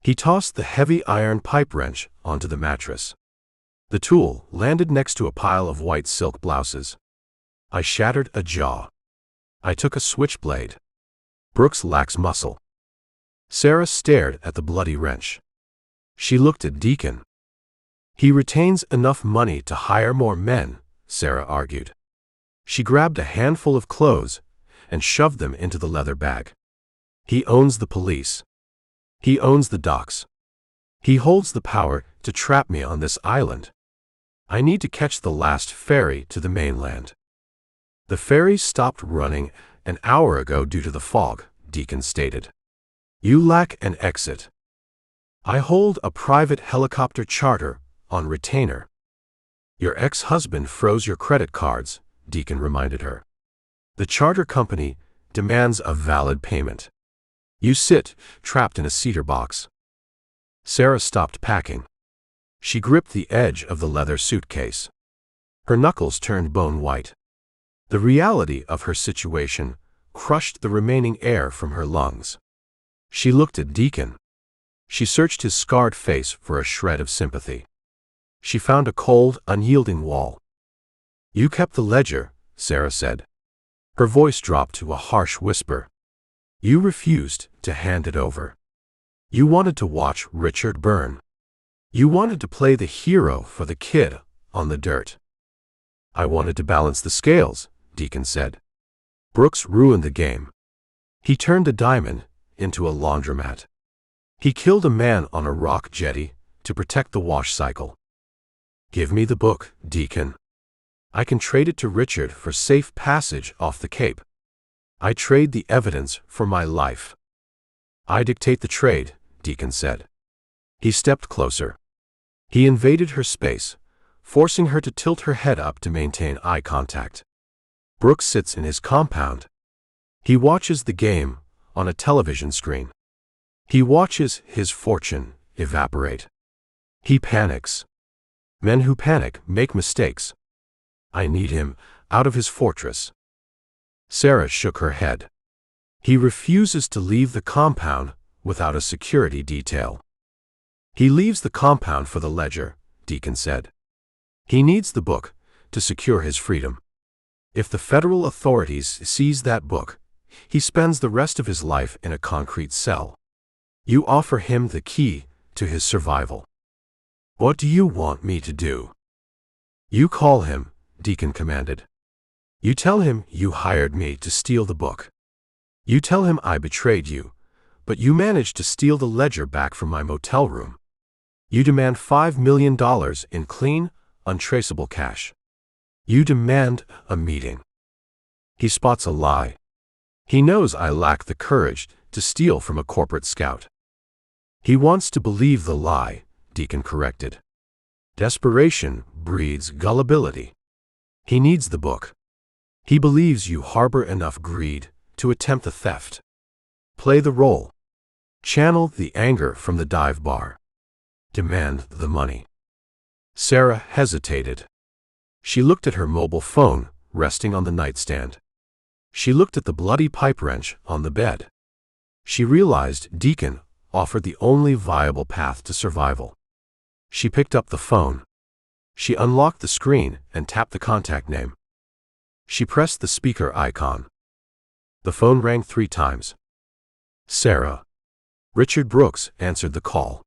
He tossed the heavy iron pipe wrench onto the mattress. The tool landed next to a pile of white silk blouses. I shattered a jaw. I took a switchblade. Brooks lacks muscle. Sarah stared at the bloody wrench. She looked at Deacon. "He retains enough money to hire more men," Sarah argued. She grabbed a handful of clothes and shoved them into the leather bag. "He owns the police. He owns the docks. He holds the power to trap me on this island. I need to catch the last ferry to the mainland." "The ferry stopped running an hour ago due to the fog," Deacon stated. "You lack an exit." "I hold a private helicopter charter on retainer." "Your ex-husband froze your credit cards," Deacon reminded her. "The charter company demands a valid payment. You sit trapped in a cedar box." Sarah stopped packing. She gripped the edge of the leather suitcase. Her knuckles turned bone white. The reality of her situation crushed the remaining air from her lungs. She looked at Deacon. She searched his scarred face for a shred of sympathy. She found a cold, unyielding wall. "You kept the ledger," Sarah said. Her voice dropped to a harsh whisper. "You refused to hand it over. You wanted to watch Richard burn. You wanted to play the hero for the kid on the dirt." "I wanted to balance the scales," Deacon said. "Brooks ruined the game. He turned a diamond into a laundromat. He killed a man on a rock jetty to protect the wash cycle." "Give me the book, Deacon." I can trade it to Richard for safe passage off the Cape. I trade the evidence for my life. I dictate the trade, Deacon said. He stepped closer. He invaded her space, forcing her to tilt her head up to maintain eye contact. Brooks sits in his compound. He watches the game on a television screen. He watches his fortune evaporate. He panics. Men who panic make mistakes. I need him out of his fortress. Sarah shook her head. He refuses to leave the compound without a security detail. He leaves the compound for the ledger, Deacon said. He needs the book to secure his freedom. If the federal authorities seize that book, he spends the rest of his life in a concrete cell. You offer him the key to his survival. What do you want me to do? You call him, Deacon commanded. You tell him you hired me to steal the book. You tell him I betrayed you, but you managed to steal the ledger back from my motel room. You demand $5 million in clean, untraceable cash. You demand a meeting. He spots a lie. He knows I lack the courage to steal from a corporate scout. He wants to believe the lie, Deacon corrected. Desperation breeds gullibility. He needs the book. He believes you harbor enough greed to attempt the theft. Play the role. Channel the anger from the dive bar. Demand the money. Sarah hesitated. She looked at her mobile phone resting on the nightstand. She looked at the bloody pipe wrench on the bed. She realized Deacon offered the only viable path to survival. She picked up the phone. She unlocked the screen and tapped the contact name. She pressed the speaker icon. The phone rang 3 times. Sarah. Richard Brooks answered the call.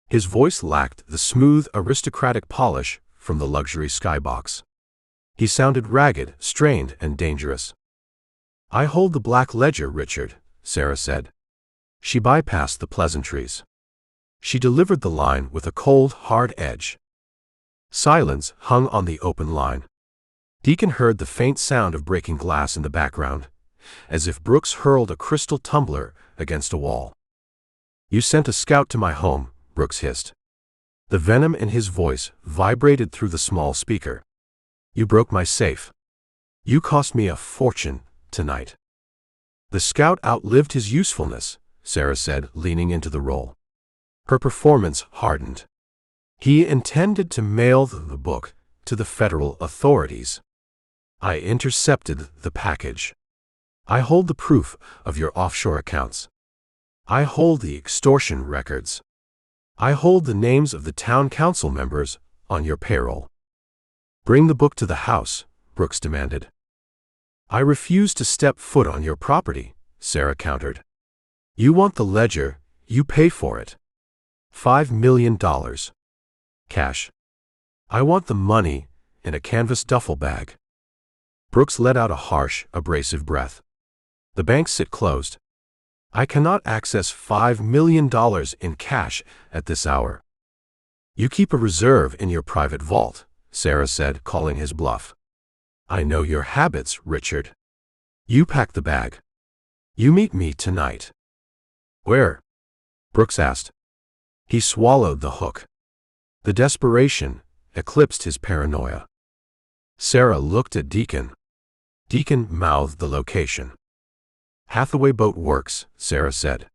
His voice lacked the smooth, aristocratic polish from the luxury skybox. He sounded ragged, strained, and dangerous. I hold the black ledger, Richard, Sarah said. She bypassed the pleasantries. She delivered the line with a cold, hard edge. Silence hung on the open line. Deacon heard the faint sound of breaking glass in the background, as if Brooks hurled a crystal tumbler against a wall. You sent a scout to my home, Brooks hissed. The venom in his voice vibrated through the small speaker. You broke my safe. You cost me a fortune tonight. The scout outlived his usefulness, Sarah said, leaning into the role. Her performance hardened. He intended to mail the book to the federal authorities. I intercepted the package. I hold the proof of your offshore accounts. I hold the extortion records. I hold the names of the town council members on your payroll. Bring the book to the house, Brooks demanded. I refuse to step foot on your property, Sarah countered. You want the ledger, you pay for it. $5 million. Cash. I want the money in a canvas duffel bag. Brooks let out a harsh, abrasive breath. The bank sit closed. I cannot access $5 million in cash at this hour. You keep a reserve in your private vault, Sarah said, calling his bluff. I know your habits, Richard. You pack the bag. You meet me tonight. Where? Brooks asked. He swallowed the hook. The desperation eclipsed his paranoia. Sarah looked at Deacon. Deacon mouthed the location. Hathaway Boat Works, Sarah said.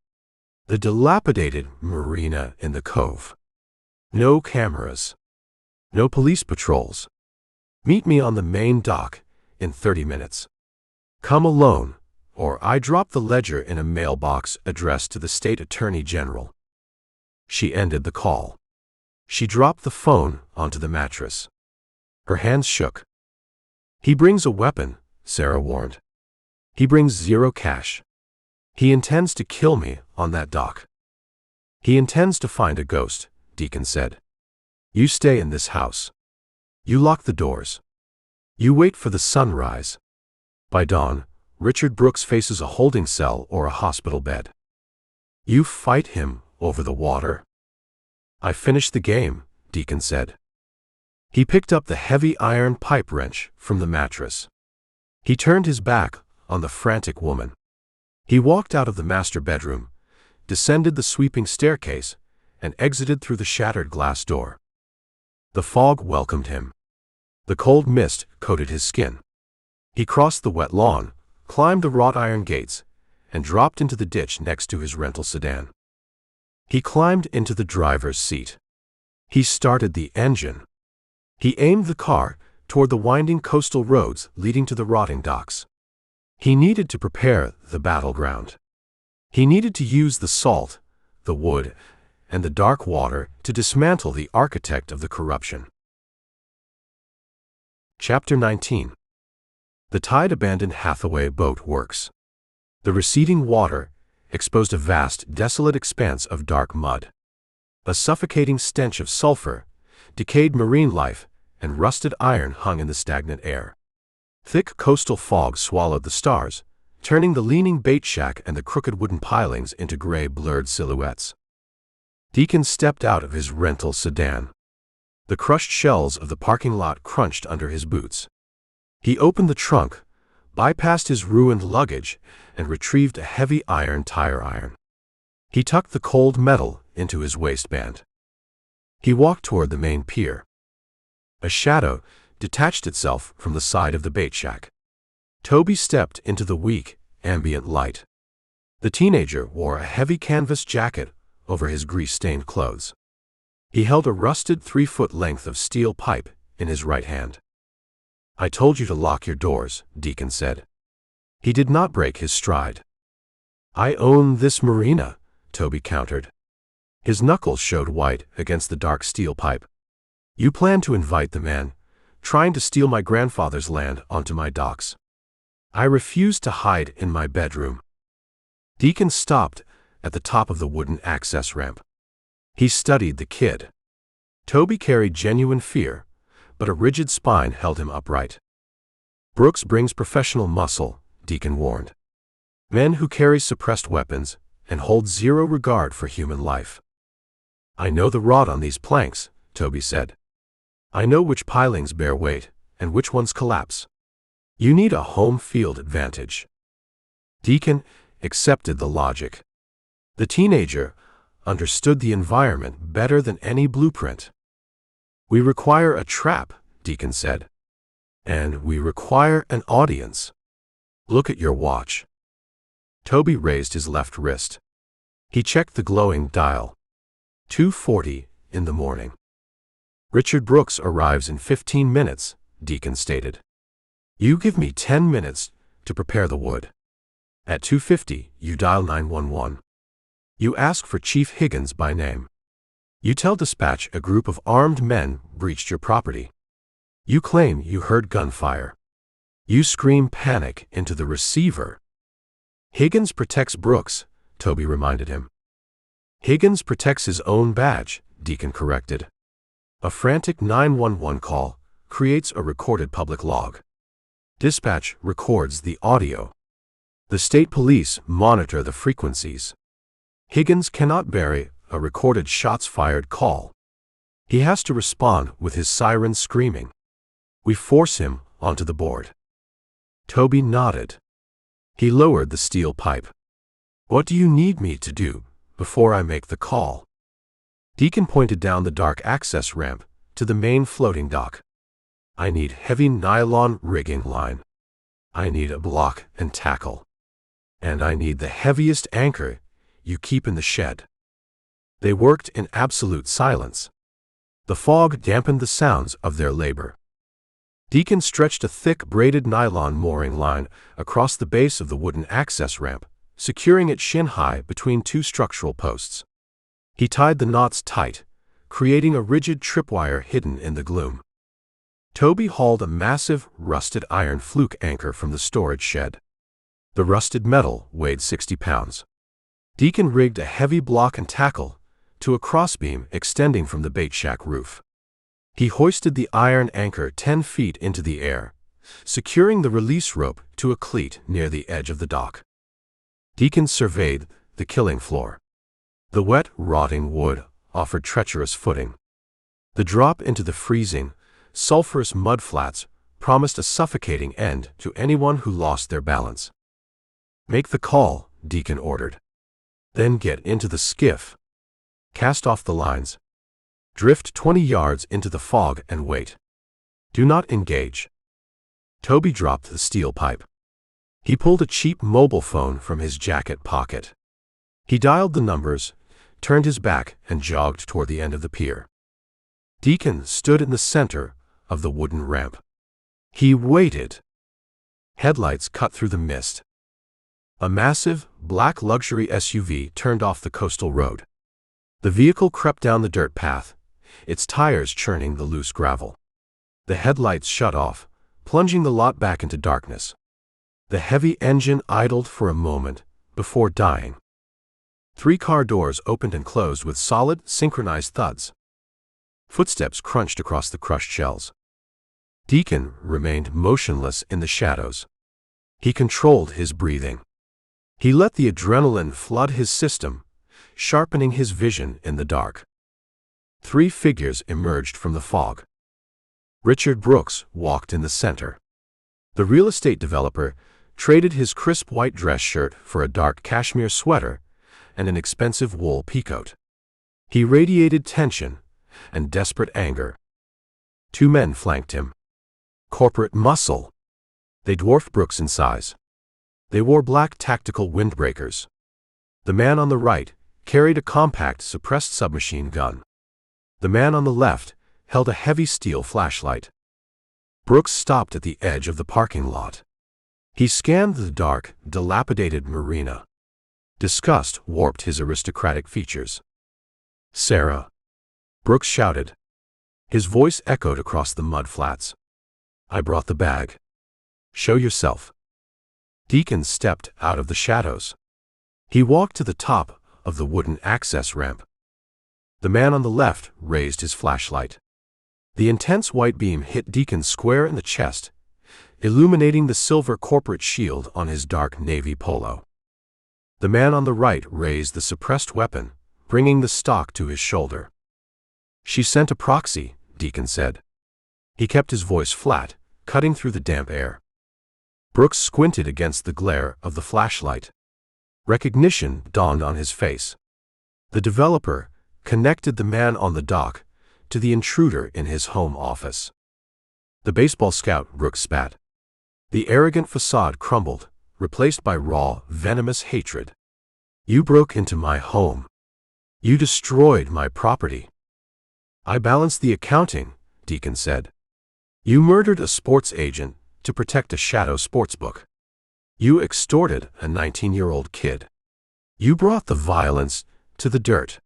The dilapidated marina in the cove. No cameras. No police patrols. Meet me on the main dock in 30 minutes. Come alone, or I drop the ledger in a mailbox addressed to the state attorney general. She ended the call. She dropped the phone onto the mattress. Her hands shook. He brings a weapon, Sarah warned. He brings 0 cash. He intends to kill me on that dock. He intends to find a ghost, Deacon said. You stay in this house. You lock the doors. You wait for the sunrise. By dawn, Richard Brooks faces a holding cell or a hospital bed. You fight him over the water. I finished the game, Deacon said. He picked up the heavy iron pipe wrench from the mattress. He turned his back on the frantic woman. He walked out of the master bedroom, descended the sweeping staircase, and exited through the shattered glass door. The fog welcomed him. The cold mist coated his skin. He crossed the wet lawn, climbed the wrought iron gates, and dropped into the ditch next to his rental sedan. He climbed into the driver's seat. He started the engine. He aimed the car toward the winding coastal roads leading to the rotting docks. He needed to prepare the battleground. He needed to use the salt, the wood, and the dark water to dismantle the architect of the corruption. Chapter 19. The tide-abandoned Hathaway boat works. The receding water exposed a vast, desolate expanse of dark mud. A suffocating stench of sulfur, decayed marine life, and rusted iron hung in the stagnant air. Thick coastal fog swallowed the stars, turning the leaning bait shack and the crooked wooden pilings into gray, blurred silhouettes. Deacon stepped out of his rental sedan. The crushed shells of the parking lot crunched under his boots. He opened the trunk, bypassed his ruined luggage, and retrieved a heavy iron tire iron. He tucked the cold metal into his waistband. He walked toward the main pier. A shadow detached itself from the side of the bait shack. Toby stepped into the weak, ambient light. The teenager wore a heavy canvas jacket over his grease-stained clothes. He held a rusted 3-foot length of steel pipe in his right hand. "I told you to lock your doors," Deacon said. He did not break his stride. "I own this marina," Toby countered. His knuckles showed white against the dark steel pipe. "You plan to invite the man trying to steal my grandfather's land onto my docks. I refuse to hide in my bedroom." Deacon stopped at the top of the wooden access ramp. He studied the kid. Toby carried genuine fear, but a rigid spine held him upright. "Brooks brings professional muscle," Deacon warned. "Men who carry suppressed weapons and hold zero regard for human life." "I know the rod on these planks," Toby said. "I know which pilings bear weight and which ones collapse. You need a home field advantage." Deacon accepted the logic. The teenager understood the environment better than any blueprint. "We require a trap," Deacon said. "And we require an audience. Look at your watch." Toby raised his left wrist. He checked the glowing dial. 2:40 in the morning. "Richard Brooks arrives in 15 minutes, Deacon stated. "You give me 10 minutes to prepare the wood. At 2:50, you dial 911. You ask for Chief Higgins by name. You tell dispatch a group of armed men breached your property. You claim you heard gunfire. You scream panic into the receiver." "Higgins protects Brooks," Toby reminded him. "Higgins protects his own badge," Deacon corrected. "A frantic 911 call creates a recorded public log. Dispatch records the audio. The state police monitor the frequencies. Higgins cannot bury a recorded shots-fired call. He has to respond with his siren screaming. We force him onto the board." Toby nodded. He lowered the steel pipe. "What do you need me to do before I make the call?" Deacon pointed down the dark access ramp to the main floating dock. "I need heavy nylon rigging line. I need a block and tackle. And I need the heaviest anchor you keep in the shed." They worked in absolute silence. The fog dampened the sounds of their labor. Deacon stretched a thick braided nylon mooring line across the base of the wooden access ramp, securing it shin-high between two structural posts. He tied the knots tight, creating a rigid tripwire hidden in the gloom. Toby hauled a massive, rusted iron fluke anchor from the storage shed. The rusted metal weighed 60 pounds. Deacon rigged a heavy block and tackle to a crossbeam extending from the bait shack roof. He hoisted the iron anchor 10 feet into the air, securing the release rope to a cleat near the edge of the dock. Deacon surveyed the killing floor. The wet, rotting wood offered treacherous footing. The drop into the freezing, sulphurous mudflats promised a suffocating end to anyone who lost their balance. "Make the call," Deacon ordered. "Then get into the skiff. Cast off the lines. Drift 20 yards into the fog and wait. Do not engage." Toby dropped the steel pipe. He pulled a cheap mobile phone from his jacket pocket. He dialed the numbers, turned his back, and jogged toward the end of the pier. Deacon stood in the center of the wooden ramp. He waited. Headlights cut through the mist. A massive, black luxury SUV turned off the coastal road. The vehicle crept down the dirt path, its tires churning the loose gravel. The headlights shut off, plunging the lot back into darkness. The heavy engine idled for a moment before dying. 3 car doors opened and closed with solid, synchronized thuds. Footsteps crunched across the crushed shells. Deacon remained motionless in the shadows. He controlled his breathing. He let the adrenaline flood his system, sharpening his vision in the dark. 3 figures emerged from the fog. Richard Brooks walked in the center. The real estate developer traded his crisp white dress shirt for a dark cashmere sweater and an expensive wool peacoat. He radiated tension and desperate anger. 2 men flanked him. Corporate muscle. They dwarfed Brooks in size. They wore black tactical windbreakers. The man on the right carried a compact suppressed submachine gun. The man on the left held a heavy steel flashlight. Brooks stopped at the edge of the parking lot. He scanned the dark, dilapidated marina. Disgust warped his aristocratic features. "Sarah," Brooks shouted. His voice echoed across the mud flats. "I brought the bag. Show yourself." Deacon stepped out of the shadows. He walked to the top of the wooden access ramp. The man on the left raised his flashlight. The intense white beam hit Deacon square in the chest, illuminating the silver corporate shield on his dark navy polo. The man on the right raised the suppressed weapon, bringing the stock to his shoulder. "She sent a proxy," Deacon said. He kept his voice flat, cutting through the damp air. Brooks squinted against the glare of the flashlight. Recognition dawned on his face. The developer connected the man on the dock to the intruder in his home office. "The baseball scout," Brooks spat. The arrogant facade crumbled, replaced by raw, venomous hatred. "You broke into my home. You destroyed my property." "I balanced the accounting," Deacon said. "You murdered a sports agent to protect a shadow sportsbook. You extorted a 19-year-old kid. You brought the violence to the dirt.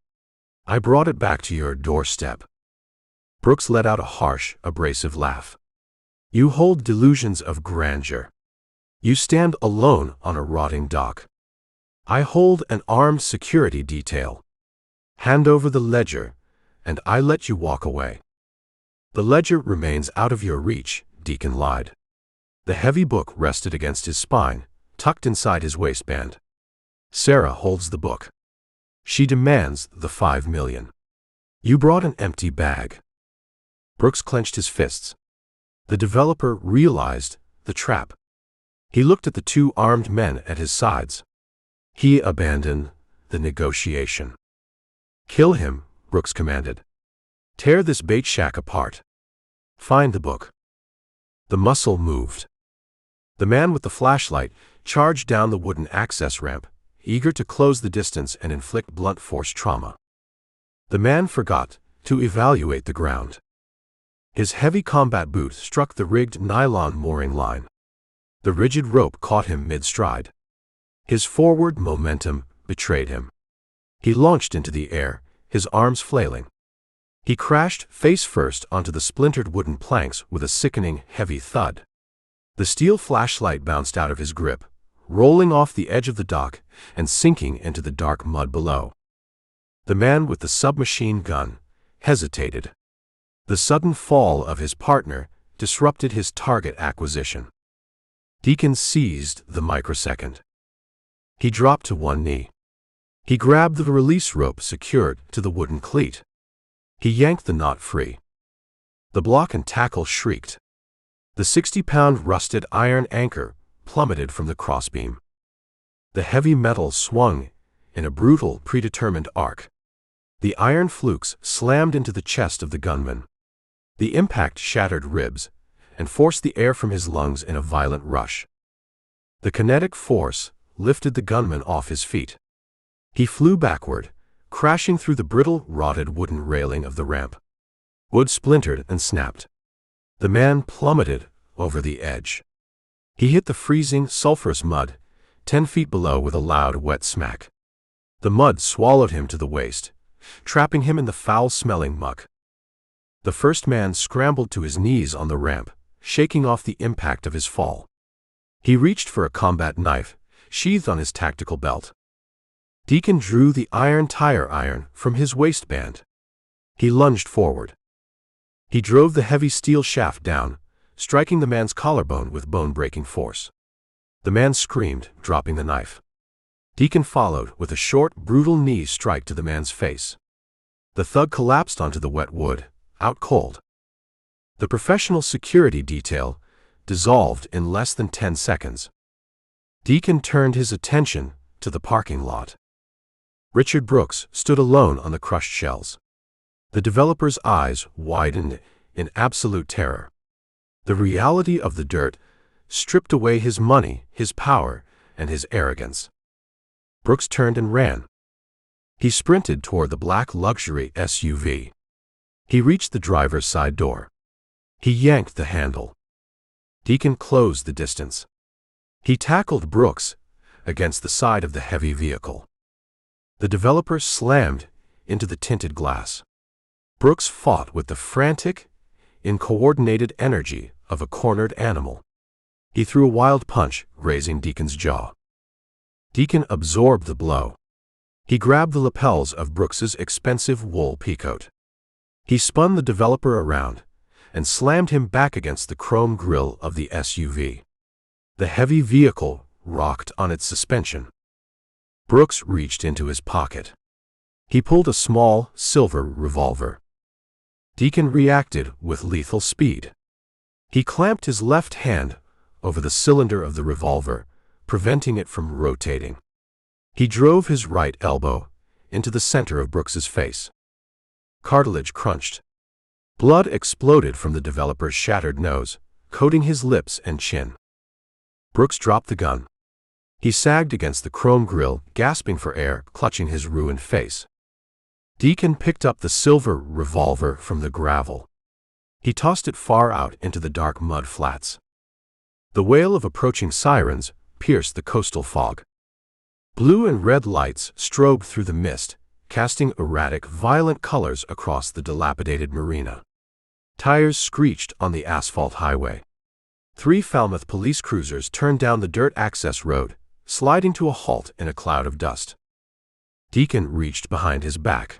I brought it back to your doorstep." Brooks let out a harsh, abrasive laugh. "You hold delusions of grandeur. You stand alone on a rotting dock. I hold an armed security detail. Hand over the ledger, and I let you walk away." "The ledger remains out of your reach," Deacon lied. The heavy book rested against his spine, tucked inside his waistband. "Sarah holds the book. She demands the $5 million. You brought an empty bag." Brooks clenched his fists. The developer realized the trap. He looked at the 2 armed men at his sides. He abandoned the negotiation. "Kill him," Brooks commanded. "Tear this bait shack apart. Find the book." The muscle moved. The man with the flashlight charged down the wooden access ramp, eager to close the distance and inflict blunt force trauma. The man forgot to evaluate the ground. His heavy combat boot struck the rigged nylon mooring line. The rigid rope caught him mid-stride. His forward momentum betrayed him. He launched into the air, his arms flailing. He crashed face first onto the splintered wooden planks with a sickening, heavy thud. The steel flashlight bounced out of his grip, rolling off the edge of the dock and sinking into the dark mud below. The man with the submachine gun hesitated. The sudden fall of his partner disrupted his target acquisition. Deacon seized the microsecond. He dropped to one knee. He grabbed the release rope secured to the wooden cleat. He yanked the knot free. The block and tackle shrieked. The 60-pound rusted iron anchor plummeted from the crossbeam. The heavy metal swung in a brutal, predetermined arc. The iron flukes slammed into the chest of the gunman. The impact shattered ribs and forced the air from his lungs in a violent rush. The kinetic force lifted the gunman off his feet. He flew backward, crashing through the brittle, rotted wooden railing of the ramp. Wood splintered and snapped. The man plummeted over the edge. He hit the freezing, sulphurous mud 10 feet below with a loud, wet smack. The mud swallowed him to the waist, trapping him in the foul-smelling muck. The first man scrambled to his knees on the ramp, shaking off the impact of his fall. He reached for a combat knife, sheathed on his tactical belt. Deacon drew the iron tire iron from his waistband. He lunged forward. He drove the heavy steel shaft down, striking the man's collarbone with bone-breaking force. The man screamed, dropping the knife. Deacon followed with a short, brutal knee strike to the man's face. The thug collapsed onto the wet wood, out cold. The professional security detail dissolved in less than 10 seconds. Deacon turned his attention to the parking lot. Richard Brooks stood alone on the crushed shells. The developer's eyes widened in absolute terror. The reality of the dirt stripped away his money, his power, and his arrogance. Brooks turned and ran. He sprinted toward the black luxury SUV. He reached the driver's side door. He yanked the handle. Deacon closed the distance. He tackled Brooks against the side of the heavy vehicle. The developer slammed into the tinted glass. Brooks fought with the frantic, uncoordinated energy of a cornered animal. He threw a wild punch, grazing Deacon's jaw. Deacon absorbed the blow. He grabbed the lapels of Brooks's expensive wool peacoat. He spun the developer around and slammed him back against the chrome grille of the SUV. The heavy vehicle rocked on its suspension. Brooks reached into his pocket. He pulled a small, silver revolver. Deacon reacted with lethal speed. He clamped his left hand over the cylinder of the revolver, preventing it from rotating. He drove his right elbow into the center of Brooks's face. Cartilage crunched. Blood exploded from the developer's shattered nose, coating his lips and chin. Brooks dropped the gun. He sagged against the chrome grille, gasping for air, clutching his ruined face. Deacon picked up the silver revolver from the gravel. He tossed it far out into the dark mud flats. The wail of approaching sirens pierced the coastal fog. Blue and red lights strobed through the mist, casting erratic, violent colors across the dilapidated marina. Tires screeched on the asphalt highway. 3 Falmouth police cruisers turned down the dirt access road, sliding to a halt in a cloud of dust. Deacon reached behind his back.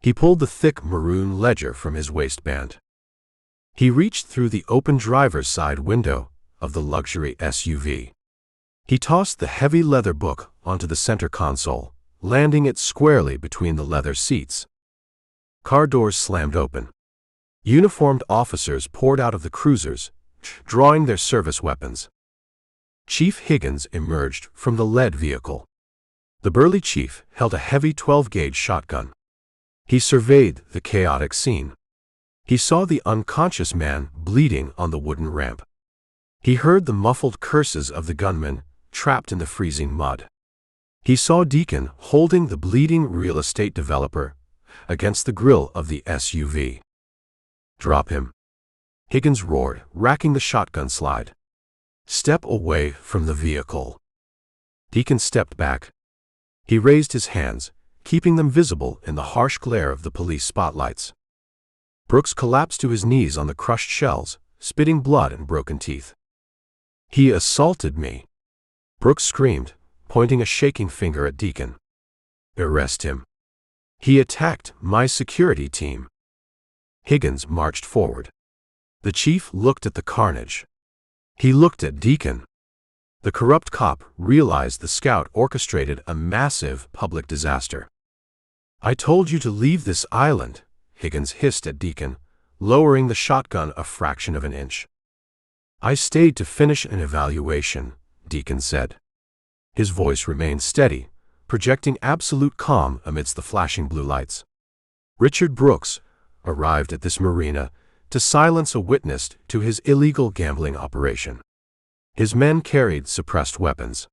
He pulled the thick maroon ledger from his waistband. He reached through the open driver's side window of the luxury SUV. He tossed the heavy leather book onto the center console, landing it squarely between the leather seats. Car doors slammed open. Uniformed officers poured out of the cruisers, drawing their service weapons. Chief Higgins emerged from the lead vehicle. The burly chief held a heavy 12-gauge shotgun. He surveyed the chaotic scene. He saw the unconscious man bleeding on the wooden ramp. He heard the muffled curses of the gunman trapped in the freezing mud. He saw Deacon holding the bleeding real estate developer against the grille of the SUV. "Drop him," Higgins roared, racking the shotgun slide. "Step away from the vehicle." Deacon stepped back. He raised his hands, keeping them visible in the harsh glare of the police spotlights. Brooks collapsed to his knees on the crushed shells, spitting blood and broken teeth. "He assaulted me," Brooks screamed, pointing a shaking finger at Deacon. "Arrest him. He attacked my security team." Higgins marched forward. The chief looked at the carnage. He looked at Deacon. The corrupt cop realized the scout orchestrated a massive public disaster. "I told you to leave this island," Higgins hissed at Deacon, lowering the shotgun a fraction of an inch. "I stayed to finish an evaluation," Deacon said. His voice remained steady, projecting absolute calm amidst the flashing blue lights. Richard Brooks arrived at this marina to silence a witness to his illegal gambling operation. His men carried suppressed weapons.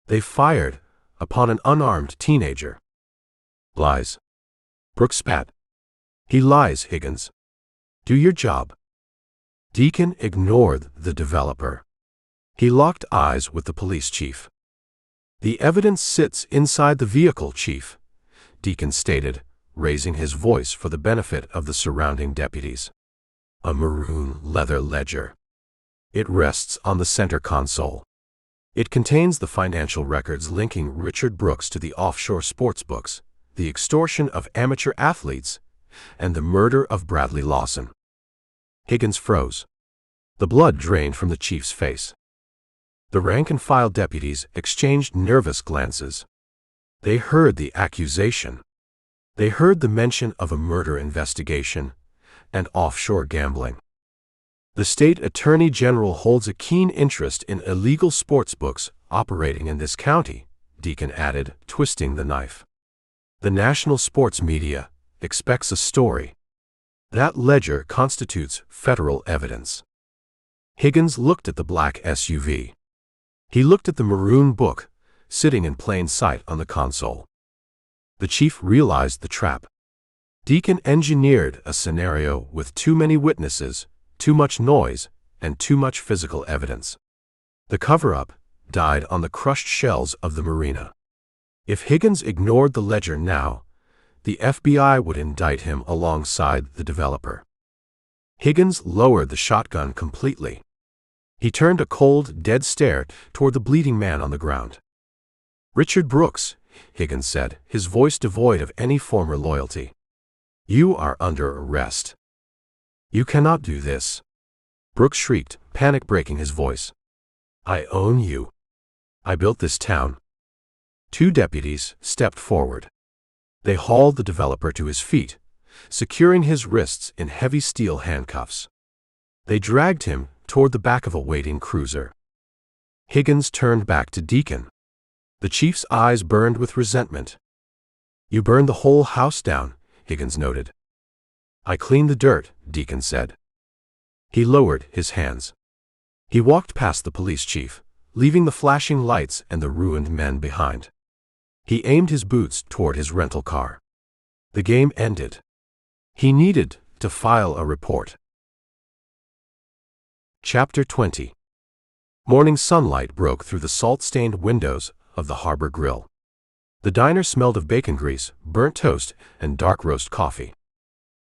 They fired upon an unarmed teenager. "Lies." Brooks spat. "He lies, Higgins. Do your job." Deacon ignored the developer. He locked eyes with the police chief. "The evidence sits inside the vehicle, Chief," Deacon stated, raising his voice for the benefit of the surrounding deputies. A maroon leather ledger. It rests on the center console. It contains the financial records linking Richard Brooks to the offshore sportsbooks, the extortion of amateur athletes, and the murder of Bradley Lawson. Higgins froze. The blood drained from the chief's face. The rank-and-file deputies exchanged nervous glances. They heard the accusation. They heard the mention of a murder investigation and offshore gambling. "The state attorney general holds a keen interest in illegal sportsbooks operating in this county," Deacon added, twisting the knife. "The national sports media expects a story. That ledger constitutes federal evidence." Higgins looked at the black SUV. He looked at the maroon book, sitting in plain sight on the console. The chief realized the trap. Deacon engineered a scenario with too many witnesses, too much noise, and too much physical evidence. The cover-up died on the crushed shells of the marina. If Higgins ignored the ledger now, the FBI would indict him alongside the developer. Higgins lowered the shotgun completely. He turned a cold, dead stare toward the bleeding man on the ground. "Richard Brooks," Higgins said, his voice devoid of any former loyalty. "You are under arrest. You cannot do this." Brooks shrieked, panic breaking his voice. "I own you. I built this town." Two deputies stepped forward. They hauled the developer to his feet, securing his wrists in heavy steel handcuffs. They dragged him toward the back of a waiting cruiser. Higgins turned back to Deacon. The chief's eyes burned with resentment. "You burned the whole house down," Higgins noted. "I cleaned the dirt," Deacon said. He lowered his hands. He walked past the police chief, leaving the flashing lights and the ruined men behind. He aimed his boots toward his rental car. The game ended. He needed to file a report. Chapter 20. Morning sunlight broke through the salt-stained windows of the Harbor Grill. The diner smelled of bacon grease, burnt toast, and dark roast coffee.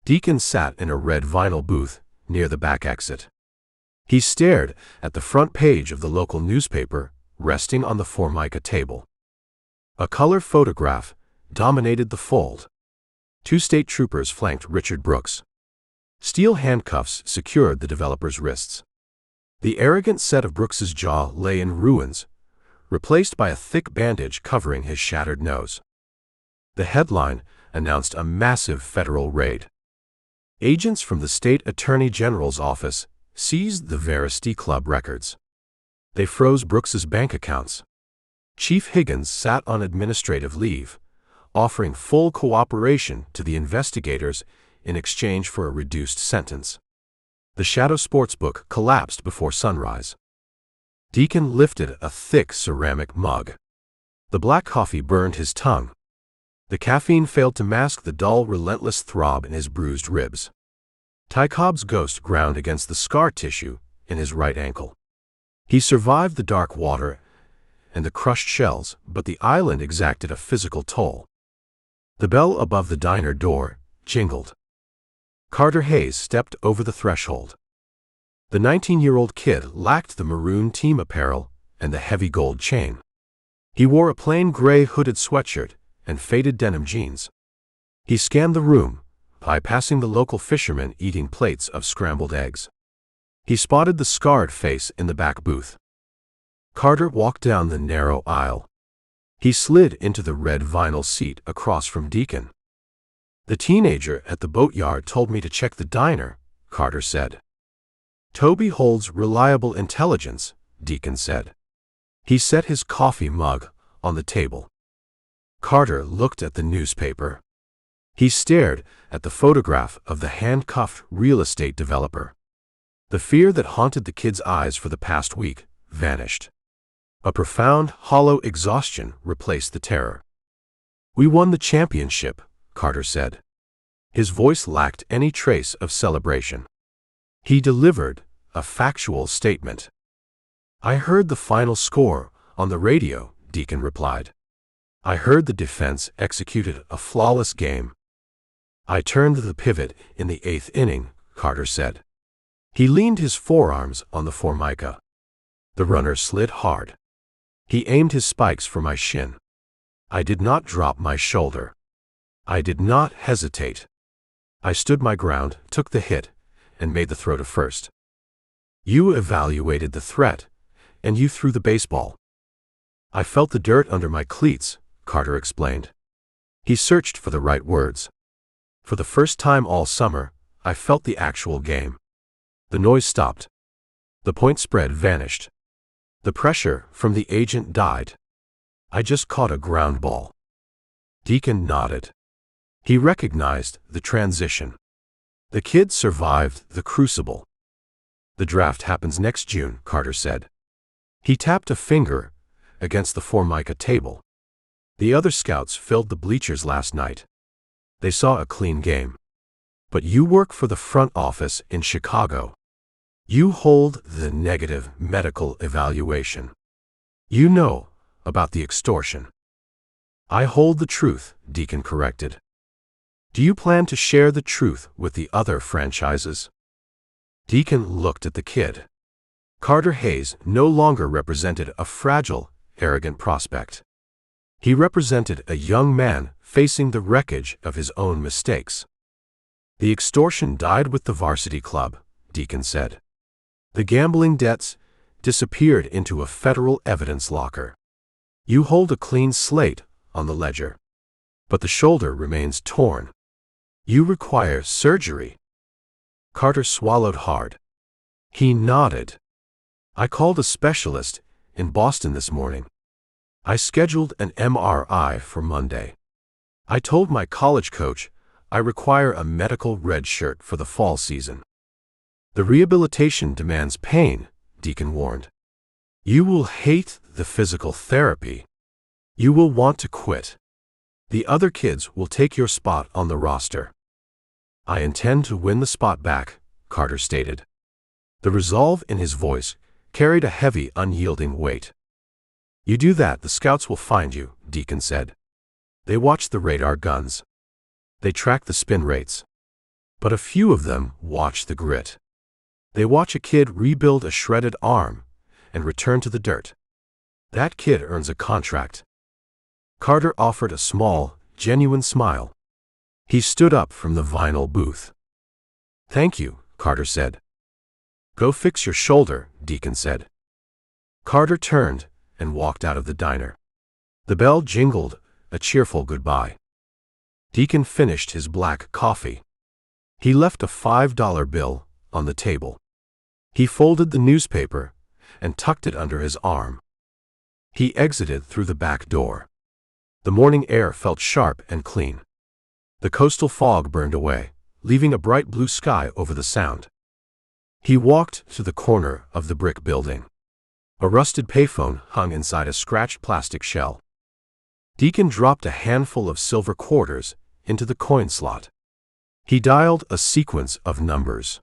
Deacon sat in a red vinyl booth near the back exit. He stared at the front page of the local newspaper, resting on the Formica table. A color photograph dominated the fold. Two state troopers flanked Richard Brooks. Steel handcuffs secured the developer's wrists. The arrogant set of Brooks's jaw lay in ruins, replaced by a thick bandage covering his shattered nose. The headline announced a massive federal raid. Agents from the state attorney general's office seized the Verity Club records. They froze Brooks's bank accounts. Chief Higgins sat on administrative leave, offering full cooperation to the investigators in exchange for a reduced sentence. The Shadow Sportsbook collapsed before sunrise. Deacon lifted a thick ceramic mug. The black coffee burned his tongue. The caffeine failed to mask the dull, relentless throb in his bruised ribs. Ty Cobb's ghost ground against the scar tissue in his right ankle. He survived the dark water and the crushed shells, but the island exacted a physical toll. The bell above the diner door jingled. Carter Hayes stepped over the threshold. The 19-year-old kid lacked the maroon team apparel and the heavy gold chain. He wore a plain gray hooded sweatshirt and faded denim jeans. He scanned the room, bypassing the local fishermen eating plates of scrambled eggs. He spotted the scarred face in the back booth. Carter walked down the narrow aisle. He slid into the red vinyl seat across from Deacon. "The teenager at the boatyard told me to check the diner," Carter said. Toby holds reliable intelligence, Deacon said. He set his coffee mug on the table. Carter looked at the newspaper. He stared at the photograph of the handcuffed real estate developer. The fear that haunted the kid's eyes for the past week vanished. A profound, hollow exhaustion replaced the terror. "We won the championship," Carter said. His voice lacked any trace of celebration. He delivered a factual statement. "I heard the final score on the radio," Deacon replied. "I heard the defense executed a flawless game. I turned the pivot in the 8th inning," Carter said. He leaned his forearms on the formica. The runner slid hard. He aimed his spikes for my shin. I did not drop my shoulder. I did not hesitate. I stood my ground, took the hit, and made the throw to first. You evaluated the threat, and you threw the baseball. I felt the dirt under my cleats, Carter explained. He searched for the right words. For the first time all summer, I felt the actual game. The noise stopped. The point spread vanished. The pressure from the agent died. I just caught a ground ball. Deacon nodded. He recognized the transition. The kid survived the crucible. The draft happens next June, Carter said. He tapped a finger against the formica table. The other scouts filled the bleachers last night. They saw a clean game. But you work for the front office in Chicago. You hold the negative medical evaluation. You know about the extortion. I hold the truth, Deacon corrected. Do you plan to share the truth with the other franchises? Deacon looked at the kid. Carter Hayes no longer represented a fragile, arrogant prospect. He represented a young man facing the wreckage of his own mistakes. The extortion died with the varsity club, Deacon said. The gambling debts disappeared into a federal evidence locker. You hold a clean slate on the ledger. But the shoulder remains torn. You require surgery. Carter swallowed hard. He nodded. I called a specialist in Boston this morning. I scheduled an MRI for Monday. I told my college coach I require a medical red shirt for the fall season. The rehabilitation demands pain, Deacon warned. You will hate the physical therapy. You will want to quit. The other kids will take your spot on the roster. I intend to win the spot back, Carter stated. The resolve in his voice carried a heavy, unyielding weight. You do that, the scouts will find you, Deacon said. They watch the radar guns. They track the spin rates. But a few of them watch the grit. They watch a kid rebuild a shredded arm and return to the dirt. That kid earns a contract. Carter offered a small, genuine smile. He stood up from the vinyl booth. Thank you, Carter said. Go fix your shoulder, Deacon said. Carter turned and walked out of the diner. The bell jingled, a cheerful goodbye. Deacon finished his black coffee. He left a $5 bill on the table. He folded the newspaper and tucked it under his arm. He exited through the back door. The morning air felt sharp and clean. The coastal fog burned away, leaving a bright blue sky over the sound. He walked to the corner of the brick building. A rusted payphone hung inside a scratched plastic shell. Deacon dropped a handful of silver quarters into the coin slot. He dialed a sequence of numbers.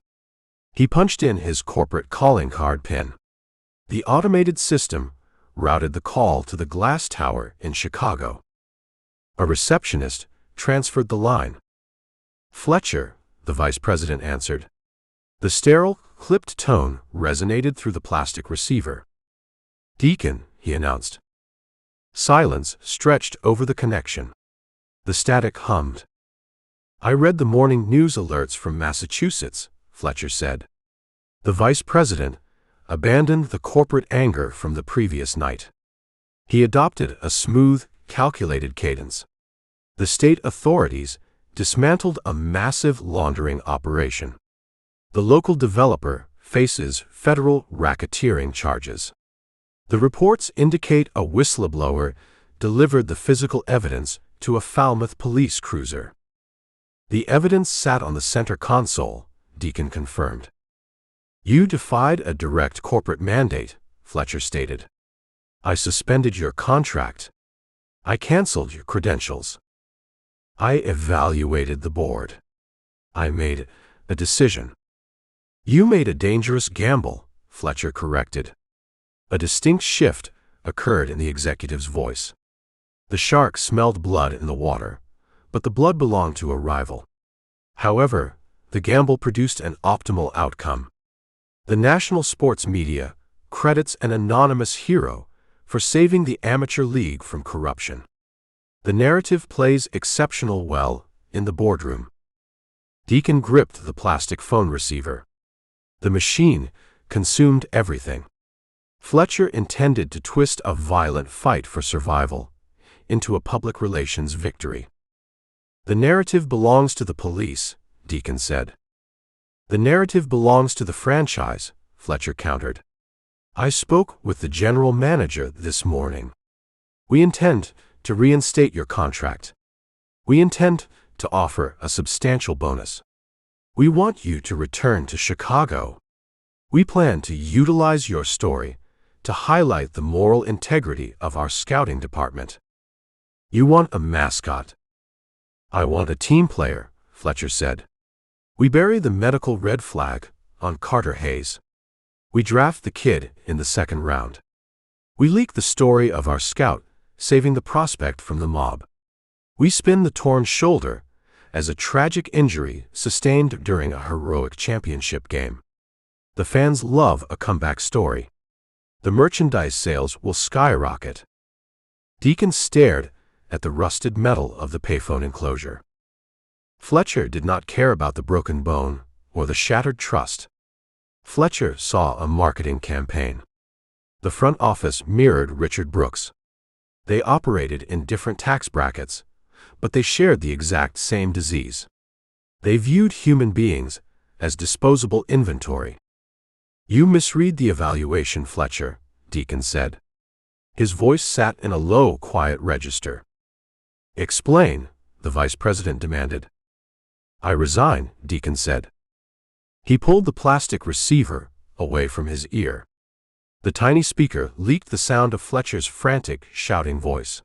He punched in his corporate calling card PIN. The automated system routed the call to the glass tower in Chicago. A receptionist transferred the line. Fletcher, the vice president answered. The sterile, clipped tone resonated through the plastic receiver. Deacon, he announced. Silence stretched over the connection. The static hummed. I read the morning news alerts from Massachusetts, Fletcher said. The vice president abandoned the corporate anger from the previous night. He adopted a smooth, calculated cadence. The state authorities dismantled a massive laundering operation. The local developer faces federal racketeering charges. The reports indicate a whistleblower delivered the physical evidence to a Falmouth police cruiser. The evidence sat on the center console, Deacon confirmed. You defied a direct corporate mandate, Fletcher stated. I suspended your contract. I canceled your credentials. I evaluated the board. I made a decision. You made a dangerous gamble, Fletcher corrected. A distinct shift occurred in the executive's voice. The shark smelled blood in the water, but the blood belonged to a rival. However, the gamble produced an optimal outcome. The national sports media credits an anonymous hero for saving the amateur league from corruption. The narrative plays exceptional well in the boardroom. Deacon gripped the plastic phone receiver. The machine consumed everything. Fletcher intended to twist a violent fight for survival into a public relations victory. The narrative belongs to the police, Deacon said. The narrative belongs to the franchise, Fletcher countered. I spoke with the general manager this morning. We intend to reinstate your contract. We intend to offer a substantial bonus. We want you to return to Chicago. We plan to utilize your story to highlight the moral integrity of our scouting department. You want a mascot. I want a team player, Fletcher said. We bury the medical red flag on Carter Hayes. We draft the kid in the second round. We leak the story of our scout saving the prospect from the mob. We spin the torn shoulder as a tragic injury sustained during a heroic championship game. The fans love a comeback story. The merchandise sales will skyrocket. Deacon stared at the rusted metal of the payphone enclosure. Fletcher did not care about the broken bone or the shattered trust. Fletcher saw a marketing campaign. The front office mirrored Richard Brooks. They operated in different tax brackets, but they shared the exact same disease. They viewed human beings as disposable inventory. You misread the evaluation, Fletcher, Deacon said. His voice sat in a low, quiet register. Explain, the vice president demanded. I resign, Deacon said. He pulled the plastic receiver away from his ear. The tiny speaker leaked the sound of Fletcher's frantic, shouting voice.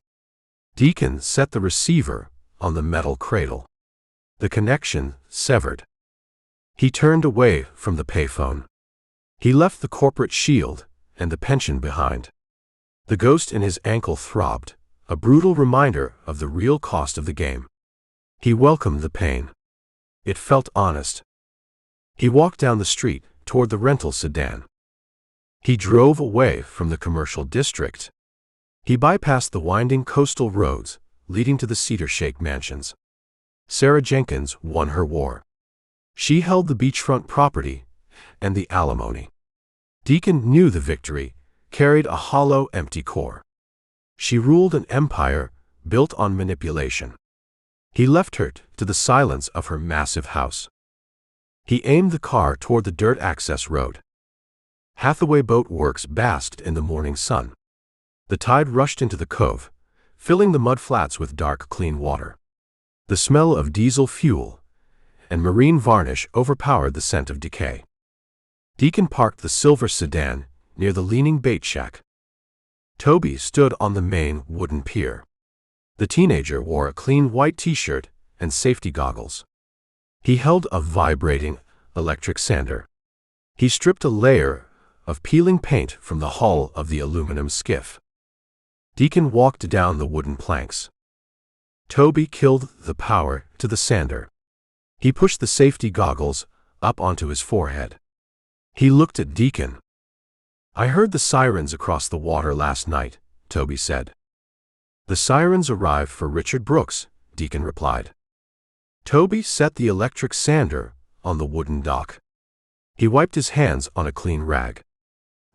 Deacon set the receiver on the metal cradle. The connection severed. He turned away from the payphone. He left the corporate shield and the pension behind. The ghost in his ankle throbbed, a brutal reminder of the real cost of the game. He welcomed the pain. It felt honest. He walked down the street toward the rental sedan. He drove away from the commercial district. He bypassed the winding coastal roads leading to the Cedar Shake mansions. Sarah Jenkins won her war. She held the beachfront property and the alimony. Deacon knew the victory carried a hollow, empty core. She ruled an empire built on manipulation. He left her to the silence of her massive house. He aimed the car toward the dirt access road. Hathaway Boat Works basked in the morning sun. The tide rushed into the cove, filling the mud flats with dark, clean water. The smell of diesel fuel and marine varnish overpowered the scent of decay. Deacon parked the silver sedan near the leaning bait shack. Toby stood on the main wooden pier. The teenager wore a clean white t-shirt and safety goggles. He held a vibrating electric sander. He stripped a layer of peeling paint from the hull of the aluminum skiff. Deacon walked down the wooden planks. Toby killed the power to the sander. He pushed the safety goggles up onto his forehead. He looked at Deacon. I heard the sirens across the water last night, Toby said. The sirens arrived for Richard Brooks, Deacon replied. Toby set the electric sander on the wooden dock. He wiped his hands on a clean rag.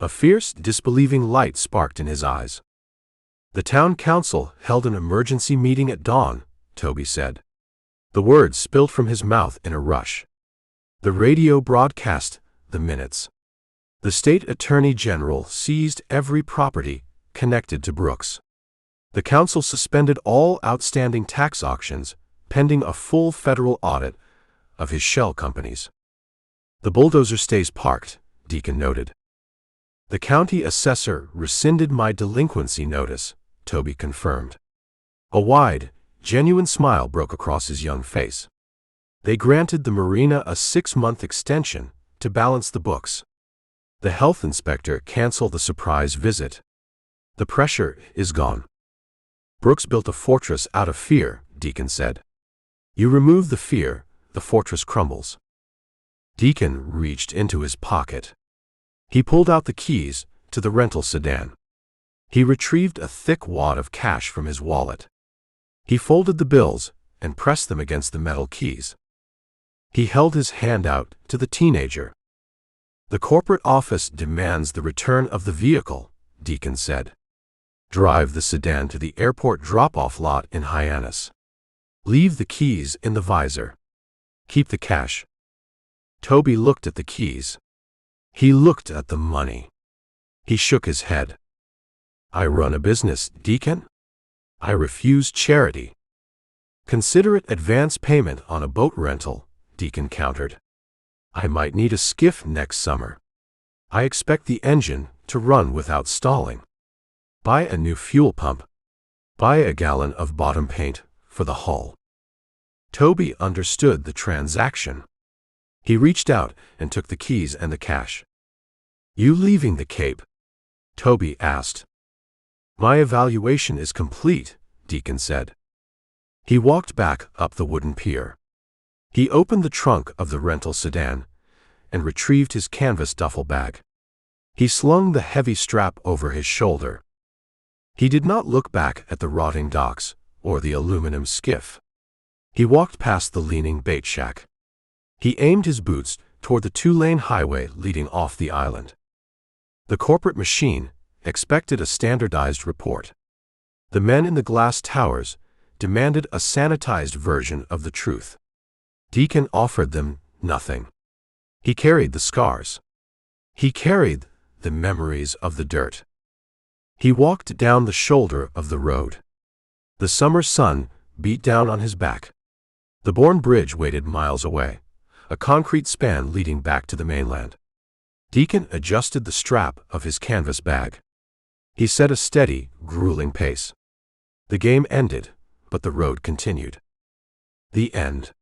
A fierce, disbelieving light sparked in his eyes. The town council held an emergency meeting at dawn, Toby said. The words spilled from his mouth in a rush. The radio broadcast the minutes. The state attorney general seized every property connected to Brooks. The council suspended all outstanding tax auctions pending a full federal audit of his shell companies. The bulldozer stays parked, Deacon noted. The county assessor rescinded my delinquency notice, Toby confirmed. A wide, genuine smile broke across his young face. They granted the marina a 6-month extension to balance the books. The health inspector canceled the surprise visit. The pressure is gone. Brooks built a fortress out of fear, Deacon said. You remove the fear, the fortress crumbles. Deacon reached into his pocket. He pulled out the keys to the rental sedan. He retrieved a thick wad of cash from his wallet. He folded the bills and pressed them against the metal keys. He held his hand out to the teenager. The corporate office demands the return of the vehicle, Deacon said. Drive the sedan to the airport drop-off lot in Hyannis. Leave the keys in the visor. Keep the cash. Toby looked at the keys. He looked at the money. He shook his head. I run a business, Deacon. I refuse charity. Consider it advance payment on a boat rental, Deacon countered. I might need a skiff next summer. I expect the engine to run without stalling. Buy a new fuel pump. Buy a gallon of bottom paint for the hull. Toby understood the transaction. He reached out and took the keys and the cash. You leaving the Cape? Toby asked. My evaluation is complete, Deacon said. He walked back up the wooden pier. He opened the trunk of the rental sedan and retrieved his canvas duffel bag. He slung the heavy strap over his shoulder. He did not look back at the rotting docks or the aluminum skiff. He walked past the leaning bait shack. He aimed his boots toward the 2-lane highway leading off the island. The corporate machine expected a standardized report. The men in the glass towers demanded a sanitized version of the truth. Deacon offered them nothing. He carried the scars. He carried the memories of the dirt. He walked down the shoulder of the road. The summer sun beat down on his back. The Bourne Bridge waited miles away, a concrete span leading back to the mainland. Deacon adjusted the strap of his canvas bag. He set a steady, grueling pace. The game ended, but the road continued. The end.